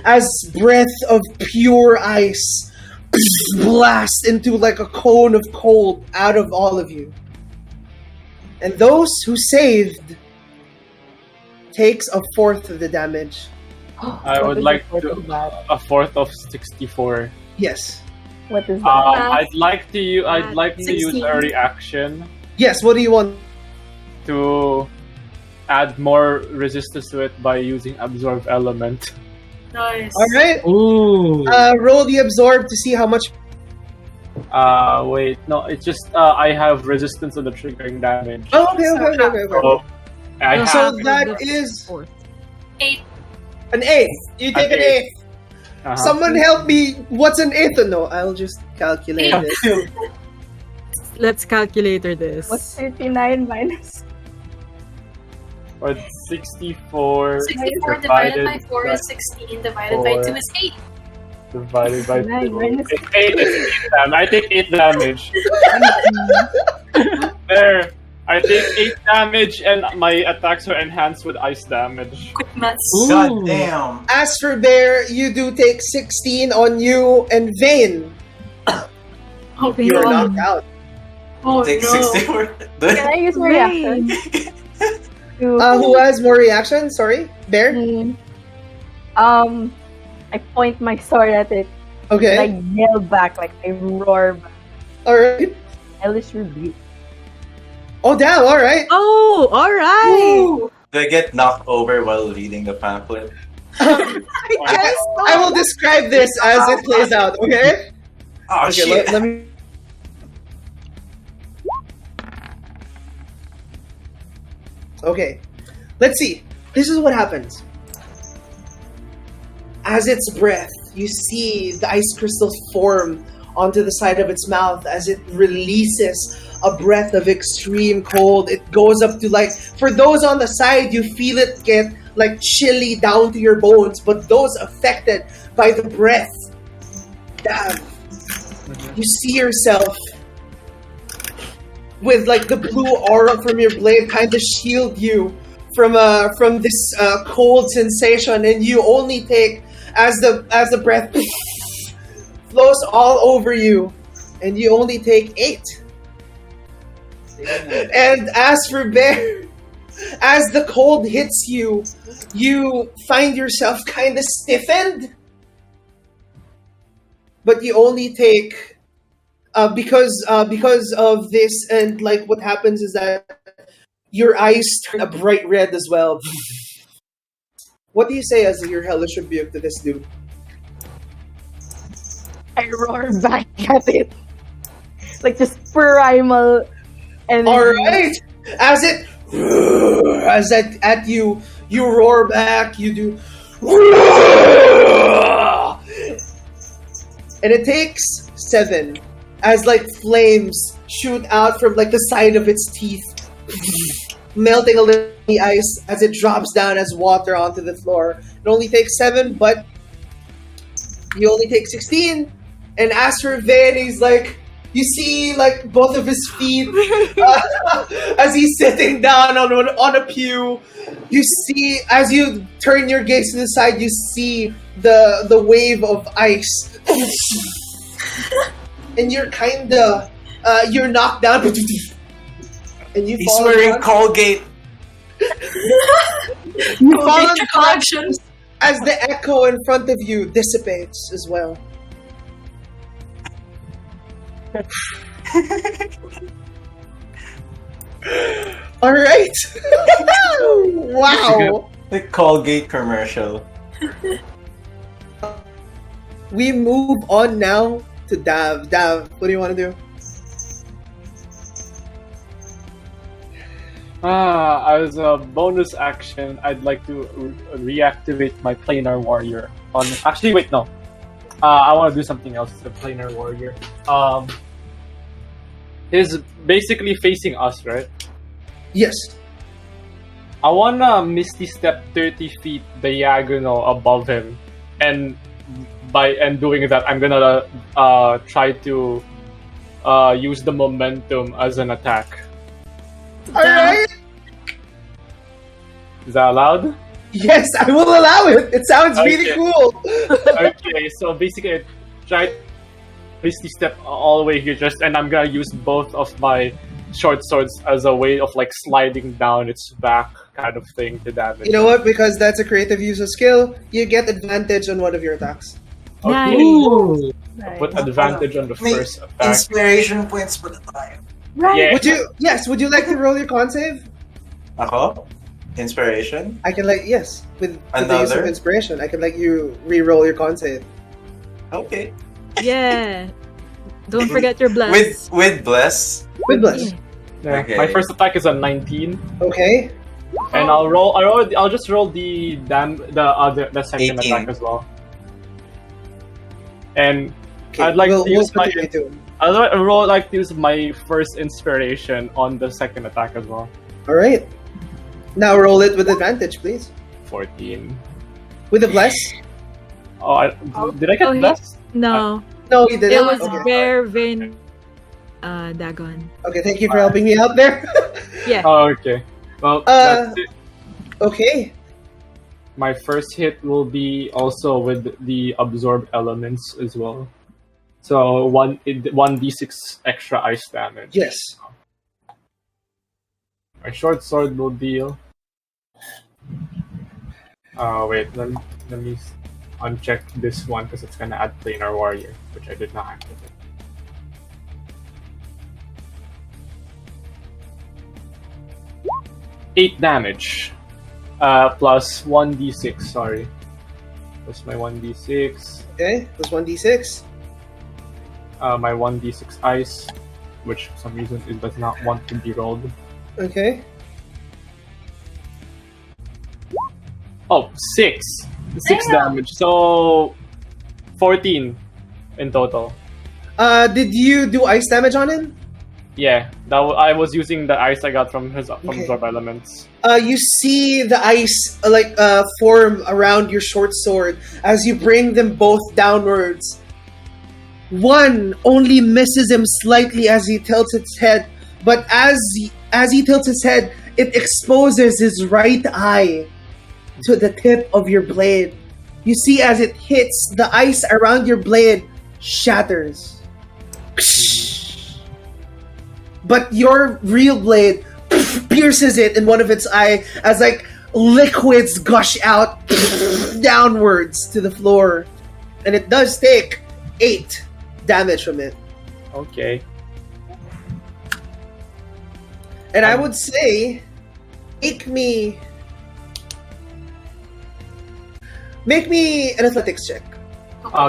As breath of pure ice blasts into like a cone of cold out of all of you. And those who saved takes a fourth of the damage. I would like to a fourth of 64. Yes. What is that? I'd like to use a 16. reaction Yes, what do you want? to add more resistance to it by using absorb element. Nice. Alright. Ooh. Roll the absorb to see how much. Wait, no, it's just I have resistance on the triggering damage. Oh, okay. So I have So that is Fourth. 8. an eighth. You take an eighth. Someone help me. What's an eighth? No, I'll just calculate it. Let's calculator this. What's 39 minus? or 64 64 divided by 4 is 16. Divided by 2 is 8. divided by 9 2. minus It's 8 damage. I take 8 damage. There. I take 8 damage, and my attacks are enhanced with ice damage. Quick maths. God damn. As for Bear, you do take 16 on you, and Vane, Oh, you are no. knocked out. Oh, Take no. 60 more. Can I use my reaction? Who has more reaction? Sorry, Bear? I point my sword at it. Okay. And I yell back, like I roar back. Alright. Hellish rebuke. Oh, damn, alright. Oh, all right. Do I get knocked over while reading the pamphlet? I guess so. I will describe this as it plays out, okay? Oh, Okay, shit. let me... Okay, let's see. This is what happens. As its breath, you see the ice crystals form onto the side of its mouth as it releases a breath of extreme cold. It goes up to, like, for those on the side, you feel it get like chilly down to your bones, but those affected by the breath, damn, you see yourself with like the blue aura from your blade kind of shield you from this cold sensation, and you only take, as the breath flows all over you, and you only take 8. And as for Bear, as the cold hits you, you find yourself kind of stiffened, but you only take because of this, and like what happens is that your eyes turn a bright red as well. What do you say as your hellish rebuke to this dude? I roar back at it. Like just primal energy. Alright! At you roar back, you do. And it takes 7 as like flames shoot out from like the side of its teeth, melting a little the ice as it drops down as water onto the floor. It only takes 7, but you only take 16. And as for Van, he's like, you see like both of his feet as he's sitting down on a pew. You see, as you turn your gaze to the side, you see the wave of ice, and you're kinda you're knocked down, and you He's fall wearing down. Colgate. You fall Colgate collections. as the echo in front of you dissipates as well. All right. Wow. The Colgate commercial. We move on now to Dav. Dav, what do you want to do? As a bonus action, I'd like to reactivate my planar warrior. Actually, wait, no. I want to do something else. The planar warrior. Is basically facing us, right? Yes. I wanna Misty Step 30 feet diagonal above him, and by doing that, I'm gonna try to use the momentum as an attack. All right. Is that allowed? Yes, I will allow it. It sounds really Okay. cool. Okay, so basically, I try Misty Step all the way here, and I'm gonna use both of my short swords as a way of like sliding down its back, kind of thing, to damage. You know what? Because that's a creative use of skill, you get advantage on one of your attacks. Okay. Ooh. Put advantage on the first attack. Inspiration points for the time. Right. Yeah. Would you like to roll your con save? Ako? Inspiration? I can with the use of Another? inspiration, I can let you re-roll your con save. Okay. Yeah. Don't forget your bless. With bless. With bless. Yeah. Okay. My first attack is a 19, Okay. and I'll just roll the second 18. attack as well. And Okay. I'd like we'll to use split my it into. I'll like to use my first inspiration on the second attack as well. All right. Now roll it with advantage, please. 14. With a bless? Oh, did I get Oh, blessed? No. No, you didn't. It was Okay. Bear, Vin. Dagon. Okay, thank you for helping me out there. Yeah. Oh, okay. Well, that's it. Okay. My first hit will be also with the absorb elements as well. So 1d6 extra ice damage. Yes. My short sword will deal. Wait, let me uncheck this one because it's gonna add planar warrior, which I did not activate. 8 damage. Plus 1d6, sorry. Plus my 1d6. Okay, plus 1d6. My 1d6 ice, which for some reason it does not want to be rolled. Okay. Oh, 6. 6 damage. So 14 in total. Did you do ice damage on him? Yeah, I was using the ice I got from absorb elements. You see the ice form around your short sword as you bring them both downwards. One only misses him slightly as he tilts its head, but as he tilts his head, it exposes his right eye to the tip of your blade. You see as it hits, the ice around your blade shatters. But your real blade pierces it in one of its eye as liquids gush out downwards to the floor. And it does take 8 damage from it. Okay. And I would say, make me an athletics check.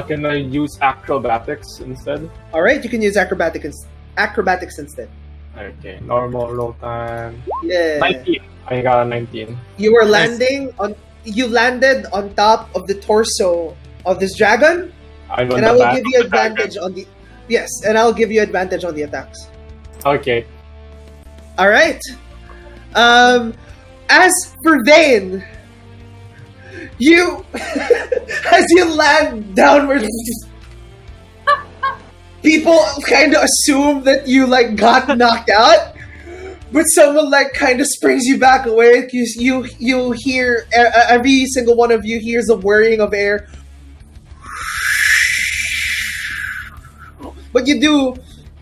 Can I use acrobatics instead? Alright, you can use acrobatics instead. Okay, normal roll time. Yeah. 19. I got a 19. You landed on top of the torso of this dragon, and I will give you advantage on the attacks. Okay. All right. As for Vane, you as you land downwards, people kind of assume that you got knocked out, but someone kind of springs you back away. Because you hear every single one of you hears a whirring of air. But you do,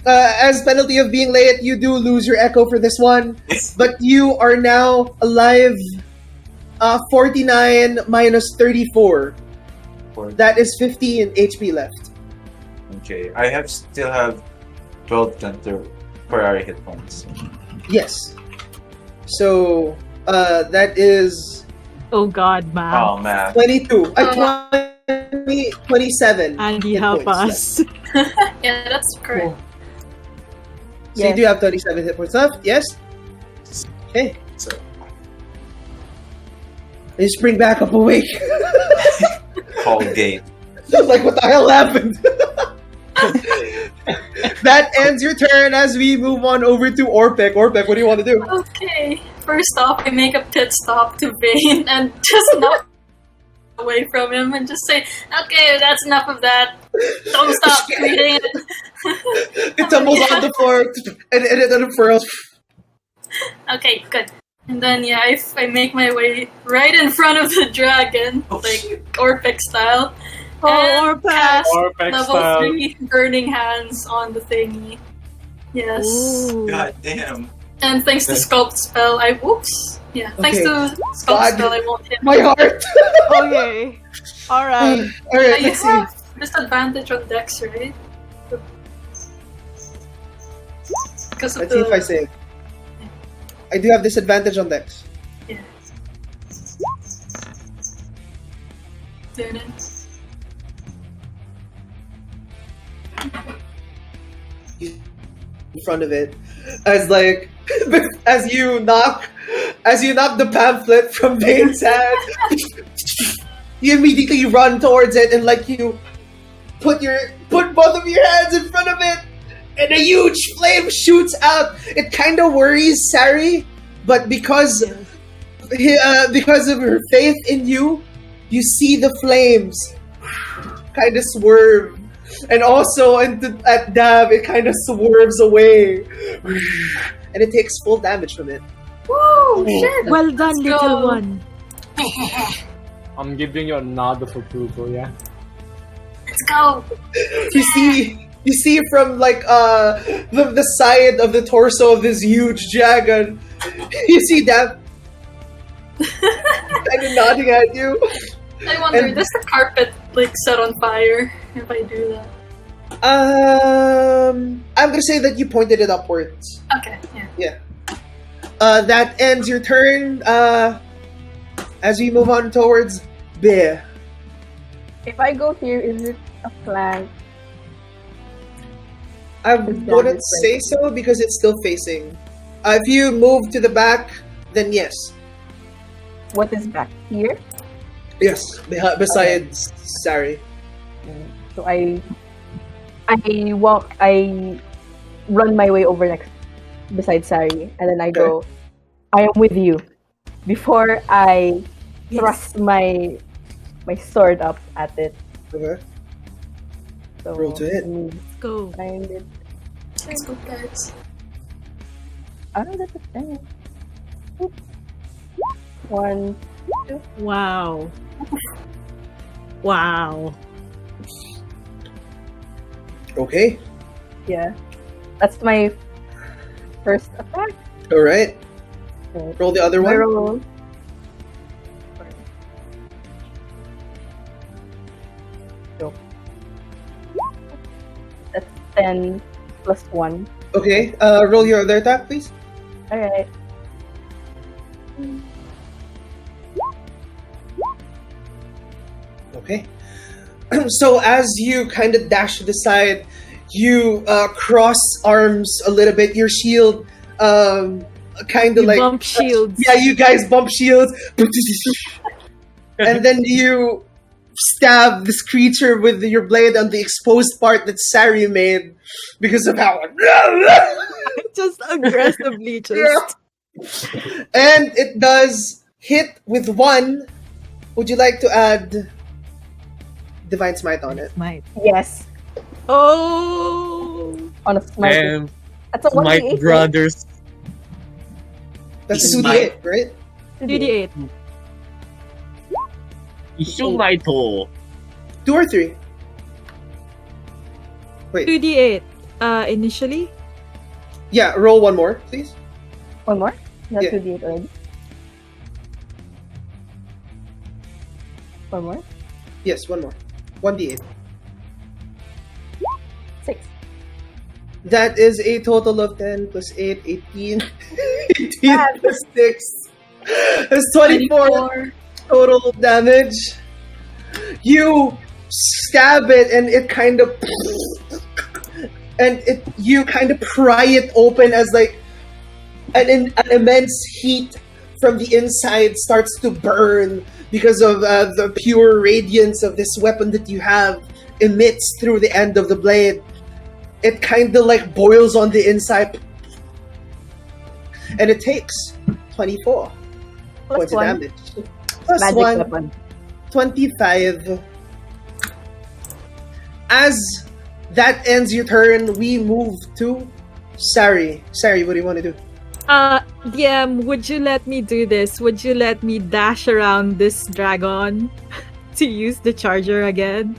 as penalty of being late, you do lose your echo for this one. But you are now alive. 49 minus 34. That is 15 HP left. Okay, I still have 12 temporary hit points. Yes. So that is. Oh God, man. Oh man. 22. 27. Andy, hit help points us. Yeah, that's correct. So you do have 37 hit points left. Yes. Okay. So You spring back up awake. call gate. What the hell happened? That ends your turn as we move on over to Orpek. Orpek, what do you want to do? Okay. First off, I make a pit stop to Vane and just knock away from him and just say, okay, that's enough of that. Don't stop reading it. It tumbles on the floor and it unfurls. Okay, good. And then, I make my way right in front of the dragon, Orpek style. And cast level style. 3 Burning Hands on the thingy. Yes. Ooh. God damn. And thanks to Sculpt Spell, thanks to Sculpt Spell, I won't hit. My heart! Okay. Alright. Alright, You let's see. have disadvantage on Dex, right? Because of Let's see if I save. I do have disadvantage on Dex. Yeah. In front of it, as as you knock the pamphlet from Vane's hand, you immediately run towards it and you put both of your hands in front of it, and a huge flame shoots out. It kind of worries Sari, but because of her faith in you, you see the flames kind of swerve And also at Dab, it kind of swerves away. And it takes full damage from it. Woo! Shit! Well done, Let's little go. one. I'm giving you a nod of approval, yeah? Let's go. You see from like the side of the torso of this huge dragon, you see Dab kind of nodding at you. I wonder, And- does the carpet like set on fire if I do that? I'm gonna say that you pointed it upwards. Okay, yeah. That ends your turn. As we move on towards Bear. If I go here, is it a flank? I Is that wouldn't it, say so because it's still facing. If you move to the back, then yes. What is back here? Yes, besides Sari. So I run my way over next beside Sari, and then I go, I am with you. Before I thrust my sword up at it. Okay. So Roll to hit. Let's go. Find it. Let's go, guys. Oh, that's a 10. 1, 2. Wow. Wow. Okay. Yeah. That's my first attack. Alright. Okay. Roll the other I one. roll. So, that's 10 plus 1. Okay. Roll your other attack, please. Alright. Okay. So as you kind of dash to the side, you cross arms a little bit. Your shield kind of You like bump shields. Yeah, you guys bump shields. And then you stab this creature with your blade on the exposed part that Sari made because of how Just aggressively, just. Yeah. And it does hit with 1. Would you like to add Divine Smite on it? Might. Yes. Oh. On a smite. And That's a my 1d8. brothers. That's It's 2d8, right? 2d8. Issue my toe. 2 or 3? Wait. 2d8. Initially. Yeah, roll one more, please. One more? Not Yeah. 2d8 already. One more? Yes, one more. 1d8. 6. That is a total of 10 plus 8, 18. 18 Ah. plus 6. That's 24 total damage. You stab it and it kind of you kind of pry it open as like an immense heat from the inside starts to burn because of the pure radiance of this weapon that you have emits through the end of the blade. It kind of like boils on the inside, and it takes 24 Plus points of 1. damage. Plus Magic 1, weapon. 25. As that ends your turn, we move to Sari. Sari, what do you want to do? DM, would you let me do this? Would you let me dash around this dragon to use the charger again?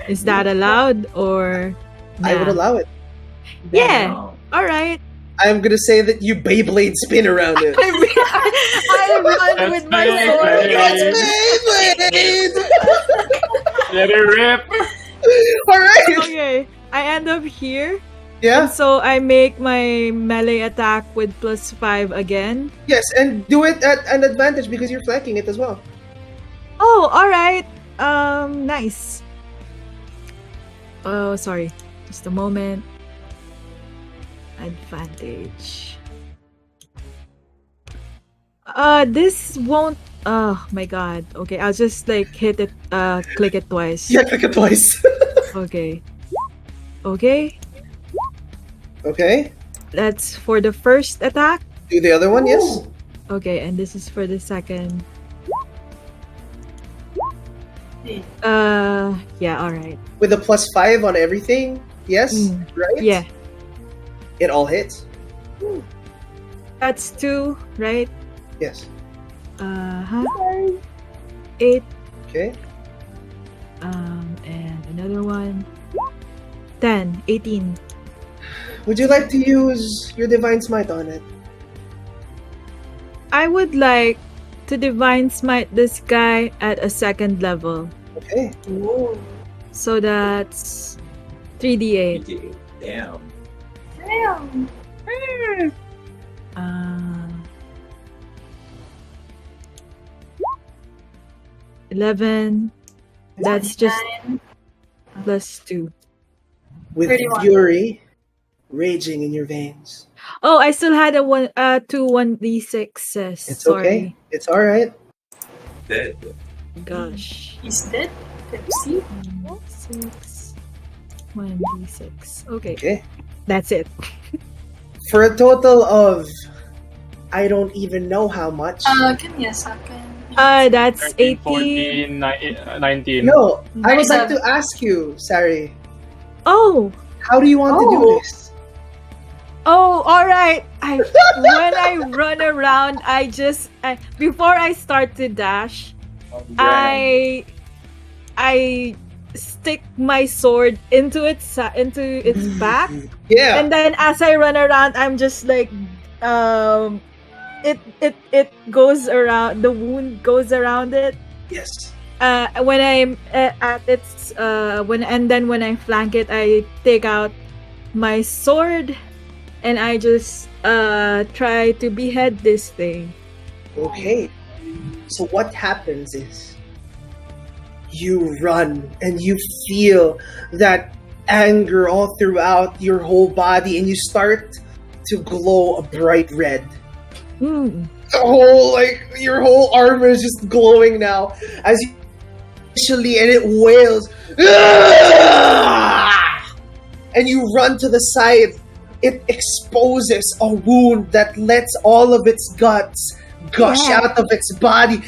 Is that allowed or? I would nah? allow it. Yeah. All right. I'm gonna say that you Beyblade spin around it. I run with my sword. That's Beyblade! Let it rip! Alright! Okay. I end up here. Yeah? And so I make my melee attack with +5 again. Yes, and do it at an advantage because you're flanking it as well. Oh, alright. Nice. Oh, sorry. Just a moment. Advantage. This won't. Oh my god. Okay, I'll just like hit it. Click it twice. Yeah, click it twice. Okay. Okay. Okay. That's for the first attack. Do the other one, yes? Okay, and this is for the second. Yeah, alright. With a +5 on everything. Yes, right? Yeah. It all hits. That's 2, right? Yes. 8. Okay. And another one. 10, 18. Would you like to use your Divine Smite on it? I would like to Divine Smite this guy at a 2nd level. Okay. Whoa. So that's 3d8. Damn. Damn. Uh, 11. That's just 9. +2. With 31. fury raging in your veins. Oh, I still had a 2 1d6s. It's Sorry. okay. It's all right. Dead. Gosh. He's dead. Pepsi. 6 1d6. Okay. Okay. That's it. For a total of, I don't even know how much. Give me a second. That's 13, 18. 14, 19. No, I would like 37. to ask you, Sari, Oh. how do you want to do Oh. this? Oh, all right. When I run around, before I start to dash, I stick my sword into its back, Yeah. and then as I run around, I'm just like, it goes around, the wound goes around it. Yes. When I'm at its when I flank it, I take out my sword, and I just try to behead this thing. Okay. So what happens is you run and you feel that anger all throughout your whole body, and you start to glow a bright red. Hmm. Your whole armor is just glowing now as you initially, and it wails. "Ah!" And you run to the side. It exposes a wound that lets all of its guts gush out of its body.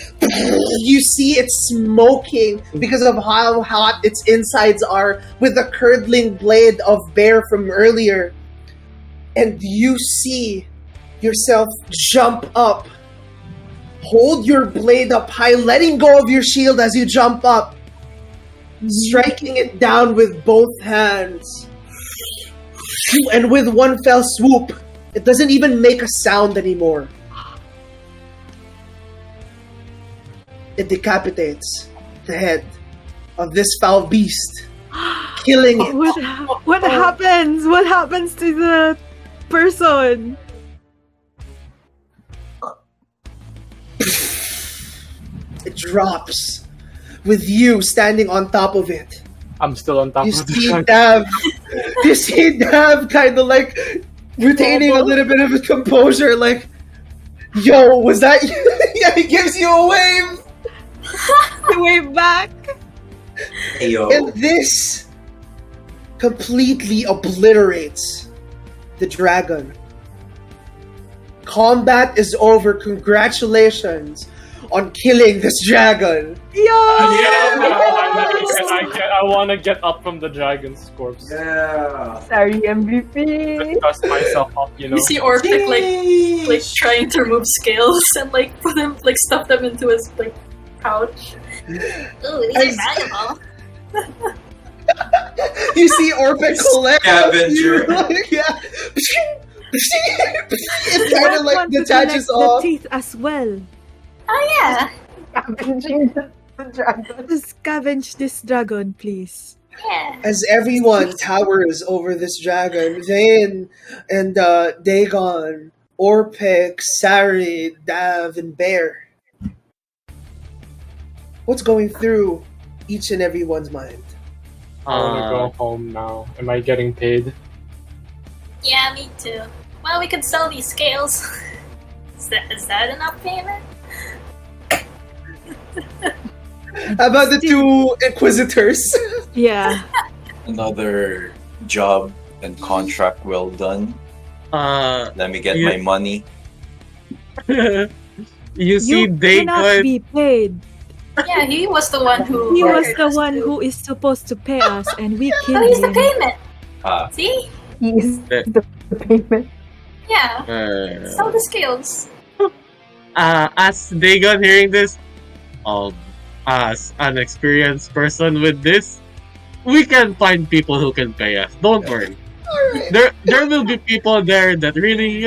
You see it smoking because of how hot its insides are with the curdling blade of bear from earlier. And you see yourself jump up, hold your blade up high, letting go of your shield as you jump up, striking it down with both hands. And with one fell swoop, it doesn't even make a sound anymore. It decapitates the head of this foul beast, killing it. What happens? What happens to the person? It drops with you standing on top of it. I'm still on top You of the see shark. Dav. You see Dav kind of like retaining a little bit of his composure, like, "Yo, was that you?" Yeah, he gives you a wave. Wave back. Ayo. And this completely obliterates the dragon. Combat is over. Congratulations on killing this dragon. Yo! I want to get up from the dragon's corpse. Yeah. Sorry, MVP. Dust myself up, you know. You see Orphic like trying to remove scales and like put them, like stuff them into his like pouch. Ooh, these are valuable. You see Orpec collect Scavenger. yeah. It kind of Want like to detaches collect off. the teeth as well. Oh yeah. Scavenging the dragon. Scavenge this dragon, please. Yeah. As everyone towers over this dragon, Vane and Dagon, Orpec, Sari, Dav, and Bear. What's going through each and everyone's mind? I want to go home now. Am I getting paid? Yeah, me too. Well, we could sell these scales. Is that enough payment? How about the two inquisitors? Yeah. Another job and contract well done. Let me get my money. You see, You cannot Dagon. be paid. Yeah, he was the one who. He was hired the us one to- who is supposed to pay us, and we Oh, killed he's the him. payment. Ah, See? He is the payment. Yeah. Sell the Uh, skills. as Dagon hearing this, as an experienced person with this, we can find people who can pay us. Don't worry. There will be people there that really,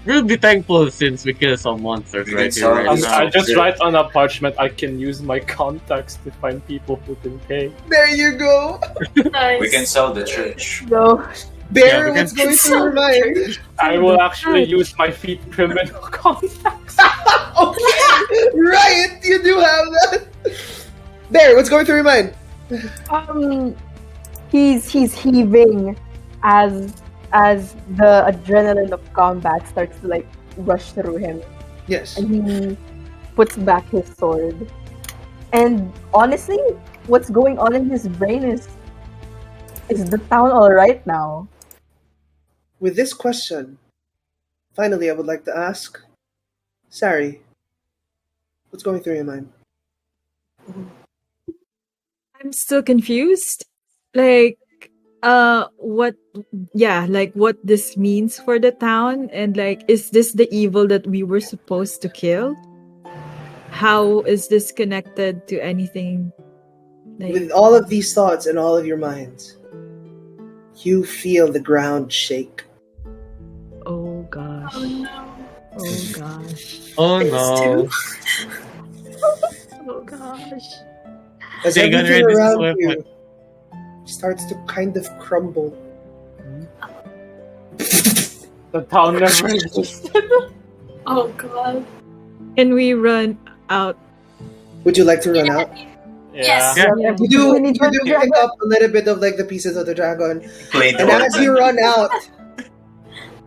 will be thankful since we kill some monsters We right can here, right sell- now. I just write on a parchment. I can use my contacts to find people who can pay. There you go. Nice. we can sell the church. So, Bear, we can- what's going through your mind? I will actually use my feet criminal contacts. Okay, right, you do have that. Bear, what's going through your mind? he's heaving as the adrenaline of combat starts to like rush through him, Yes. and he puts back his sword. And honestly, what's going on in his brain is the town all right now? With this question, finally, I would like to ask, Sari, what's going through your mind? I'm still confused. What this means for the town, and is this the evil that we were supposed to kill? How is this connected to anything? With all of these thoughts in all of your minds, you feel the ground shake. Oh gosh. Oh no. Oh gosh. Oh Phase no. Oh gosh. As They got everything ready to around sweep you starts to kind of crumble. The town never existed. Oh god. Can we run out? Would you like to run out? Yes. Yeah. You do We need one pick dragon. up a little bit of the pieces of the dragon. Play the And as you organ. run out,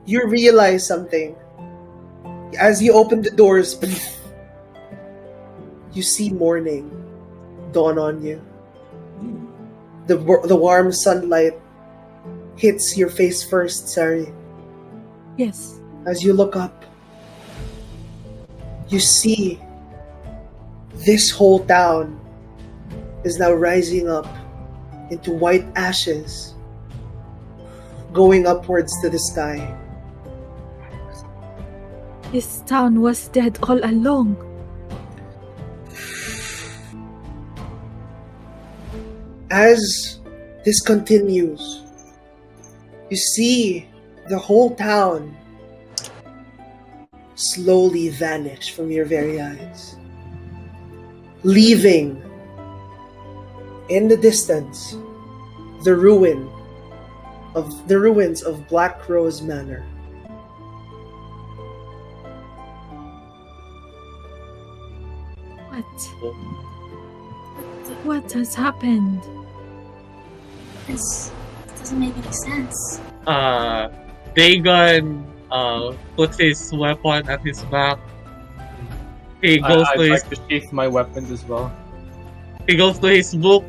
you realize something. As you open the doors, you see morning dawn on you. The warm sunlight hits your face first, Sari. Yes. As you look up, you see this whole town is now rising up into white ashes, going upwards to the sky. This town was dead all along. As this continues, you see the whole town slowly vanish from your very eyes, leaving in the distance the ruins of Blackrose Manor. What has happened? This doesn't make any sense. Dagon puts his weapon at his back. He goes I'd to his like to sheath my weapons as well. he goes to his book,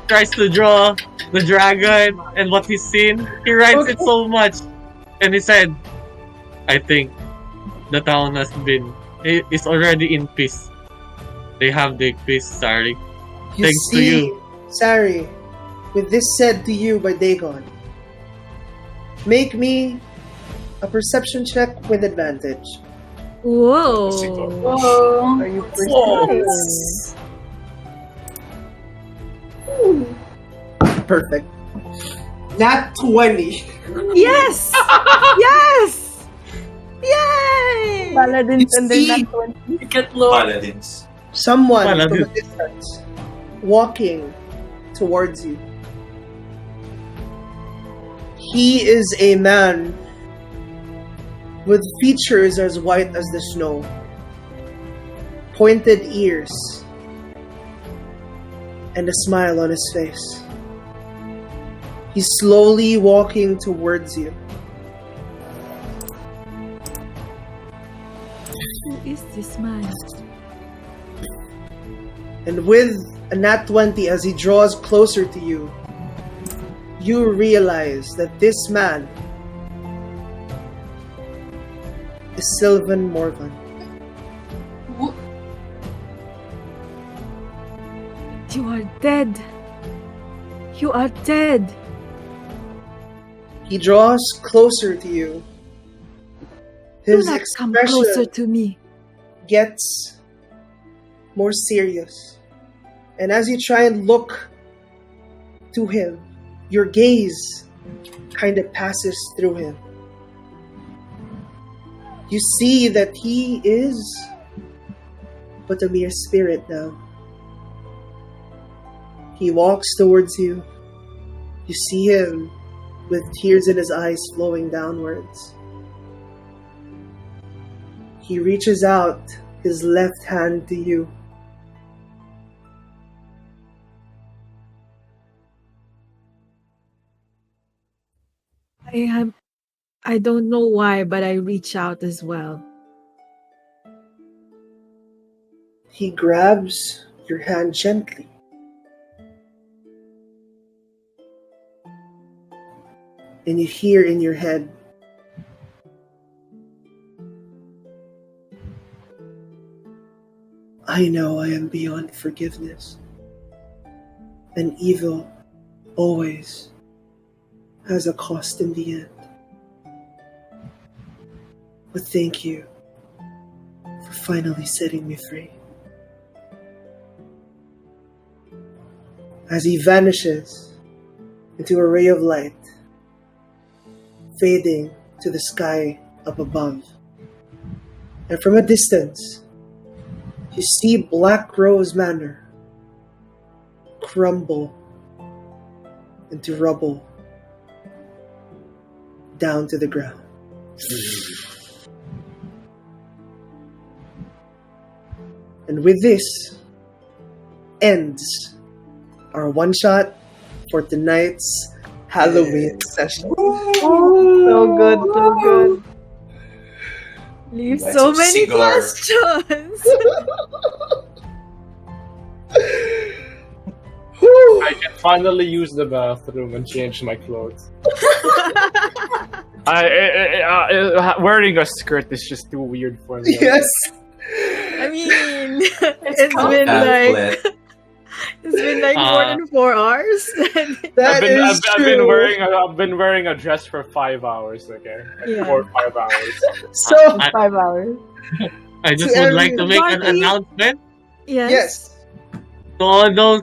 tries to draw the dragon and what he's seen. He writes it so much, and he said, "I think the town is already in peace. They have the peace, Sari. Thanks to you." Sari, with this said to you by Dagon, make me a perception check with advantage. Whoa. Whoa. Are you perceiving? Perfect. Nat 20. Yes! Yes! Yay! Paladins and You then see- that one. You get low. Paladins. Someone Paladin. from a distance walking towards you. He is a man with features as white as the snow, pointed ears, and a smile on his face. He's slowly walking towards you. Who is this man? And with a nat 20 as he draws closer to you, you realize that this man is Sylvan Morvan. are dead. You are dead. He draws closer to you. Do His not come closer expression to me. gets more serious. And as you try and look to him, your gaze kind of passes through him. You see that he is but a mere spirit now. He walks towards you. You see him with tears in his eyes flowing downwards. He reaches out his left hand to you. I don't know why, but I reach out as well. He grabs your hand gently. And you hear in your head, I know I am beyond forgiveness, and evil always has a cost in the end. But thank you for finally setting me free. As he vanishes into a ray of light, fading to the sky up above. And from a distance, you see Blackrose Manor crumble into rubble down to the ground. And with this ends our one-shot for tonight's Halloween session. So good, so good. Leave Lights so of many cigar. questions. I can finally use the bathroom and change my clothes. Wearing a skirt is just too weird for me. Yes. I mean, it's been Pamphlet. more than 4 hours. That is I've true. been wearing a dress for 5 hours. Okay, like Yeah. 4 or 5 hours. So, 5 hours. I just To would like to make an everybody. announcement yes. to all those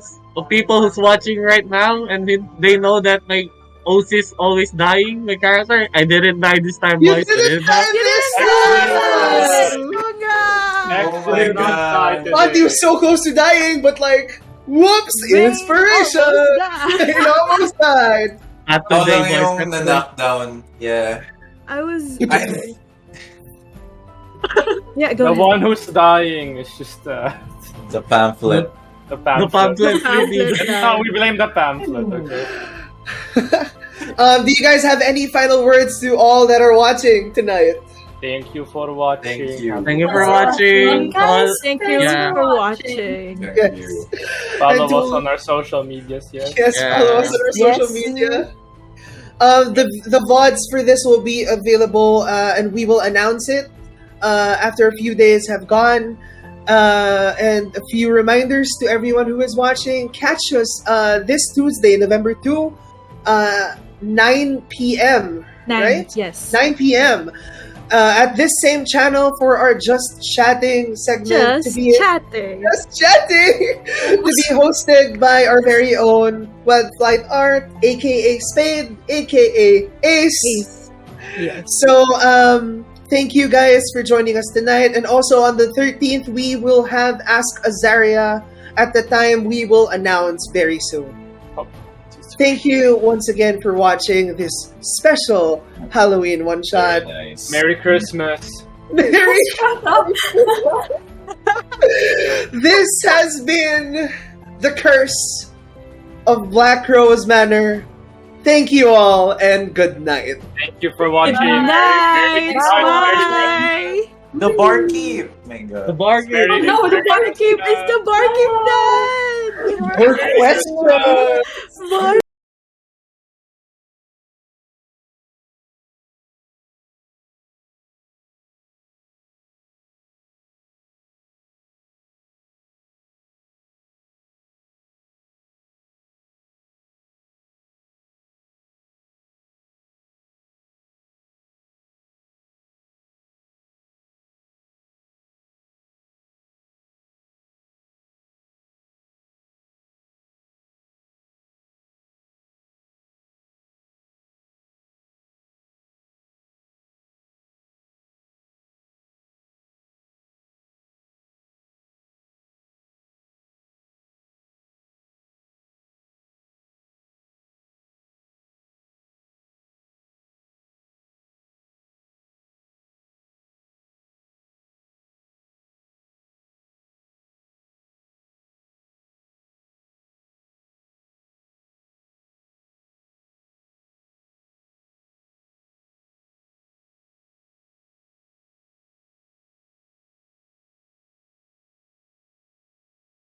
people who's watching right now, and they know that my OC's always dying. My character, I didn't die this time, You boys. I didn't didn't die. die this Yes! time! Congrats! Oh my god. Thought he was so close to dying, but like, whoops, Wayne inspiration! almost died. He almost died. Not How today, lang boys. yung Not today. na-knockdown? Yeah. I was. I- Yeah, go The ahead. one who's dying is just the pamphlet. the The pamphlet. pamphlet. Pamphlet. No, we blame the pamphlet. Okay. Do you guys have any final words to all that are watching tonight? Thank you for watching. Thank you. Thank you for watching. Guys, Thank you Yeah. for watching. Thank Yes. you. Follow And to- us on our social medias. Yes. Yes, Yeah. follow us on our social Yes. media. The VODs for this will be available, and we will announce it after a few days have gone. And a few reminders to everyone who is watching. Catch us this Tuesday, November 2, 9 p.m. Right? Yes. 9 p.m. At this same channel for our Just Chatting segment Just to be chatting. Just Chatting to be hosted by our very own Webflight Art, aka Spade, aka Ace. Ace. Yes. So, thank you guys for joining us tonight. And also on the 13th, we will have AskAzaria at the time we will announce very soon. Thank you once again for watching this special Halloween one shot. Very nice. Merry Christmas. Merry This has been the Curse of Blackrose Manor. Thank you all and good night. Thank you for watching. Good night. Merry Bye. The barkeep! My god. The bargain. Merry No, the Barkeep. It's the barkeep night. Good question. Bar-